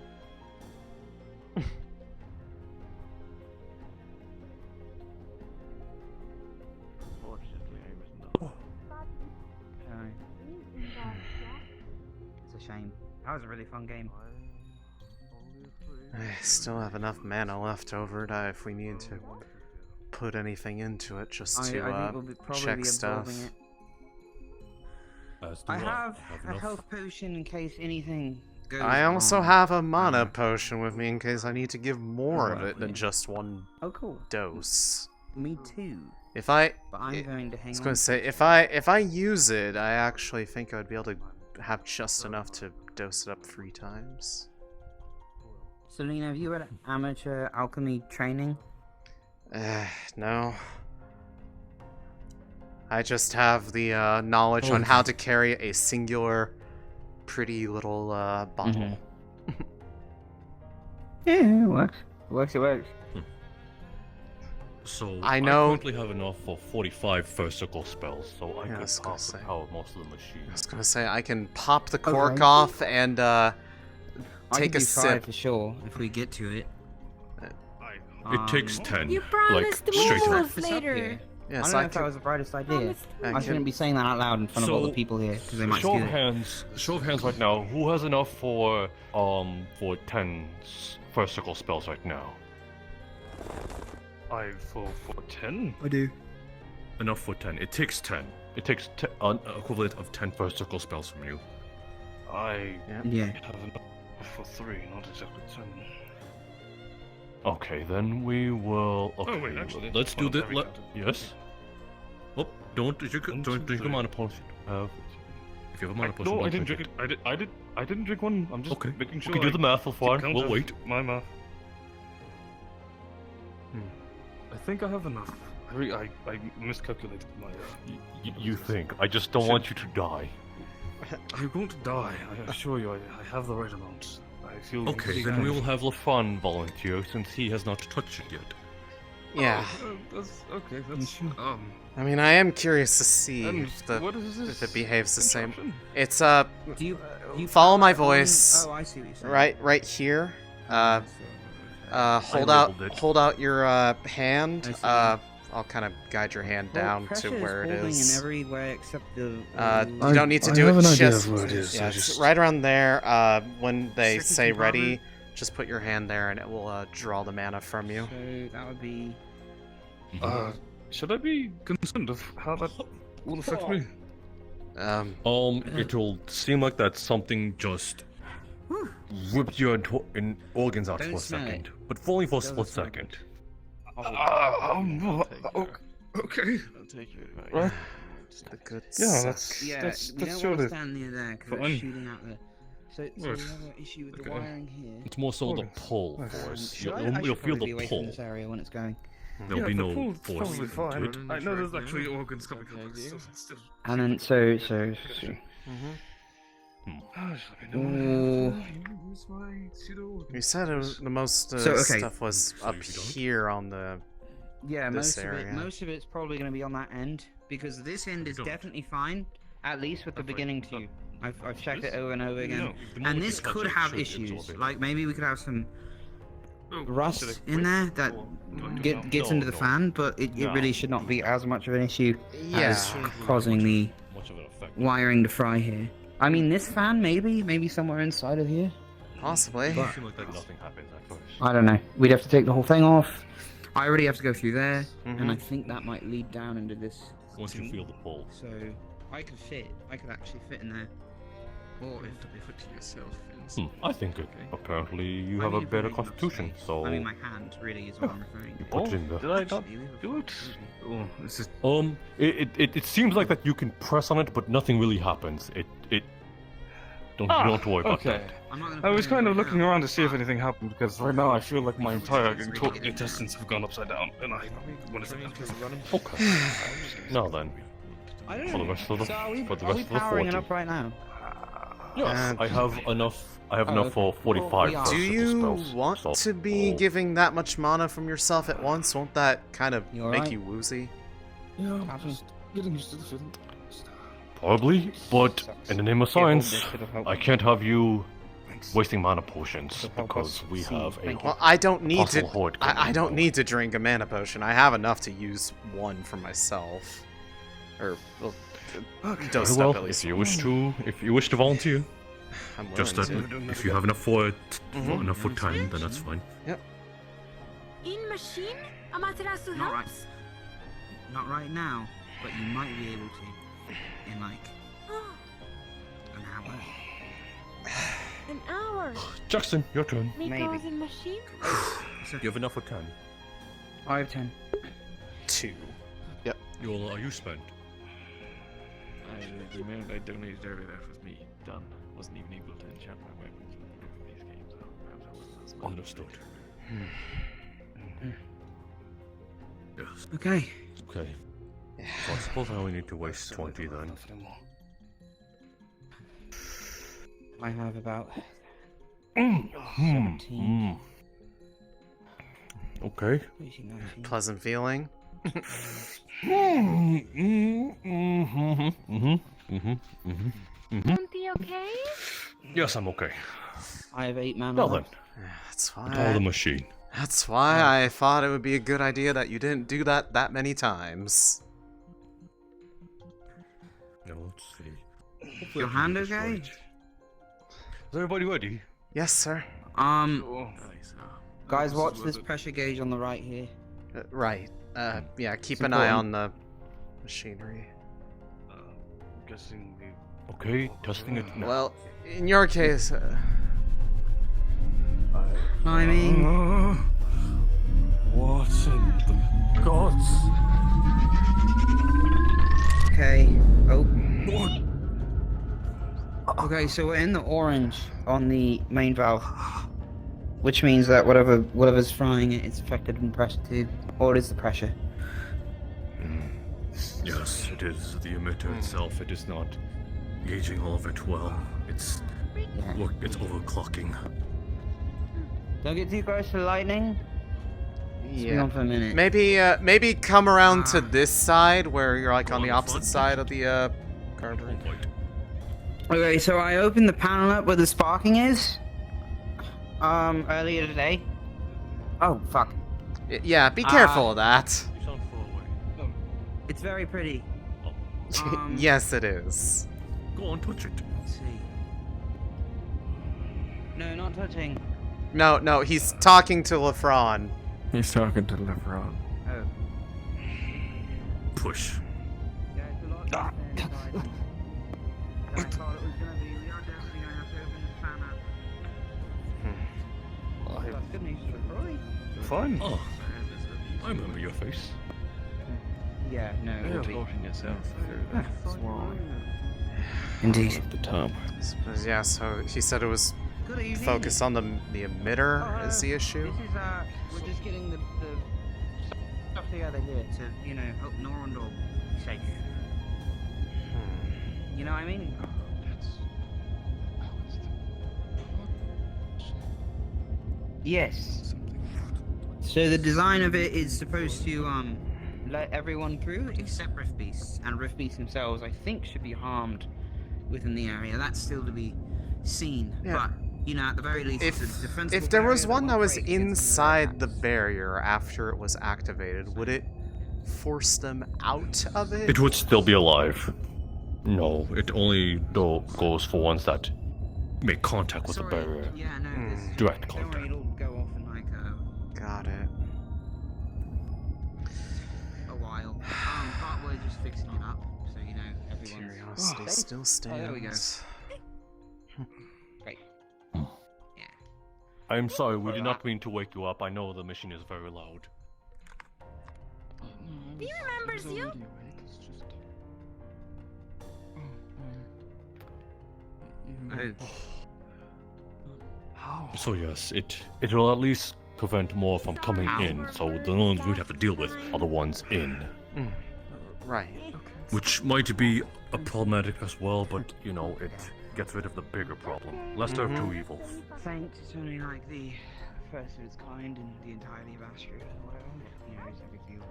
That was a really fun game. I still have enough mana left over to if we need to put anything into it just to I think we'll probably check be stuff. absorbing it. I have a health potion in case anything goes I also wrong. have a mana potion with me in case I need to give more of it than just one cool. dose. Me too. If I, But I'm going to hang I was on. going to say, if I use it, I actually think I would be able to have just enough to dose it up 3 times. Céline, have you had amateur alchemy training? No. I just have the knowledge on how to carry a singular, pretty little bottle. Yeah, it works. It works. So I know- currently have enough for 45 first circle spells, so I could possibly power most of the machine. I was gonna say I can pop the cork off and I take can a do 5 sip. for sure if we get to it. It takes 10. You like, promised to straight move up. later. Yes, I don't know if that was the brightest idea. I shouldn't be saying that out loud in front of all the people here because they might show steal of it. hands. Show of hands right now. Who has enough for 10 first circle spells right now? For 10. I do. Enough for 10. It takes 10. It takes equivalent of 10 first circle spells from you. I Yeah. have enough for 3, not exactly 10. Okay, then we will. Okay, wait, actually, let's do hold on, this. let me count it. Yes. Oh, don't drink a mana potion. If you have a mana potion, No, don't I didn't drink drink it. it. I didn't drink one. I'm just Okay. making sure. We can do the math for keep fun. count We'll of wait. My math. I think I have enough. I miscalculated my. You think? I just don't want you to die. I won't die. I assure you, I have the right amount. I feel. Okay, pretty then good. we will have LaFon volunteer since he has not touched it yet. Yeah. That's okay. That's I mean, I am curious to see And if what is this if it behaves the same. contraption? It's Do you follow my power on- voice. Oh, I see what you're saying. Right here. Hold out your hand. I'll kind of guide your hand down to where it is. in every way except the. You don't need to do have it an idea just. of where it is, Yeah, I it's just- right around there. When they Second say compartment. ready, just put your hand there and it will draw the mana from you. So that would be. Should I be concerned of how that will affect me? It'll seem like that something just ripped your organs out Don't for a smell second, it. but only for a Doesn't split smell second. Okay. I'll take your advice. Right. The good Yeah, suck. that's Yeah, that's we don't want surely to stand near there because fine. it's shooting out there. So we Right. have an issue with the Okay. wiring here. It's more so the Okay. pull Nice. force. Should I You'll should feel probably the be away pull. from this area when it's going. There'll yeah, be the no pool's force probably into fine. it. I know there's actually organs coming up. But still. And then so. You said the most So, okay. stuff was So up you don't? here on the. Yeah, This most area. most of it's probably going to be on that end because this end is Don't. definitely fine, at least with the beginning tube. I've checked it This? over and over again, No, the moment and you this touch could it, have should issues. absorb it. Like maybe we could have some rust should I in wait? there that gets No, into the no. fan, but it No. really should not be as much of an issue Yeah. as causing the Much of an effect. wiring to fry here. I mean, this fan maybe somewhere inside of here. Possibly. It seems like that nothing happens at first. I don't know. We'd have to take the whole thing off. I already have to go through there, Mhm. and I think that might lead down into this. Once you feel the pull. So I could fit. I could actually fit in there. Or You have to pay to yourself. I think it, apparently you I have a mean, better if we make constitution, space. so I mean, my hand really is what I'm referring to. put it in Did there. I not Actually, we have do a- it? Oh, this is. It seems like that you can press on it, but nothing really happens. Don't worry about okay. that. I'm not gonna I put was it kind in of there looking now. around to see if anything happened because right now I feel like my entire intestines have gone upside down, and I want to sit down. Okay. Now then, I don't for the know. rest of the So are we, for the are we rest of the powering 40. it up right now? Yes, I have enough. I have Oh, enough okay. for 45. Well, Do versatile you spells, want so- to be giving that much mana from yourself at once? Won't that kind of You make alright? you woozy? Yeah, I'm just getting used to the feeling. Probably, but in the name of Yeah, hold science, this, it'll help. I can't have you wasting mana potions because we have a Well, I don't need to. Fossil horde I coming don't out. need to drink a mana potion. I have enough to use one for myself, or well, dose Very well, up at least. if you wish to volunteer. I'm willing Just that to. if you have enough enough for time, then that's fine. Yep. In machine? Amaterasu Not right. helps? Not right now, but you might be able to in like an hour. An hour? Jackson, your turn. Miko's in machine? You have enough for 10. I have 10. 2. Yep. Yola, are you spent? The amount I donated earlier, that was me done. Wasn't even able to enchant my weapons with these games, so perhaps I wasn't as much. Understood. Yes. Okay. Okay. So I suppose I only need to waste 20 then. I have about Mm. 17. Okay. Pleasant feeling. Monty okay? Yes, I'm okay. I have 8 mana. Well then. That's Power why. the machine. That's why I thought it would be a good idea that you didn't do that many times. Now let's see. Your hand okay? Is everybody ready? Yes, sir. Guys, watch this pressure gauge on the right here. Right. Yeah, keep It's an eye important. on the machinery. Guessing the Okay, testing it now. Well, in your case... Climbing. What in the gods? Okay. Oh. Okay, so we're in the orange on the main valve, which means that whatever's frying it is affected in pressure too, or it is the pressure. Yes, it is the emitter itself. It is not gauging all of it well. It's look, it's overclocking. Don't get too close to the lightning. Be on for a minute. Maybe come around to this side where you're like on the opposite side of the current. Okay, so I opened the panel up where the sparking is. Earlier today. Oh fuck. Yeah, be careful of that. It's very pretty. Yes, it is. Go on, touch it. Let's see. No, not touching. No, he's talking to Lefron. He's talking to LeBron. Oh. Push. Yeah, it's a lot than I thought it was gonna be. We are definitely gonna have to open this panel. That's good news for Roy. Fine. Oh, I remember your face. Yeah, no. You're it'll be- voting yourself. That's wrong. Indeed. The top. Suppose, yeah, so he said it was Good evening. focused on the emitter is the issue. This is we're just getting the stuff together here to help Norondor be safe. You know what I mean? Yes. So the design of it is supposed to let everyone through except Rift Beasts, and Rift Beasts themselves I think should be harmed within the area. That's still to be seen. Yeah. But at the very least, it's a defensible If there was barrier one that was won't break against inside the barrier after it was activated, would it force them out of it? It would still be alive. No, it only goes for ones that make contact with the barrier. Yeah, no, Direct don't worry, contact. it'll go off in like Got it. a while. But we're just fixing it up, so everyone's Curiosity still stands. Oh, there we go. Great. I'm sorry, we did not mean to wake you up. I know the mission is very loud. He remembers you. So yes, it will at least prevent more from coming in, so the ones we'd have to deal with are the ones in. Right. Which might be a problematic as well, but it gets rid of the bigger problem. Lesser of two evils. Thanks, it's only like the first of its kind in the entirety of Astrea or whatever. It's a big deal.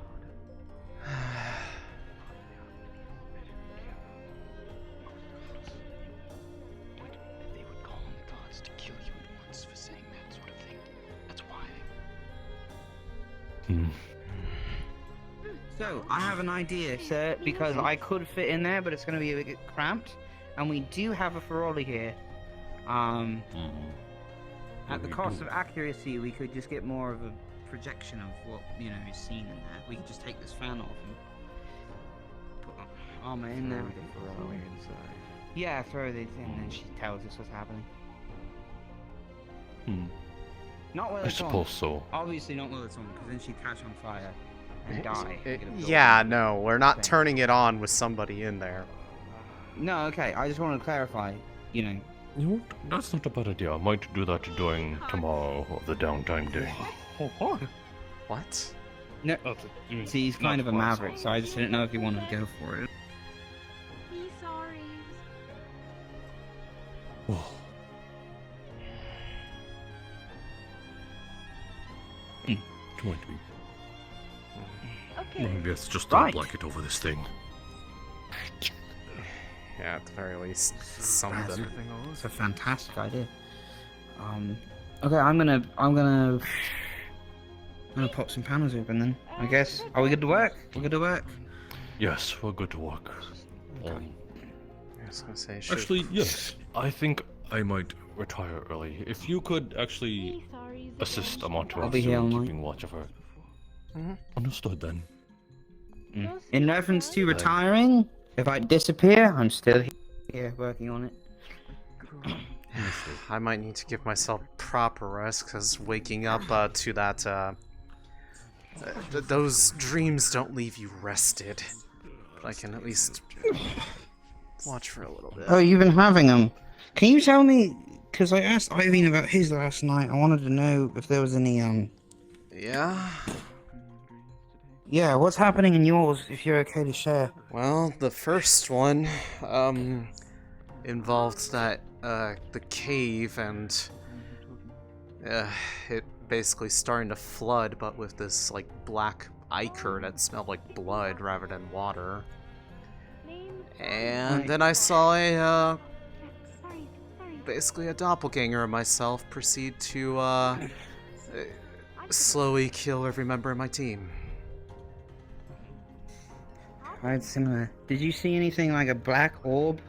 They would call on the gods to kill you at once for saying that sort of thing. That's why. So, I have an idea, sir, because I could fit in there, but it's going to be a bit cramped, and we do have a Ferrari here. At the cost of accuracy, we could just get more of a projection of what, you know, is seen in there. We could just take this fan off and put armor in there. Yeah, throw these in and she tells us what's happening. Not while I it's on. suppose so. Obviously not while it's on, because then she'd catch on fire and die. Yeah, no, we're not turning it on with somebody in there. No, okay, I just want to clarify, you know. You know, that's not a bad idea. I might do that during tomorrow or the downtime day. What? No, see, he's kind of a maverick, so I just didn't know if he wanted to go for it. Be sorry. Going to be. Okay. Maybe let's just throw a blanket over this thing. Yeah, at the very least, something. It's a fantastic idea. Okay, I'm gonna pop some panels open then. I guess. Are we good to work? We're good to work. Yes, we're good to work. I was gonna say, Actually, yes. I think I might retire early. If you could actually assist Amonto I'll be here all in night. keeping watch of her. Understood then. In reference to retiring, if I disappear, I'm still here working on it. I might need to give myself proper rest, because waking up to that, those dreams don't leave you rested. But I can at least watch for a little bit. Oh, you've been having them. Can you tell me, because I asked Irene about his last night, I wanted to know if there was any, Yeah? Yeah, what's happening in yours, if you're okay to share? Well, the first one, involved that, the cave and, it basically starting to flood, but with this, like, black ichor that smelled like blood rather than water. And then I saw a, basically a doppelganger of myself proceed to, slowly kill every member of my team. Quite similar. Did you see anything like a black orb?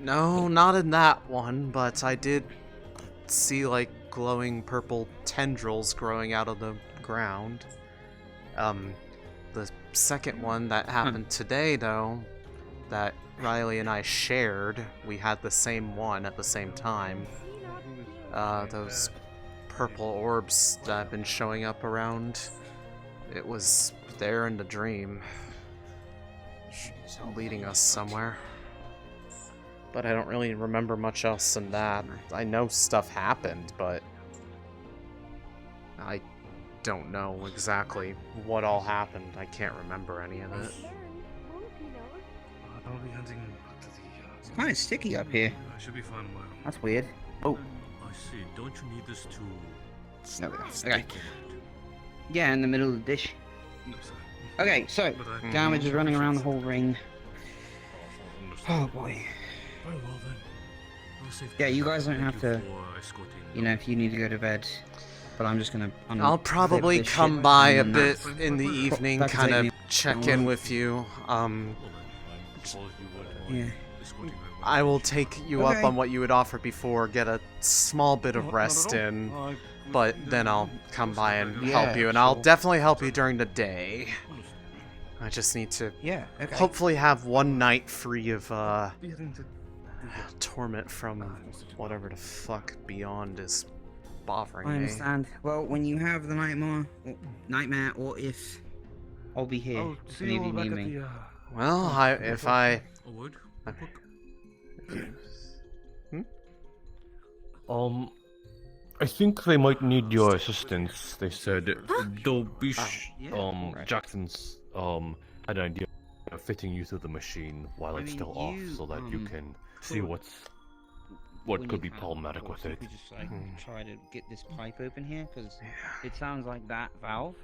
No, not in that one, but I did see, like, glowing purple tendrils growing out of the ground. The second one that happened today, though, that Riley and I shared, we had the same one at the same time. Those purple orbs that have been showing up around, it was there in the dream, leading us somewhere. But I don't really remember much else than that. I know stuff happened, but I don't know exactly what all happened. I can't remember any of it. I'll be hunting back to the. It's kind of sticky up here. I should be fine a while. That's weird. Oh. I see. Don't you need this to? No, okay. Yeah, in the middle of the dish. No, sir. Okay, so damage is running around the whole ring. Oh boy. Very well then. I'll save Yeah, you guys don't have to. for escorting. You know, if you need to go to bed. But I'm just gonna. I'll probably come by a bit in the evening, kind of check in with you. Yeah. I will take you up on what you had offered before, get a small bit of rest in, but then I'll come by and help you, and I'll definitely help you during the day. I just need to hopefully have one night free of torment from whatever the fuck beyond is bothering I me. understand. Well, when you have the nightmare, or if I'll be here, if any of you need me. Well, if I. I think they might need your assistance. They said Jackson's had an idea of fitting you through the machine while it's still off, so that you can see what could be problematic with it. We just try to get this pipe open here, because it sounds like that valve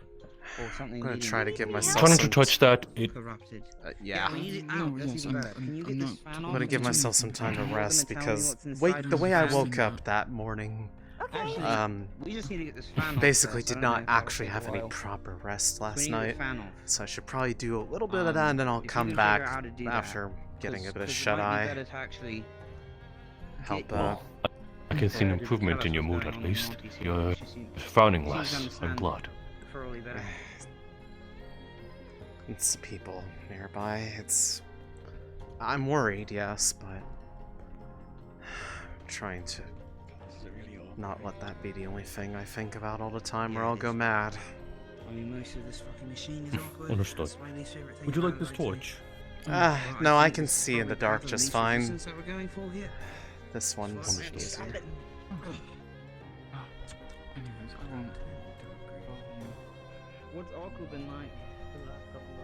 or something. I'm gonna try to get myself. Trying to touch that. Corrupted. Yeah. We need it out. That's even better. Can you get this fan I'm on? gonna give myself some time to rest You're gonna tell me because what's inside the way I this woke fan? up that morning, Actually, we just need to get this fan on basically first. I did don't know not if that'll actually take a have any while. proper rest We last need the night, fan off. so I should probably do a little bit of that, and then I'll if you come can back figure out how to do that, after getting a bit of 'cause it shut might be eye. better to actually help. Well, I can see an improvement in your mood at least. You're frowning less and blood. Thoroughly better. It's people nearby. I'm worried, yes, but I'm trying to not let that be the only thing I think about all the time, or I'll go mad. I mean, most of this fucking machine is awkward. Understood. That's my least favorite thing Would you like about this IT. torch? No, I can see in the dark just fine. Resistance that we're going for here. This one's easier. Anyways, I won't. What's Orko been like the last couple of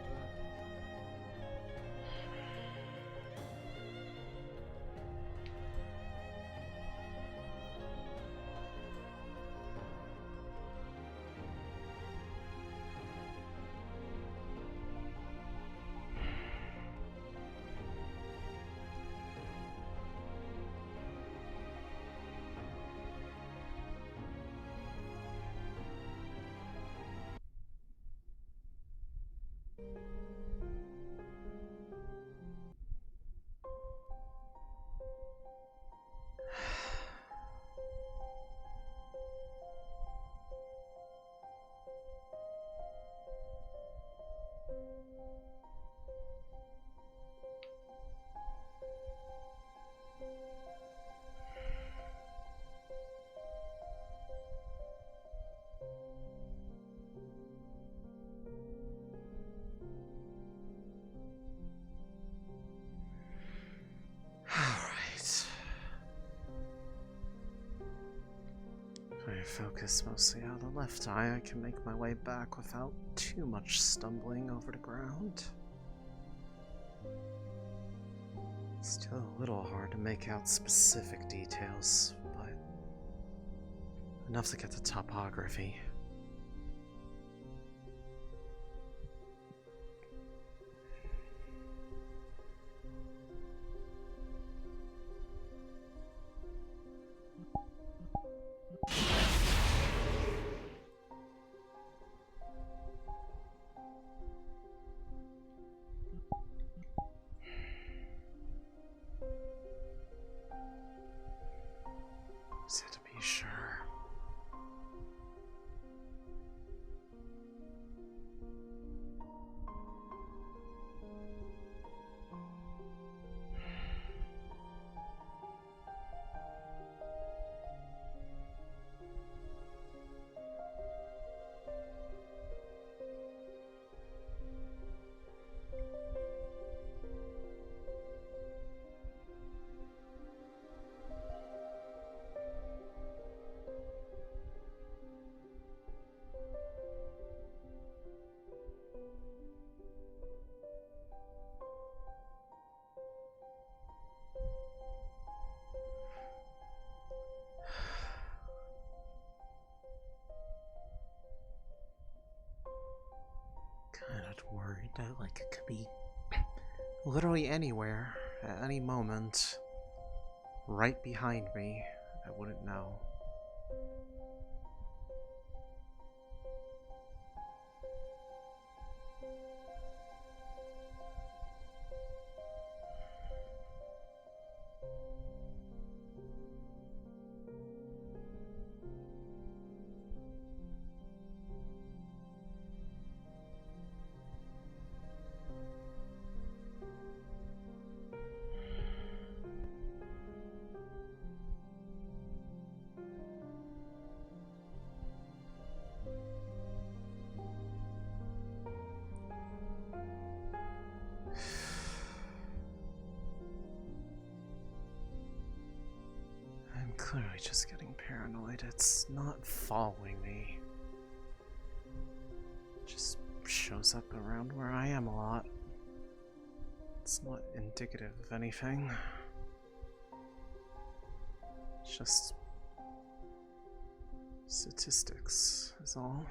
Alright. If I focus mostly on the left eye, I can make my way back without too much stumbling over the ground. Still a little hard to make out specific details, but enough to get the topography. So to be sure. Kind of worried that like it could be literally anywhere at any moment, right behind me. I wouldn't know. I'm clearly just getting paranoid. It's not following me. It just shows up around where I am a lot. It's not indicative of anything. It's just statistics, is all.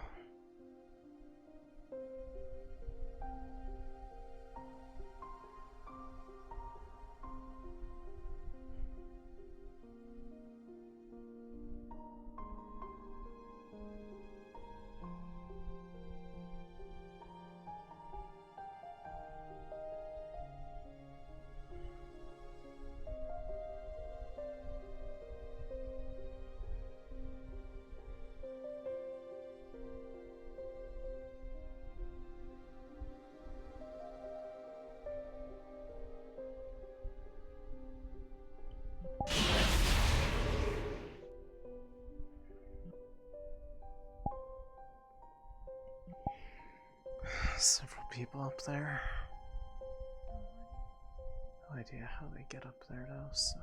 several people up there. No idea how they get up there though, so.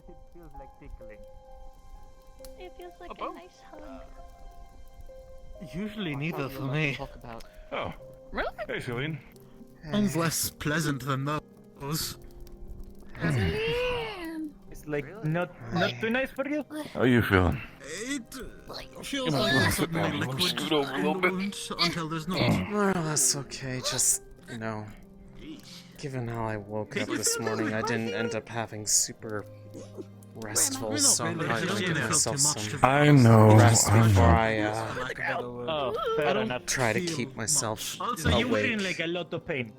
It feels like tickling. It feels like a nice hug. Usually neither for me. Oh. Really? Hey, Céline. Sounds less pleasant than those. Céline! It's like not too nice for you. How are you feeling? It feels like there's suddenly liquid in the wound until there's not. Well, that's okay. Just, you know, given how I woke up this morning, I didn't end up having super restful, so I'm trying to give myself some I know. rest before I Fair enough. try to keep myself Also, you were in awake. like a lot of pain.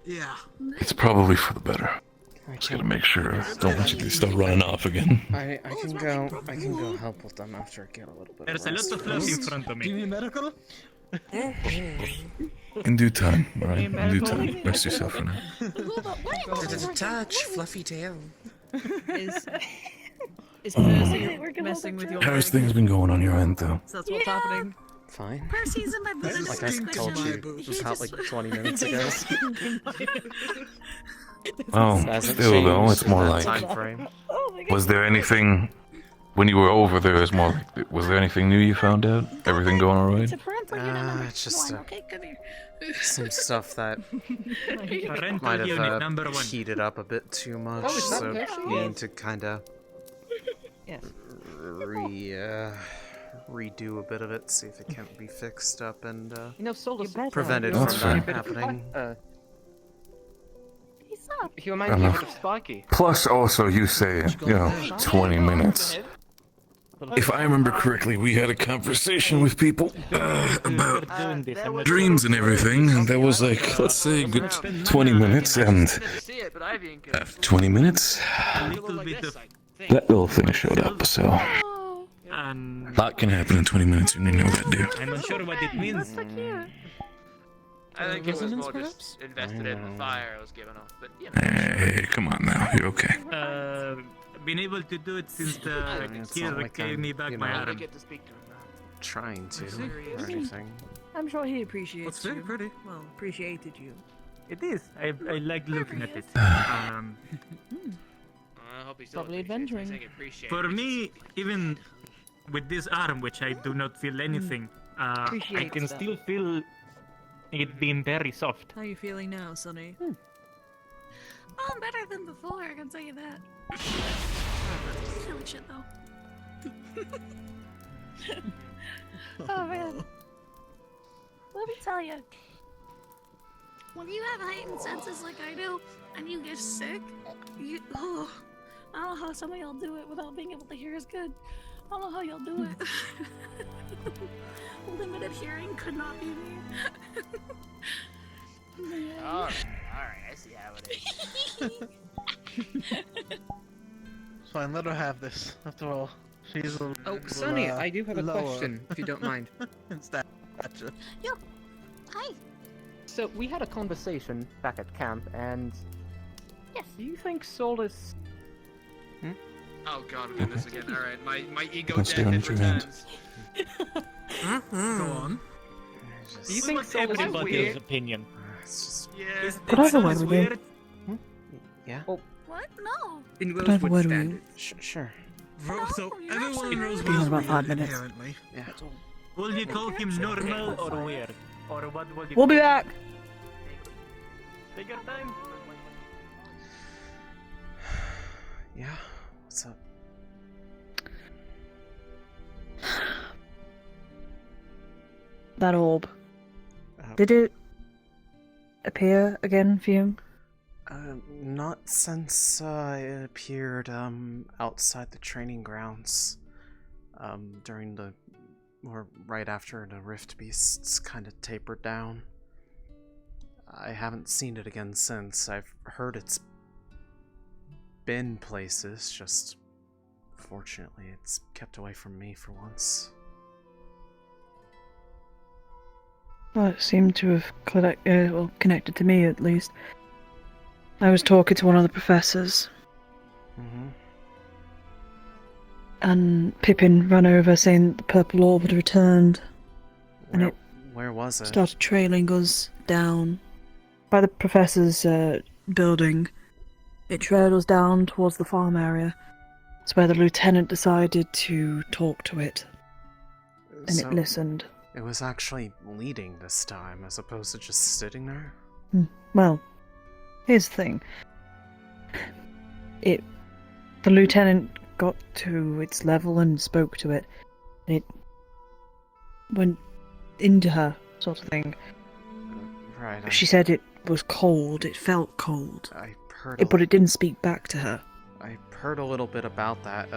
Yeah. It's probably for the better. Just gotta make sure. Don't want you to start running off again. I can go help with them after I get a little bit There's of a rest. lot of fluff in front of Do you me. need medical? In due time, alright? In due time. Rest yourself for now. Touch, fluffy tail. Is Percy messing with your How's leg? things been going on your end, though? So that's what's happening. Fine. Percy's in my boobs. Like I told you, it was about like 20 minutes ago. Oh, Hasn't still though, changed it's in more that like. time frame. Was there anything when you were over there? Is more like. Was there anything new you found out? Everything going alright? It's a parental unit number It's just one. Okay, come here. some stuff that Parental might unit have number one. heated up a bit too much, Oh, is that so Percy? needing to kind of Yes. redo a bit of it, see if it can't be fixed up and You know, Solus, prevented That's from fair. that happening. He's up. He reminds me a Enough. bit of Sparky. Plus, also, you say, 20 minutes. If I remember correctly, we had a conversation with people about dreams and everything, and that was like, let's say, a good 20 minutes, and after 20 minutes, A little bit of. that little thing showed up, so And a lot can happen in 20 minutes, and you know that, dear. I'm not sure what it means. So cute. I think it was Resonance, more perhaps? just invested in the fire I was giving off, but you know. Hey, come on now, you're okay. Been able to do it since the It's kid not like gave I'm, me back you my know, I arm. get to speak to him now. trying to see. or anything. I'm sure he appreciates It's very you. pretty. Well, appreciated you. It is. I like looking at it. I hope he still Probably appreciates me, adventuring. saying appreciate For it. me, even with this arm, which I do not feel anything, I Appreciate can stuff. still feel it being very soft. How are you feeling now, Sonny? Oh, I'm better than before, I can tell you that. Holy shit, though. Oh, man. Let me tell you. When you have heightened senses like I do, and you get sick, I don't know how some of y'all do it without being able to hear as good. I don't know how y'all do it. Limited hearing could not be me. Alright, I see how it is. Fine, let her have this. After all, she's a Oh, little, Sonny, I do have a lower question, if you don't mind. in stature. Yo, hi. So, we had a conversation back at camp, and... Yes. Do you think Solus... Oh god, I'm doing this again. Alright, my ego Don't stare death into your hand. returns. Go on. Do you think Solus is Everybody's weird? opinion. It's just, Yeah. Could I have a word It's with you? weird. yeah, What? No. In Could I have a Rosewood word with you? standards. sure. So you're everyone actually in really Rosewood We have is about weird, 5 minutes. inherently. Yeah. Will you call him normal or weird? Or what will you We'll be call back. him? Take your time. Yeah. What's up? That orb. Uh, Did it appear again for you? Not since it appeared outside the training grounds. During the or right after the rift beasts kind of tapered down. I haven't seen it again since. I've heard it's been places, just fortunately it's kept away from me for once. Well, it seemed to have connected to me at least. I was talking to one of the professors. Mm-hmm. And Pippin ran over saying that the purple orb had returned. Where was it? Started trailing us down. By the professor's building. It trailed us down towards the farm area. It's where the lieutenant decided to talk to it. And it listened. It was actually leading this time, as opposed to just sitting there? Well, here's the thing. The lieutenant got to its level and spoke to it. And it went into her, sort of thing. Right. She said it was cold. It felt cold. I heard. But it didn't speak back to her. I heard a little bit about that.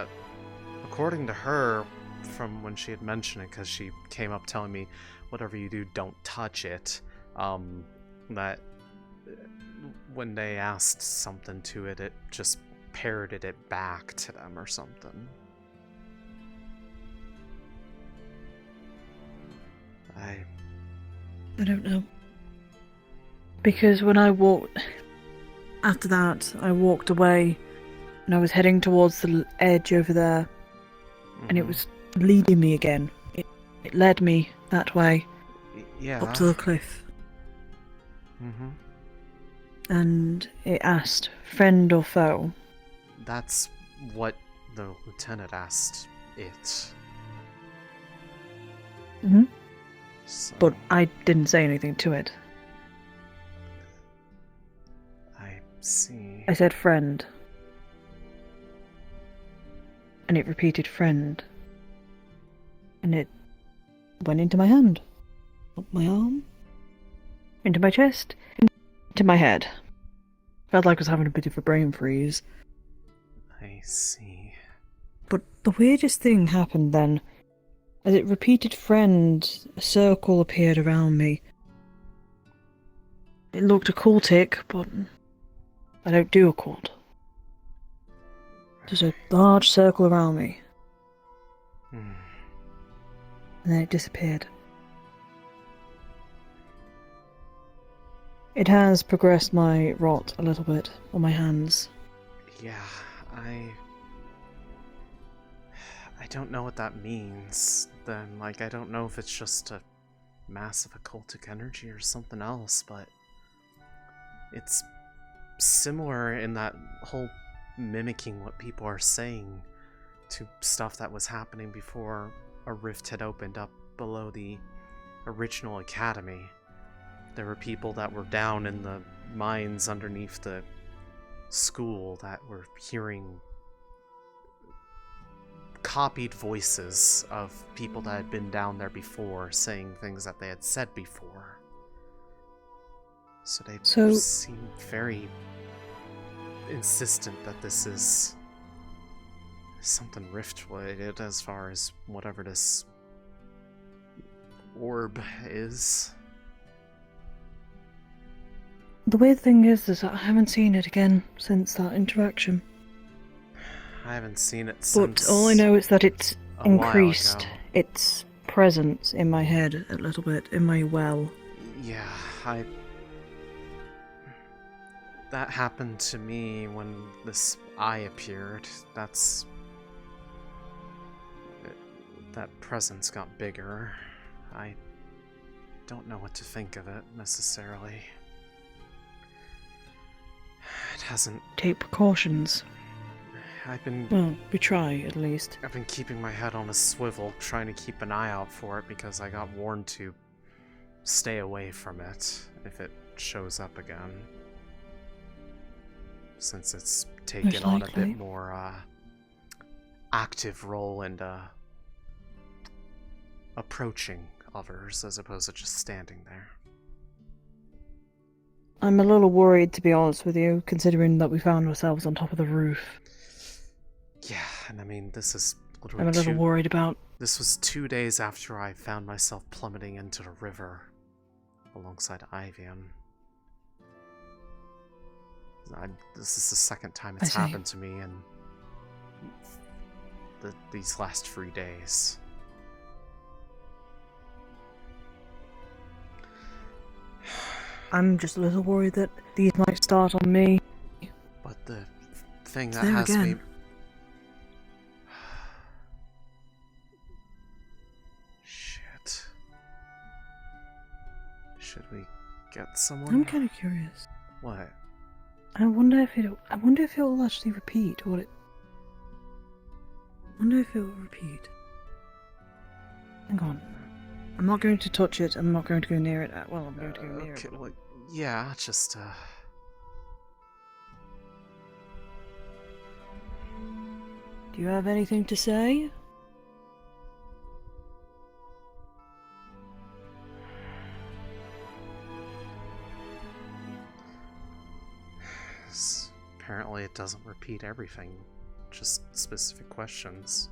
According to her, from when she had mentioned it, because she came up telling me, whatever you do, don't touch it. That when they asked something to it, it just parroted it back to them or something. I don't know. Because when I walked... After that, I walked away, and I was heading towards the edge over there, and it was leading me again. It led me that way, up to the cliff. And it asked, friend or foe? That's what the lieutenant asked it. So, but I didn't say anything to it. I see. I said friend. And it repeated friend. And it went into my hand. Up my arm. Into my chest. Into my head. Felt like I was having a bit of a brain freeze. I see. But the weirdest thing happened then. As it repeated friend, a circle appeared around me. It looked occultic, but I don't do occult. There's a large circle around me. And then it disappeared. It has progressed my rot a little bit on my hands. Yeah, I don't know what that means, then. Like, I don't know if it's just a massive occultic energy or something else, but it's similar in that whole mimicking what people are saying to stuff that was happening before a rift had opened up below the original academy. There were people that were down in the mines underneath the school that were hearing copied voices of people that had been down there before saying things that they had said before. So they seem very insistent that this is something rift-related as far as whatever this orb is. The weird thing is that I haven't seen it again since that interaction. I haven't seen it since. But all I know is that it's increased its presence in my head a little bit, in my well. Yeah, that happened to me when this eye appeared. That presence got bigger. I don't know what to think of it, necessarily. It hasn't... Take precautions. Well, we try, at least. I've been keeping my head on a swivel, trying to keep an eye out for it, because I got warned to stay away from it if it shows up again. Since it's taken on a bit more active role and approaching others as opposed to just standing there. I'm a little worried, to be honest with you, considering that we found ourselves on top of the roof. Yeah, and I mean, this is literally I'm a little worried about... This was 2 days after I found myself plummeting into the river alongside Ivian. This is the second time it's happened to me in these last 3 days. I'm just a little worried that these might start on me. But the thing It's that there has me... again. Shit. Should we get someone? I'm kind of curious. What? I wonder if it'll actually repeat what it. I wonder if it will repeat. Hang on. I'm not going to touch it. I'm not going to go near it. Well, I'm going to go near it. Well, yeah, just Do you have anything to say? Apparently it doesn't repeat everything, just specific questions.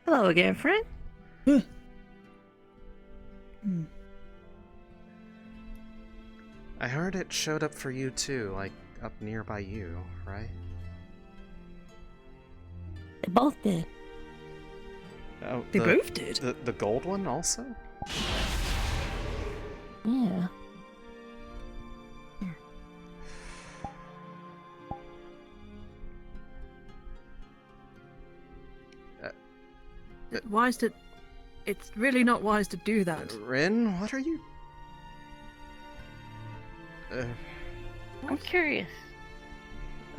Hello again, friend. I heard it showed up for you too, like up nearby you, right? They both did. Oh, They both did? The gold one also? Yeah. Wise to. It's really not wise to do that. Rin, what are you? I'm curious.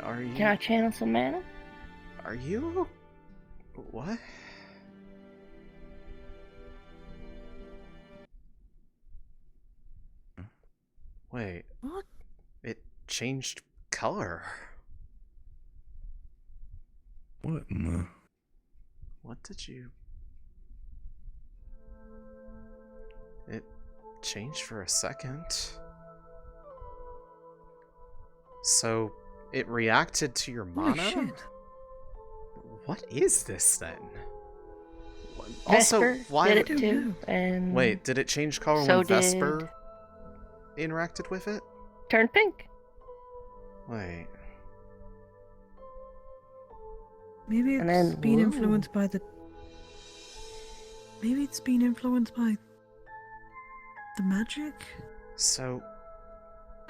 Are you? Can I channel some mana? Are you? What? Wait. What? It changed color. What in the... What did you... It changed for a second. So, it reacted to your mana? Holy shit. What is this then? Also, Vesper why... did it too, and Wait, did it change color so when Vesper did- interacted with it? turned pink. Wait. Maybe And it's then been blue. influenced by the. Maybe it's been influenced by the magic? So,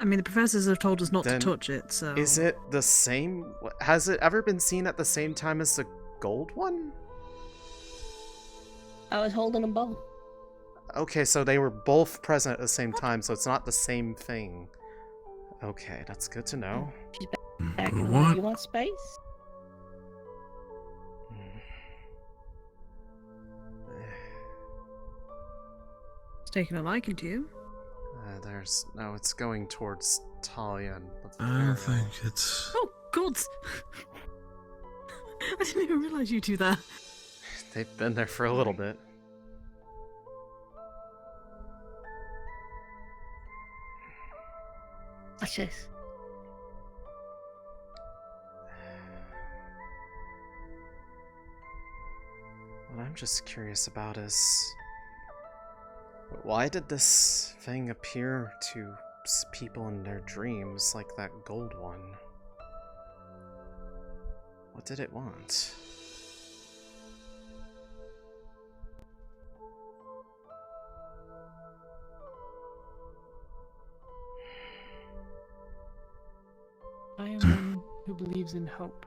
I mean, the professors have told us not to then touch it, so. is it the same? Has it ever been seen at the same time as the gold one? I was holding them both. Okay, so they were both present at the same time, so it's not the same thing. Okay, that's good to know. She's back in the What? You want space? It's taken a liking to you. No, it's going towards Talia and the I don't Fevira. think it's. Oh, gods! I didn't even realize you two there. They've been there for a little bit. Watch this. What I'm just curious about is, why did this thing appear to people in their dreams like that gold one? What did it want? I am one who believes in hope.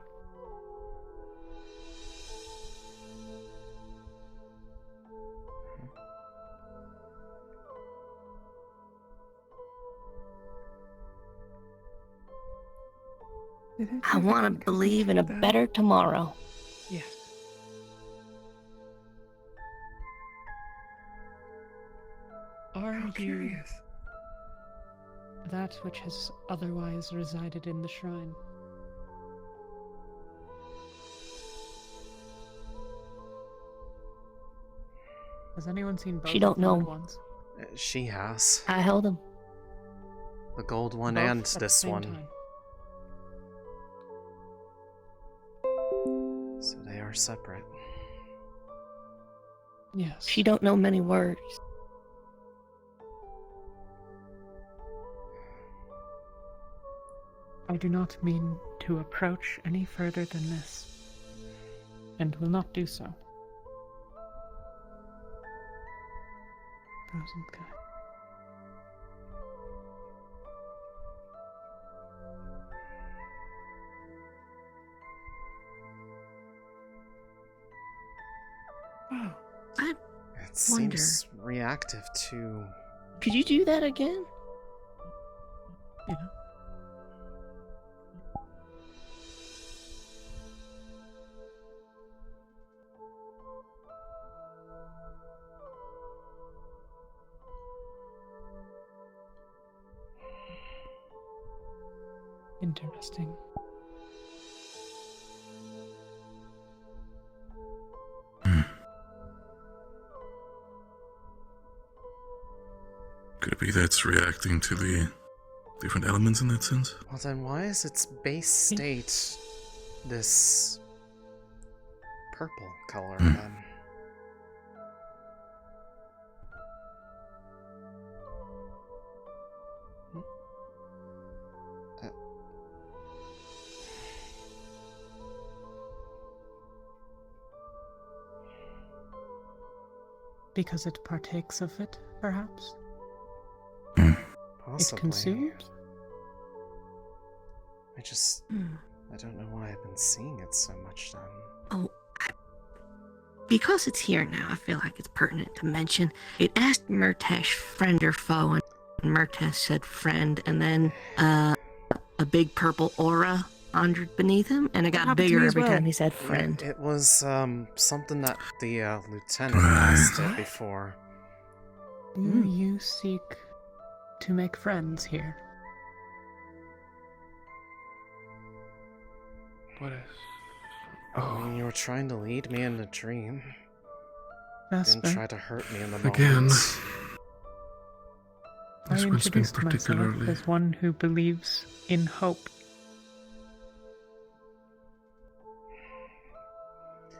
I want to believe in a better tomorrow. Yes. Are you that which has otherwise resided in the shrine? Has anyone seen both She don't of the know. ones? She has. I held them. The gold one Both and at the this same one. time. So they are separate. Yes. She don't know many words. I do not mean to approach any further than this, and will not do so. Thousand Guy. I It wonder. seems reactive to... Could you do that again? Yeah. Interesting. Could it be that's reacting to the different elements in that sense? Well then why is its base state this purple color then? Because it partakes of it, perhaps? Possibly. It consumes? I don't know why I've been seeing it so much then. Oh, because it's here now, I feel like it's pertinent to mention. It asked Murtash friend or foe, and Murtash said friend, and then a big purple aura conjured beneath him, and it got bigger every time he said friend. It was something that the lieutenant asked it before. Do you seek to make friends here? What is... I mean, you were trying to lead me in a dream. Vesper. Didn't try to hurt me in the Again. moment. I This one's been introduced myself particularly... as one who believes in hope.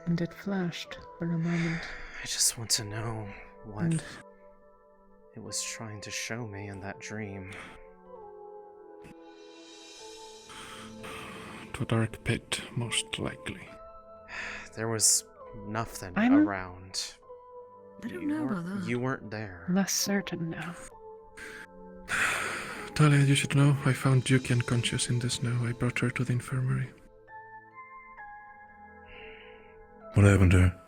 And it flashed for a moment. I just want to know what And it was trying to show me in that dream. To a dark pit, most likely. There was nothing I'm- around. I don't know about that. You weren't there. less certain now. Talia, you should know, I found Yuki unconscious in the snow. I brought her to the infirmary. What happened to her?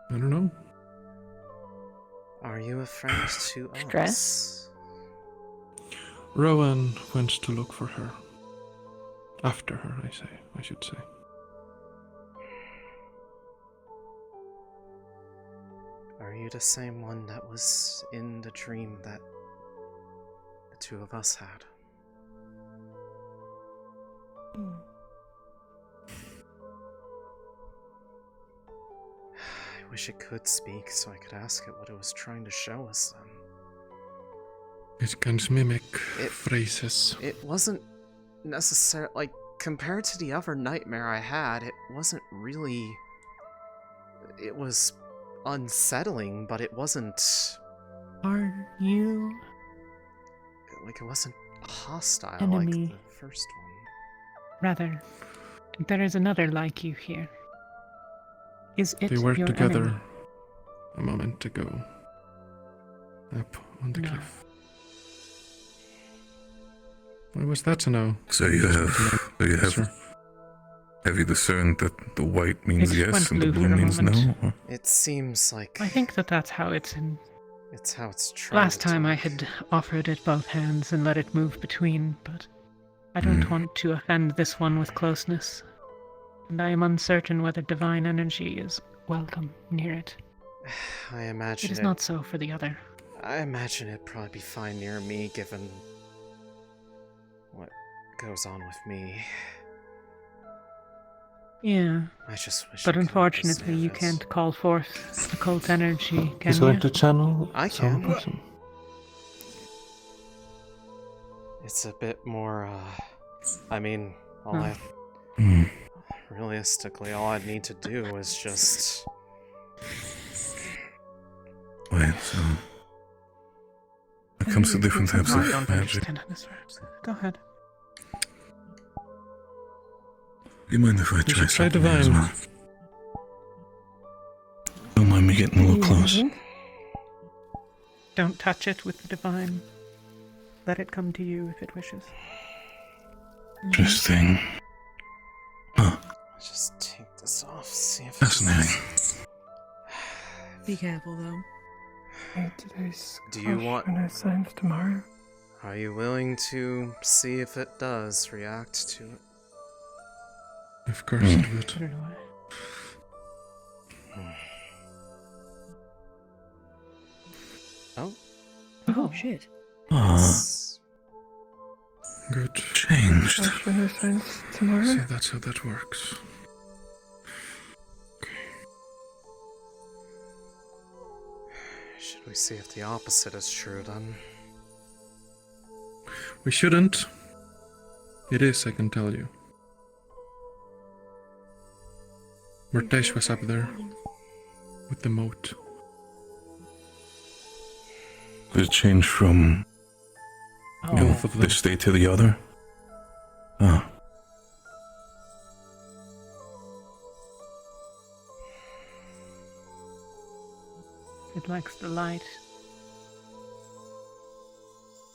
I don't know. Are you a friend to us? Stress? Rowan went to look for her. After her, I should say. Are you the same one that was in the dream that the two of us had? I wish it could speak so I could ask it what it was trying to show us then. It can mimic phrases. It wasn't necessarily, like, compared to the other nightmare I had, it wasn't really... It was unsettling, but it wasn't... Are you Like, it wasn't hostile enemy? like the first one. Rather, there is another like you here. Is it They were your together enemy? a moment ago. Up on the No. cliff. What was that to know? So you have you discerned that the white means It yes went and the blue blue for a means no? moment. Or- It seems like I think that's how it's in. it's how it's trying Last to time I talk. had offered it both hands and let it move between, but I don't want to offend this one with closeness. And I am uncertain whether divine energy is welcome near it. I imagine It is not so for the other. I imagine it'd probably be fine near me, given what goes on with me. Yeah. I just wish. But I could unfortunately, you understand can't call forth occult energy, can He's you? going to channel I some can. person. It's a bit more. I mean, realistically, all I'd need to do is just. Wait, so... When it comes to different types I of don't magic, understand this works. Go ahead. do you mind if I You try should try something as divine. well? Don't mind me getting a little close. Don't touch it with the divine. Let it come to you if it wishes. Interesting. Just take this off. See if. Fascinating. Be careful, though. Today's Do you want? signs tomorrow. Are you willing to see if it does react to it? Of course it would. Put it away. Oh. Oh, shit. Good. Changed. Signs tomorrow. So that's how that works. Should we see if the opposite is true then? We shouldn't. It is, I can tell you. Murtesh was up there with the moat. Did it change from both of them. this state to the other? Ah. It likes the light.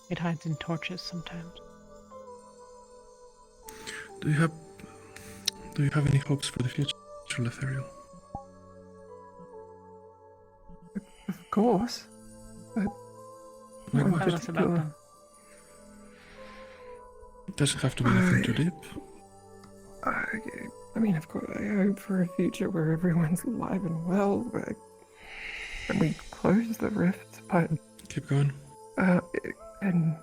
It hides in torches sometimes. Do you have any hopes for the future, Letheriel? Of course. But Like what? Tell us about them. It doesn't have to be anything too deep. I mean, of course, I hope for a future where everyone's alive and well, and we close the rift, but... Keep going. And...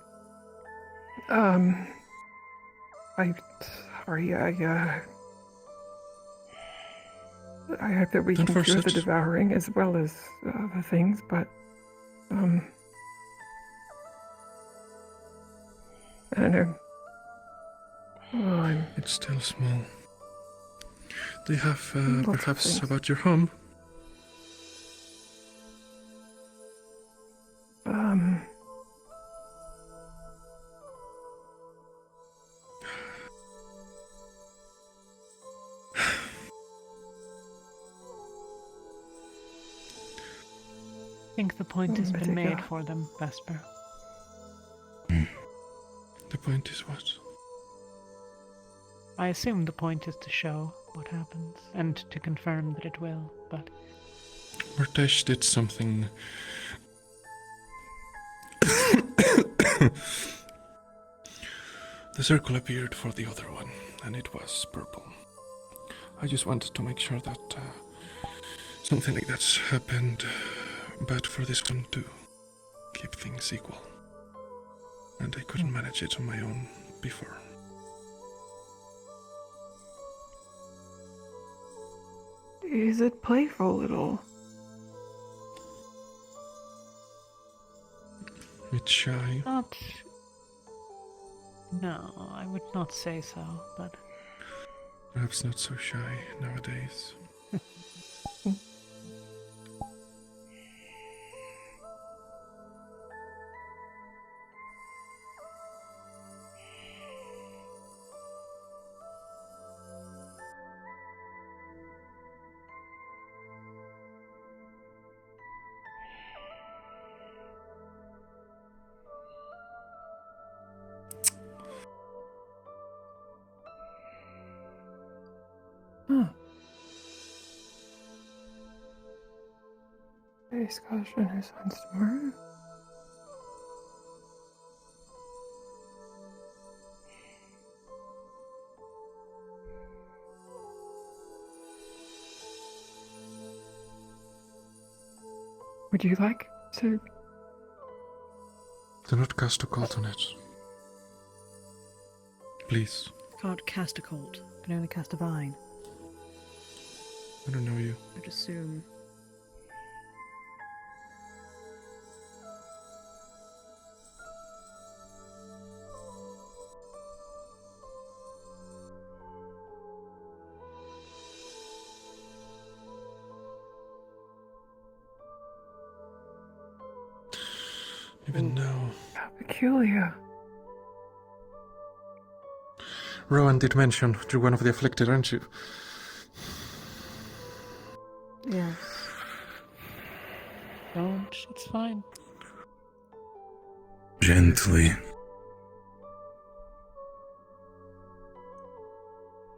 I hope that we Don't can force cure it. the devouring as well as other things, but... I don't know. Oh, It's still small. Do you have, Lots of perhaps, things. about your home? I think the point has been made for them, Vesper. The point is what? I assume the point is to show what happens, and to confirm that it will, but... Murtesh did something... The circle appeared for the other one, and it was purple. I just wanted to make sure that something like that's happened, but for this one to keep things equal. And I couldn't manage it on my own before. Is it playful at all? It's shy. Not... No, I would not say so, but... Perhaps not so shy nowadays. Hey, Scottish Renaissance tomorrow? Would you like to? Do not cast a cult on it. Please. Can't cast a cult. Can only cast a vine. I don't know you. I'd assume. Even now. How peculiar. Rowan did mention you're one of the afflicted, aren't you? Yes. Don't, it's fine. Gently.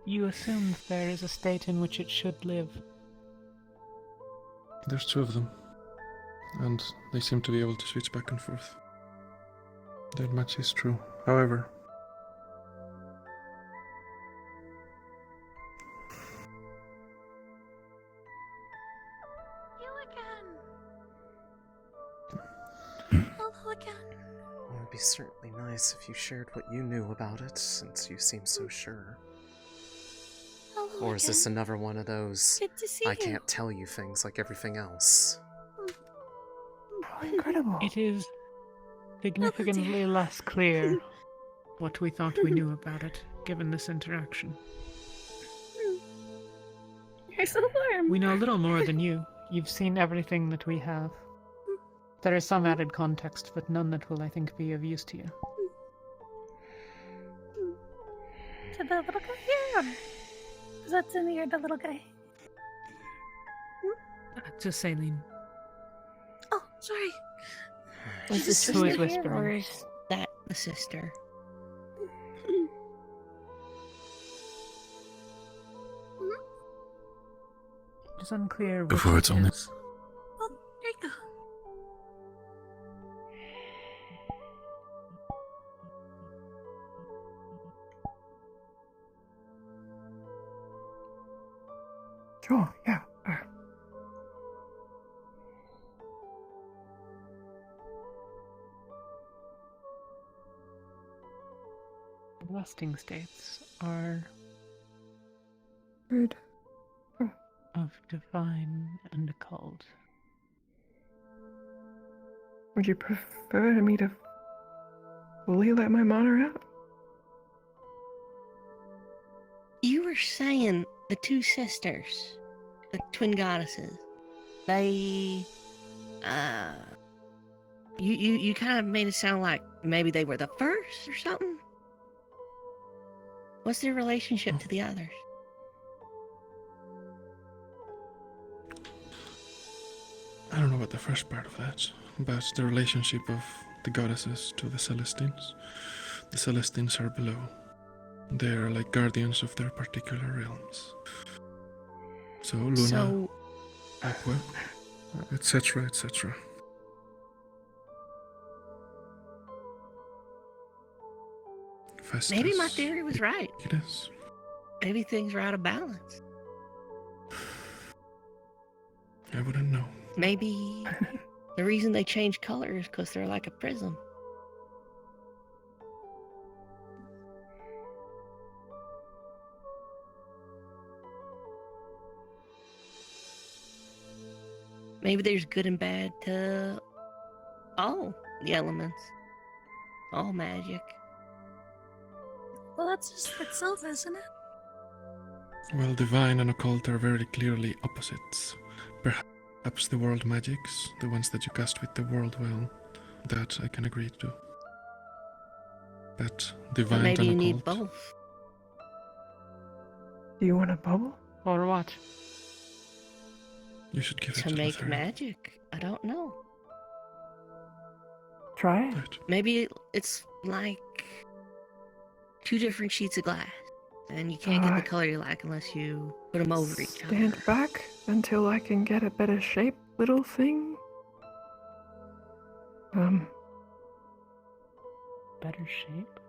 You assume there is a state in which it should live. There's two of them. and they seem to be able to switch back and forth. That much is true. However, Hello again. Well, it'd be certainly nice if you shared what you knew about it, since you seem so sure. Hello Or is this again. another one of those, Good to see I you. can't tell you things like everything else? Incredible. It is significantly less clear what we thought we knew about it, given this interaction. You're so warm. We know a little more than you. You've seen everything that we have. There is some added context, but none that will, I think, be of use to you. To the little guy here, or is that to me or the little guy? To Céline. Oh, sorry. Was the Who sister is here, whispering? or is that the sister? It's unclear which Before it's it only- is. Oh, there you go. Sure, yeah. The resting states are Good. of divine and occult. Would you prefer me to fully let my mana out? You were saying the two sisters, the twin goddesses, they, you kind of made it sound like maybe they were the first or something? What's their relationship to the others? I don't know about the first part of that, but the relationship of the goddesses to the Celestines. The Celestines are below. They are like guardians of their particular realms. So Luna, So, Aqua, etc., etc. maybe my theory was right. It is. Maybe things are out of balance. I wouldn't know. Maybe the reason they change color is because they're like a prism. Maybe there's good and bad to all the elements, all magic. Well, that's just itself, isn't it? Well, divine and occult are very clearly opposites. Perhaps the world magics, the ones that you cast with the world well, that I can agree to. But divine But maybe you and need occult, both. Do you want a bubble? Or what? you should give it To to the make third. magic. I don't know. Try it. Maybe it's like two different sheets of glass, and you can't get the color you like unless you put them over each other. Stand back until I can get a better shape, little thing. Better shape?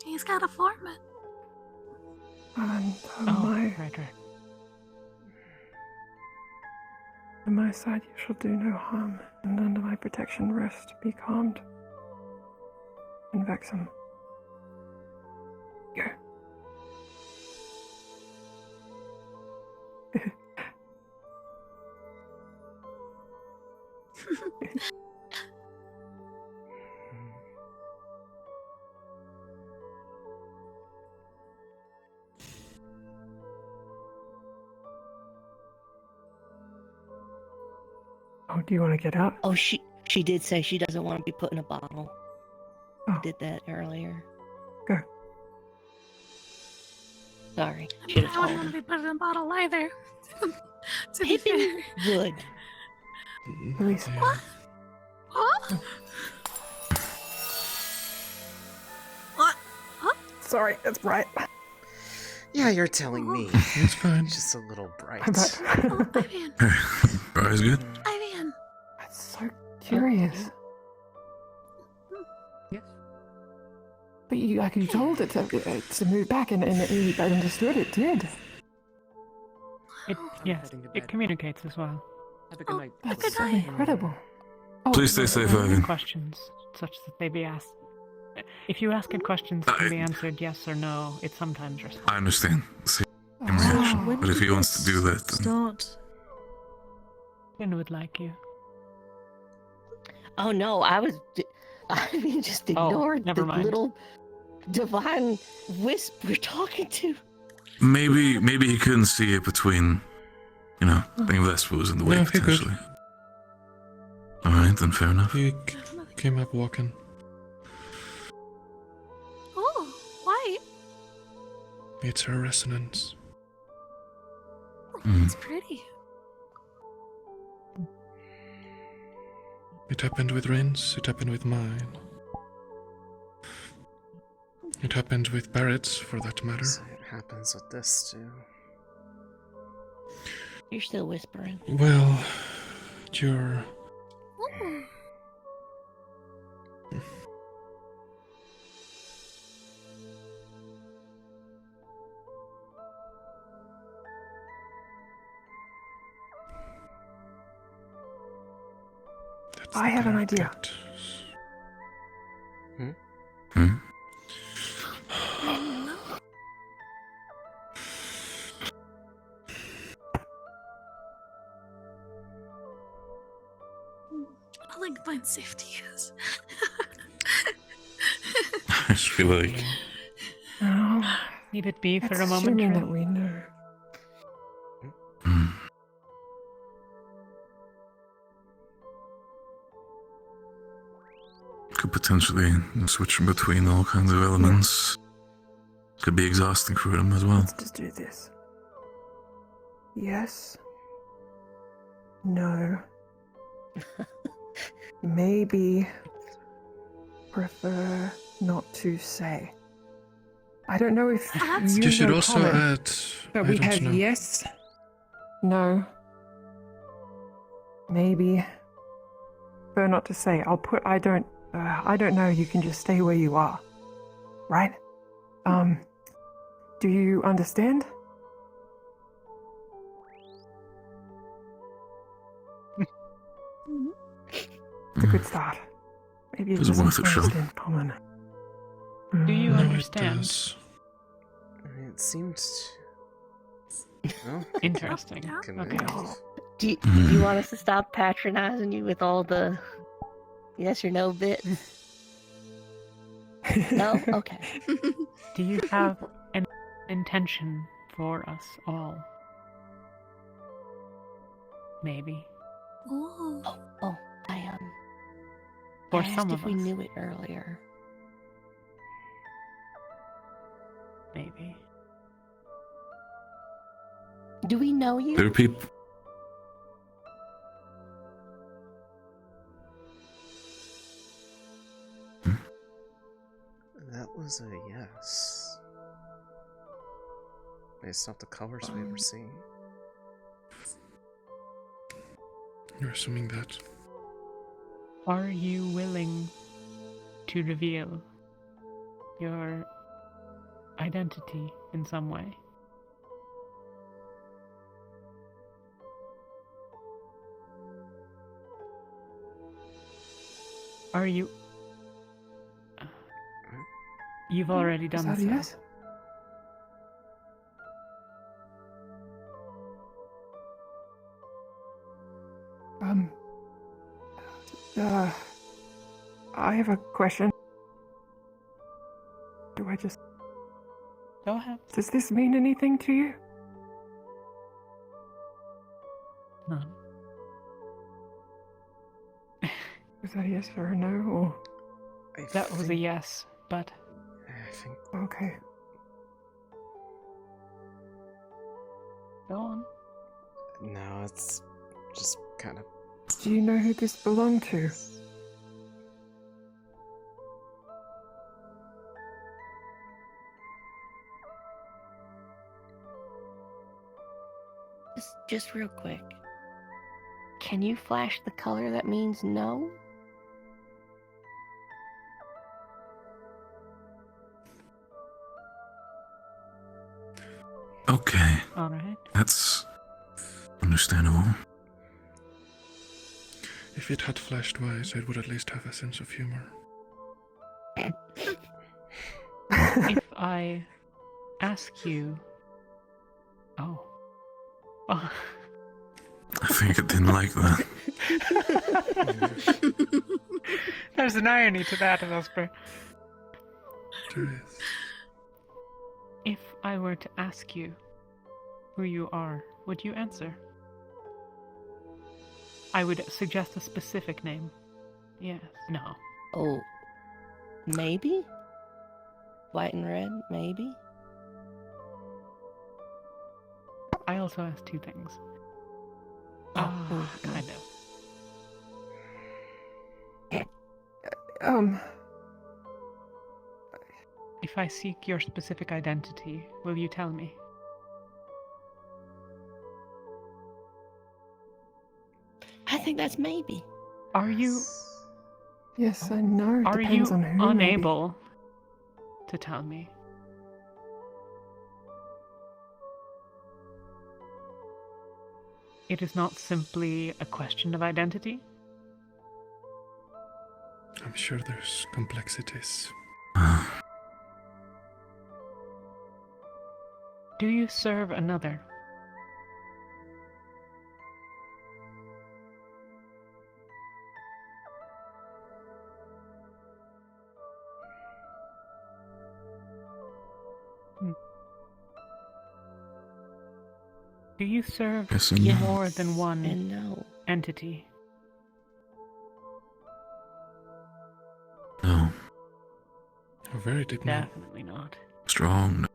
He's gotta form it. And Right. on my side you shall do no harm, and under my protection rest, be calmed. And Vexum. Go. Oh, do you want to get out? Oh, she did say she doesn't want to be put in a bottle. Oh. I did that earlier. Go. Sorry, I should have don't told want to her. be put in a bottle either. To be fair. Pippin would. Release. What? Huh? What? Huh? Sorry, it's bright. Yeah, you're telling me. It's fine. Just a little bright. I'm back. But Surprise good? Ivan! That's so curious. Yes. But you told it to move back, and I understood it did. Yes, it communicates as well. Have a good night. That's so incredible. Please stay safe, Ivan. Questions such that they be asked. If you ask it questions that can be answered yes or no, it sometimes responds. I understand. Same reaction. But if he wants to do that, then... Start. Finn would like you. Oh no, I just ignored never the mind. little divine wisp we're talking to. Maybe he couldn't see it between, the Vespers and the way, No, he could. potentially. Alright, then fair enough. He came up walking. Oh, why? It's her resonance. It's pretty. It happened with Rin's, it happened with mine. It happened with Barrett's, for that matter. So it happens with this, too. You're still whispering. Well, you're... Oh. I have an idea. I like find safety is. I just feel like... Oh, Leave it be for a moment. assuming Trey. that we know. Could potentially switch between all kinds of elements. Could be exhausting for them as well. Let's just do this. Yes. No. Maybe. Prefer not to say. I don't know if You should know also comment, add... but I we don't have know. yes. No. Maybe. Prefer not to say. I'll put. I don't know. You can just stay where you are. Right? Do you understand? It's a good start. Maybe It's worth a shot. in common. Do you No, it understand? does. I mean, it seemed... No? Interesting. Can Okay. Do you want us to stop patronizing you with all the yes or no bits? No? Okay. Do you have an intention for us all? Maybe. Oh. Oh, I For asked some if of we us. knew it earlier. Maybe. Do we know you? There are people... That was a yes. Based off the colors we were seeing. You're assuming that. Are you willing to reveal your identity in some way? Are you... You've already Is done that a so. yes? I have a question. Do I just... Go ahead. Does this mean anything to you? None. Is that a yes or a no, or... That was a yes, but... I think... Okay. Go on. No, it's just kind of... Do you know who this belonged to? Just real quick. Can you flash the color that means no? Okay. Alright. That's understandable. If it had flashed wise, it would at least have a sense of humor. If I ask you... Oh. Oh. I think it didn't like that. There's an irony to that, Vesper. There is. If I were to ask you who you are, would you answer? I would suggest a specific name. Yes. No. Oh. Maybe? White and red, maybe? I also asked two things. Kind of. If I seek your specific identity, will you tell me? I think that's maybe. Are you... Yes, I know. Are Depends you on who, unable to tell me? It is not simply a question of identity? I'm sure there's complexities. Do you serve another? Do you serve Yes. more than one And no. entity? No. A very deep no. Definitely not. Strong.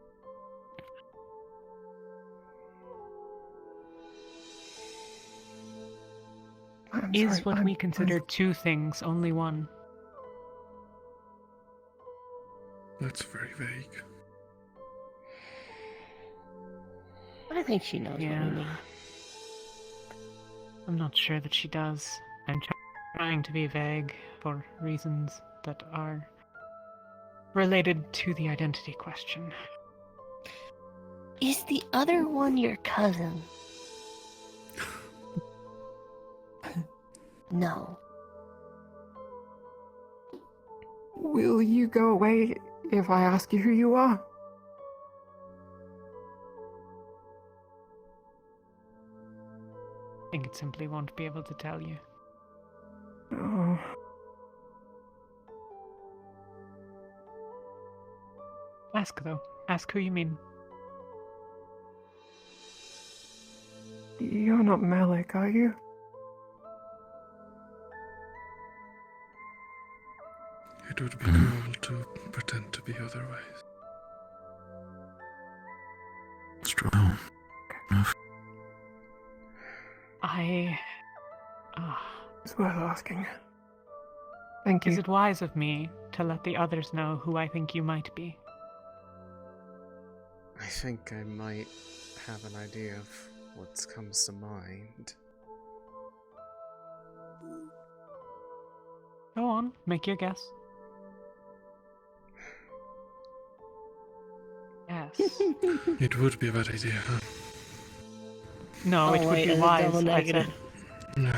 Is what we consider two things only one? That's very vague. I think she knows what we mean. I'm not sure that she does. I'm trying to be vague for reasons that are related to the identity question. Is the other one your cousin? No. Will you go away if I ask you who you are? I think it simply won't be able to tell you. Oh. Ask, though. Ask who you mean. You're not Malik, are you? It would be cruel to pretend to be otherwise. Strong. It's worth asking. Thank you. Is it wise of me to let the others know who I think you might be? I think I might have an idea of what comes to mind. Go on, make your guess. Yes. It would be a bad idea, huh? No, it would be wise, I said. No.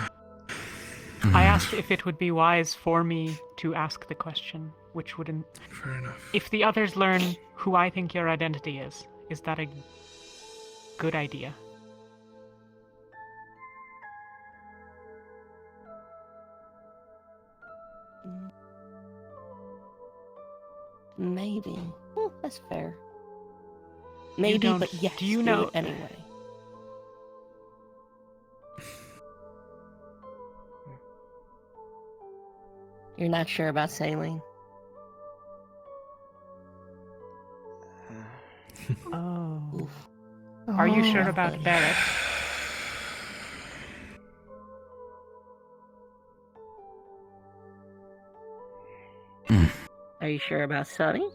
I asked if it would be wise for me to ask the question, which wouldn't... Fair enough. If the others learn who I think your identity is that a good idea? Maybe. Well, that's fair. Maybe, but yes, do you know it anyway. You're not sure about Céline? Oh. Are you sure about Barrett? Are you sure about Sunny?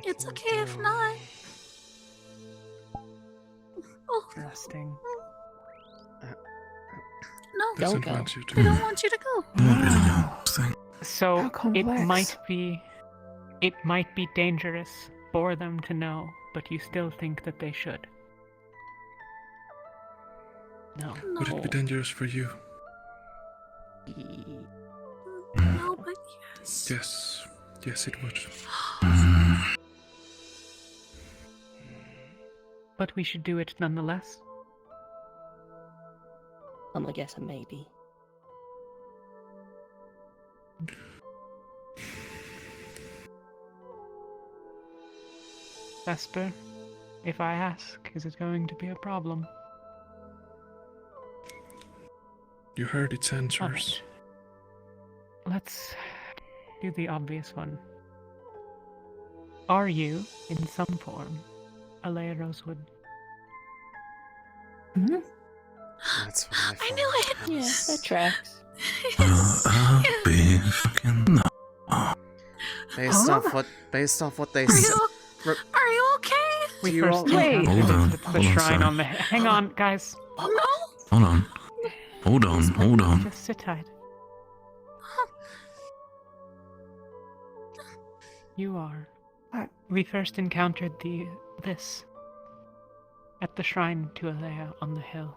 It's okay if not. Oh. Interesting. doesn't Don't go. want you to. They don't want you to go. So it complex. might be dangerous for them to know, but you still think that they should. No. Would it be dangerous for you? No, but yes. Yes. Yes, it would. But we should do it nonetheless. I'm gonna guess a maybe. Vesper, if I ask, is it going to be a problem? You heard its answers. Let's do the obvious one. Are you, in some form, Alea Rosewood? Hmm? That's what I knew it. Yeah, that tracks. I'll be fucking Based off what they Are said. you, are you okay? We Do you first all- encountered Hold on, the hold on, shrine sorry. on the... Hang on, guys. No. Hold on. Just sit tight. You are. We first encountered this at the shrine to Alea on the hill.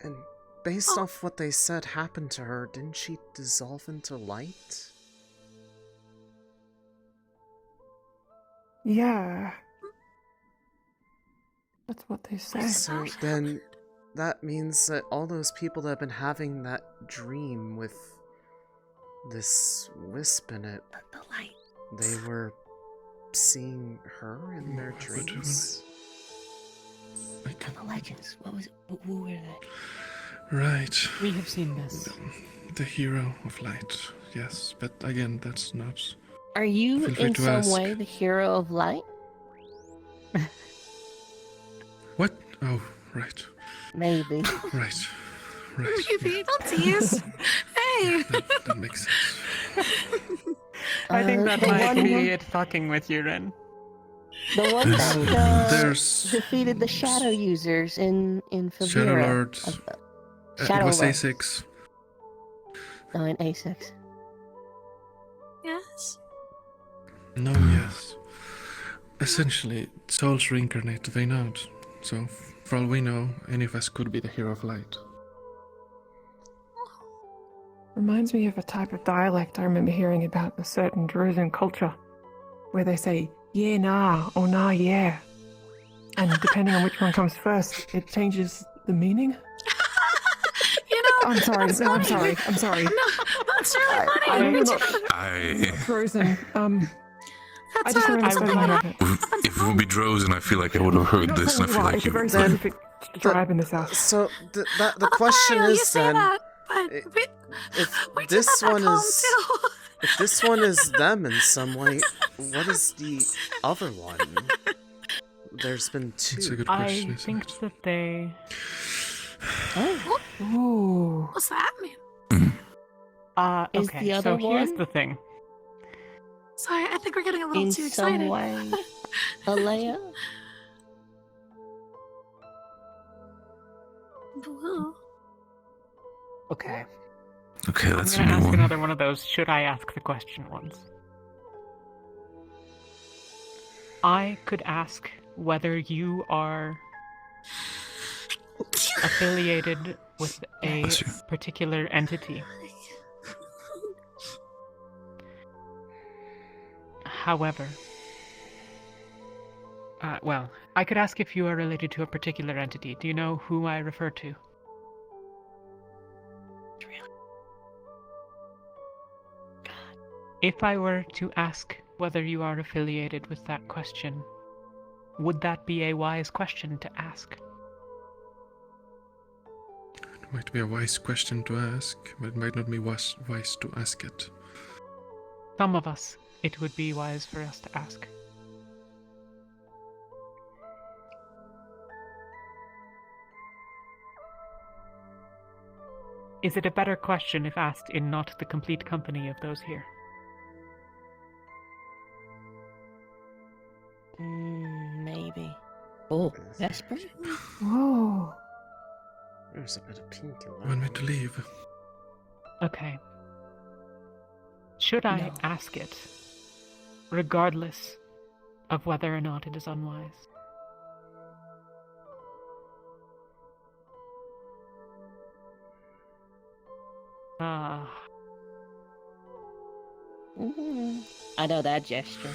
And based off what they said happened to her, didn't she dissolve into light? Yeah. That's what they say. So then, that means that all those people that have been having that dream with this wisp in it, The light. they were seeing her in their dreams? The legends. What was it? Who were they? Right. We have seen this. The hero of light. Yes, but again, that's not. Are you Feel free in to some ask. way the hero of light? What? Oh, right. Maybe. Right. Maybe. Don't tease. Hey. That makes sense. I think that the might one be who- it fucking with you, Ren. The one that There's defeated the shadow users in Fevira. Shadow Lord. Shadow It was Lord. Asix. No, in Asix. Yes. No, yes. Essentially, souls reincarnate, they know it. So, for all we know, any of us could be the hero of light. Reminds me of a type of dialect I remember hearing about a certain Drozan culture, where they say yeah nah or nah yeah, and depending on which one comes first, it changes the meaning. You know. I'm sorry. that's No, I'm funny. sorry. I'm sorry. No, that's really funny. I am Me not too. Frozen. I That's just what wanted I to was say my If it would be Drozen, I feel like I would have heard this, and I feel like It's a you very would. specific tribe in the south. So the question you is say then, that, but if this one is if this one is them in some way, what is the other one? There's been two. That's a good I question. think that they... Ooh. What's that mean? Is okay, the so other here's one? the thing. Sorry, I think we're getting a little In too some excited. way, Alea? Blue. Okay. Okay, that's a I'm gonna new ask one. another one of those should I ask the question ones. I could ask whether you are affiliated with a Bless you. particular entity. However, well, I could ask if you are related to a particular entity. Do you know who I refer to? If I were to ask whether you are affiliated with that question, would that be a wise question to ask? It might be a wise question to ask, but it might not be wise to ask it. Some of us, it would be wise for us to ask. Is it a better question if asked in not the complete company of those here? Maybe. Oh, Vesper? Whoa. There's a bit of pink in that. Want me to leave? Okay. Should I ask it, regardless of whether or not it is unwise? I know that gesture.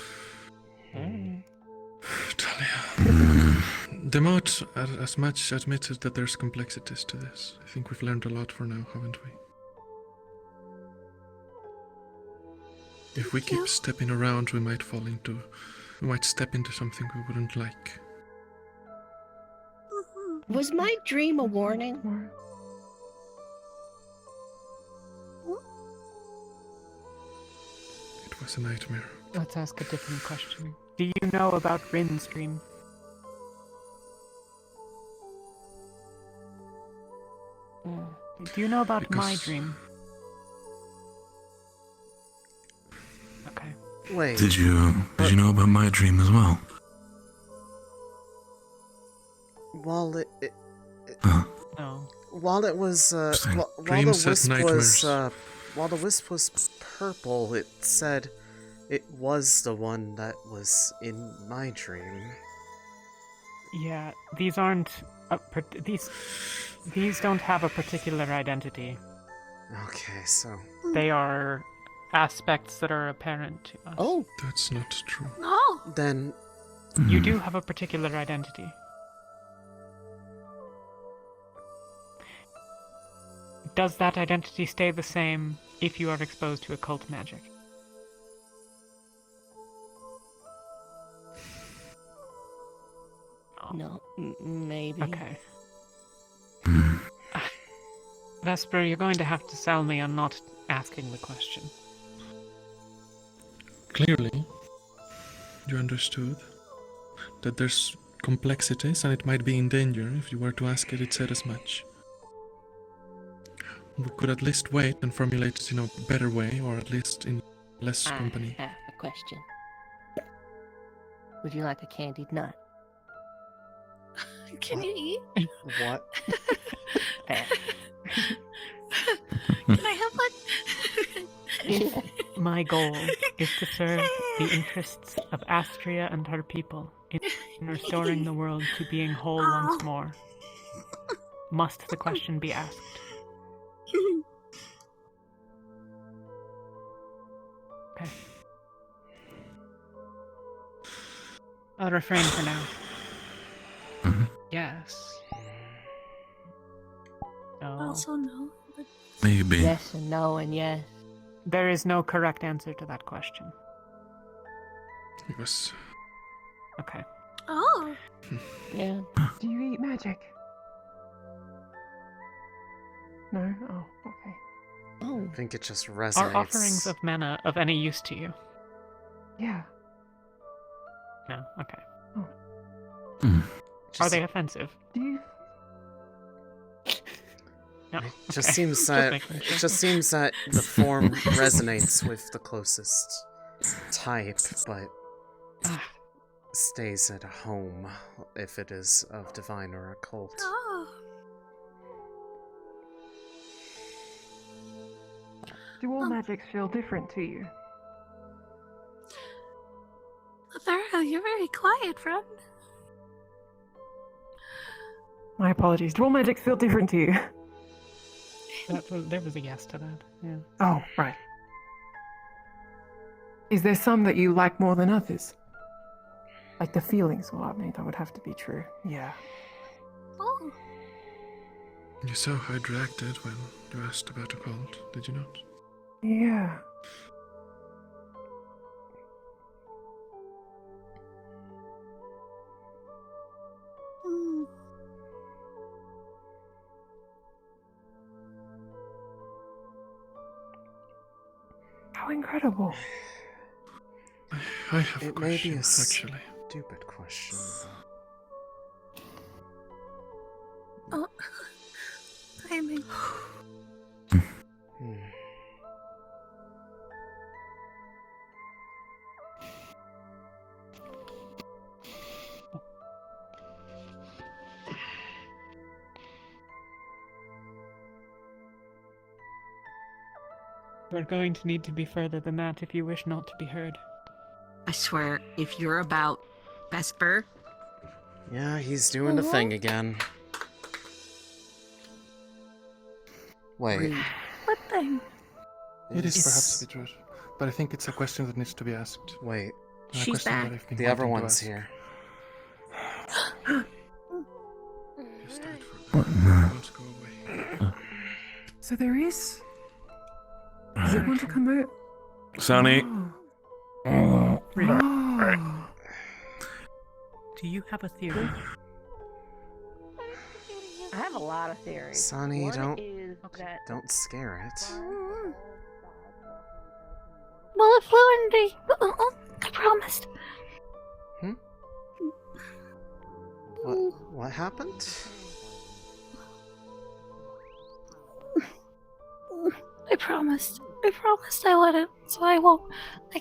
The moat as much admitted that there's complexities to this. I think we've learned a lot for now, haven't we? If we keep stepping around, we might step into something we wouldn't like. Was my dream a warning? It was a nightmare. Let's ask a different question. Do you know about Rin's dream? Do you know about my dream? Okay. Wait. Did you know about my dream as well? While it No. While it was while the wisp was purple, it said it was the one that was in my dream. Yeah, these aren't these don't have a particular identity. Okay, so they are aspects that are apparent to us. Oh, that's not true. No. Then you do have a particular identity. Does that identity stay the same if you are exposed to occult magic? No, maybe. Okay. Vesper, you're going to have to sell me on not asking the question. Clearly, you understood that there's complexities and it might be in danger. If you were to ask it, it said as much. We could at least wait and formulate it in a better way, or at least in less company. I have a question. Would you like a candied nut? Can you eat? What? Can I have one? My goal is to serve the interests of Astrea and her people in restoring the world to being whole once more. Must the question be asked? Okay. I'll refrain for now. Yes. No. Also no. But... Maybe. Yes and no and yes. There is no correct answer to that question. Yes. Okay. Oh. Yeah. Do you eat magic? No? Oh, okay. Oh. I think it just resonates. Are offerings of mana of any use to you? Yeah. No? Okay. Oh. Are they offensive? Do you... No. It just okay. seems that it just seems that the form resonates with the closest type, but stays at home if it is of divine or occult. Oh. Do all magics feel different to you? Virgo, you're very quiet, friend. My apologies. Do all magics feel different to you? There was a yes to that, yeah. Oh, right. Is there some that you like more than others? Like the feelings? Well, I mean, that would have to be true. Yeah. Oh. You saw how I reacted when you asked about occult, did you not? Yeah. How incredible. I have a It may be question, a actually. stupid question. Oh. Timing. We're going to need to be further than that if you wish not to be heard. I swear, if you're about Vesper... Yeah, he's doing the thing again. Wait. What thing? It is perhaps the truth, but I think it's a question that needs to be asked. Wait. And a question that I've been The wanting other to one's ask. here. Just start for don't go away. So there is. Does it want to come out? Sonny. Oh. Do you have a theory? I have a lot of theories. Sonny, One don't is that scare it. Well, it flew in the... I promised. What happened? I promised. I promised I wouldn't, so I won't. I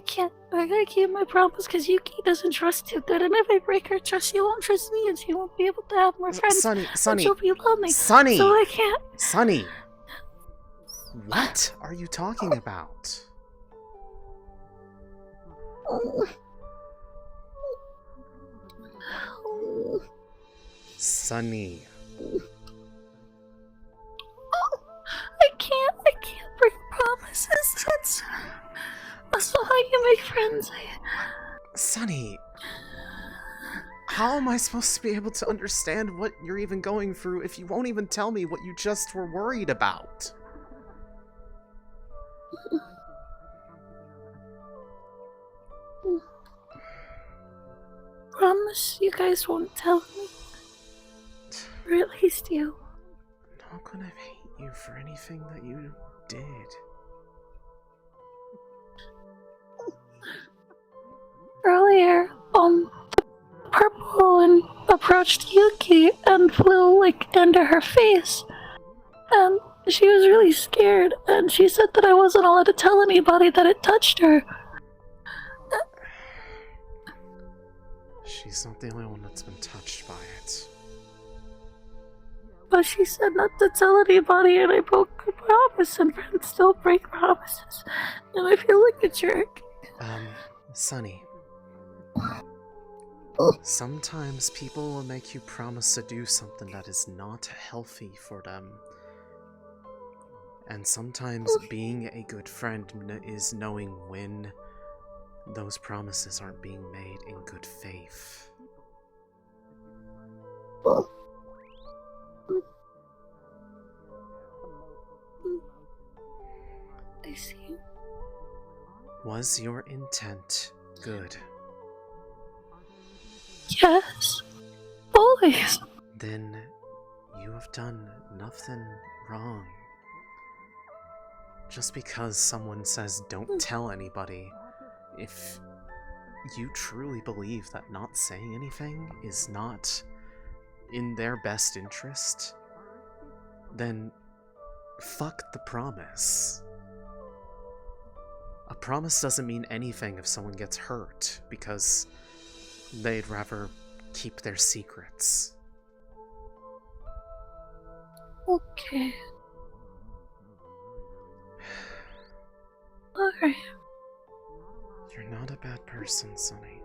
gotta keep my promise because Yuki doesn't trust too good, and if I break her trust, she won't trust me, and she won't be able to have more friends. Sonny, and she'll be lonely. Sonny! So I can't. Sonny! What are you talking about? Sonny. I can't break promises. That's not how you make friends. Sonny, how am I supposed to be able to understand what you're even going through if you won't even tell me what you just were worried about? Promise you guys won't tell me. Or at least you. I'm not gonna hate you for anything that you did. Earlier, the purple one approached Yuki and flew, into her face. And she was really scared, and she said that I wasn't allowed to tell anybody that it touched her. She's not the only one that's been touched by it. But she said not to tell anybody, and I broke a promise, and friends still break promises. And I feel like a jerk. Sonny. Sometimes people will make you promise to do something that is not healthy for them. And sometimes being a good friend is knowing when those promises aren't being made in good faith. I see. Was your intent good? Yes. Always. Then you have done nothing wrong. Just because someone says don't tell anybody, if you truly believe that not saying anything is not in their best interest, then fuck the promise. A promise doesn't mean anything if someone gets hurt because they'd rather keep their secrets. Okay. Alright. You're not a bad person, Sonny.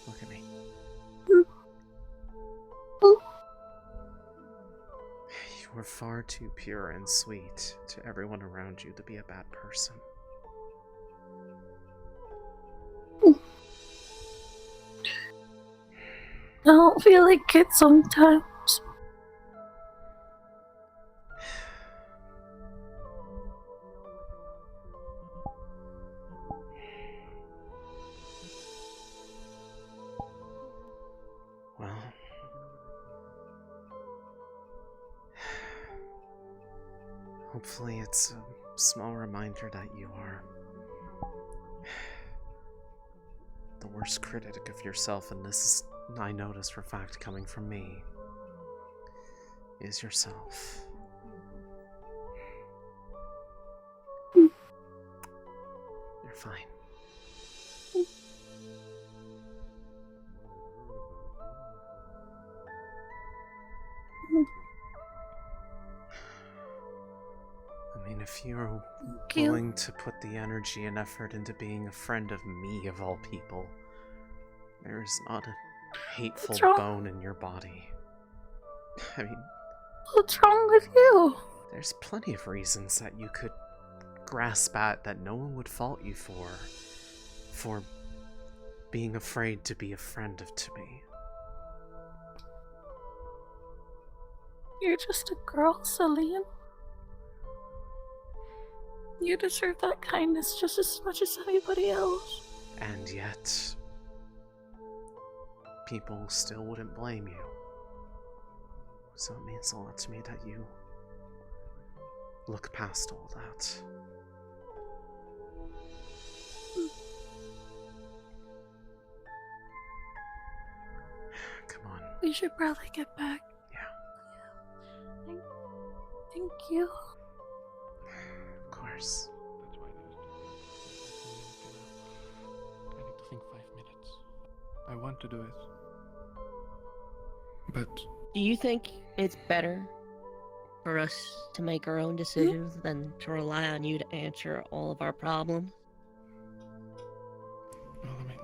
Look at me. You were far too pure and sweet to everyone around you to be a bad person. I don't feel like it sometimes. Well, hopefully it's a small reminder that you are the worst critic of yourself, and this is, I notice for a fact, coming from me, is yourself. You're fine. I mean, if you're you. willing to put the energy and effort into being a friend of me, of all people, there is not a hateful What's wrong? bone in your body. I mean, What's wrong with you? there's plenty of reasons that you could grasp at that no one would fault you for being afraid to be a friend to me. You're just a girl, Céline. You deserve that kindness just as much as anybody else. And yet, people still wouldn't blame you. So it means a lot to me that you look past all that. Come on. We should probably get back. Yeah. Thank you. Of course. I need to think 5 minutes. I want to do it. But Do you think it's better for us to make our own decisions than to rely on you to answer all of our problems? well, I mean,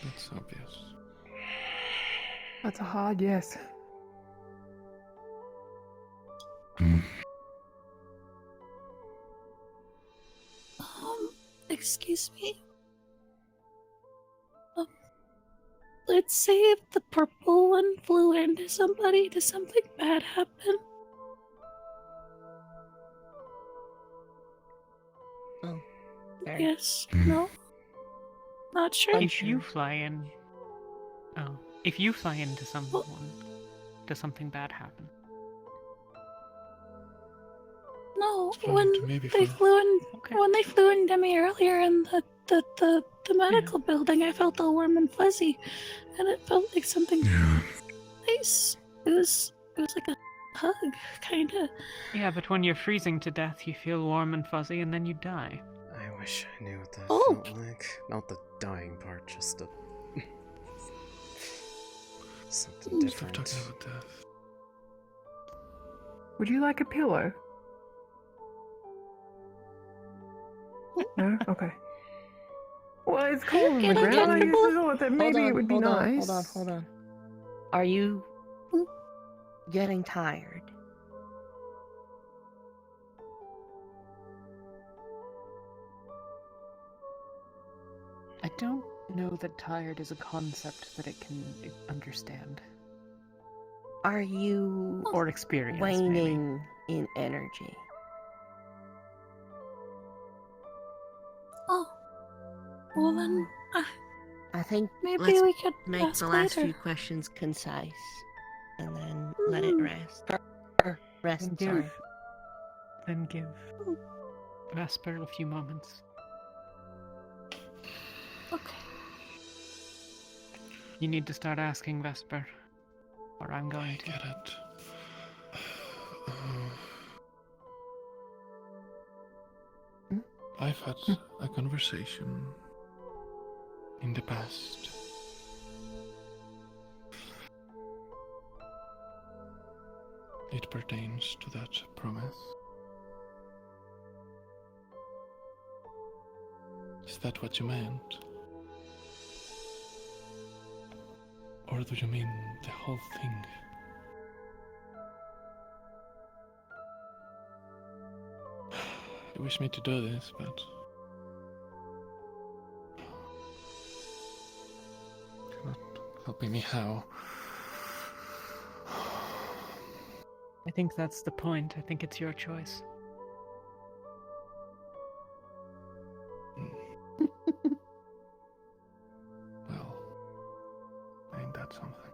that's obvious. That's a hard yes. Excuse me? Let's say if the purple one flew into somebody, does something bad happen? Oh, fair. Yes, no? Not sure? If you fly in... Oh. If you fly into someone, does something bad happen? No, flying when to me they before. flew in, when they flew into me earlier in the medical building, I felt all warm and fuzzy, and it felt like something nice. It was like a hug, kinda. Yeah, but when you're freezing to death, you feel warm and fuzzy, and then you die. I wish I knew what that Oh. felt like. Not the dying part, just the... something Stop different. talking about death. Would you like a pillow? No? Okay. Well, it's cold on the Can I ground. I get- just thought that maybe it would be nice. Hold on. Are you getting tired? I don't know that tired is a concept that it can understand. Are you Or experience, waning in energy? Oh. Well then, I think maybe let's we could make ask the last later. few questions concise, and then let it rest. Rest. Then Sorry. give Vesper a few moments. Okay. You need to start asking Vesper, or I'm going to. Get it. I've had a conversation in the past. It pertains to that promise. Is that what you meant? Or do you mean the whole thing? You wish me to do this, but you're not helping me how. I think that's the point. I think it's your choice. Well, ain't that something?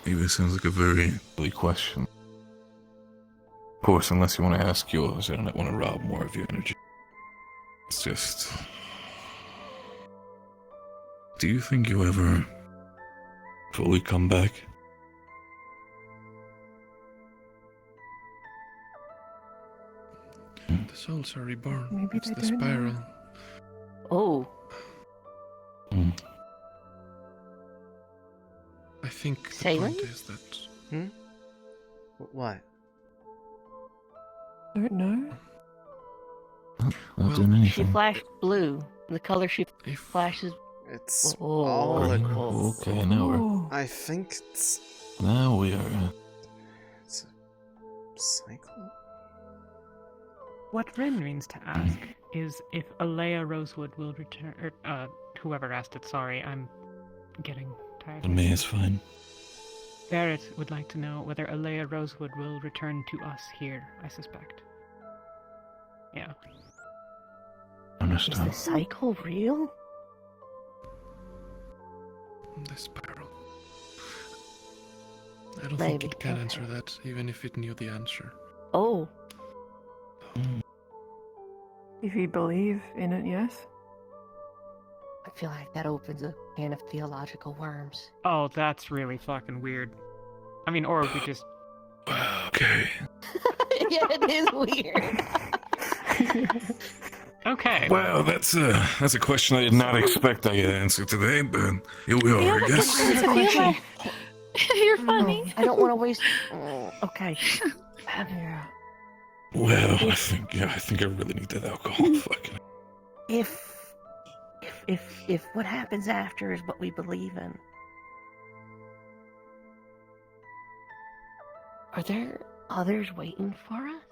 Maybe it sounds like a very silly question. Of course, unless you want to ask yours, I don't want to rob more of your energy. It's just... Do you think you'll ever fully come back? The souls are reborn. Maybe it's they the don't know. spiral. Oh. think the Céline? point is that... What? Don't know. Not doing She anything. flashed blue. The color she flashes. It's Oh, all Green. a... Okay, now we're... I think it's... Now we are... It's a cycle? What Rin means to ask is if Alea Rosewood will return, whoever asked it, sorry, I'm getting tired. Me is fine. Barrett would like to know whether Alea Rosewood will return to us here, I suspect. Yeah. Is Understand. the cycle real? The spiral. I don't Maybe. think it can answer that, even if it knew the answer. Oh. If you believe in it, yes. I feel like that opens a can of theological worms. Oh, that's really fucking weird. I mean, or we just... Okay. Yeah, it is weird. Okay. Well, that's a question I did not expect I could answer today, but here we are, I guess. You're funny. I don't want to waste. Okay. Yeah. Well, I think I really need that alcohol. Fucking. If what happens after is what we believe in, are there others waiting for us?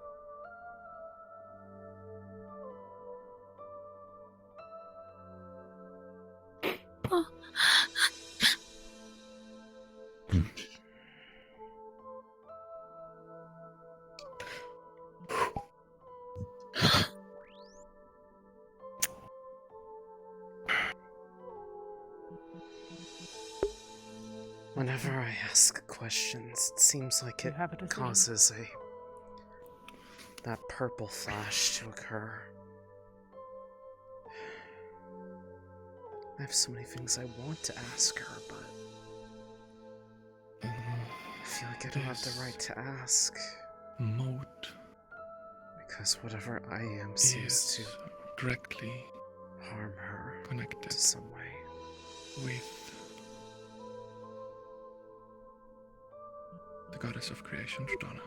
Whenever I ask questions, it seems like it causes that purple flash to occur. I have so many things I want to ask her, but I feel like I don't have the right to ask. Mode Because whatever I am seems to directly harm her connected to some way. with the goddess of creation, Jordana.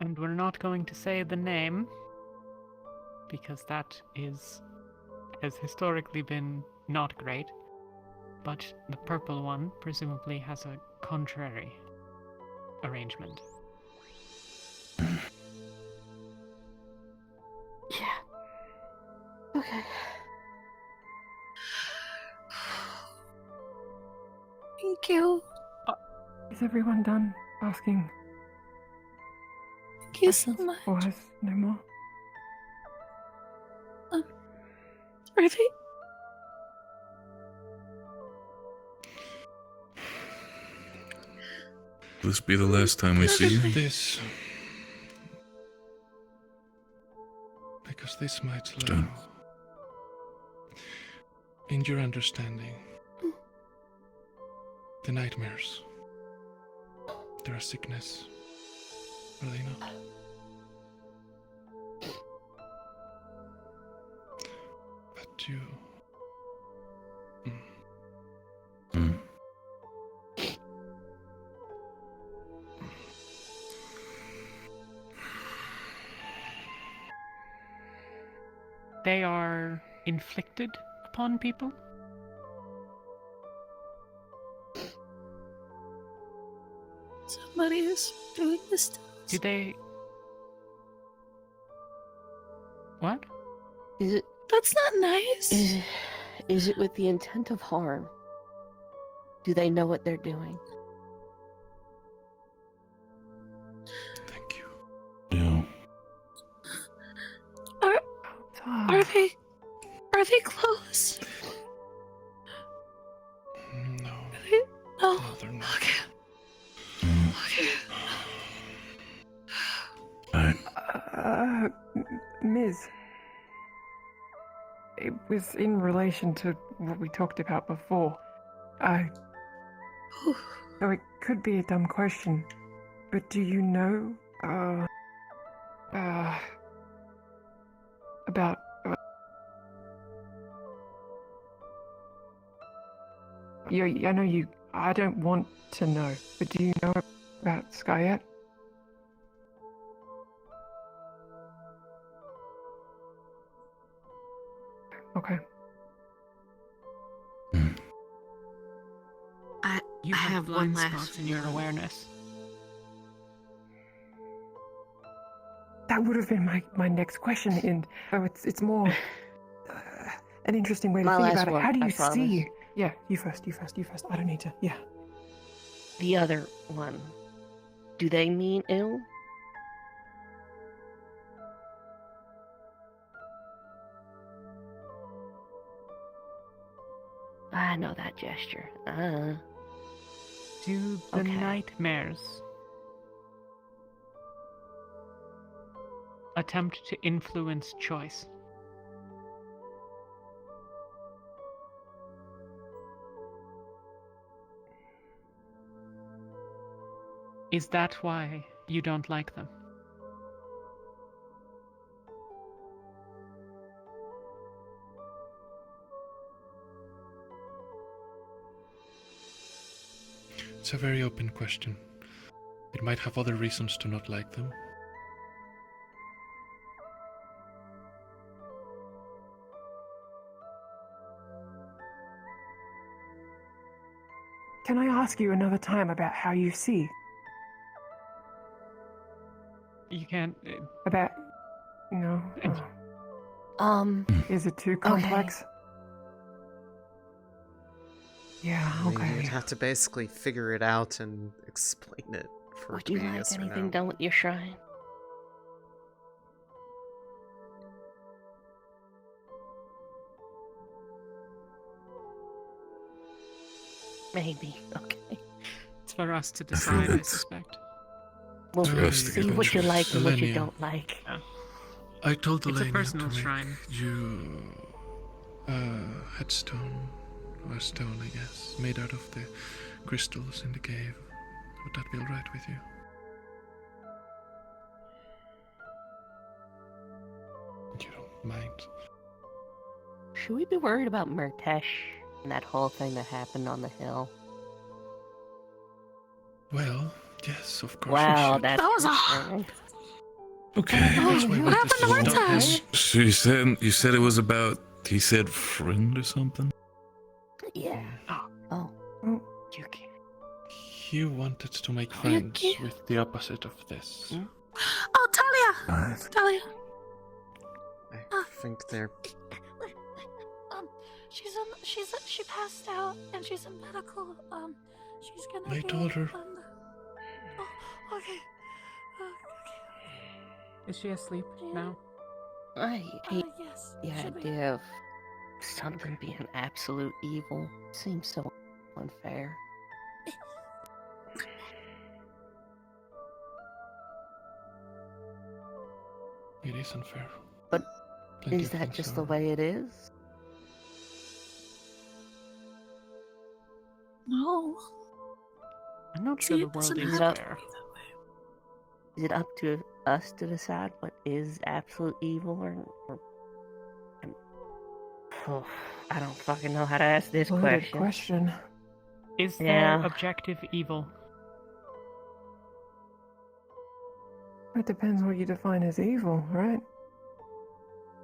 And we're not going to say the name, because that has historically been not great. But the purple one presumably has a contrary arrangement. Yeah. Okay. Thank you. Is everyone done asking? Thank you so much. Or has no more? Are they? Will this be the last time we see you? This. Because this might allow. In your understanding, the nightmares. They're a sickness. Are they not? But you. They are inflicted upon people? Somebody is doing this to us. Do they... What? Is it? That's not nice. Is it with the intent of harm? Do they know what they're doing? Yeah. Are they close? No. No. They're not. Okay. Ms. It was in relation to what we talked about before. So it could be a dumb question, but do you know, about... I know you... I don't want to know, but do you know about Skyet? Okay. You have blind spots in your awareness. That would have been my next question, and it's more an interesting way to think about it. How do you see? Yeah, you first. I don't need to. Yeah. The other one. Do they mean ill? I know that gesture. Do the nightmares attempt to influence choice? Is that why you don't like them? It's a very open question. It might have other reasons to not like them. Can I ask you another time about how you see? You can't... About... No. Is it too complex? Yeah, okay. You'd have to basically figure it out and explain it for Would you like yes or anything no. done with your shrine? Maybe. Okay. It's for us to decide, I suspect. We'll see what you like and what you Elenia. don't like. I told It's a Elenia personal to make shrine. you a headstone, or a stone, I guess, made out of the crystals in the cave. Would that be alright with you? You don't mind? Should we be worried about Murtesh and that whole thing that happened on the hill? Well, yes, of course. Wow, we should. that's That was a- concerning. Okay. Oh, what happened to Murtesh? So you said it was about, he said friend or something? Yeah. Oh. Yuki. He wanted to make friends with the opposite of this. Oh, Talia! Talia! I think they're... She passed out and she's in medical. She's gonna. I told her. Oh, okay. Is she asleep now? I hate yes. the should be. idea of something being absolute evil. Seems so unfair. It is unfair. But Plenty is of that things just are. the way it is? No. I'm not See, sure the it world doesn't is have to fair. Is it up to us to decide what is absolute evil or oh, I don't fucking know how to ask this Loaded question. question. Is there Yeah. objective evil? It depends what you define as evil, right?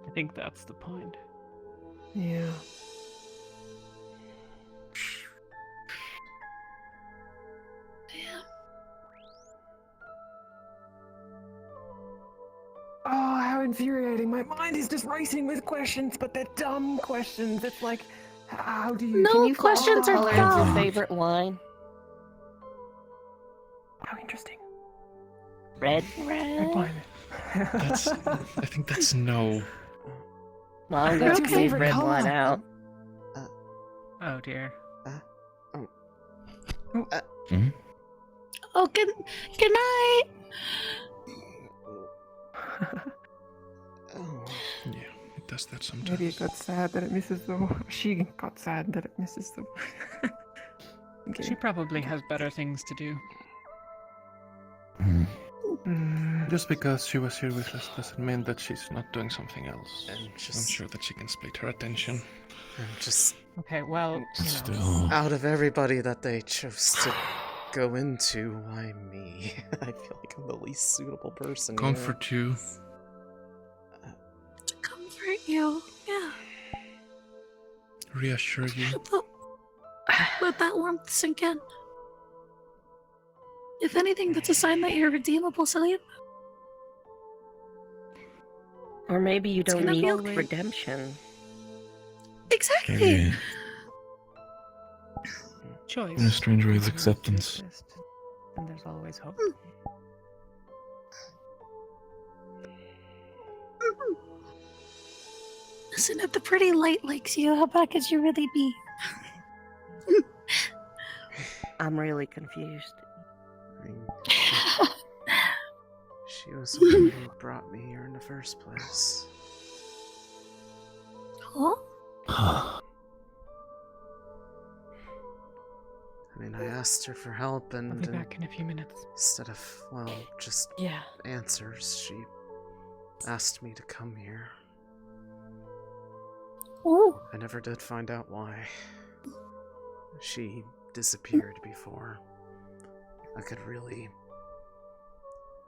I think that's the point. Yeah. Oh, how infuriating. My mind is just racing with questions, but they're dumb questions. It's like, how do you... No, Can you questions are color of your dumb. favorite wine? How interesting. Red? That's. I think that's no. No, I'm going to What's your leave favorite red color? wine out. Oh dear. Oh, good night. Yeah, it does that sometimes. Maybe it got sad that it misses the... She got sad that it misses the... She probably has better things to do. Just because she was here with us doesn't mean that she's not doing something else. And I'm just sure that she can split her attention. and just Okay, well, you know. Still. out of everybody that they chose to go into, why me? I feel like I'm the least suitable person. Comfort you. To comfort you, yeah. Reassure you. Let that warmth sink in. If anything, that's a sign that you're redeemable, Céline. Or maybe you It's don't gonna need be okay. redemption. Exactly. Choice. In a strange way, it's acceptance. And there's always hope. Listen, if the pretty light likes you, how bad could you really be? I'm really confused. She was the one who brought me here in the first place. Huh? I mean, I asked her for help, and I'll be back in a few minutes. instead of, well, just answers, she asked me to come here. Oh. I never did find out why. She disappeared before I could really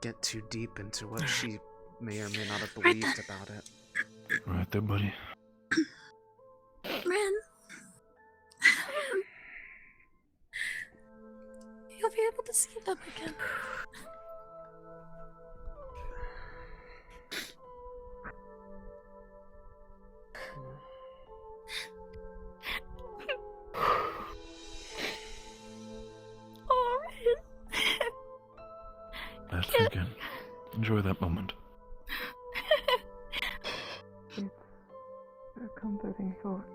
get too deep into what she may or may not have believed about it. Right there, buddy. Ren. You'll be able to see them again. Oh, Ren. That's again. Enjoy that moment. It's a comforting thought.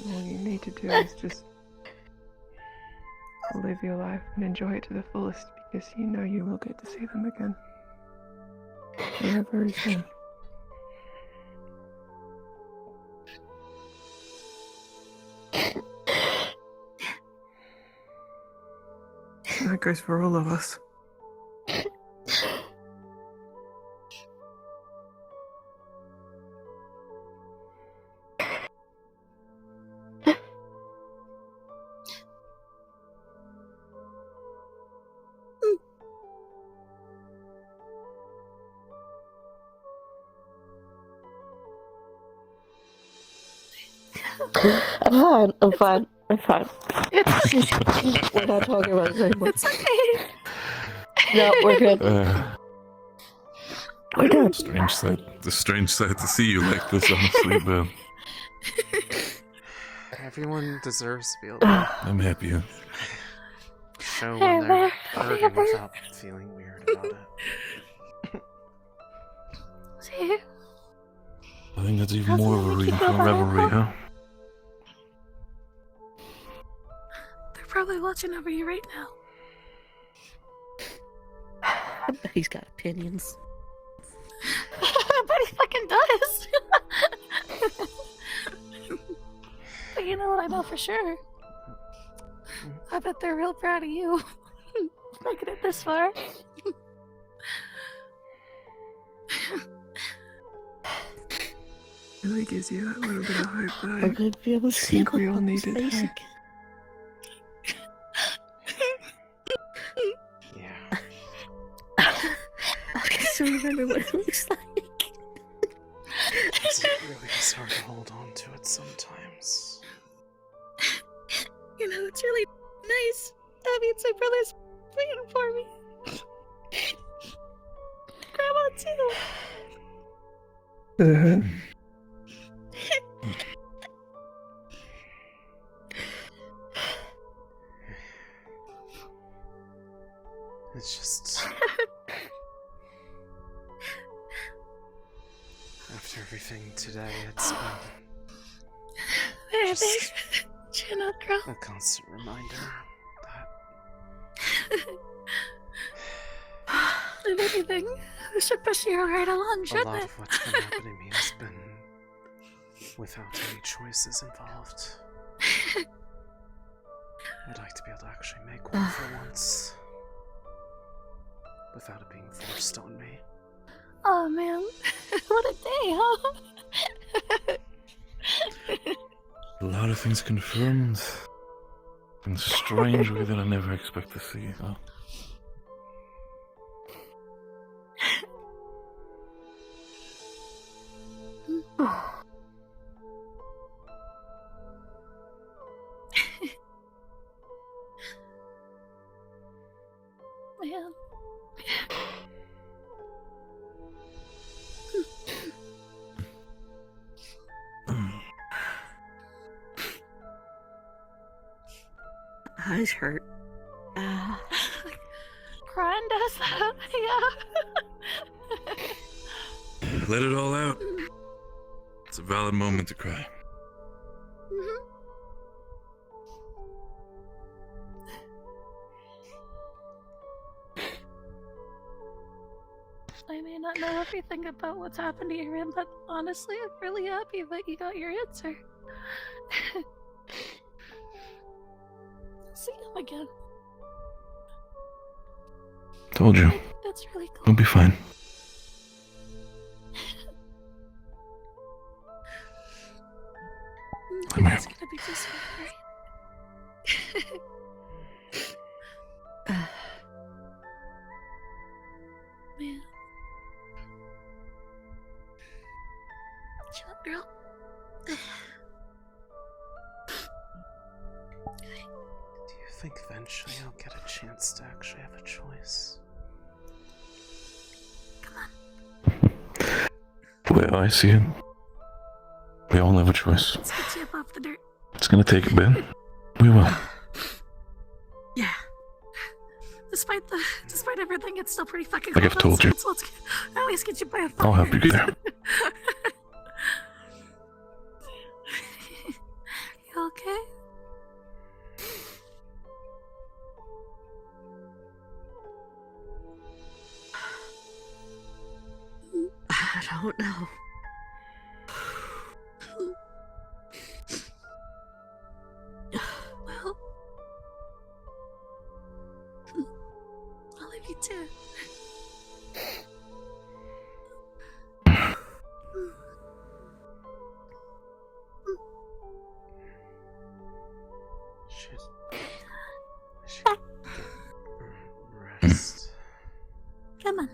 All you need to do is just live your life and enjoy it to the fullest, because you know you will get to see them again. Very soon. That goes for all of us. I'm fine. We're not talking about this anymore. It's okay. No, we're good. We're good. Strange sight. It's a strange sight to see you like this, honestly, but Everyone deserves to be able to I'm happy. show when they're hurting without feeling weird about it. See? I think that's even more of a reason for revelry, huh? They're probably watching over you right now. I bet he's got opinions. But he fucking does. But you know what I know for sure? I bet they're real proud of you. Making it this far. Really gives you that little bit of hope that I'm gonna be able to I see think we all Papa's needed. face Hey? Yeah. I still remember what it looks like. It really is hard to hold on to it sometimes. You know, it's really nice. That means my brother's waiting for me. Grandma, too. It's just after everything today, it's been There, just chin up, girl. a constant reminder If anything, this should push you right along, a shouldn't lot it? of what's been happening to me has been without any choices involved. I'd like to be able to actually make one for once. without it being forced on me. Oh man, what a day, huh? A lot of things confirmed in a strange way that I never expect to see. Huh? Man. Eyes hurt. Crying does that, yeah. Let it all out. It's a valid moment to cry. I may not know everything about what's happened to your end, but honestly, I'm really happy that you got your answer. See him again. Told you. That's really cool. We'll be fine. Come here. It's gonna be just fine, right? Man. Chill out, girl. Do you think eventually I'll get a chance to actually have a choice? The way I see it, we all have a choice. Let's get you up off the dirt. It's gonna take a bit. We will. Yeah. Despite everything, it's still pretty fucking Like cold I've told you. outside, so let's at least get you by a fire. I'll help you get there. You okay? I don't know. Well, I'll leave you to it. Rest. Come on.